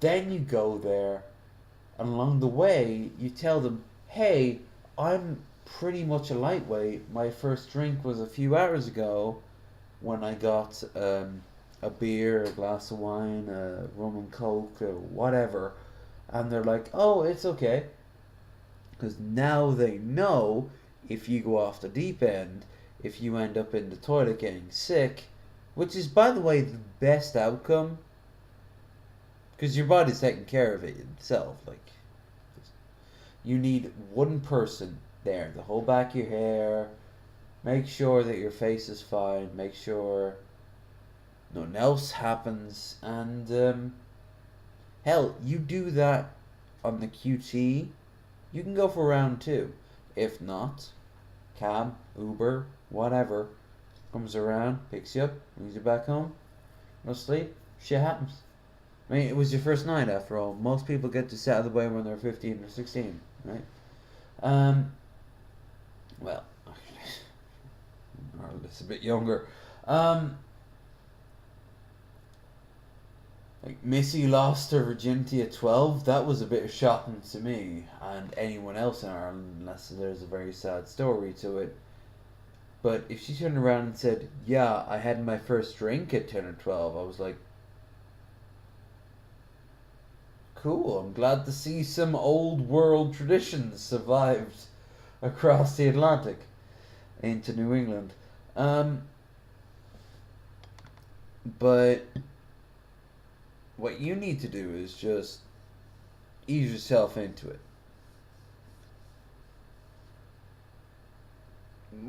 Then you go there, and along the way, you tell them, hey, I'm pretty much a lightweight. My first drink was a few hours ago when I got a beer, a glass of wine, a rum and coke, or whatever. And they're like, oh, it's okay. Because now they know if you go off the deep end, if you end up in the toilet getting sick, which is, by the way, the best outcome, because your body's taking care of it itself. Like, you need one person there to hold back your hair, make sure that your face is fine, make sure nothing else happens, and hell, you do that on the QT, you can go for round 2. If not, cab, Uber, whatever, comes around, picks you up, brings you back home, no sleep, shit happens. I mean, it was your first night after all. Most people get to sit out of the way when they're 15 or 16, right? Well, or it's a bit younger. Like, Missy lost her virginity at 12. That was a bit shocking to me and anyone else in Ireland, unless there's a very sad story to it. But if she turned around and said, yeah, I had my first drink at 10 or 12, I was like, cool, I'm glad to see some old world traditions survived across the Atlantic into New England. But what you need to do is just ease yourself into it.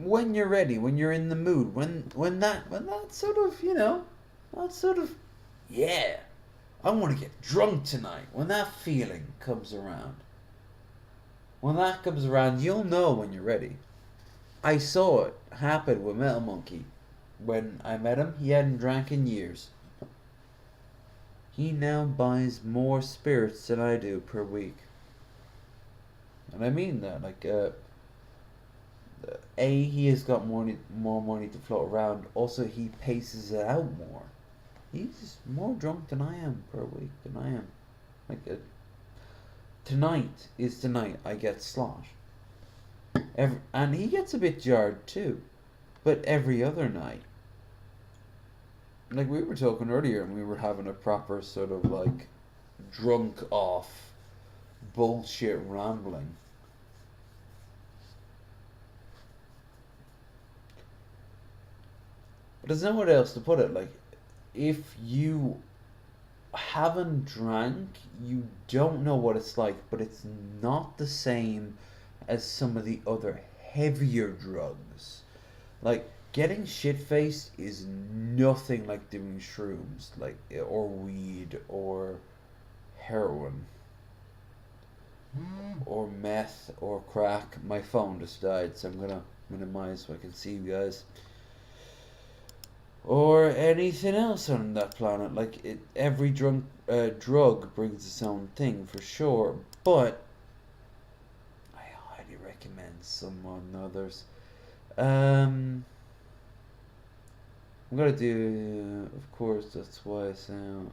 When you're ready, when you're in the mood, when that sort of, yeah, I want to get drunk tonight. When that feeling comes around, you'll know when you're ready. I saw it happen with Metal Monkey. When I met him, he hadn't drank in years. He now buys more spirits than I do per week. And I mean that, like, he has got more money to float around. Also, he paces it out more. He's more drunk than I am per week than I am. Like, tonight is the night I get sloshed. And he gets a bit jarred too. But every other night. Like, we were talking earlier and we were having a proper sort of, like, drunk off bullshit rambling. But there's nowhere else to put it. Like, if you haven't drank, you don't know what it's like, but it's not the same as some of the other heavier drugs. Like, getting shit-faced is nothing like doing shrooms, like, or weed, or heroin, or meth, or crack. My phone just died, so I'm gonna minimize so I can see you guys. Or anything else on that planet. Like, every drug brings its own thing, for sure, but I highly recommend some more than others. I'm gonna do, of course, that's why I sound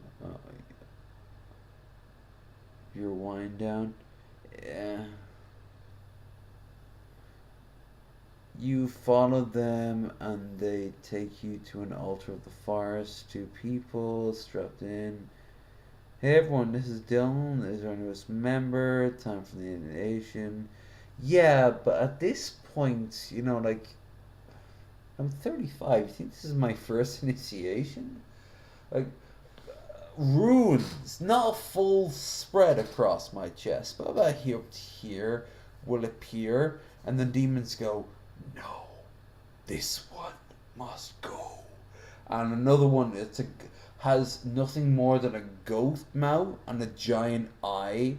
your wind down. Yeah. You follow them and they take you to an altar of the forest. 2 people strapped in. Hey everyone, this is Dylan. This is our newest member. Time for the initiation. Yeah, but at this point, like, I'm 35. You think this is my first initiation? Like, runes, not a full spread across my chest, but about here will appear, and the demons go, no, this one must go. And another one, it's has nothing more than a goat mouth and a giant eye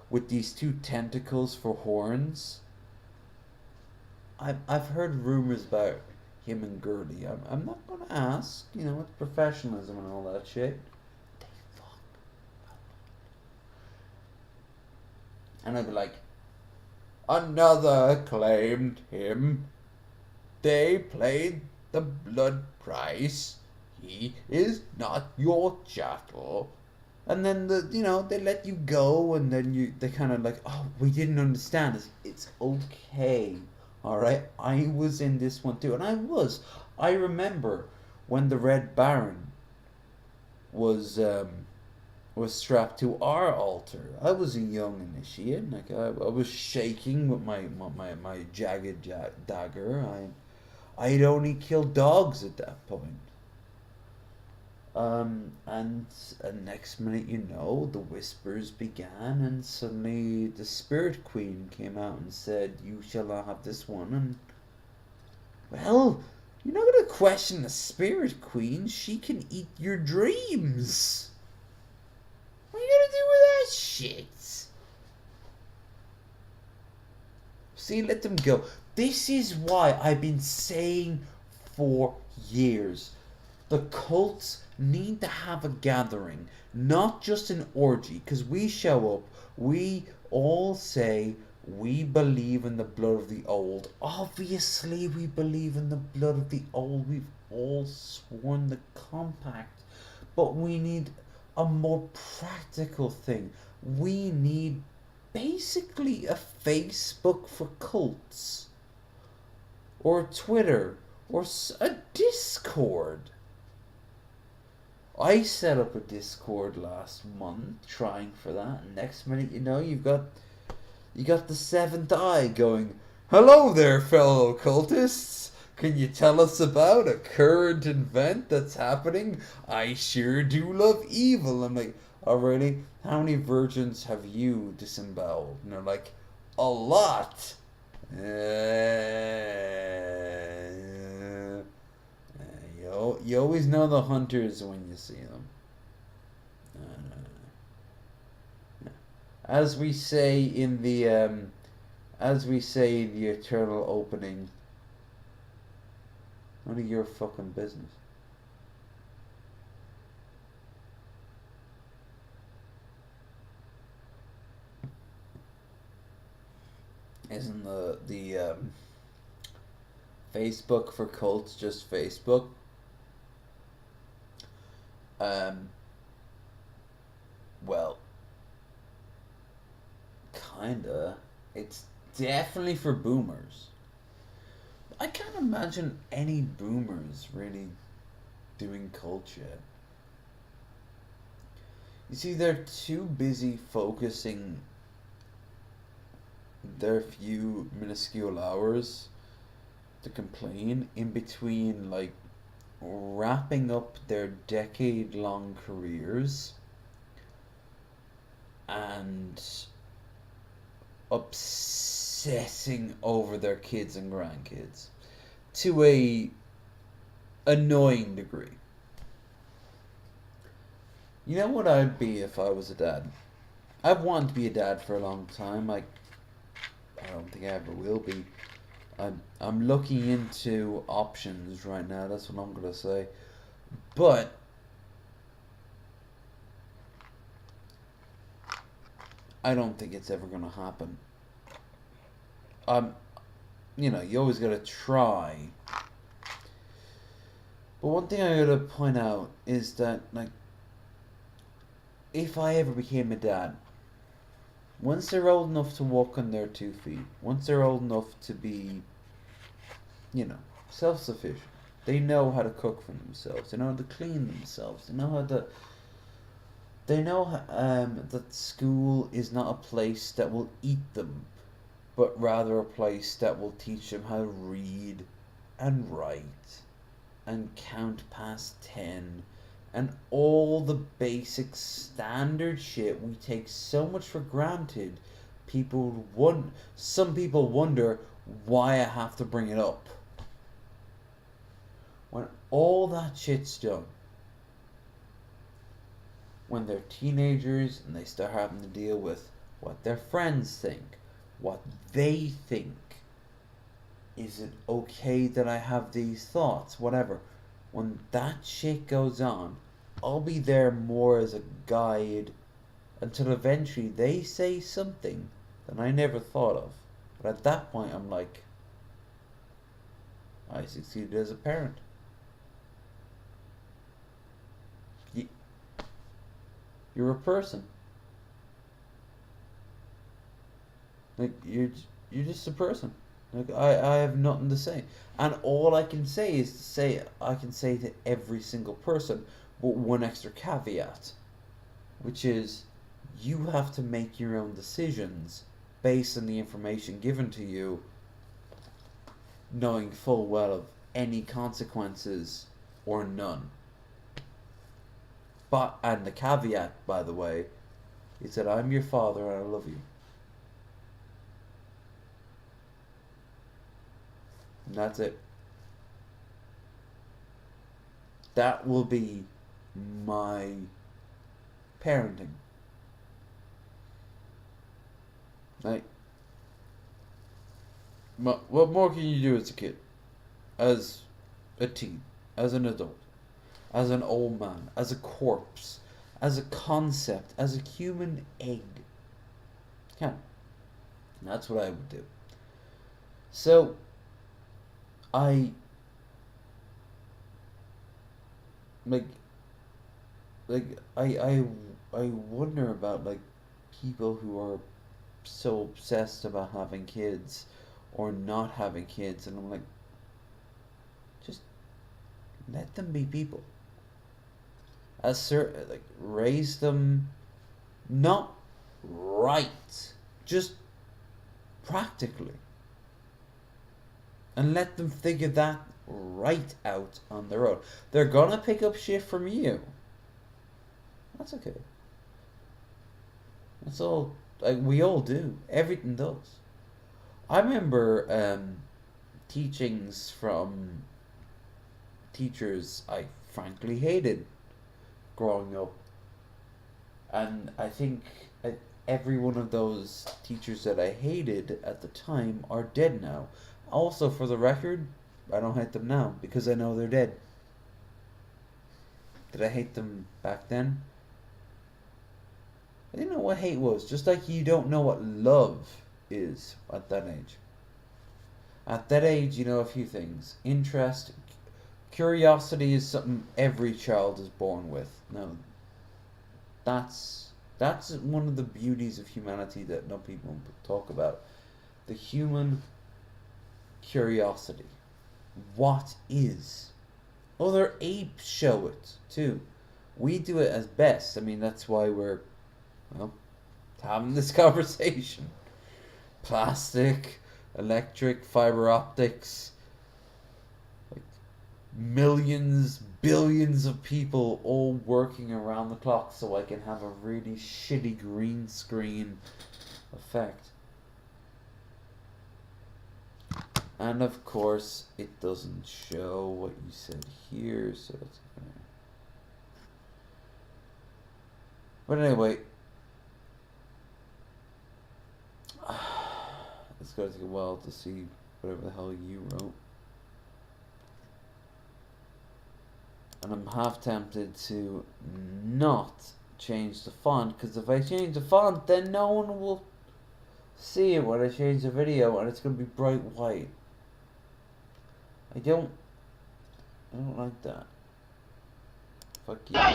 with these two tentacles for horns. I've heard rumors about him and Gertie. I'm not gonna ask, you know, it's professionalism and all that shit. They fuck. And I'd be like, another claimed him. They paid the blood price. He is not your chattel. And then they let you go, and then they kind of like, oh, we didn't understand this. It's okay, all right. I was in this one too, and I remember when the Red Baron was strapped to our altar. I was a young initiate, like I was shaking with my jagged dagger. I'd only killed dogs at that point. And next minute, the whispers began, and suddenly the Spirit Queen came out and said, "You shall not have this one." And well, you're not gonna question the Spirit Queen. She can eat your dreams. What are you gonna do with that shit? See, let them go. This is why I've been saying for years. The cults need to have a gathering, not just an orgy, because we show up, we all say we believe in the blood of the old. Obviously, we believe in the blood of the old. We've all sworn the compact. But we need a more practical thing. We need basically a Facebook for cults, or Twitter, or a Discord. I set up a Discord last month trying for that, and next minute you got the seventh eye going, "Hello there, fellow cultists. Can you tell us about a current event that's happening? I sure do love evil." I'm like, "Oh really? How many virgins have you disemboweled?" And they're like, "A lot." You always know the hunters when you see them. As we say in the eternal opening, none of your fucking business. Isn't the Facebook for cults just Facebook? Well, kinda. It's definitely for boomers. I can't imagine any boomers really doing cult yet. You see, they're too busy focusing their few minuscule hours to complain in between, like, wrapping up their decade-long careers and obsessing over their kids and grandkids to a annoying degree. You know what I'd be if I was a dad? I've wanted to be a dad for a long time. I don't think I ever will be. I'm looking into options right now. That's what I'm gonna say. But I don't think it's ever gonna happen. You always gotta try. But one thing I gotta point out is that, like, if I ever became a dad, once they're old enough to walk on their 2 feet, once they're old enough to be, self-sufficient, they know how to cook for themselves, they know how to clean themselves, they know that school is not a place that will eat them, but rather a place that will teach them how to read and write and count past 10 and all the basic standard shit we take so much for granted. Some people wonder why I have to bring it up. When all that shit's done, when they're teenagers and they start having to deal with what their friends think, what they think. Is it okay that I have these thoughts? Whatever. When that shit goes on, I'll be there more as a guide until eventually they say something that I never thought of. But at that point, I'm like, I succeeded as a parent. You're a person. Like, you're just a person. Like, I have nothing to say. And all I can say is to say, I can say to every single person, but one extra caveat, which is, you have to make your own decisions based on the information given to you, knowing full well of any consequences or none. But, and the caveat, by the way, is that I'm your father and I love you. And that's it. That will be my parenting. Like, what more can you do as a kid? As a teen? As an adult? As an old man? As a corpse? As a concept? As a human egg? Yeah. That's what I would do. So, I wonder about, like, people who are so obsessed about having kids or not having kids, and I'm like, just let them be people. Like, raise them not right, just practically. And let them figure that right out on their own. They're gonna pick up shit from you. That's okay. That's all. Like, we all do. Everything does. I remember teachings from teachers I frankly hated growing up. And I think every one of those teachers that I hated at the time are dead now. Also, for the record, I don't hate them now because I know they're dead. Did I hate them back then? I didn't know what hate was, just like you don't know what love is at that age. At that age, you know a few things. Interest, curiosity is something every child is born with. No, that's one of the beauties of humanity that no people talk about. The human curiosity. What is? Other apes show it too. We do it as best. I mean, that's why we're, well, having this conversation. Plastic, electric, fiber optics, like millions, billions of people all working around the clock so I can have a really shitty green screen effect. And of course, it doesn't show what you said here, so it's okay. But anyway, it's gonna take a while to see whatever the hell you wrote. And I'm half tempted to not change the font, because if I change the font, then no one will see it when I change the video, and it's gonna be bright white. I don't like that. Fuck you. That's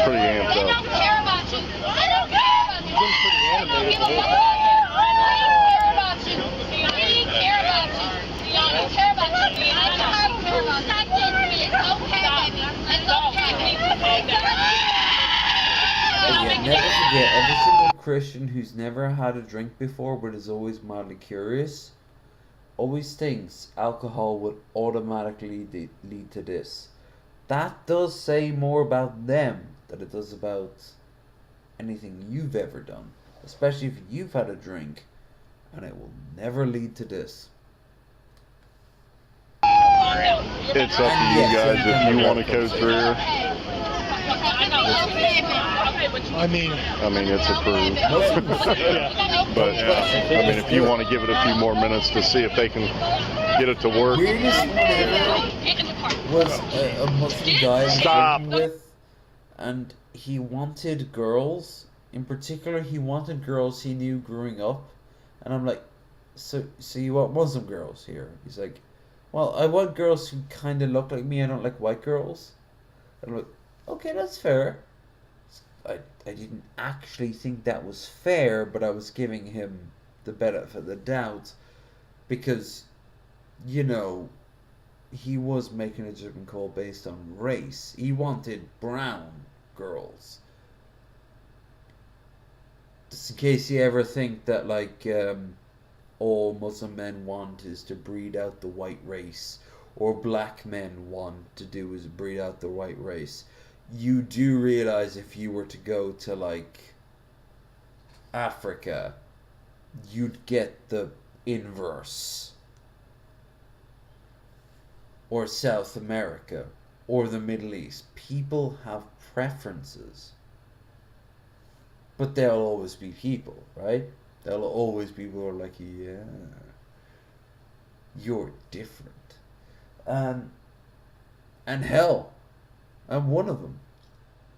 pretty amped up. I don't care about you. I don't care about you. You've been pretty animated the whole time. I don't care about you. I didn't care about you. I don't care about you. I don't care about you. It's okay, baby. It's okay. But yeah, never forget, every single Christian who's never had a drink before but is always mildly curious always thinks alcohol would automatically lead to this. That does say more about them than it does about anything you've ever done. Especially if you've had a drink, and it will never lead to this. It's up to you guys if you want to go through I mean, it's approved. Yeah. But I mean, if you want to give it a few more minutes to see if they can get it to work. Weirdest one ever was a Muslim guy I was working with, and he wanted girls. In particular, he wanted girls he knew growing up, and I'm like, so you want Muslim girls here? He's like, well, I want girls who kind of look like me. I don't like white girls. And I'm like, okay, that's fair. I didn't actually think that was fair, but I was giving him the benefit of the doubt because, you know, he was making a judgment call based on race. He wanted brown girls. Just in case you ever think that, like, all Muslim men want is to breed out the white race, or black men want to do is breed out the white race. You do realize if you were to go to, like, Africa, you'd get the inverse. Or South America, or the Middle East. People have preferences. But there'll always be people, right? There'll always be people who are like, yeah, you're different. And hell, I'm one of them.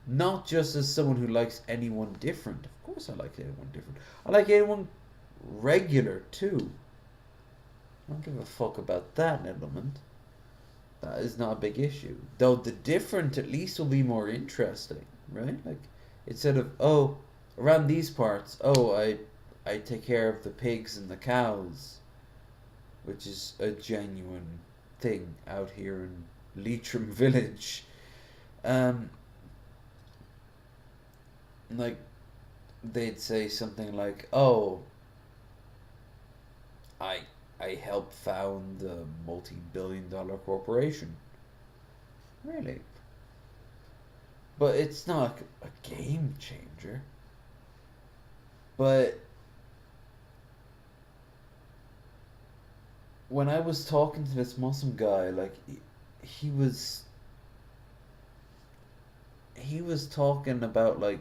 Not just as someone who likes anyone different. Of course I like anyone different. I like anyone regular too. I don't give a fuck about that element. That is not a big issue. Though the different at least will be more interesting, right? Like, instead of, oh, around these parts, oh, I take care of the pigs and the cows, which is a genuine thing out here in Leitrim village. Like, they'd say something like, oh, I helped found a multi-billion-dollar corporation. Really? But it's not a game changer. But when I was talking to this Muslim guy, like, he was talking about, like,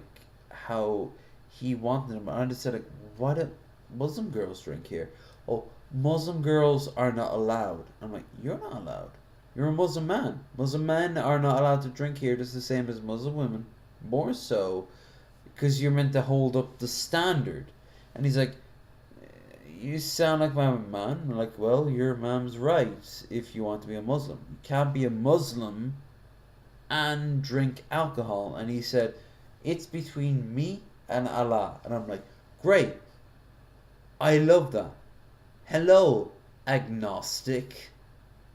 how he wanted them. I just said, like, why do Muslim girls drink here? Oh, Muslim girls are not allowed. I'm like, you're not allowed. You're a Muslim man. Muslim men are not allowed to drink here just the same as Muslim women. More so, because you're meant to hold up the standard. And he's like, you sound like my man. I'm like, well, your mom's right if you want to be a Muslim. You can't be a Muslim and drink alcohol. And he said, it's between me and Allah. And I'm like, great. I love that. Hello, agnostic.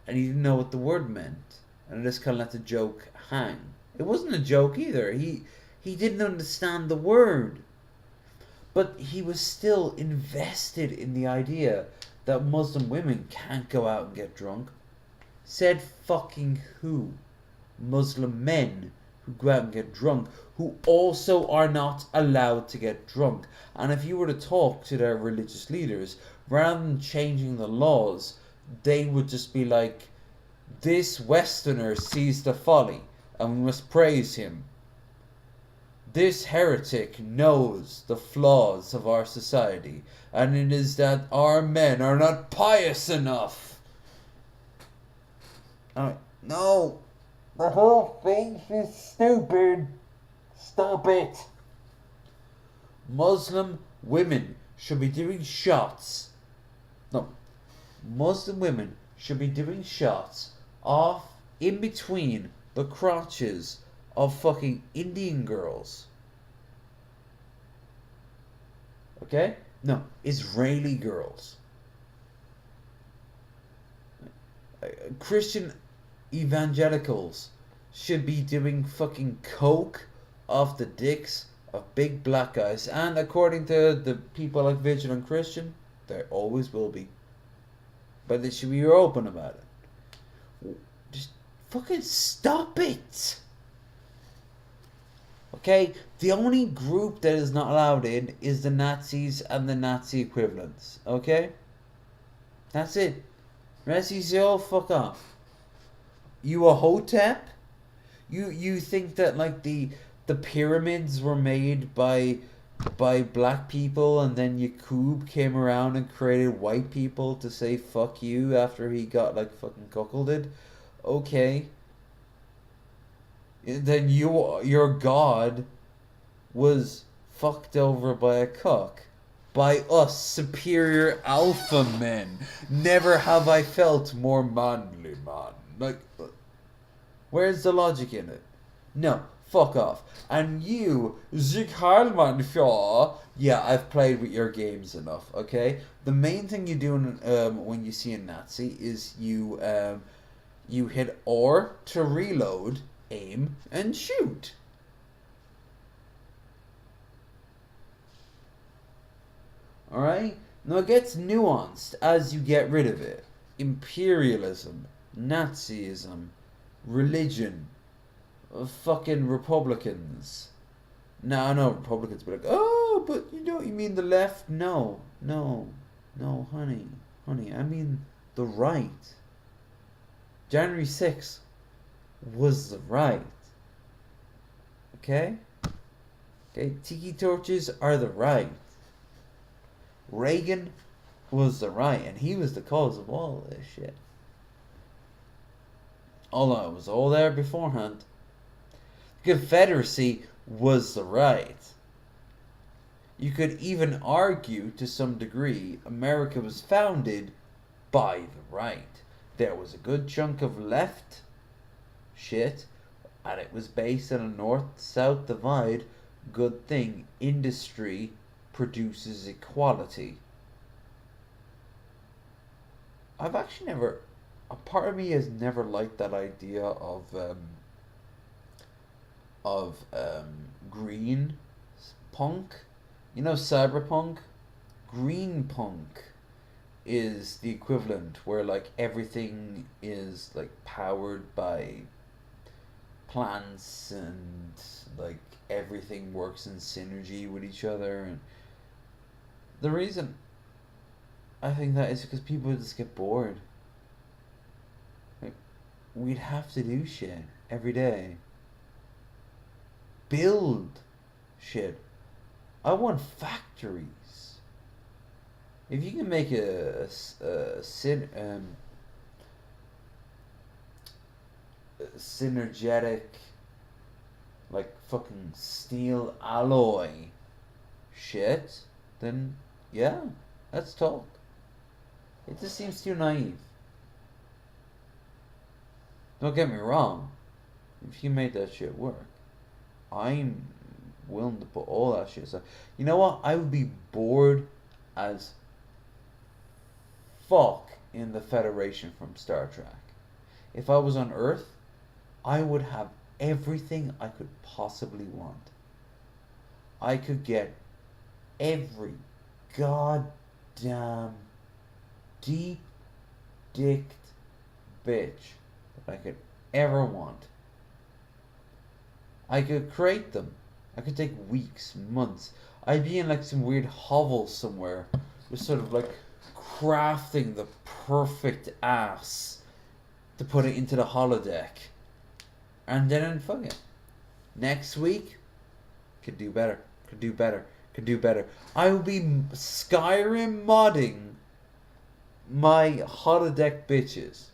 And he didn't know what the word meant. And I just kind of let the joke hang. It wasn't a joke either. He didn't understand the word. But he was still invested in the idea that Muslim women can't go out and get drunk. Said fucking who? Muslim men who go out and get drunk, who also are not allowed to get drunk. And if you were to talk to their religious leaders, rather than changing the laws, they would just be like, this Westerner sees the folly, and we must praise him. This heretic knows the flaws of our society, and it is that our men are not pious enough. No, the whole thing is stupid. Stop it. Muslim women should be doing shots. No, Muslim women should be doing shots off in between the crotches of fucking Indian girls. Okay? No, Israeli girls. Christian evangelicals should be doing fucking coke off the dicks of big black guys. And according to the people like Vigilant Christian, there always will be. But they should be open about it. Just fucking stop it! Okay? The only group that is not allowed in is the Nazis and the Nazi equivalents. Okay? That's it. Rest you say, oh, fuck off. You a hotep? You think that, like, the the pyramids were made by black people, and then Yakub came around and created white people to say fuck you after he got like fucking cuckolded. Okay. Then your god was fucked over by a cuck. By us superior alpha men. Never have I felt more manly, man. Like, where's the logic in it? No, fuck off. And you, Zig Heilmann, yeah, I've played with your games enough, okay? The main thing you do when you see a Nazi is you hit R to reload, aim, and shoot. Alright? Now it gets nuanced as you get rid of it. Imperialism, Nazism, religion, fucking Republicans. Now I know Republicans be like, oh, but you mean the left? No, honey, I mean the right. January 6th was the right. Okay? Okay, tiki torches are the right. Reagan was the right, and he was the cause of all this shit. Although it was all there beforehand. The Confederacy was the right. You could even argue, to some degree, America was founded by the right. There was a good chunk of left shit, and it was based on a north-south divide. Good thing, industry produces equality. I've actually never, a part of me has never liked that idea of green punk. You know, cyberpunk? Green punk is the equivalent, where like everything is like powered by plants, and like everything works in synergy with each other. And the reason I think that is because people just get bored. Like, we'd have to do shit every day. Build shit. I want factories. If you can make a synergetic, like fucking steel alloy shit, then yeah, let's talk. It just seems too naive. Don't get me wrong. If you made that shit work, I'm willing to put all that shit aside. You know what? I would be bored as fuck in the Federation from Star Trek. If I was on Earth, I would have everything I could possibly want. I could get every goddamn deep-dicked bitch that I could ever want. I could create them. I could take weeks, months. I'd be in like some weird hovel somewhere, just sort of like crafting the perfect ass to put it into the holodeck. And then fuck it. Next week, could do better. I will be Skyrim modding my holodeck bitches.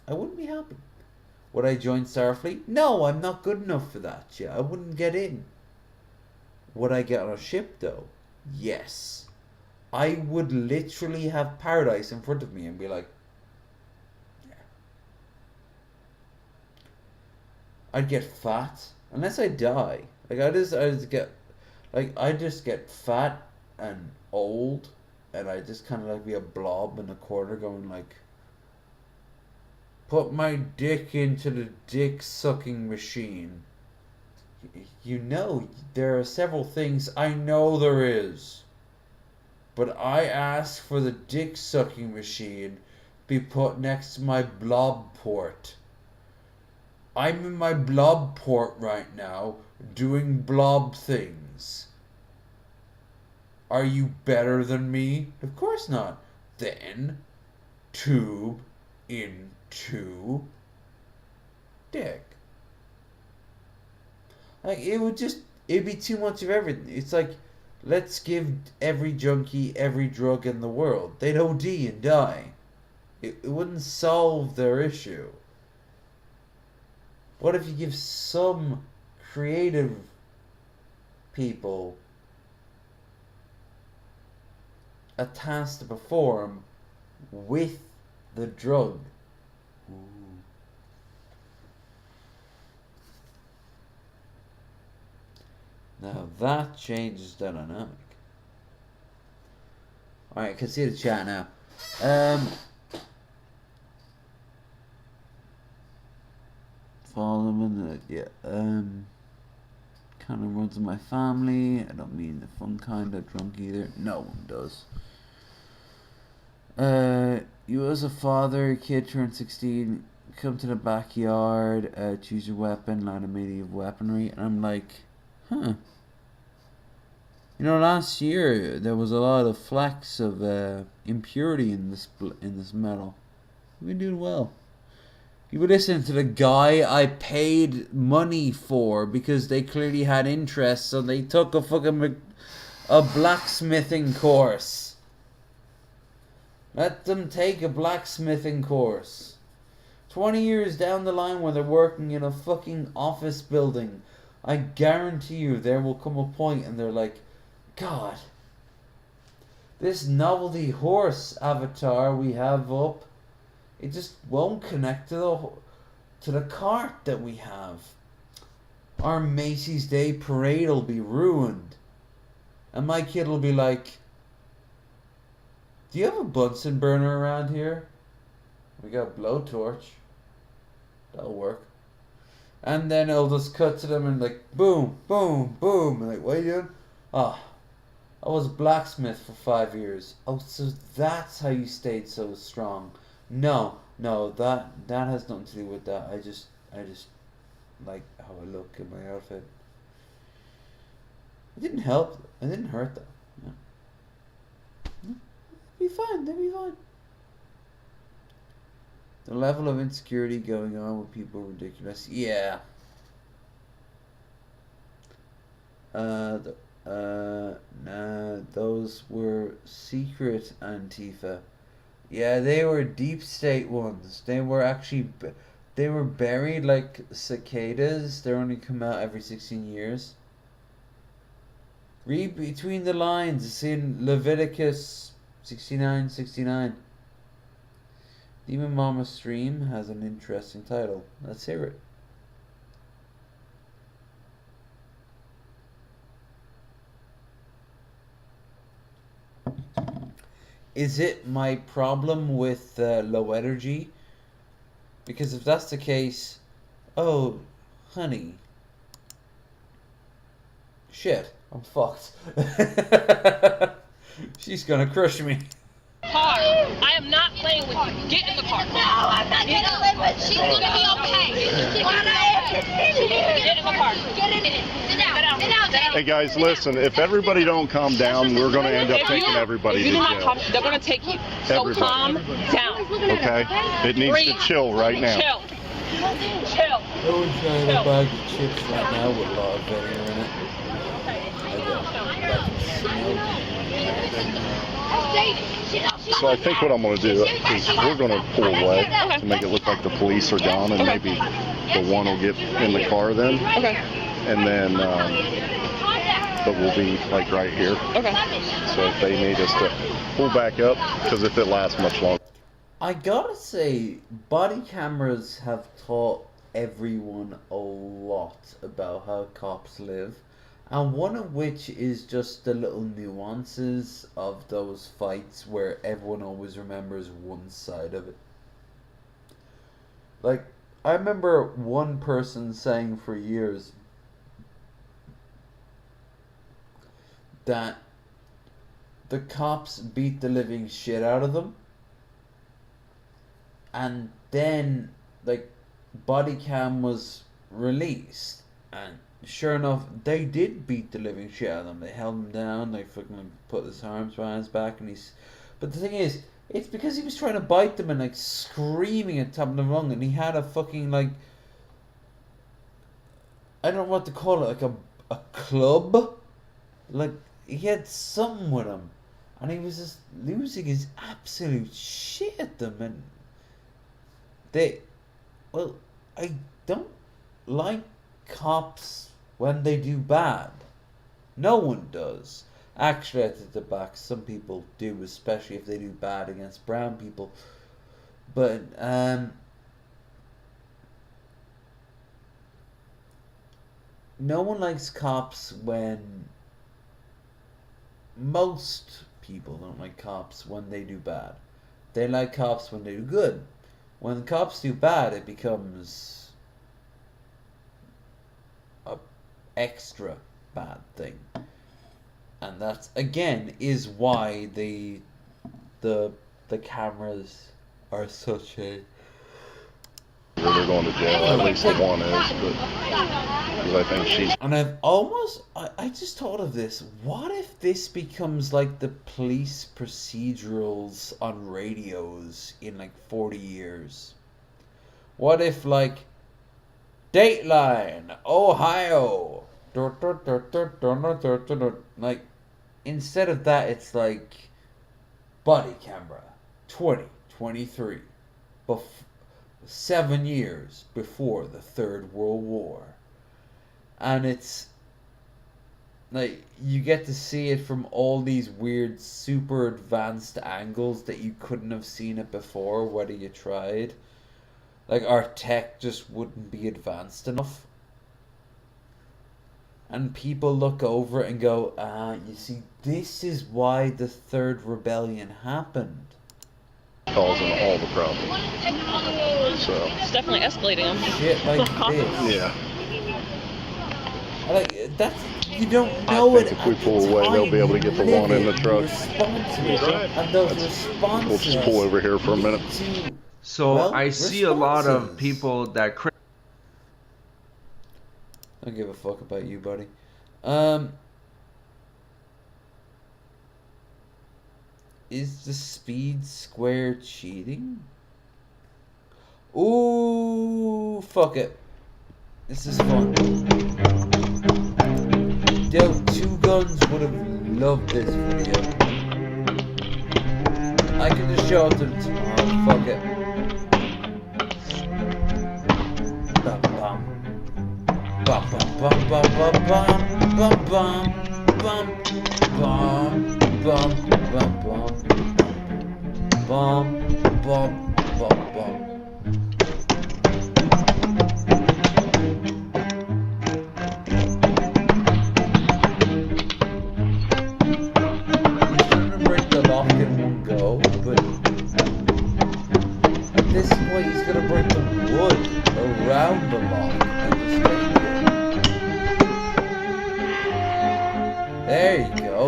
I wouldn't be happy. Would I join Starfleet? No, I'm not good enough for that shit. I wouldn't get in. Would I get on a ship though? Yes. I would literally have paradise in front of me and be like, yeah. I'd get fat unless I die. Like I just get fat and old, and I just kind of like be a blob in a corner going like, put my dick into the dick sucking machine. You know, there are several things I know there is. But I ask for the dick sucking machine be put next to my blob port. I'm in my blob port right now doing blob things. Are you better than me? Of course not. Then tube into dick. Like, it'd be too much of everything. It's like, let's give every junkie every drug in the world. They'd OD and die. It wouldn't solve their issue. What if you give some creative people a task to perform with the drug? Now that changes the dynamic. Alright, I can see the chat now. Follow them in the, kind of runs in my family. I don't mean the fun kind of drunk either. No one does. You as a father, kid turned 16, come to the backyard, choose your weapon, line of medieval weaponry, and I'm like, huh. You know, last year there was a lot of flecks of impurity in this metal. We've been doing well. You were listening to the guy I paid money for because they clearly had interest, so they took a blacksmithing course. Let them take a blacksmithing course. 20 years down the line when they're working in a fucking office building, I guarantee you there will come a point and they're like, God, this novelty horse avatar we have up, it just won't connect to the cart that we have. Our Macy's Day Parade will be ruined. And my kid will be like, do you have a Bunsen burner around here? We got a blowtorch. That'll work. And then it'll just cut to them and like, boom, boom, boom. And like, what are you doing? Ah, I was a blacksmith for 5 years. Oh, so that's how you stayed so strong. No, that has nothing to do with that. I just like how I look in my outfit. It didn't help. It didn't hurt though. Yeah. They'll be fine. They'll be fine. The level of insecurity going on with people ridiculous. Yeah. Nah, those were secret Antifa. Yeah, they were deep state ones. They were actually, they were buried like cicadas. They only come out every 16 years. Read between the lines. It's in Leviticus 69:69. Demon Mama Stream has an interesting title. Let's hear it. Is it my problem with low energy? Because if that's the case, oh, honey, shit, I'm fucked. She's gonna crush me. Car. I am not playing with you. Get in the car. No, I'm not getting with you. She's gonna be okay. Get in the car. Get in it. Sit down. Sit down. Hey guys, listen, if everybody don't calm down, we're going to end up taking everybody to jail. They're gonna take you. So calm down. Okay? It needs to chill right now. Chill. Chill. No one's trying to buy the chips right now with a lot of vinegar in it. So I think what I'm going to do is we're going to pull away to make it look like the police are gone, and maybe the one will get in the car then. Okay. And then, but we'll be like right here. Okay. So if they need us to pull back up, because if it lasts much longer. I gotta say, body cameras have taught everyone a lot about how cops live. And one of which is just the little nuances of those fights where everyone always remembers one side of it. Like, I remember one person saying for years that the cops beat the living shit out of them. And then, like, body cam was released. And sure enough, they did beat the living shit out of them. They held him down, they fucking put his arms behind his back, and he's... But the thing is, it's because he was trying to bite them and, like, screaming at top of the lung, and he had a fucking, like... I don't know what to call it, like a club. Like, he had some with him, and he was just losing his absolute shit at them, and well, I don't like cops when they do bad. No one does. Actually, I take the back. Some people do, especially if they do bad against brown people. But no one likes cops when most people don't like cops when they do bad. They like cops when they do good. When cops do bad, it becomes a extra bad thing. And that's again is why the cameras are such a They're going to jail. At least the one is, but because I think she's. And I just thought of this. What if this becomes like the police procedurals on radios in like 40 years? What if like Dateline, Ohio, like instead of that it's like body camera 2023 7 years before the Third World War. And it's like you get to see it from all these weird super advanced angles that you couldn't have seen it before whether you tried. Like our tech just wouldn't be advanced enough. And people look over it and go, you see, this is why the Third Rebellion happened. Causing all the problems. So it's definitely escalating them. Shit like this. Yeah. Like that's you don't know I it. think if we pull away, they'll be able to get the one in the truck. And those responses. We'll just pull over here for a minute. So I see a lot of people that. I don't give a fuck about you, buddy. Is the speed square cheating? Ooh, fuck it. This is fun. Yo, Two Guns would have loved this video. I can just show it to them tomorrow. Fuck it. Bum bum. Bum bum bum bum bum bum bum bum bum bum bum bum bum bum bum. He's trying to break the lock in one go, but at this point he's gonna break the wood around the lock and just take it. There you go.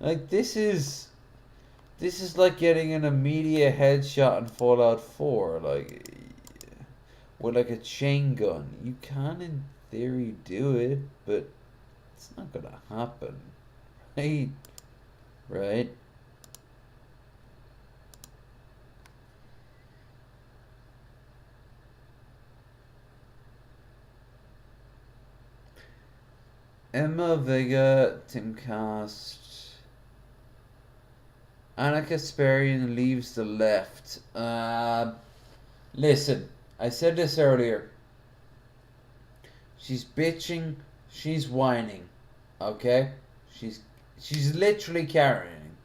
Like this is like getting an immediate headshot in Fallout 4, like with like a chain gun. You can in theory do it, but it's not gonna happen. Right? Right? Emma Vega, Timcast. Anna Kasparian leaves the left. Listen, I said this earlier. She's bitching, she's whining. Okay? She's literally carrying.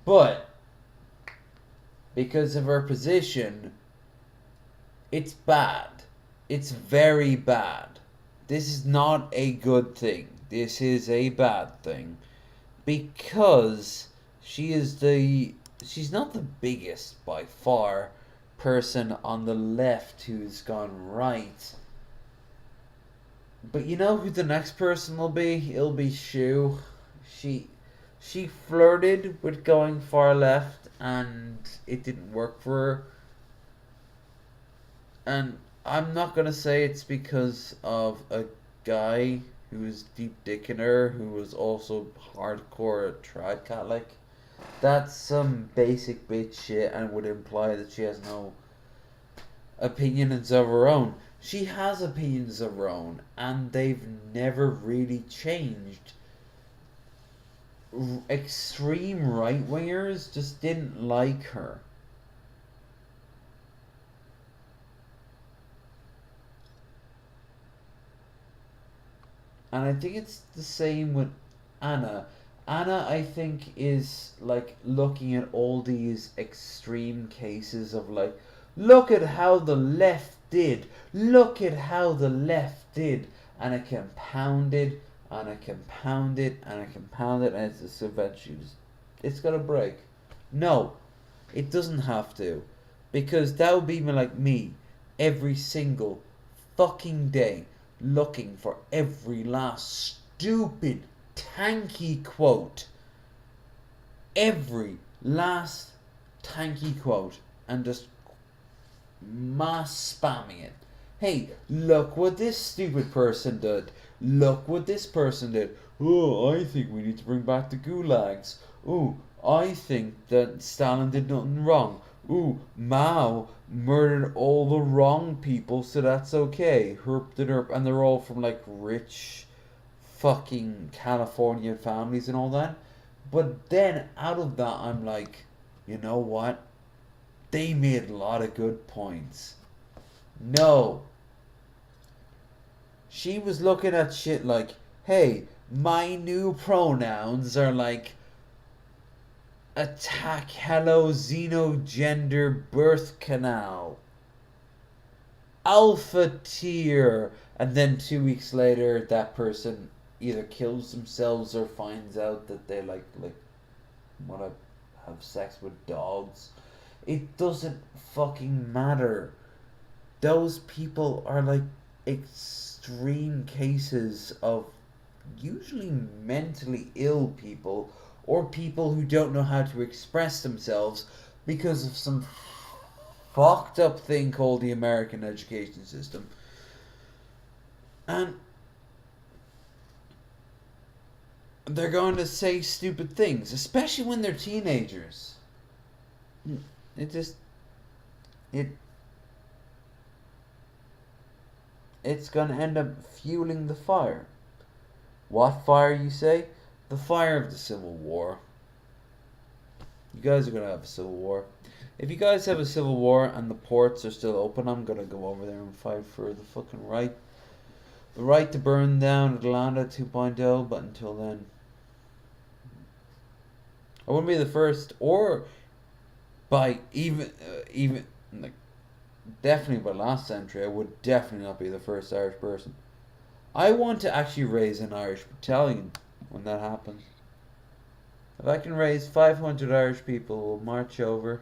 But because of her position, it's bad. It's very bad. This is not a good thing. This is a bad thing. Because she's not the biggest by far person on the left who's gone right. But you know who the next person will be? It'll be Shu. She flirted with going far left and it didn't work for her. And I'm not gonna say it's because of a guy who was deep dicking her, who was also hardcore trad Catholic. That's some basic bitch shit and would imply that she has no opinions of her own. she has opinions of her own, and they've never really changed. Extreme right-wingers just didn't like her. And I think it's the same with Anna. Anna, I think, is like looking at all these extreme cases of like, look at how the left did, look at how the left did, and it compounded, and it compounded, and it compounded, and it's just eventually it's gonna break. No, it doesn't have to, because that would be like me every single fucking day looking for every last stupid tanky quote, every last tanky quote, and just mass spamming it. Hey, look what this stupid person did. Look what this person did. Oh, I think we need to bring back the gulags. Oh, I think that Stalin did nothing wrong. Ooh, Mao murdered all the wrong people, so that's okay. Herp de derp, and they're all from like rich fucking California families and all that. But then out of that, I'm like, you know what? They made a lot of good points. No. She was looking at shit like, hey, my new pronouns are like attack hello xenogender birth canal. Alpha tier. And then 2 weeks later, that person either kills themselves or finds out that they like want to have sex with dogs. It doesn't fucking matter. Those people are like extreme cases of usually mentally ill people, or people who don't know how to express themselves because of some fucked up thing called the American education system. And they're going to say stupid things, especially when they're teenagers. It's going to end up fueling the fire. What fire, you say? The fire of the Civil War. You guys are going to have a Civil War. If you guys have a Civil War and the ports are still open, I'm going to go over there and fight for the fucking right. The right to burn down Atlanta 2.0, but until then, I wouldn't be the first, or by even like definitely by last century, I would definitely not be the first Irish person. I want to actually raise an Irish battalion when that happens. If I can raise 500 Irish people, we'll march over.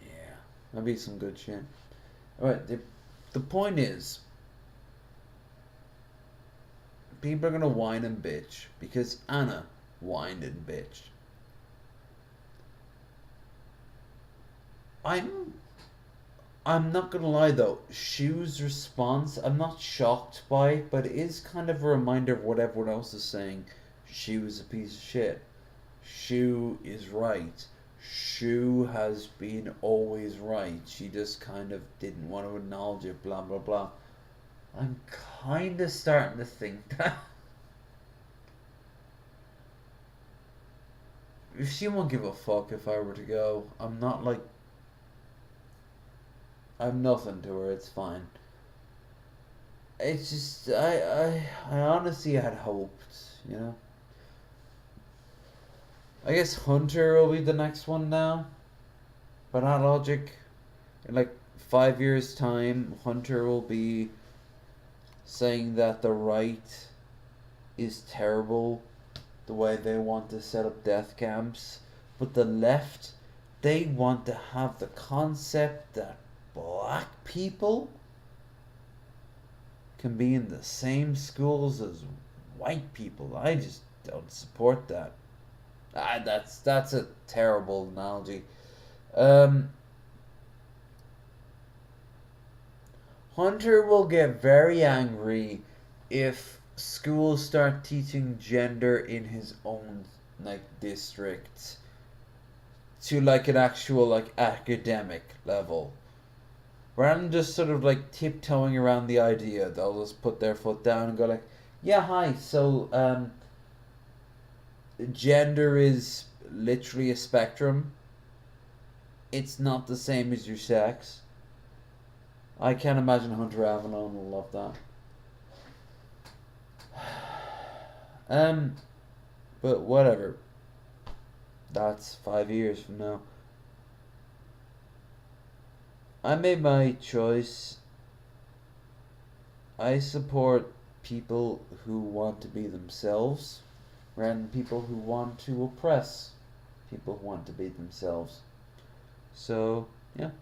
Yeah, that'd be some good shit. Alright, the point is, people are gonna whine and bitch because Anna whined and bitched. I'm not gonna lie though, Shu's response, I'm not shocked by it, but it is kind of a reminder of what everyone else is saying. Shu is a piece of shit. Shu is right. Shu has been always right. She just kind of didn't want to acknowledge it, blah blah blah. I'm kind of starting to think that she won't give a fuck if I were to go. I'm not like, I'm nothing to her, it's fine. It's just, I honestly had hoped, you know? I guess Hunter will be the next one now. By that logic, in like 5 years' time, Hunter will be saying that the right is terrible, the way they want to set up death camps. But the left, they want to have the concept that black people can be in the same schools as white people. I just don't support that. That's a terrible analogy. Hunter will get very angry if schools start teaching gender in his own like district to like an actual like academic level. rather than just sort of like tiptoeing around the idea, they'll just put their foot down and go like, yeah, hi, so gender is literally a spectrum. It's not the same as your sex. I can't imagine Hunter Avalon will love that. But whatever. That's 5 years from now. I made my choice. I support people who want to be themselves rather than people who want to oppress people who want to be themselves. So, yeah.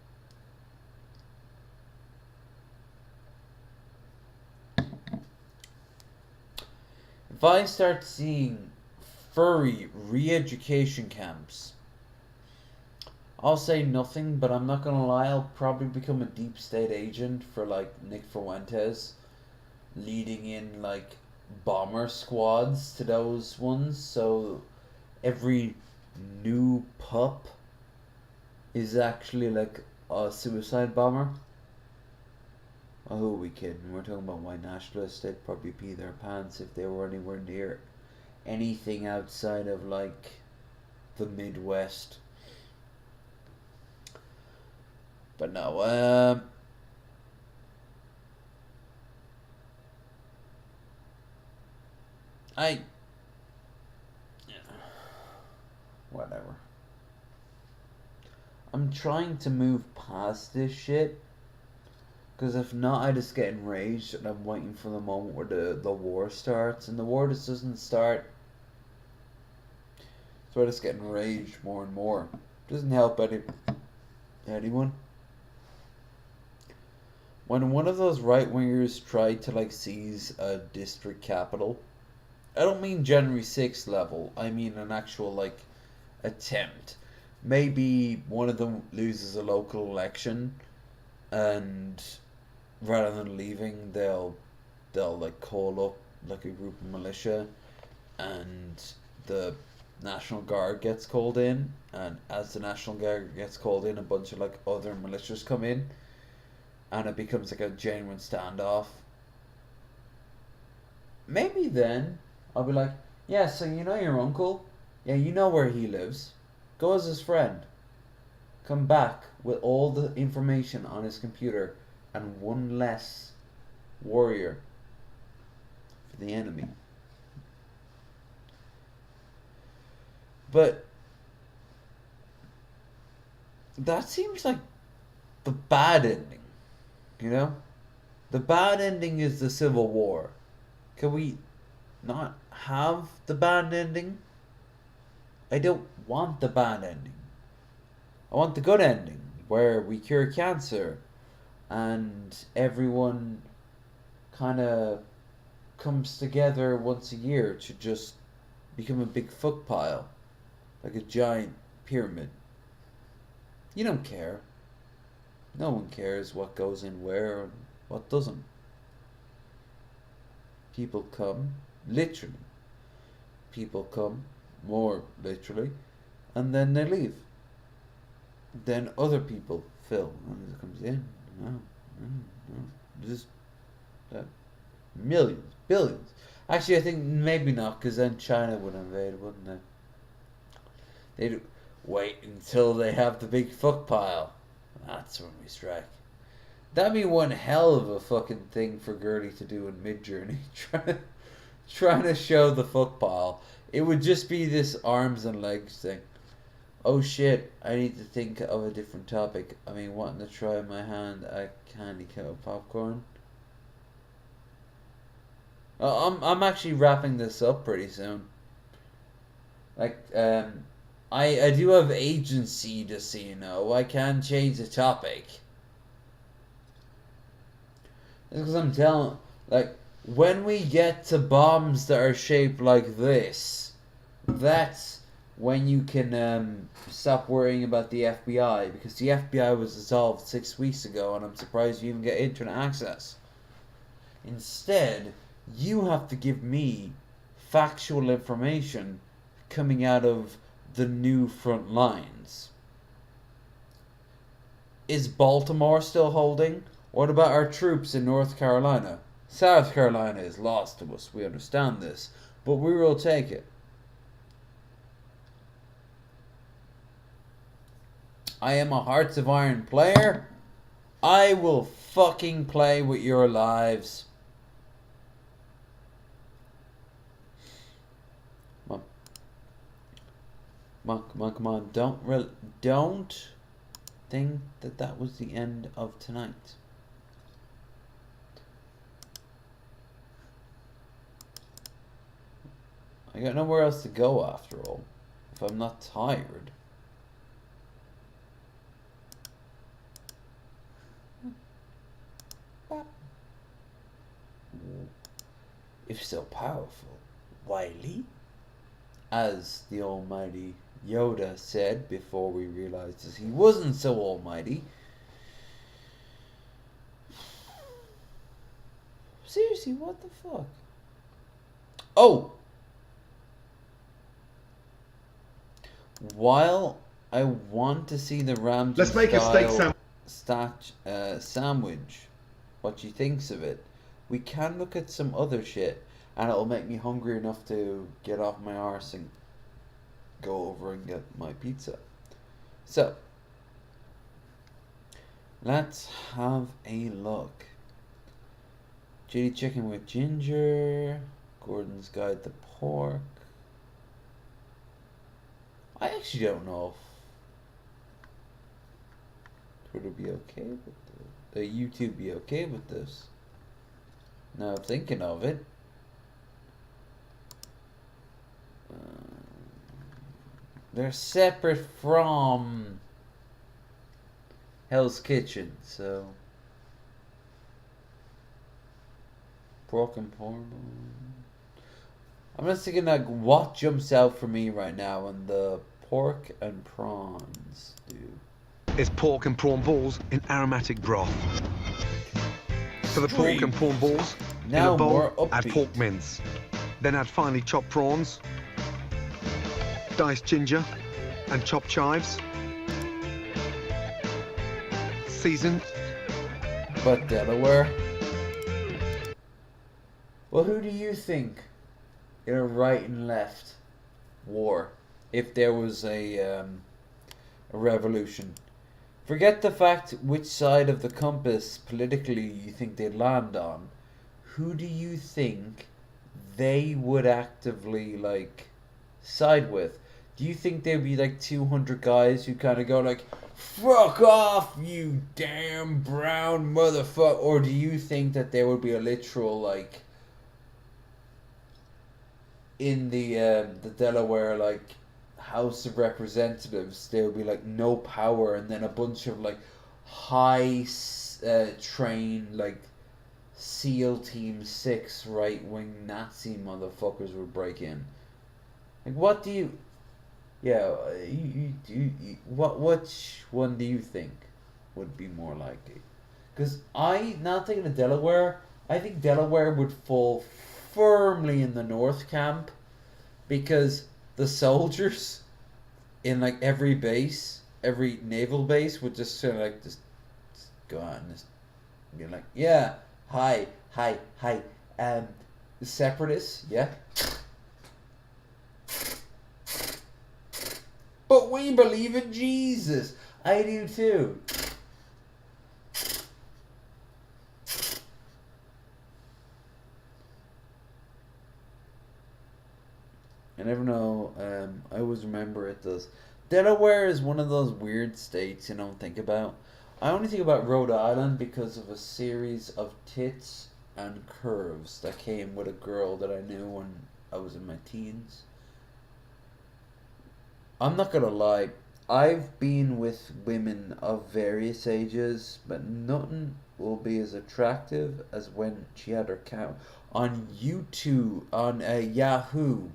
If I start seeing furry re-education camps, I'll say nothing, but I'm not gonna lie, I'll probably become a deep state agent for like Nick Fuentes, leading in like bomber squads to those ones, so every new pup is actually like a suicide bomber. Oh, who are we kidding? We're talking about white nationalists. They'd probably pee their pants if they were anywhere near anything outside of like the Midwest. But no, whatever. I'm trying to move past this shit, because if not, I just get enraged and I'm waiting for the moment where the war starts, and the war just doesn't start. So I just get enraged more and more. Doesn't help anyone. When one of those right-wingers tried to like seize a district capital, I don't mean January 6th level, I mean an actual like attempt. Maybe one of them loses a local election, and rather than leaving, they'll like call up like a group of militia, and the National Guard gets called in, and as the National Guard gets called in, a bunch of like other militias come in, and it becomes like a genuine standoff. Maybe then I'll be like, yeah, so you know your uncle? Yeah, you know where he lives. Go as his friend. Come back with all the information on his computer and one less warrior for the enemy. But that seems like the bad ending, you know? The bad ending is the Civil War. Can we not have the bad ending? I don't want the bad ending. I want the good ending, where we cure cancer and everyone kind of comes together once a year to just become a big fuck pile, like a giant pyramid. You don't care. No one cares what goes in where and what doesn't. People come, literally. People come, more literally, and then they leave. Then other people fill, and it comes in. Just millions, billions. Actually, I think maybe not, because then China would invade, wouldn't they? They'd wait until they have the big fuck pile. That's when we strike. That'd be one hell of a fucking thing for Gertie to do in Midjourney. trying to show the fuck pile. It would just be this arms and legs thing. Oh shit, I need to think of a different topic. I mean, wanting to try my hand at candy coat popcorn. I'm actually wrapping this up pretty soon. Like, I do have agency, just so you know. I can change the topic. Because I'm telling, like, when we get to bombs that are shaped like this, that's when you can stop worrying about the FBI, because the FBI was dissolved 6 weeks ago, and I'm surprised you even get internet access. Instead, you have to give me factual information coming out of the new front lines. Is Baltimore still holding? What about our troops in North Carolina? South Carolina is lost to us. We understand this. But we will take it. I am a Hearts of Iron player. I will fucking play with your lives. Come on. Don't think that was the end of tonight. I got nowhere else to go after all. If I'm not tired. If so powerful, wily, as the almighty Yoda said before we realized that he wasn't so almighty. Seriously, what the fuck? Oh! While I want to see the Ramsay Let's make a steak sandwich, what she thinks of it, we can look at some other shit, and it'll make me hungry enough to get off my arse and go over and get my pizza. So, let's have a look. Chili chicken with ginger, Gordon's Guide to Pork. I actually don't know if Twitter be okay with this. The YouTube be okay with this. Now thinking of it. They're separate from Hell's Kitchen, so pork and pork. I'm just thinking like what jumps out for me right now, and the pork and prawns do. It's pork and prawn balls in aromatic broth. For the pork and prawn balls, now in a more bowl, add upbeat. pork mince. Then add finely chopped prawns, diced ginger, and chopped chives. Season. But Delaware? Well, who do you think in a right and left war, if there was a revolution? Forget the fact which side of the compass politically you think they'd land on. Who do you think they would actively, like, side with? Do you think there'd be, like, 200 guys who kind of go, like, fuck off, you damn brown motherfucker? Or do you think that there would be a literal, like, in the Delaware, like, House of Representatives, there would be like no power, and then a bunch of like high trained like SEAL Team 6 right wing Nazi motherfuckers would break in? Like, what do you? Yeah, which one do you think would be more likely? Because not thinking of Delaware, I think Delaware would fall firmly in the North camp, because the soldiers in like every base, every naval base, would just sort of like just go out and just be like, yeah, hi, separatists, yeah. But we believe in Jesus. I do too. I never know. I always remember it does. Delaware is one of those weird states you don't think about. I only think about Rhode Island because of a series of tits and curves that came with a girl that I knew when I was in my teens. I'm not gonna lie. I've been with women of various ages, but nothing will be as attractive as when she had her count on YouTube, on Yahoo.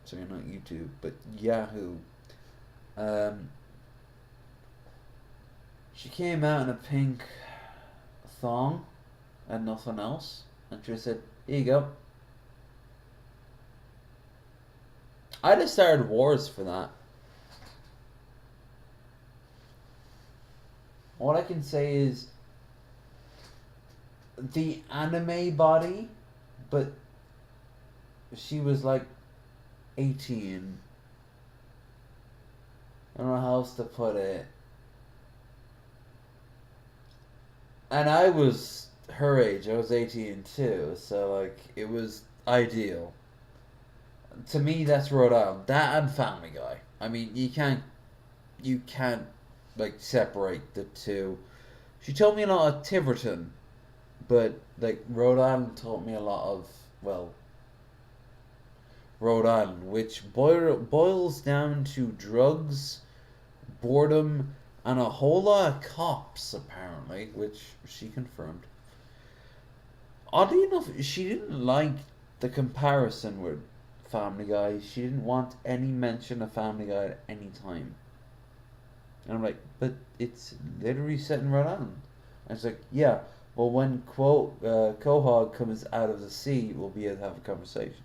Sorry, not YouTube, but Yahoo. She came out in a pink thong and nothing else, and she said, "Here you go." I just started wars for that. All I can say is the anime body, but she was like 18. I don't know how else to put it. And I was her age. I was 18 too, so like it was ideal. To me, that's Rhode Island. That and Family Guy. I mean, you can't like separate the two. She told me a lot of Tiverton, but like Rhode Island taught me a lot of, well, Rhode Island, which boils down to drugs, boredom, and a whole lot of cops, apparently, which she confirmed. Oddly enough, she didn't like the comparison with Family Guy. She didn't want any mention of Family Guy at any time. And I'm like, but it's literally set in Rhode Island. And it's like, yeah, well, when Quahog comes out of the sea, we'll be able to have a conversation.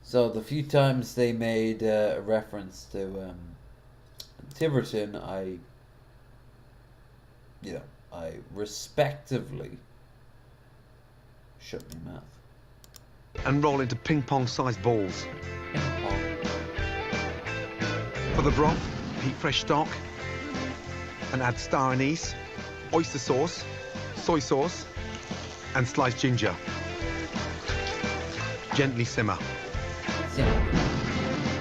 So the few times they made a reference to Tiverton, I respectively shut my mouth. And roll into ping-pong-sized balls. For the broth, heat fresh stock and add star anise, oyster sauce, soy sauce, and sliced ginger. Gently simmer.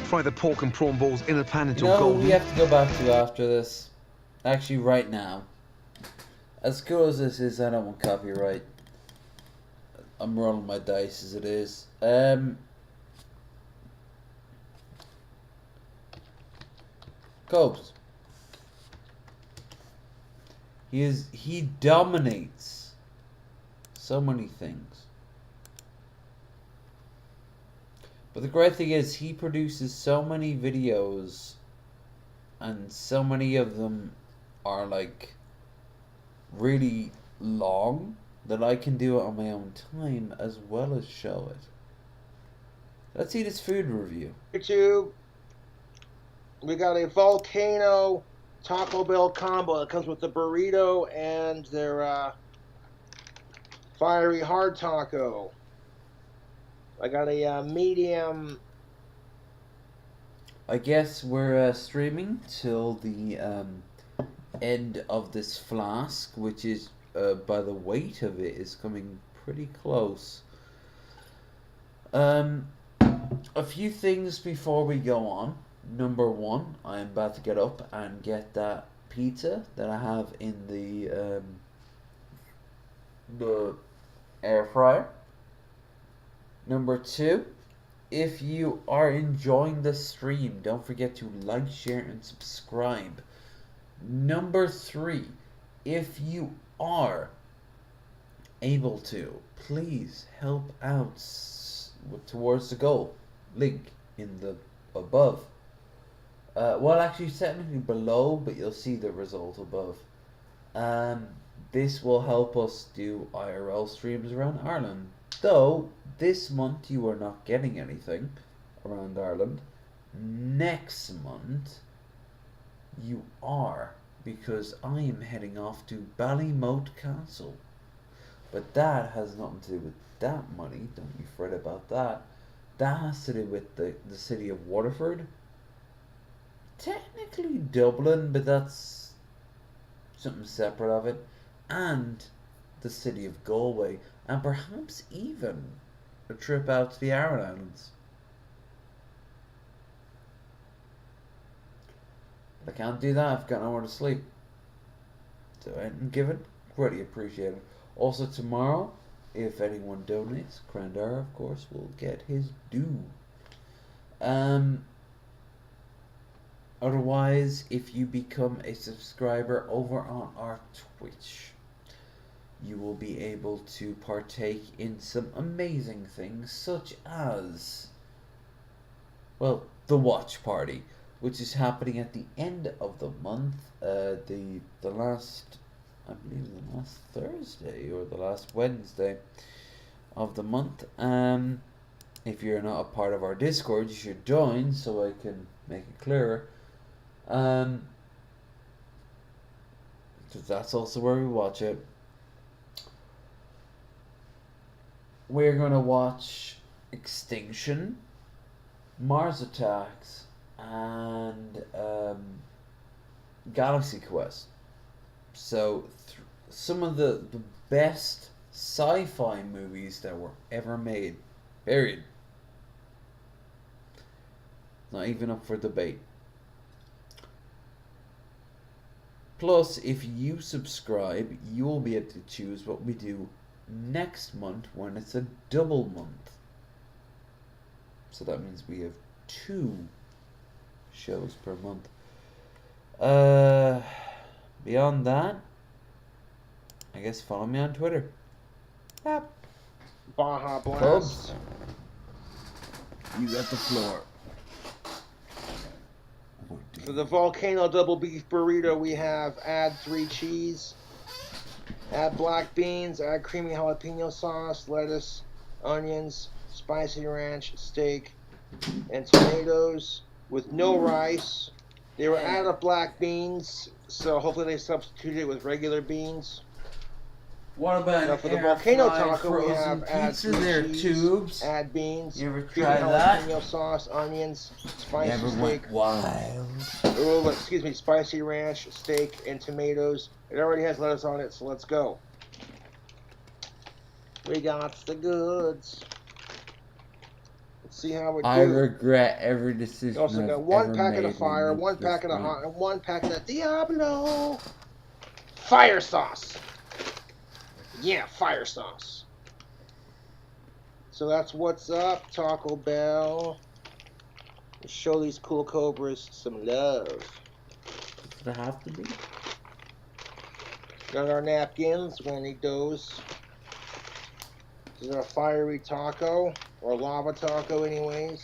Fry the pork and prawn balls in a pan until golden. We have to go back to after this. Actually, right now. As cool as this is, I don't want copyright. I'm rolling my dice as it is. Cobes. He dominates so many things. But the great thing is he produces so many videos, and so many of them are like really long that I can do it on my own time as well as show it. Let's eat his food review. YouTube, we got a volcano Taco Bell combo that comes with the burrito and their fiery hard taco. I got a medium. I guess we're streaming till the end of this flask, which is, by the weight of it, is coming pretty close. A few things before we go on. Number one, I'm about to get up and get that pizza that I have in the air fryer. Number two, if you are enjoying the stream, don't forget to like, share, and subscribe. Number three, if you are able to, please help out towards the goal. Link in the above. Well, actually, technically below, but you'll see the result above. This will help us do IRL streams around Ireland. Though, this month you are not getting anything around Ireland. Next month, you are, because I am heading off to Ballymote Castle. But that has nothing to do with that money, don't you fret about that. That has to do with the city of Waterford. Technically Dublin, but that's something separate of it. And the city of Galway. And perhaps even a trip out to the Aran Islands. But I can't do that, I've got nowhere to sleep. So anything given, greatly appreciated. Also tomorrow, if anyone donates, Crandar, of course, will get his due. Otherwise, if you become a subscriber over on our Twitch, you will be able to partake in some amazing things, such as, well, the watch party, which is happening at the end of the month, the last, I believe the last Thursday or the last Wednesday of the month. If you're not a part of our Discord, you should join so I can make it clearer. So that's also where we watch it. We're gonna watch Extinction, Mars Attacks, and Galaxy Quest. So some of the best sci-fi movies that were ever made. Period. Not even up for debate. Plus, if you subscribe, you will be able to choose what we do next month when it's a double month. So that means we have 2 shows per month. Beyond that, I guess follow me on Twitter. Yep. Baja Blast. Cubs, you got the floor. For the volcano double beef burrito, we have add 3 cheese, add black beans, add creamy jalapeno sauce, lettuce, onions, spicy ranch, steak, and tomatoes with no rice. They were out of black beans, so hopefully they substituted it with regular beans. What about now for the volcano taco? We have add 3 cheese, tubes? add beans, You ever creamy tried that? jalapeno sauce, onions, spicy Never steak. went wild. Oh, excuse me, spicy ranch, steak, and tomatoes. It already has lettuce on it, so let's go. We got the goods. Let's see how it I do. regret every decision. You also I've got 1 ever packet made of fire, leading 1 up to this packet of point. hot, and 1 packet of Diablo. Fire sauce. Yeah, fire sauce. So that's what's up, Taco Bell. Let's show these cool cobras some love. Does it have to be? Got our napkins, we're gonna need those. This is our fiery taco, or lava taco anyways.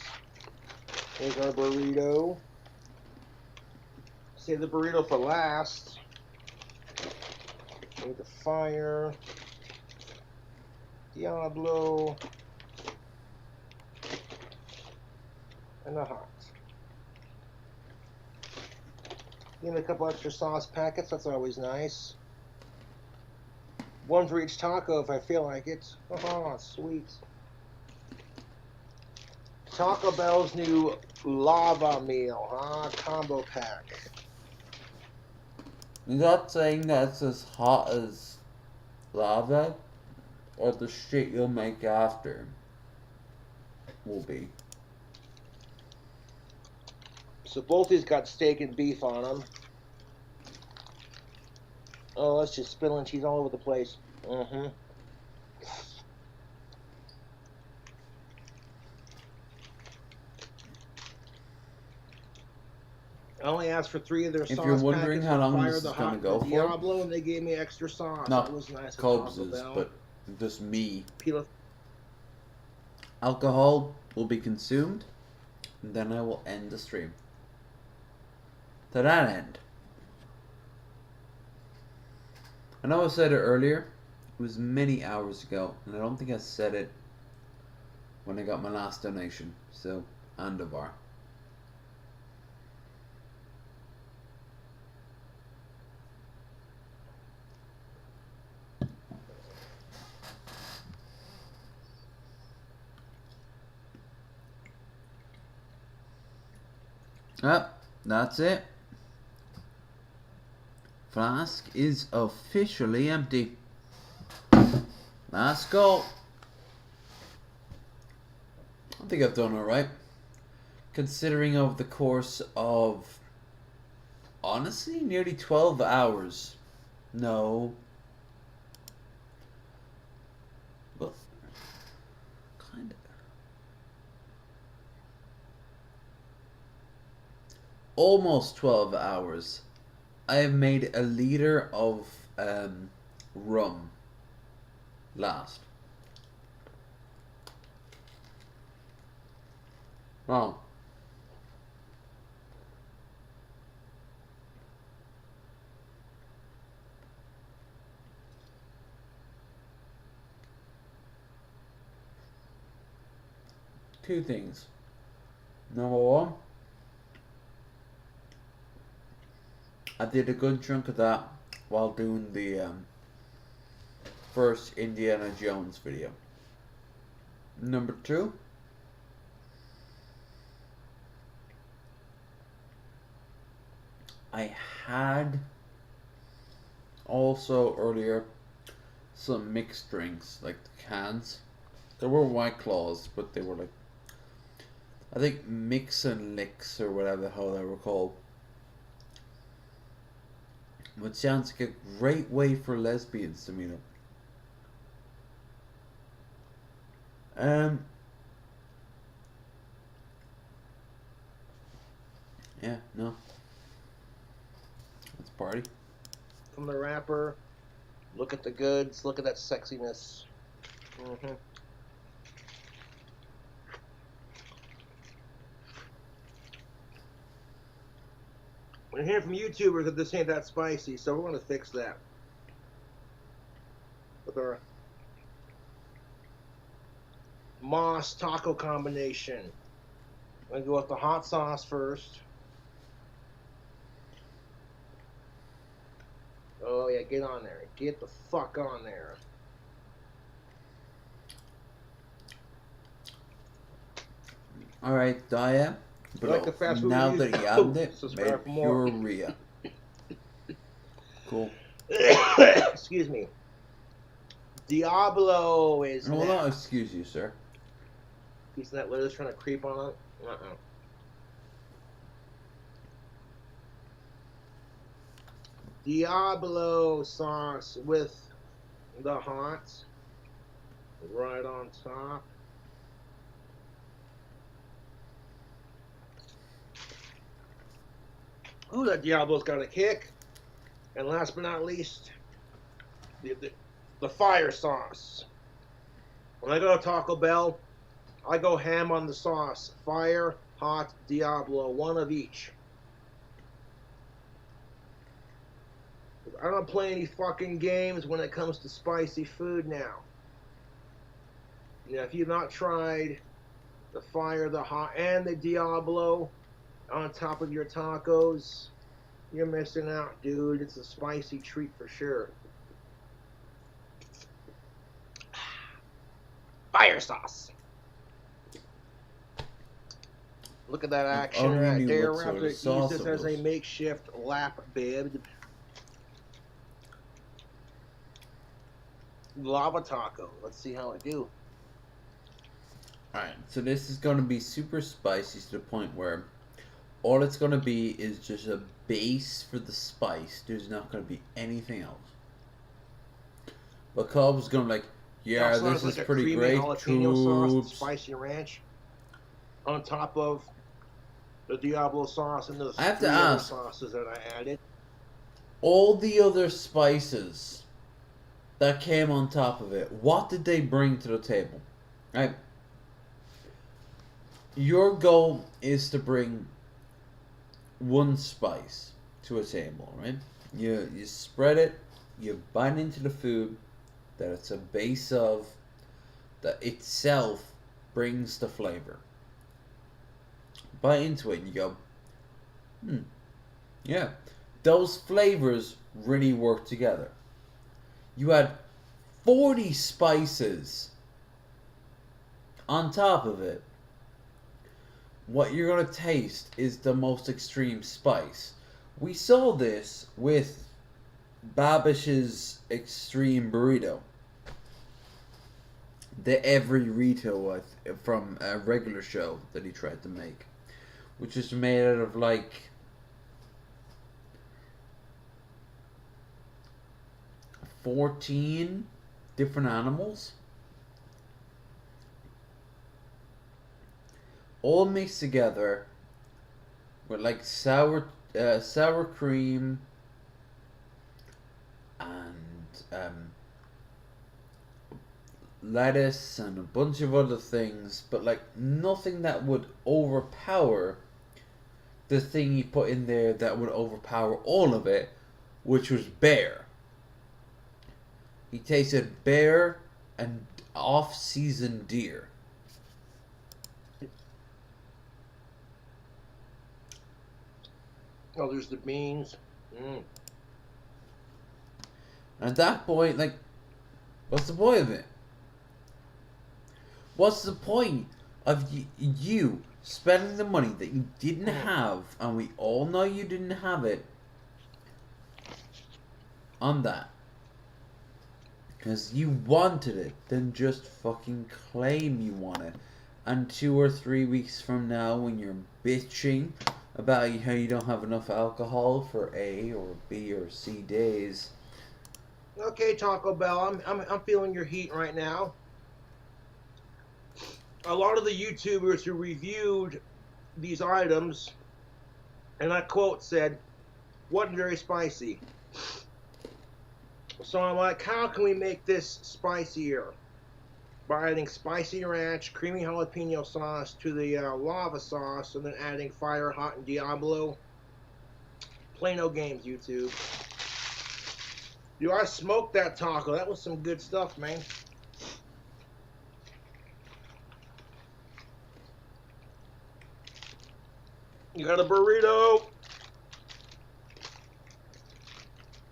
Here's our burrito. Save the burrito for last. Need the fire. Diablo. And the hot. Give me a couple extra sauce packets, that's always nice. 1 for each taco if I feel like it. Oh, sweet. Taco Bell's new lava meal, combo pack. You're not saying that's as hot as lava, or the shit you'll make after will be. So both these got steak and beef on them. Oh, that's just spilling cheese all over the place. I only asked for 3 of their sauce If you're wondering packets, how the long fire, this the is gonna hot, go the for, Diablo, and they gave me extra sauce. not That was nice. Cobs's, but just me. Peel Alcohol will be consumed, and then I will end the stream. To that end, I know I said it earlier, it was many hours ago, and I don't think I said it when I got my last donation, so, Andavar. That's it. Flask is officially empty. Last go. I think I've done alright. Considering over the course of, honestly, nearly 12 hours. No. Well, kind of. Almost 12 hours. I have made a liter of rum last. Wrong. two things. Number one, I did a good chunk of that while doing the first Indiana Jones video. Number two, I had also earlier some mixed drinks, like the cans. They were White Claws, but they were like, I think Mix and Licks or whatever the hell they were called. Which sounds like a great way for lesbians to meet up. Yeah, no. Let's party. From the wrapper, look at the goods, look at that sexiness. We're hearing from YouTubers that this ain't that spicy, so we're going to fix that. With our Moss taco combination. I'm going to go with the hot sauce first. Oh yeah, get on there. Get the fuck on there. Alright, Daya. But like the fast food now reviews? that you have it, Subscribe made for more. pure Rhea. Cool. Excuse me. Diablo is I will next. not excuse you, sir. Piece of that lettuce trying to creep on it. Diablo sauce with the hot right on top. Ooh, that Diablo's got a kick. And last but not least, the fire sauce. When I go to Taco Bell, I go ham on the sauce. Fire, hot, Diablo, one of each. I don't play any fucking games when it comes to spicy food now. Now, if you've not tried the fire, the hot, and the Diablo on top of your tacos, you're missing out, dude. It's a spicy treat for sure. Fire sauce. Look at that action right there. We're going to use this as a makeshift lap bib. Lava taco. Let's see how I do. Alright, so this is going to be super spicy to the point where all it's going to be is just a base for the spice. There's not going to be anything else. But Cobb's going to be like, yeah, this is pretty great. Sauce, spicy ranch on top of the Diablo sauce and those I have to ask, sauces that I added. All the other spices that came on top of it, what did they bring to the table? Right? Your goal is to bring one spice to a table, right? You spread it, you bite into the food that it's a base of, that itself brings the flavor. Bite into it and you go, yeah, those flavors really work together. You had 40 spices on top of it. What you're going to taste is the most extreme spice. We saw this with Babish's Extreme Burrito. The every burrito from a regular show that he tried to make. Which is made out of like 14 different animals. All mixed together with like sour cream and lettuce and a bunch of other things, but like nothing that would overpower the thing he put in there that would overpower all of it, which was bear. He tasted bear and off-season deer. Oh, there's the beans. Mm. At that point, like, what's the point of it? What's the point of you spending the money that you didn't have, and we all know you didn't have it, on that? Because you wanted it, then just fucking claim you want it. And 2 or 3 weeks from now, when you're bitching about how you don't have enough alcohol for A or B or C days. Okay, Taco Bell, I'm feeling your heat right now. A lot of the YouTubers who reviewed these items, and I quote, said, wasn't very spicy. So I'm like, how can we make this spicier? By adding spicy ranch, creamy jalapeno sauce to the lava sauce, and then adding fire hot and Diablo. Play no games, YouTube. Yo, I smoked that taco. That was some good stuff, man. You got a burrito.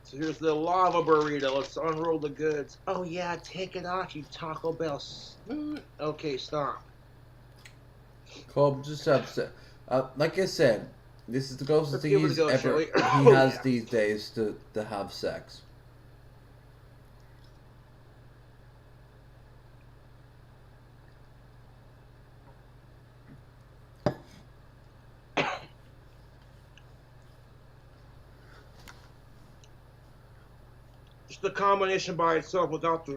So here's the lava burrito. Let's unroll the goods. Oh yeah, take it off, you Taco Bell. Okay, stop. Cobb just upset. Like I said, this is the closest Let's thing give it a he's go, ever shall we? he Oh, has yeah. these days to have sex. Just the combination by itself without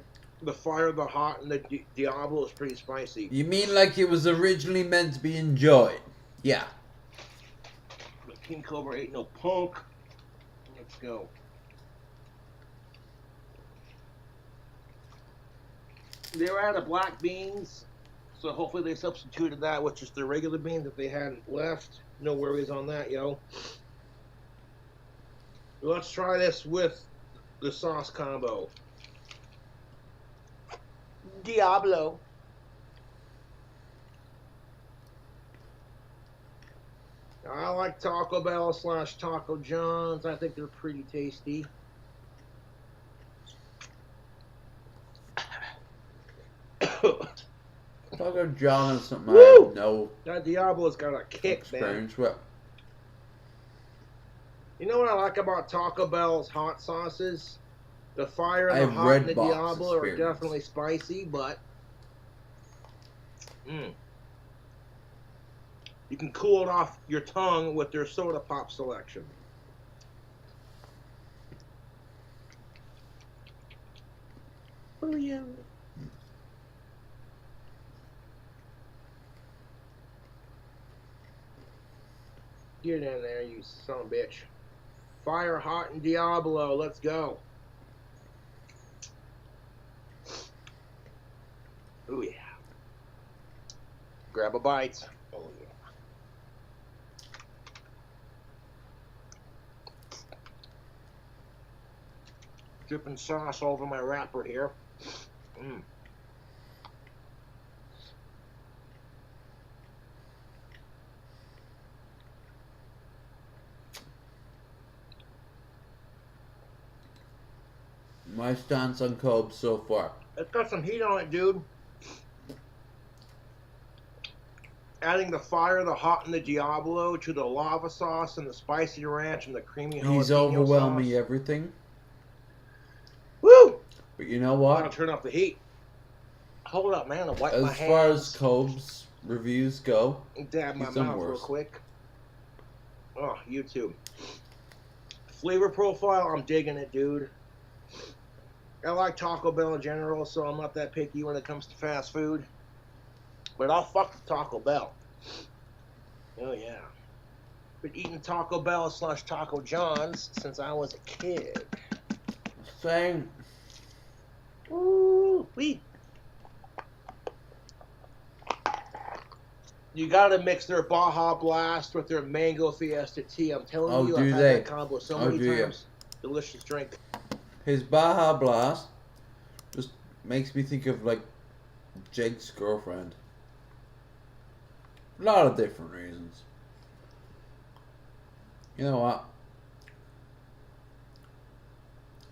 the fire, the hot, and the Diablo is pretty spicy. You mean like it was originally meant to be enjoyed? Yeah. But King Cobra ain't no punk. Let's go. They were out of black beans, so hopefully they substituted that with just the regular beans that they hadn't left. No worries on that, yo. Let's try this with the sauce combo. Diablo. I like Taco Bell / Taco John's. I think they're pretty tasty. Taco John is something I have no That Diablo's got a kick, experience man. with. You know what I like about Taco Bell's hot sauces? The fire and the hot and the Diablo are definitely spicy, but you can cool it off your tongue with their soda pop selection. Oh yeah. Get in there, you son of a bitch. Fire hot and Diablo, let's go. Oh yeah. Grab a bite. Oh yeah. Dripping sauce over my wrapper here. My stance on Cobb so far. It's got some heat on it, dude. Adding the fire, the hot, and the Diablo to the lava sauce and the spicy ranch and the creamy jalapeno He's overwhelming sauce. everything. Woo! But you know what? I'll turn off the heat. Hold up, man. I'll wipe my hands. As far as Cobb's reviews go, dab my he's done mouth real worse. quick. Oh, YouTube. Flavor profile, I'm digging it, dude. I like Taco Bell in general, so I'm not that picky when it comes to fast food. But I'll fuck with Taco Bell. Oh, yeah. Been eating Taco Bell / Taco John's since I was a kid. Same. Ooh, wee. You gotta mix their Baja Blast with their Mango Fiesta tea. I'm telling you, I've had that combo so many times. Delicious drink. His Baja Blast just makes me think of like Jake's girlfriend. A lot of different reasons. You know what?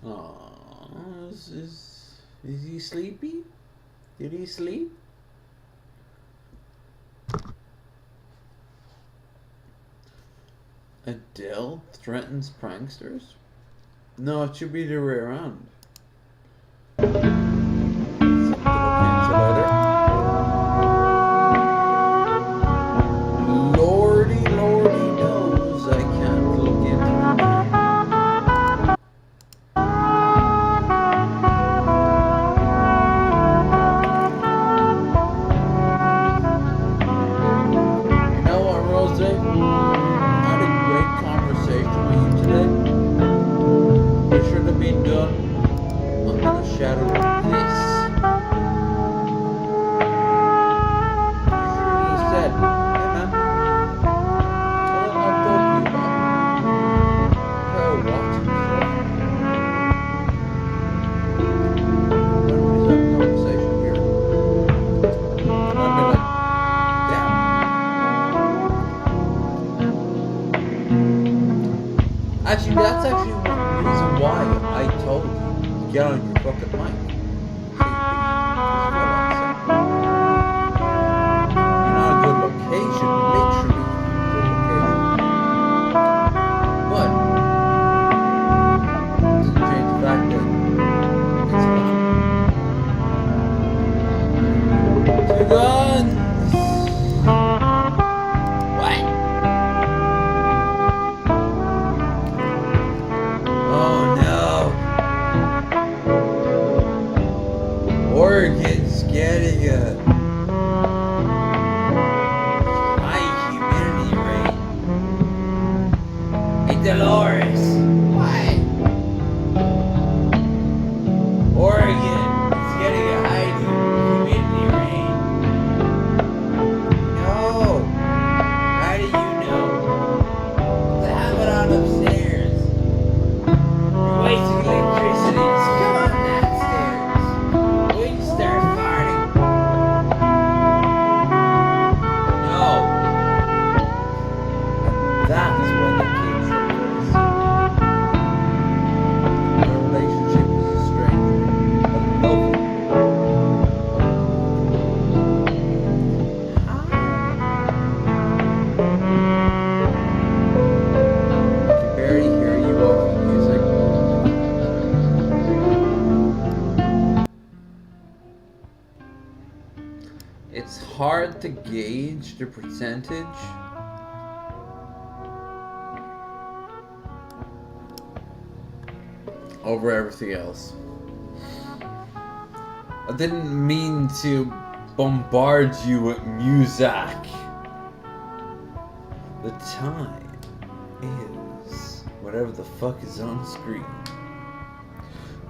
Oh, is he sleepy? Did he sleep? Adele threatens pranksters? No, it should be the other way around. Lordy knows I can't look into it. You know what, Rose? I had a great conversation with you today. It should have been done under the shadow of this. You should have just said, hey man, I'll talk to you about what and stuff. When we just have a conversation here. I'd be like, damn. Actually, that's actually one reason why I told you to get on your fucking mic. You're not a good location, literally good location. But doesn't change the fact that it's fun. Two guns! What? Oh no! Oregon's getting a high humidity rate. Hey Dolores! What? Oregon is getting a high humidity rate. No! How do you know? They have it on upstairs. You're wasting electricity. Just come on downstairs. We can start farting. No. And that's where the kids from Tennessee. Their relationship is estranged. A loving. I can barely hear you over the music. It's hard to gauge the percentage over everything else. I didn't mean to bombard you with music. The time is whatever the fuck is on screen.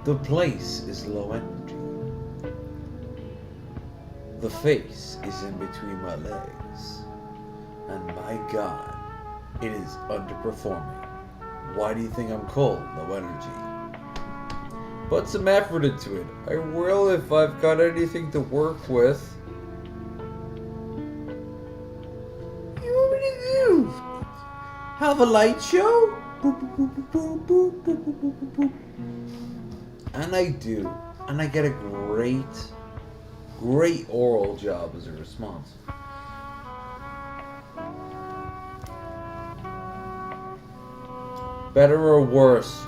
The place is low energy. The face is in between my legs. And my god, it is underperforming. Why do you think I'm called low energy? Put some effort into it. I will if I've got anything to work with. What do you want me to do? Have a light show? Boop, boop, boop, boop, boop, boop, boop, boop, boop. And I do. And I get a great oral job as a response. Better or worse?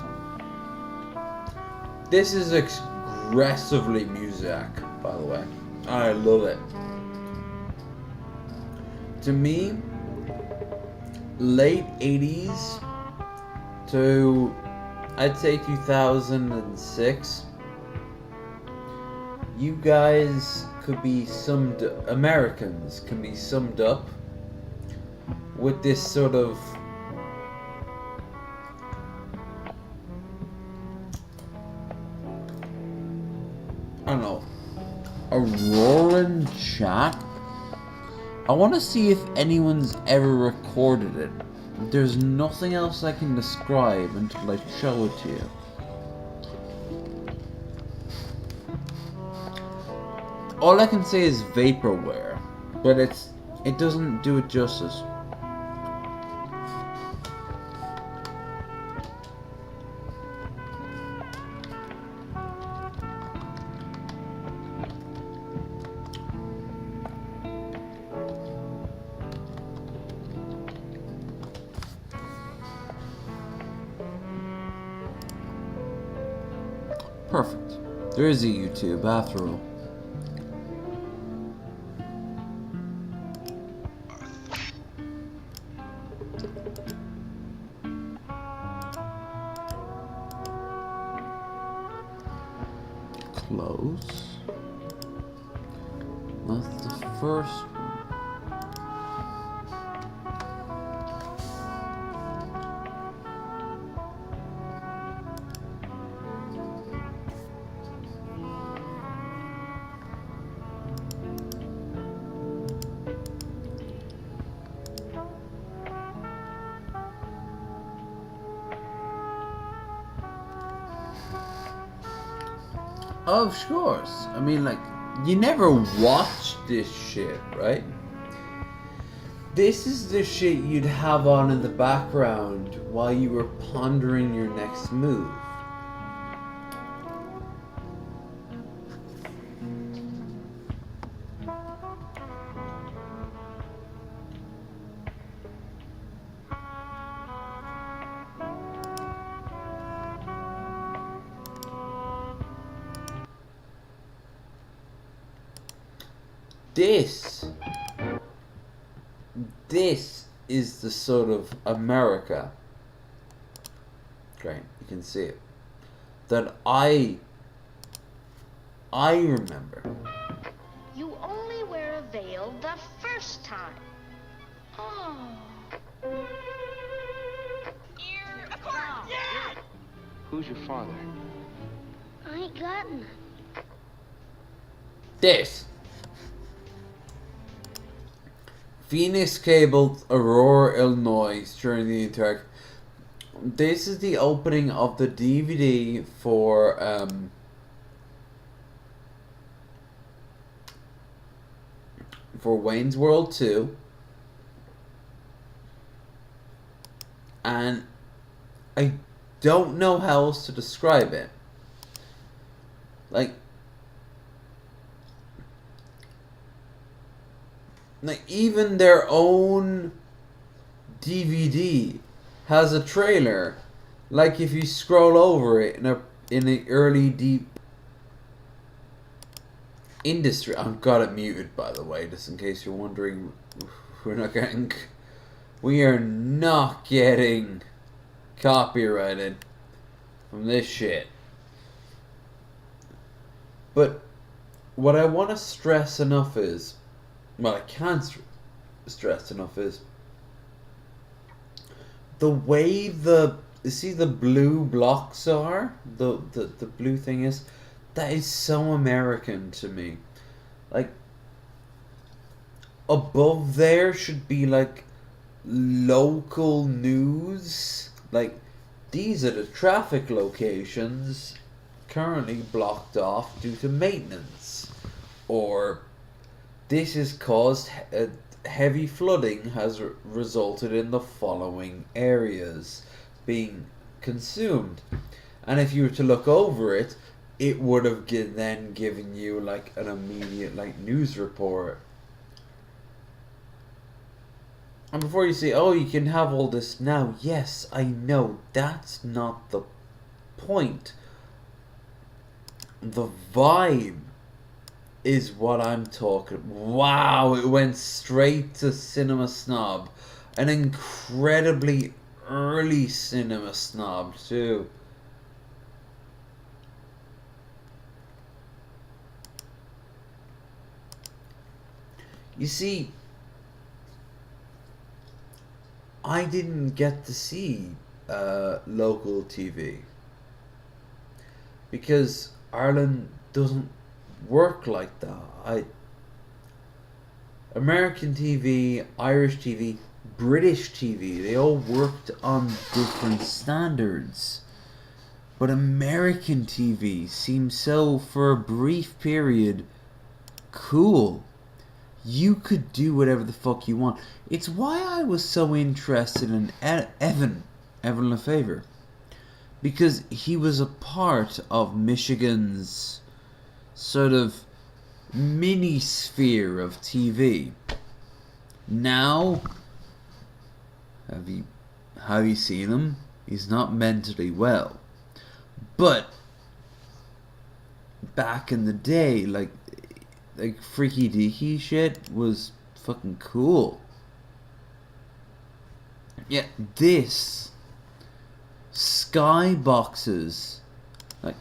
This is aggressively music, by the way. I love it. To me, late 80s to I'd say 2006, you guys could be summed, Americans can be summed up with this sort of I don't know, a roaring chat. I want to see if anyone's ever recorded it. There's nothing else I can describe until I show it to you. All I can say is vaporware, but it doesn't do it justice. There is a YouTube after all. Close. That's the first one. Of course. I mean, like, you never watch this shit, right? This is the shit you'd have on in the background while you were pondering your next move. This is the sort of America, great, you can see it, that I remember. You only wear a veil the first time. Oh. Here, of course, yeah! Who's your father? I ain't got none. This. Phoenix Cable, Aurora, Illinois, during the entire. This is the opening of the DVD for Wayne's World 2, and I don't know how else to describe it. Like even their own DVD has a trailer. Like if you scroll over it in the early deep industry. I've got it muted, by the way, just in case you're wondering. We are not getting copyrighted from this shit. But what I want to stress enough is, what I can't stress enough is the way you see the blue blocks are, the blue thing is, that is so American to me. Like above there should be like local news, like these are the traffic locations currently blocked off due to maintenance, or this has caused heavy flooding has resulted in the following areas being consumed. And if you were to look over it, it would have then given you like an immediate like news report. And before you say, oh, you can have all this now, yes, I know, that's not the point. The vibe is what I'm talking. Wow, it went straight to Cinema Snob. An incredibly early Cinema Snob, too. You see, I didn't get to see local TV because Ireland doesn't work like that. American TV, Irish TV, British TV, they all worked on different standards. But American TV seemed so, for a brief period, cool. You could do whatever the fuck you want. It's why I was so interested in Evan Lefevre. Because he was a part of Michigan's sort of mini sphere of TV. Now, have you seen him? He's not mentally well. But back in the day, like freaky deaky shit was fucking cool. Yeah, this sky boxes, like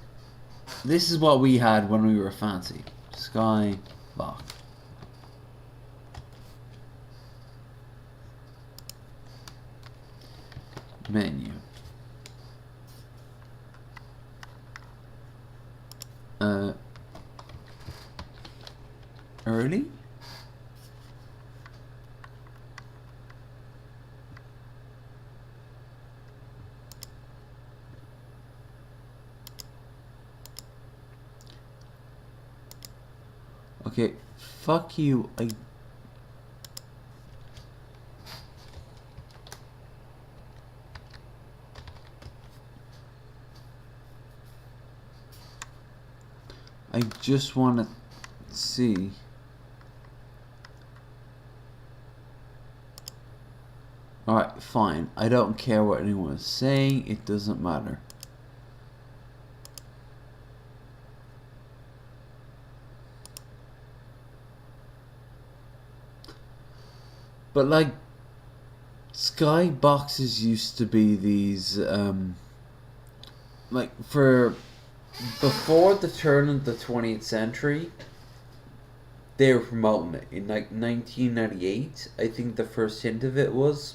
this is what we had when we were fancy. Sky box. Menu. Early? Okay, fuck you. I just want to see. Alright, fine. I don't care what anyone is saying. It doesn't matter. But like, sky boxes used to be these, like for before the turn of the 20th century, they were promoting it in like 1998. I think the first hint of it was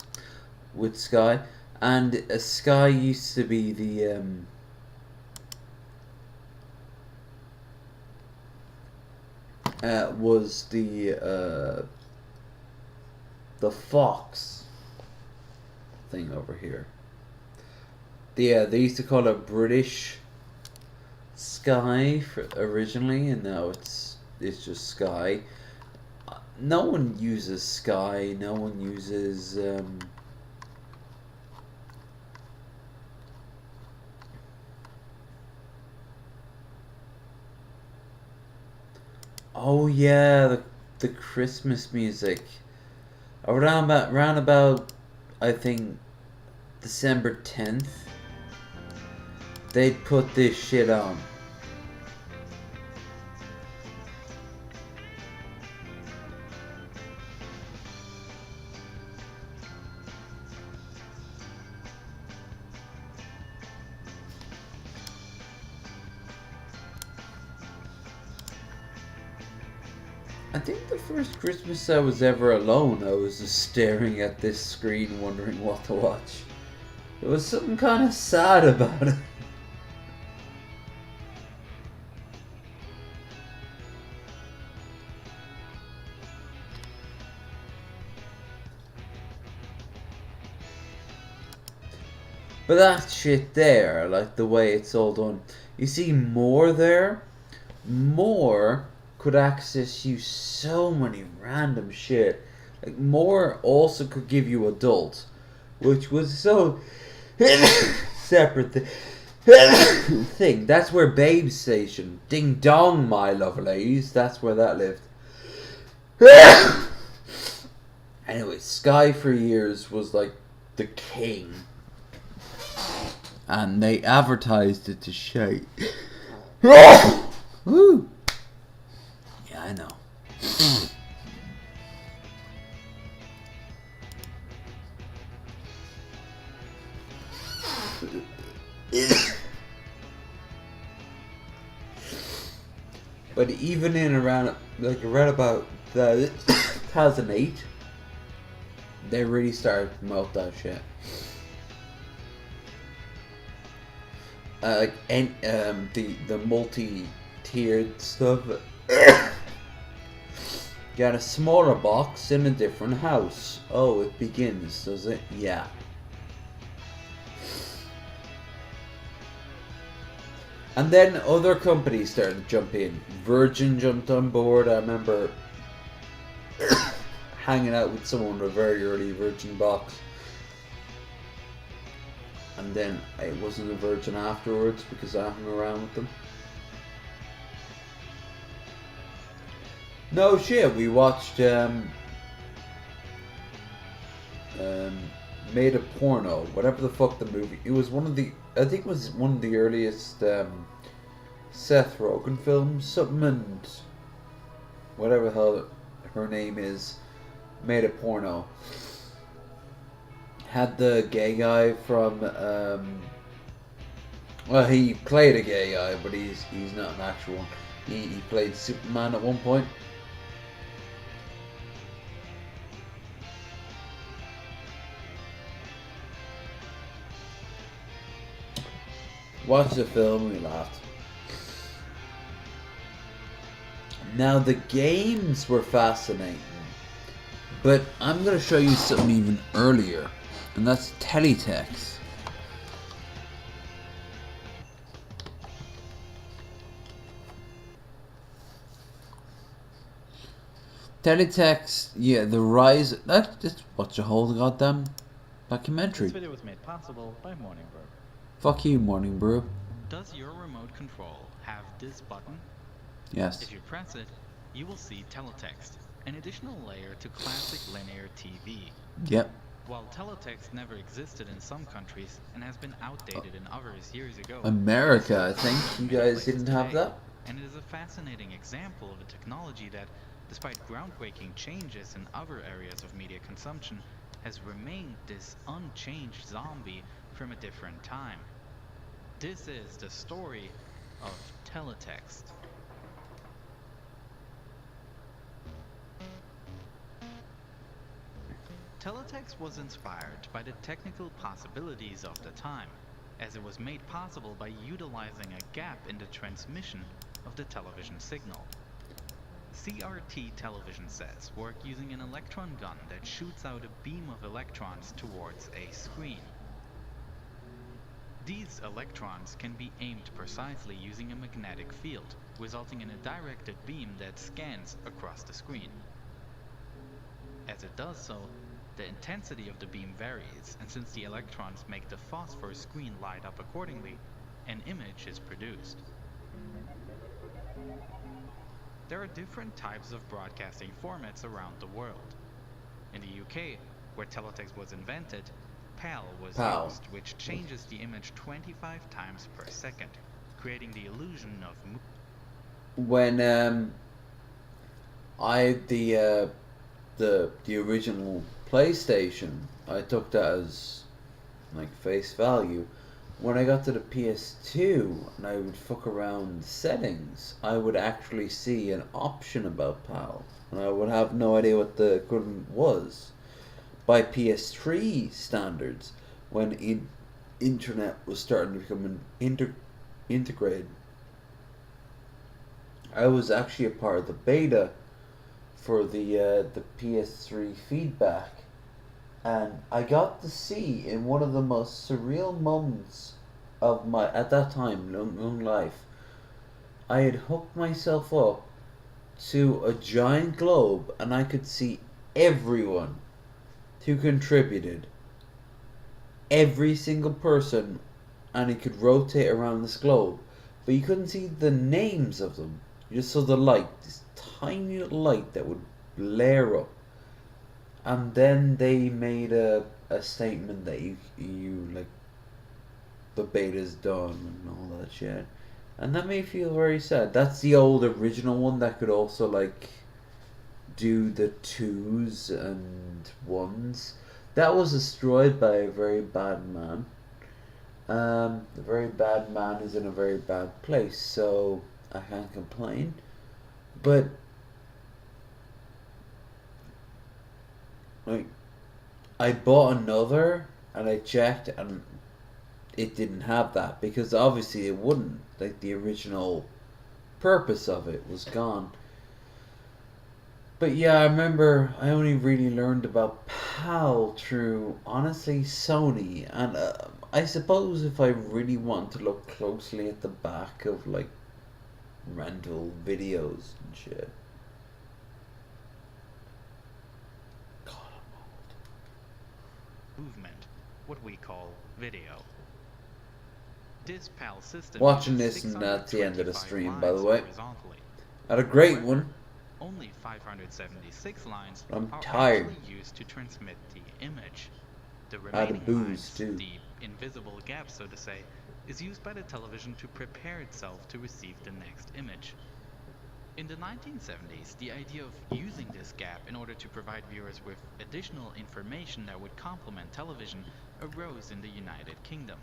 with Sky, and Sky used to be the was the Fox thing over here. Yeah, they used to call it British Sky originally, and now it's just Sky. No one uses Sky. No one uses oh yeah, the Christmas music. Around about I think December 10th, they'd put this shit on. I think the first Christmas I was ever alone, I was just staring at this screen wondering what to watch. There was something kind of sad about it. But that shit there, like the way it's all done. You see more there? More could access you so many random shit. Like more also could give you adult, which was so separate thing. That's where Babe Station, Ding Dong, my lovelies. That's where that lived. Anyway, Sky for years was like the king, and they advertised it to shite. Woo! Yeah, I know. But even in around about 2008, they really started to promote that shit. The multi-tiered stuff. Got a smaller box in a different house. Oh, it begins, does it? Yeah. And then other companies started to jump in. Virgin jumped on board. I remember hanging out with someone with a very early Virgin box. And then I wasn't a Virgin afterwards because I hung around with them. No shit, we watched Made a Porno, whatever the fuck the movie. It was one of the, I think it was one of the earliest Seth Rogen film, something, and whatever the hell her name is, made a porno. Had the gay guy from, well, he played a gay guy, but he's not an actual one. He played Superman at one point. Watched the film, we laughed. Now the games were fascinating, but I'm going to show you something even earlier, and that's teletext. Teletext, yeah, the rise. Just watch a whole goddamn documentary. This video was made possible by Morning Brew. Fuck you, Morning Brew. Does your remote control have this button? Yes. If you press it, you will see teletext, an additional layer to classic linear TV. Yep. While teletext never existed in some countries and has been outdated in others years ago, America, I think you guys didn't have that. And it is a fascinating example of a technology that, despite groundbreaking changes in other areas of media consumption, has remained this unchanged zombie from a different time. This is the story of teletext. Teletext was inspired by the technical possibilities of the time, as it was made possible by utilizing a gap in the transmission of the television signal. CRT television sets work using an electron gun that shoots out a beam of electrons towards a screen. These electrons can be aimed precisely using a magnetic field, resulting in a directed beam that scans across the screen. As it does so, the intensity of the beam varies, and since the electrons make the phosphor screen light up accordingly, an image is produced. There are different types of broadcasting formats around the world. In the UK, where teletext was invented, PAL was used, which changes the image 25 times per second, creating the illusion of When I had the original PlayStation, I took that as like face value. When I got to the PS2 and I would fuck around settings, I would actually see an option about PAL, and I would have no idea what the equivalent was. By PS3 standards, when internet was starting to become integrated, I was actually a part of the beta for the PS3 feedback, and I got to see in one of the most surreal moments of my, at that time, long life, I had hooked myself up to a giant globe and I could see everyone who contributed, every single person, and it could rotate around this globe, but you couldn't see the names of them. You just saw the light, this tiny little light that would flare up. And then they made a statement that you like, the beta's done and all that shit. And that made me feel very sad. That's the old original one that could also like do the 2s and 1s. That was destroyed by a very bad man. The very bad man is in a very bad place, so I can't complain. But like, I bought another and I checked and it didn't have that, because obviously it wouldn't. Like, the original purpose of it was gone. But yeah, I remember I only really learned about PAL through, honestly, Sony. And I suppose if I really want to look closely at the back of like rental videos and shit. movement, what we call video. This PAL system Watching this, and that's the end of the stream, by the way. Had a great one. Only 576 lines I'm are tired. actually used to transmit the image. The I had a remaining booze lines, too. the invisible gaps, so to say, is used by the television to prepare itself to receive the next image. In the 1970s, the idea of using this gap in order to provide viewers with additional information that would complement television arose in the United Kingdom.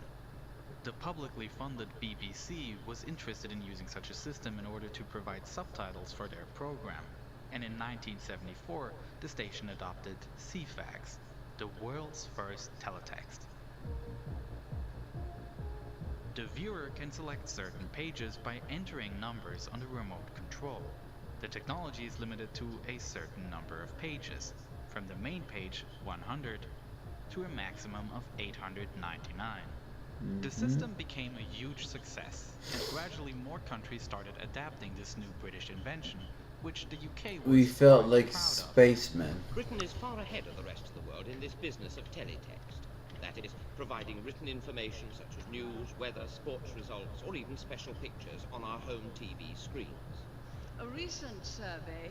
The publicly funded BBC was interested in using such a system in order to provide subtitles for their program, and in 1974 the station adopted CFAX, the world's first teletext. The viewer can select certain pages by entering numbers on the remote control. The technology is limited to a certain number of pages, from the main page 100 to a maximum of 899. The system became a huge success, and gradually more countries started adapting this new British invention, which the UK was We felt quite like proud of. spacemen. Britain is far ahead of the rest of the world in this business of teletext. That is, providing written information such as news, weather, sports results, or even special pictures on our home TV screens. A recent survey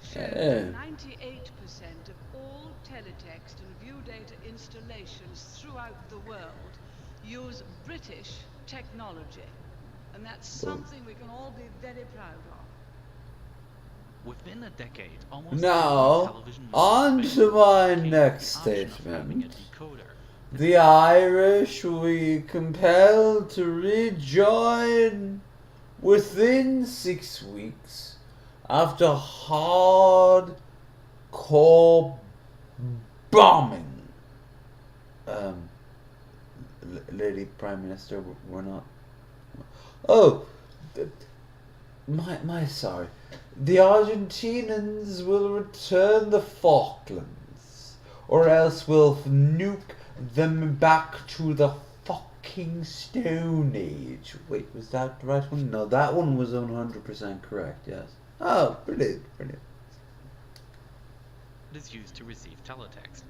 showed Yeah. that 98% of all teletext and view data installations throughout the world use British technology. And that's something we can all be very proud of. Within a decade, almost Now, every television on movie to my came with next the option of having a statement. decoder. The Irish will be compelled to rejoin within 6 weeks after hardcore bombing. Lady Prime Minister, we're not. Oh, sorry. The Argentinians will return the Falklands, or else we'll nuke them back to the fucking Stone Age. Wait, was that the right one? No, that one was 100% correct, yes. Oh, brilliant. It is used to receive teletext.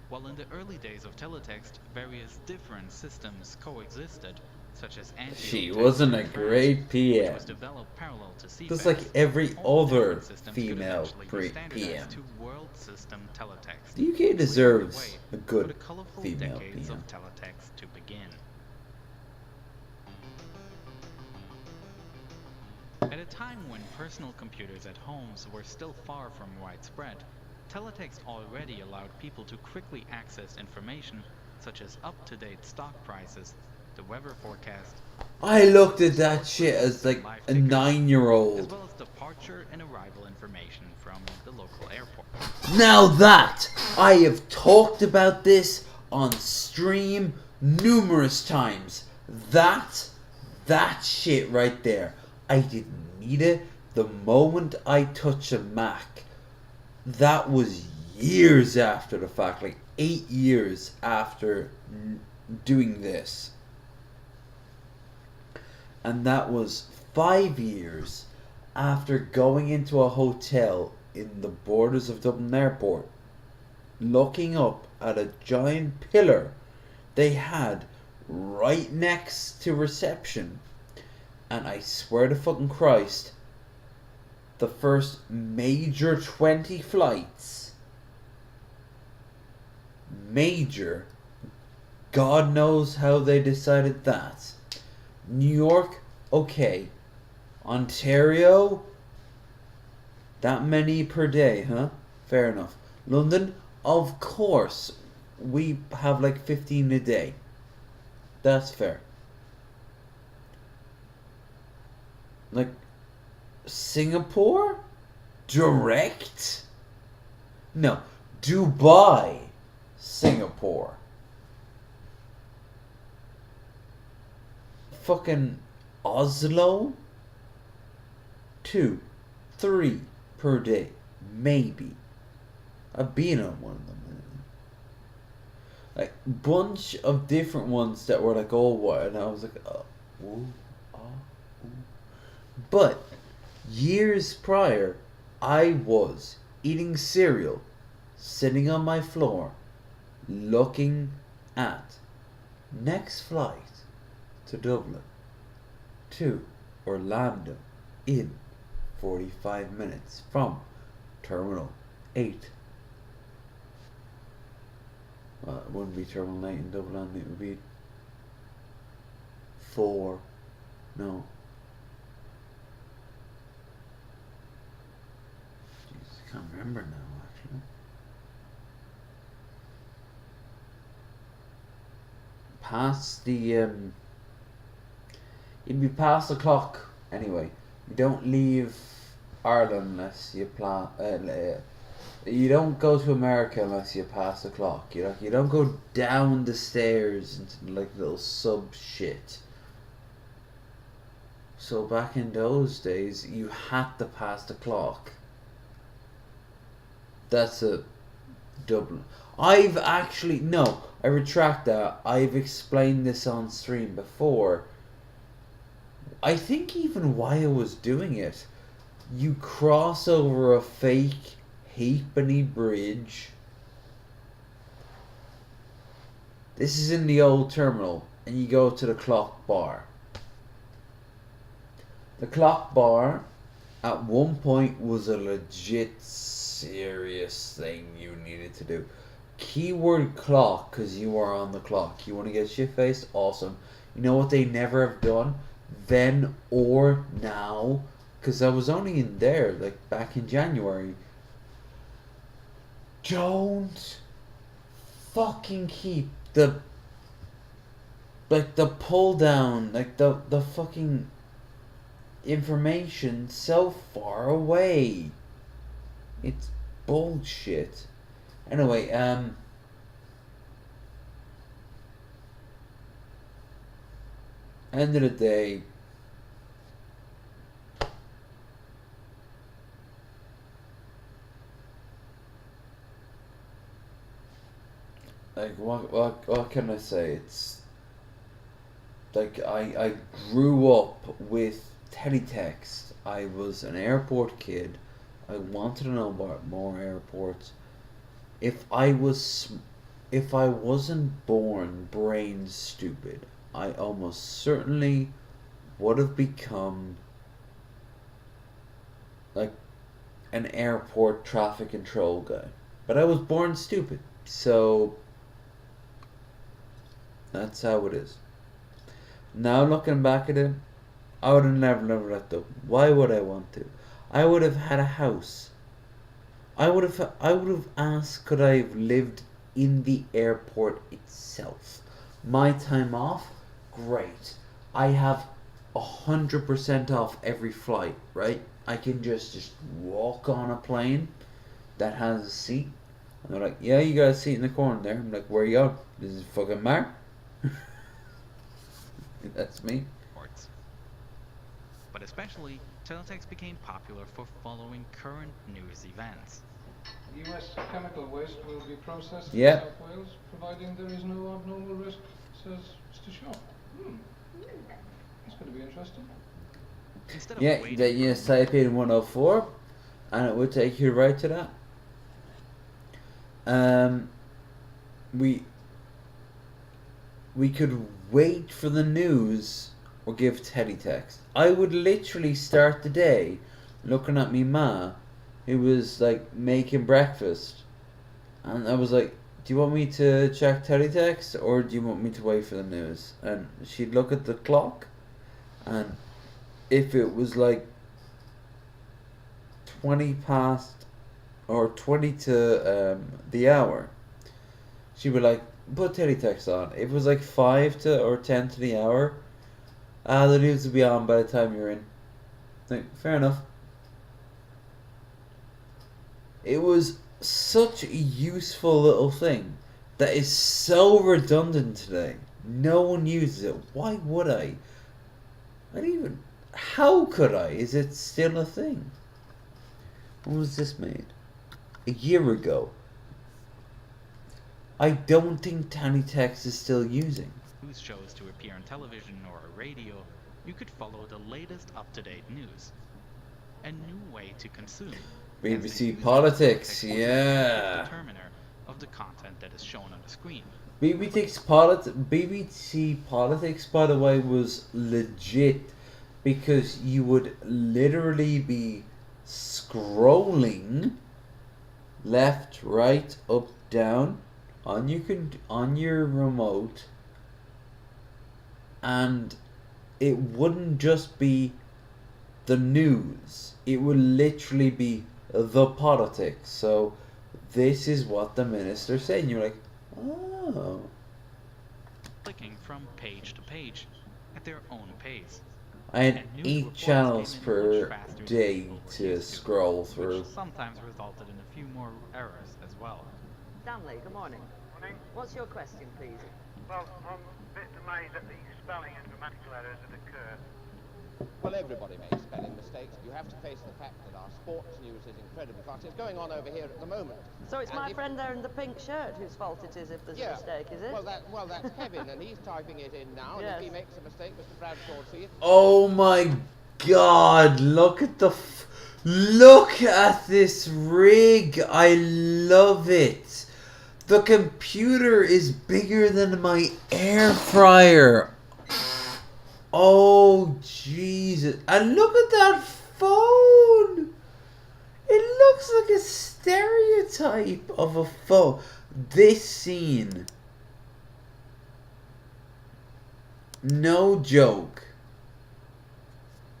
While in the early days of teletext, various different systems coexisted, such as She wasn't a great which PM. was developed parallel to CFAX. Just like every All other different systems could female eventually be standardized PM. to world system teletext, The UK clearing the deserves way a for good the colorful female decades PM. of teletext to begin. At a time when personal computers at homes were still far from widespread, teletext already allowed people to quickly access information such as up-to-date stock prices, the weather forecast, I looked at that shit as like a 9-year-old. as well as departure and arrival information from the local airport. Now that I have talked about this on stream numerous times, that shit right there, I didn't need it the moment I touch a Mac. That was years after the fact, like 8 years after doing this. And that was 5 years after going into a hotel in the borders of Dublin Airport, looking up at a giant pillar they had right next to reception. And I swear to fucking Christ, the first major 20 flights, major, God knows how they decided that. New York, okay. Ontario, that many per day, huh? Fair enough. London, of course, we have like 15 a day. That's fair. Like, Singapore? Direct? No, Dubai, Singapore. Fucking Oslo? 2, 3 per day. Maybe. I've been on one of them. Like, bunch of different ones that were like, oh, what? And I was like, ooh. But years prior, I was eating cereal, sitting on my floor, looking at next flight to Dublin, to Orlando in 45 minutes from Terminal 8. Well, it wouldn't be Terminal 8 in Dublin, it would be 4. No. Jeez, I can't remember now, actually. Past the, you'd be past the clock, anyway. You don't leave Ireland unless you plan, you don't go to America unless you pass the clock. You don't go down the stairs into like little sub shit. So back in those days, you had to pass the clock. That's a Dublin. I've actually no. I retract that. I've explained this on stream before. I think even why I was doing it, you cross over a fake halfpenny bridge. This is in the old terminal, and you go to the clock bar. The clock bar, at one point, was a legit serious thing you needed to do. Keyword clock, because you are on the clock. You want to get shit faced? Awesome. You know what they never have done? Then or now? Because I was only in there, like, back in January. Don't fucking keep the pull down, like the fucking information so far away. It's bullshit. Anyway, end of the day, like what can I say? It's like I grew up with teletext. I was an airport kid. I wanted to know about more airports. If I wasn't born brain stupid, I almost certainly would have become like an airport traffic control guy. But I was born stupid, so that's how it is. Now looking back at it, I would have never let them. Why would I want to? I would have had a house. I would have asked, could I have lived in the airport itself? My time off, great. I have 100% off every flight, right? I can just walk on a plane that has a seat. And they're like, yeah, you got a seat in the corner there. I'm like, where you going? This is fucking Mark. That's me. But especially, teletext became popular for following current news events. U.S. chemical waste will be processed Yeah. in South Wales, providing there is no abnormal risk, says Mr. Shaw. That's going to be interesting. Yeah, that you just type in 104, and it would take you right to that. We could wait for the news or give teletext. I would literally start the day looking at me ma, who was like making breakfast, and I was like, do you want me to check teletext or do you want me to wait for the news? And she'd look at the clock, and if it was like 20 past or 20 to the hour, she'd be like, put teletext on. If it was like 5 to or 10 to the hour, the news will be on by the time you're in. Like, fair enough. It was such a useful little thing that is so redundant today. No one uses it. Why would I? I don't even. How could I? Is it still a thing? When was this made? A year ago. I don't think teletext is still using. News shows to appear on television or radio, you could follow the latest up-to-date news. A new way to consume. BBC Politics, yeah. Determiner of the content that is shown on the screen. BBC Politics, by the way, was legit because you would literally be scrolling left, right, up, down on your remote, and it wouldn't just be the news. It would literally be the politics. So this is what the minister said. And you're like, oh. Clicking from page to page at their own pace. I had And news 8 reports channels came in per much faster than day people were to used scroll through. which sometimes resulted in a few more errors as well. Stanley, good morning. Morning. What's your question, please? Well, I'm a bit amazed at the spelling and grammatical errors that occur. Well, everybody makes spelling mistakes. You have to face the fact that our sports news is incredibly fast. It's going on over here at the moment. So it's my friend there in the pink shirt whose fault it is if there's a mistake, is it? Well, that's Kevin, and he's typing it in now. Yes. And if he makes a mistake, Mr. Bradshaw will see it. Oh my god, look at look at this rig. I love it. The computer is bigger than my air fryer. Oh Jesus. And look at that phone. It looks like a stereotype of a phone. This scene, no joke,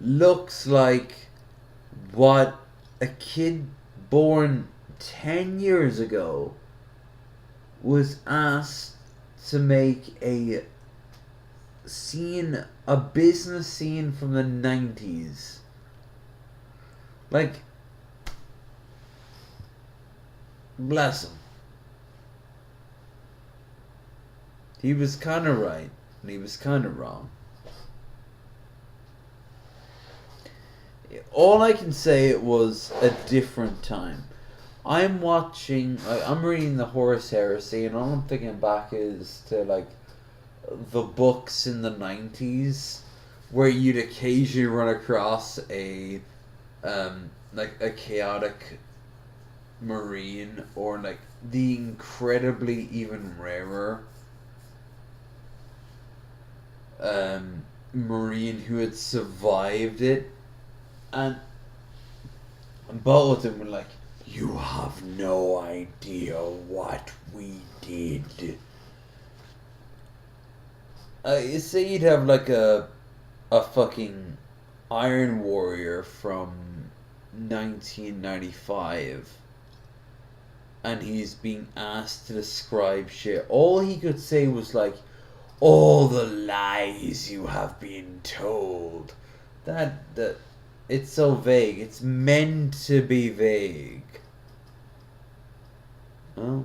looks like what a kid born 10 years ago was asked to make a scene, a business scene from the 90s. Like, bless him. He was kind of right, and he was kind of wrong. All I can say, it was a different time. I'm reading the Horus Heresy, and all I'm thinking back is to, like, the books in the 90s, where you'd occasionally run across a chaotic Marine, or, like, the incredibly even rarer Marine who had survived it, and both of them were like, "You have no idea what we did." You say you'd have like a fucking Iron Warrior from 1995, and he's being asked to describe shit. All he could say was like, "All the lies you have been told." That it's so vague. It's meant to be vague. Well,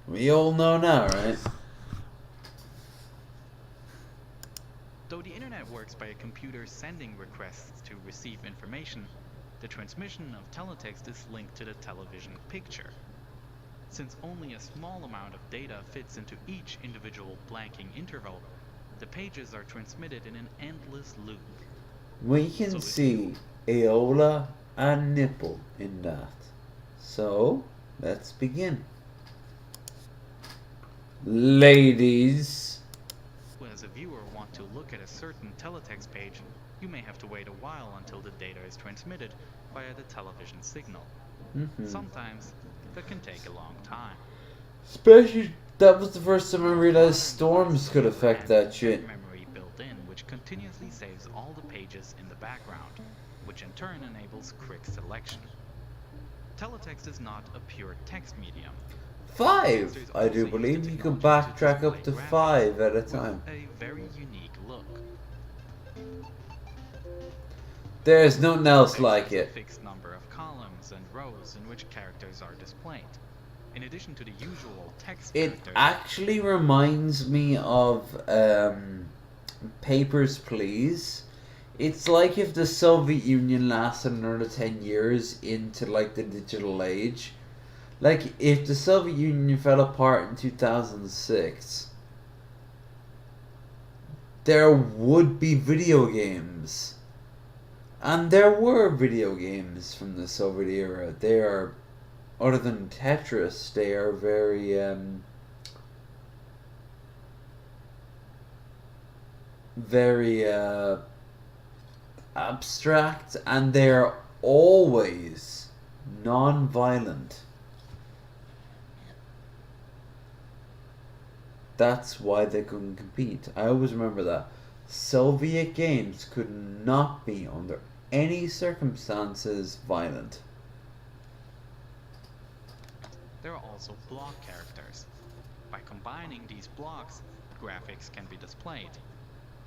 we all know now, right? Though the internet works by a computer sending requests to receive information, the transmission of teletext is linked to the television picture. Since only a small amount of data fits into each individual blanking interval, the pages are transmitted in an endless loop. We can see aorta and nipple in that. So, let's begin. Ladies. As a viewer want to look at a certain teletext page, you may have to wait a while until the data is transmitted via the television signal. Sometimes that can take a long time. Especially, that was the first time I realized storms could affect that shit. Memory built in, which continuously saves all the pages in the background, which in turn enables quick selection. Teletext is not a pure text medium. 5, I do believe. You could backtrack up to 5 at a time. A very unique look. There's nothing else like it. A fixed number of columns and rows in which characters are displayed. In addition to the usual text It actually reminds me of Papers, Please. It's like if the Soviet Union lasted another 10 years into like the digital age. Like if the Soviet Union fell apart in 2006, there would be video games. And there were video games from the Soviet era. They are, other than Tetris, they are very abstract, and they are always non-violent. That's why they couldn't compete. I always remember that. Soviet games could not be, under any circumstances, violent. There are also block characters. By combining these blocks, graphics can be displayed.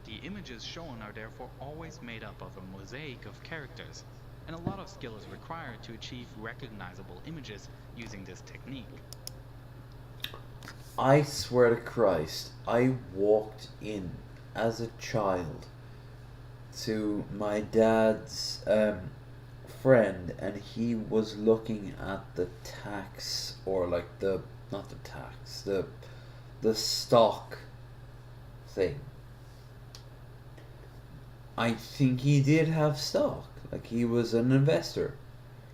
The images shown are therefore always made up of a mosaic of characters, and a lot of skill is required to achieve recognizable images using this technique. I swear to Christ, I walked in as a child to my dad's friend, and he was looking at the tax, or like the, not the tax, the stock thing. I think he did have stock. Like, he was an investor.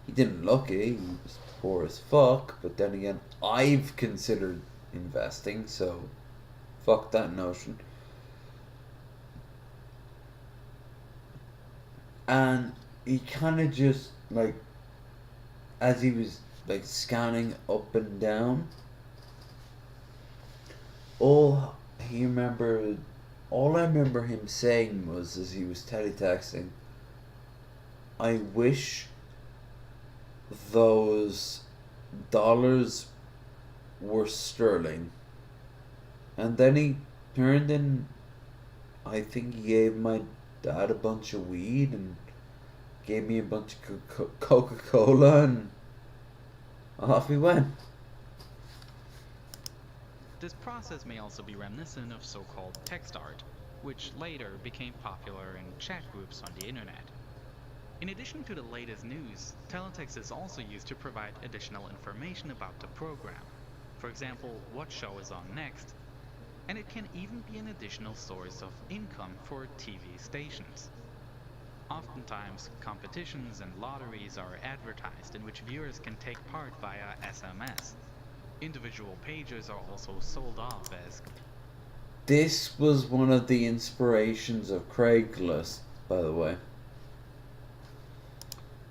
He didn't look it. He was poor as fuck. But then again, I've considered investing, so fuck that notion. And he kind of just, like, as he was, like, scanning up and down, all I remember him saying was, as he was teletexting, I wish those dollars were sterling. And then he turned and I think he gave my dad a bunch of weed and gave me a bunch of Coca-Cola, and off he went. This process may also be reminiscent of so-called text art, which later became popular in chat groups on the internet. In addition to the latest news, teletext is also used to provide additional information about the program. For example, what show is on next, and it can even be an additional source of income for TV stations. Oftentimes, competitions and lotteries are advertised in which viewers can take part via SMS. Individual pages are also sold off as... This was one of the inspirations of Craigslist, by the way.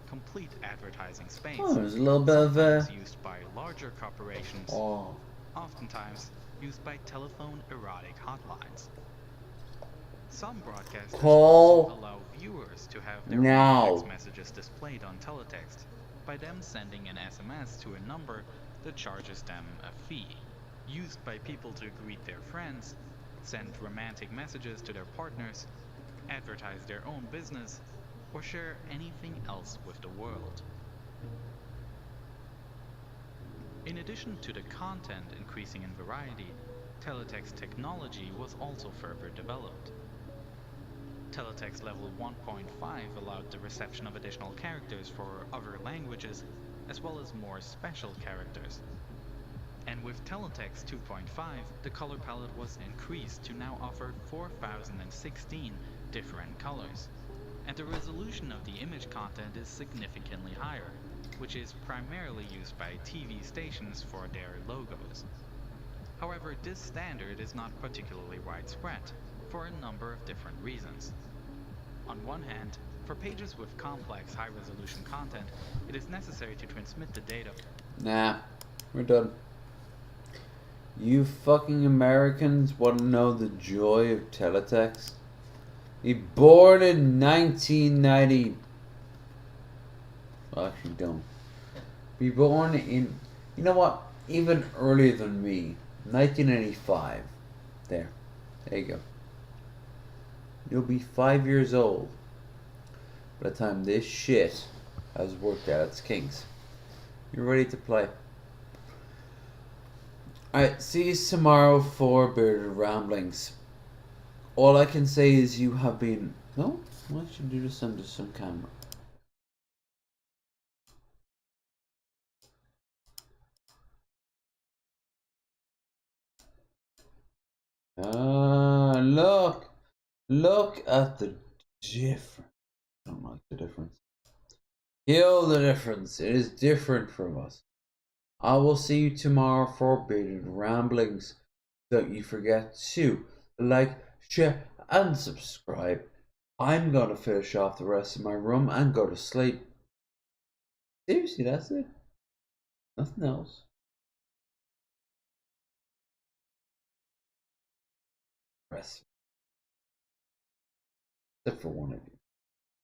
Complete advertising space. Oh, there's a little bit of used by larger corporations. Oh. Oftentimes used by telephone erotic hotlines. Some broadcasters Call also allow viewers to have their now. own text messages displayed on teletext by them sending an SMS to a number that charges them a fee. Used by people to greet their friends, send romantic messages to their partners, advertise their own business, or share anything else with the world. In addition to the content increasing in variety, teletext technology was also further developed. Teletext level 1.5 allowed the reception of additional characters for other languages, as well as more special characters. And with Teletext 2.5, the color palette was increased to now offer 4,016 different colors. And the resolution of the image content is significantly higher, which is primarily used by TV stations for their logos. However, this standard is not particularly widespread, for a number of different reasons. On one hand, for pages with complex high-resolution content, it is necessary to transmit the data. Nah, we're done. You fucking Americans want to know the joy of teletext? Be born in 1990. Well, actually, don't. Be born in, you know what? Even earlier than me, 1985. There you go. You'll be 5 years old by the time this shit has worked out its kinks. You're ready to play. Alright, see you tomorrow for Bearded Ramblings. All I can say is you have been... No? Why should you do this under some camera? Ah, look! Look at the difference. I don't like the difference. Kill the difference. It is different from us. I will see you tomorrow for Bearded Ramblings. Don't you forget to like, share, and subscribe. I'm gonna finish off the rest of my room and go to sleep. Seriously, that's it. Nothing else. Rest. Except for one of you.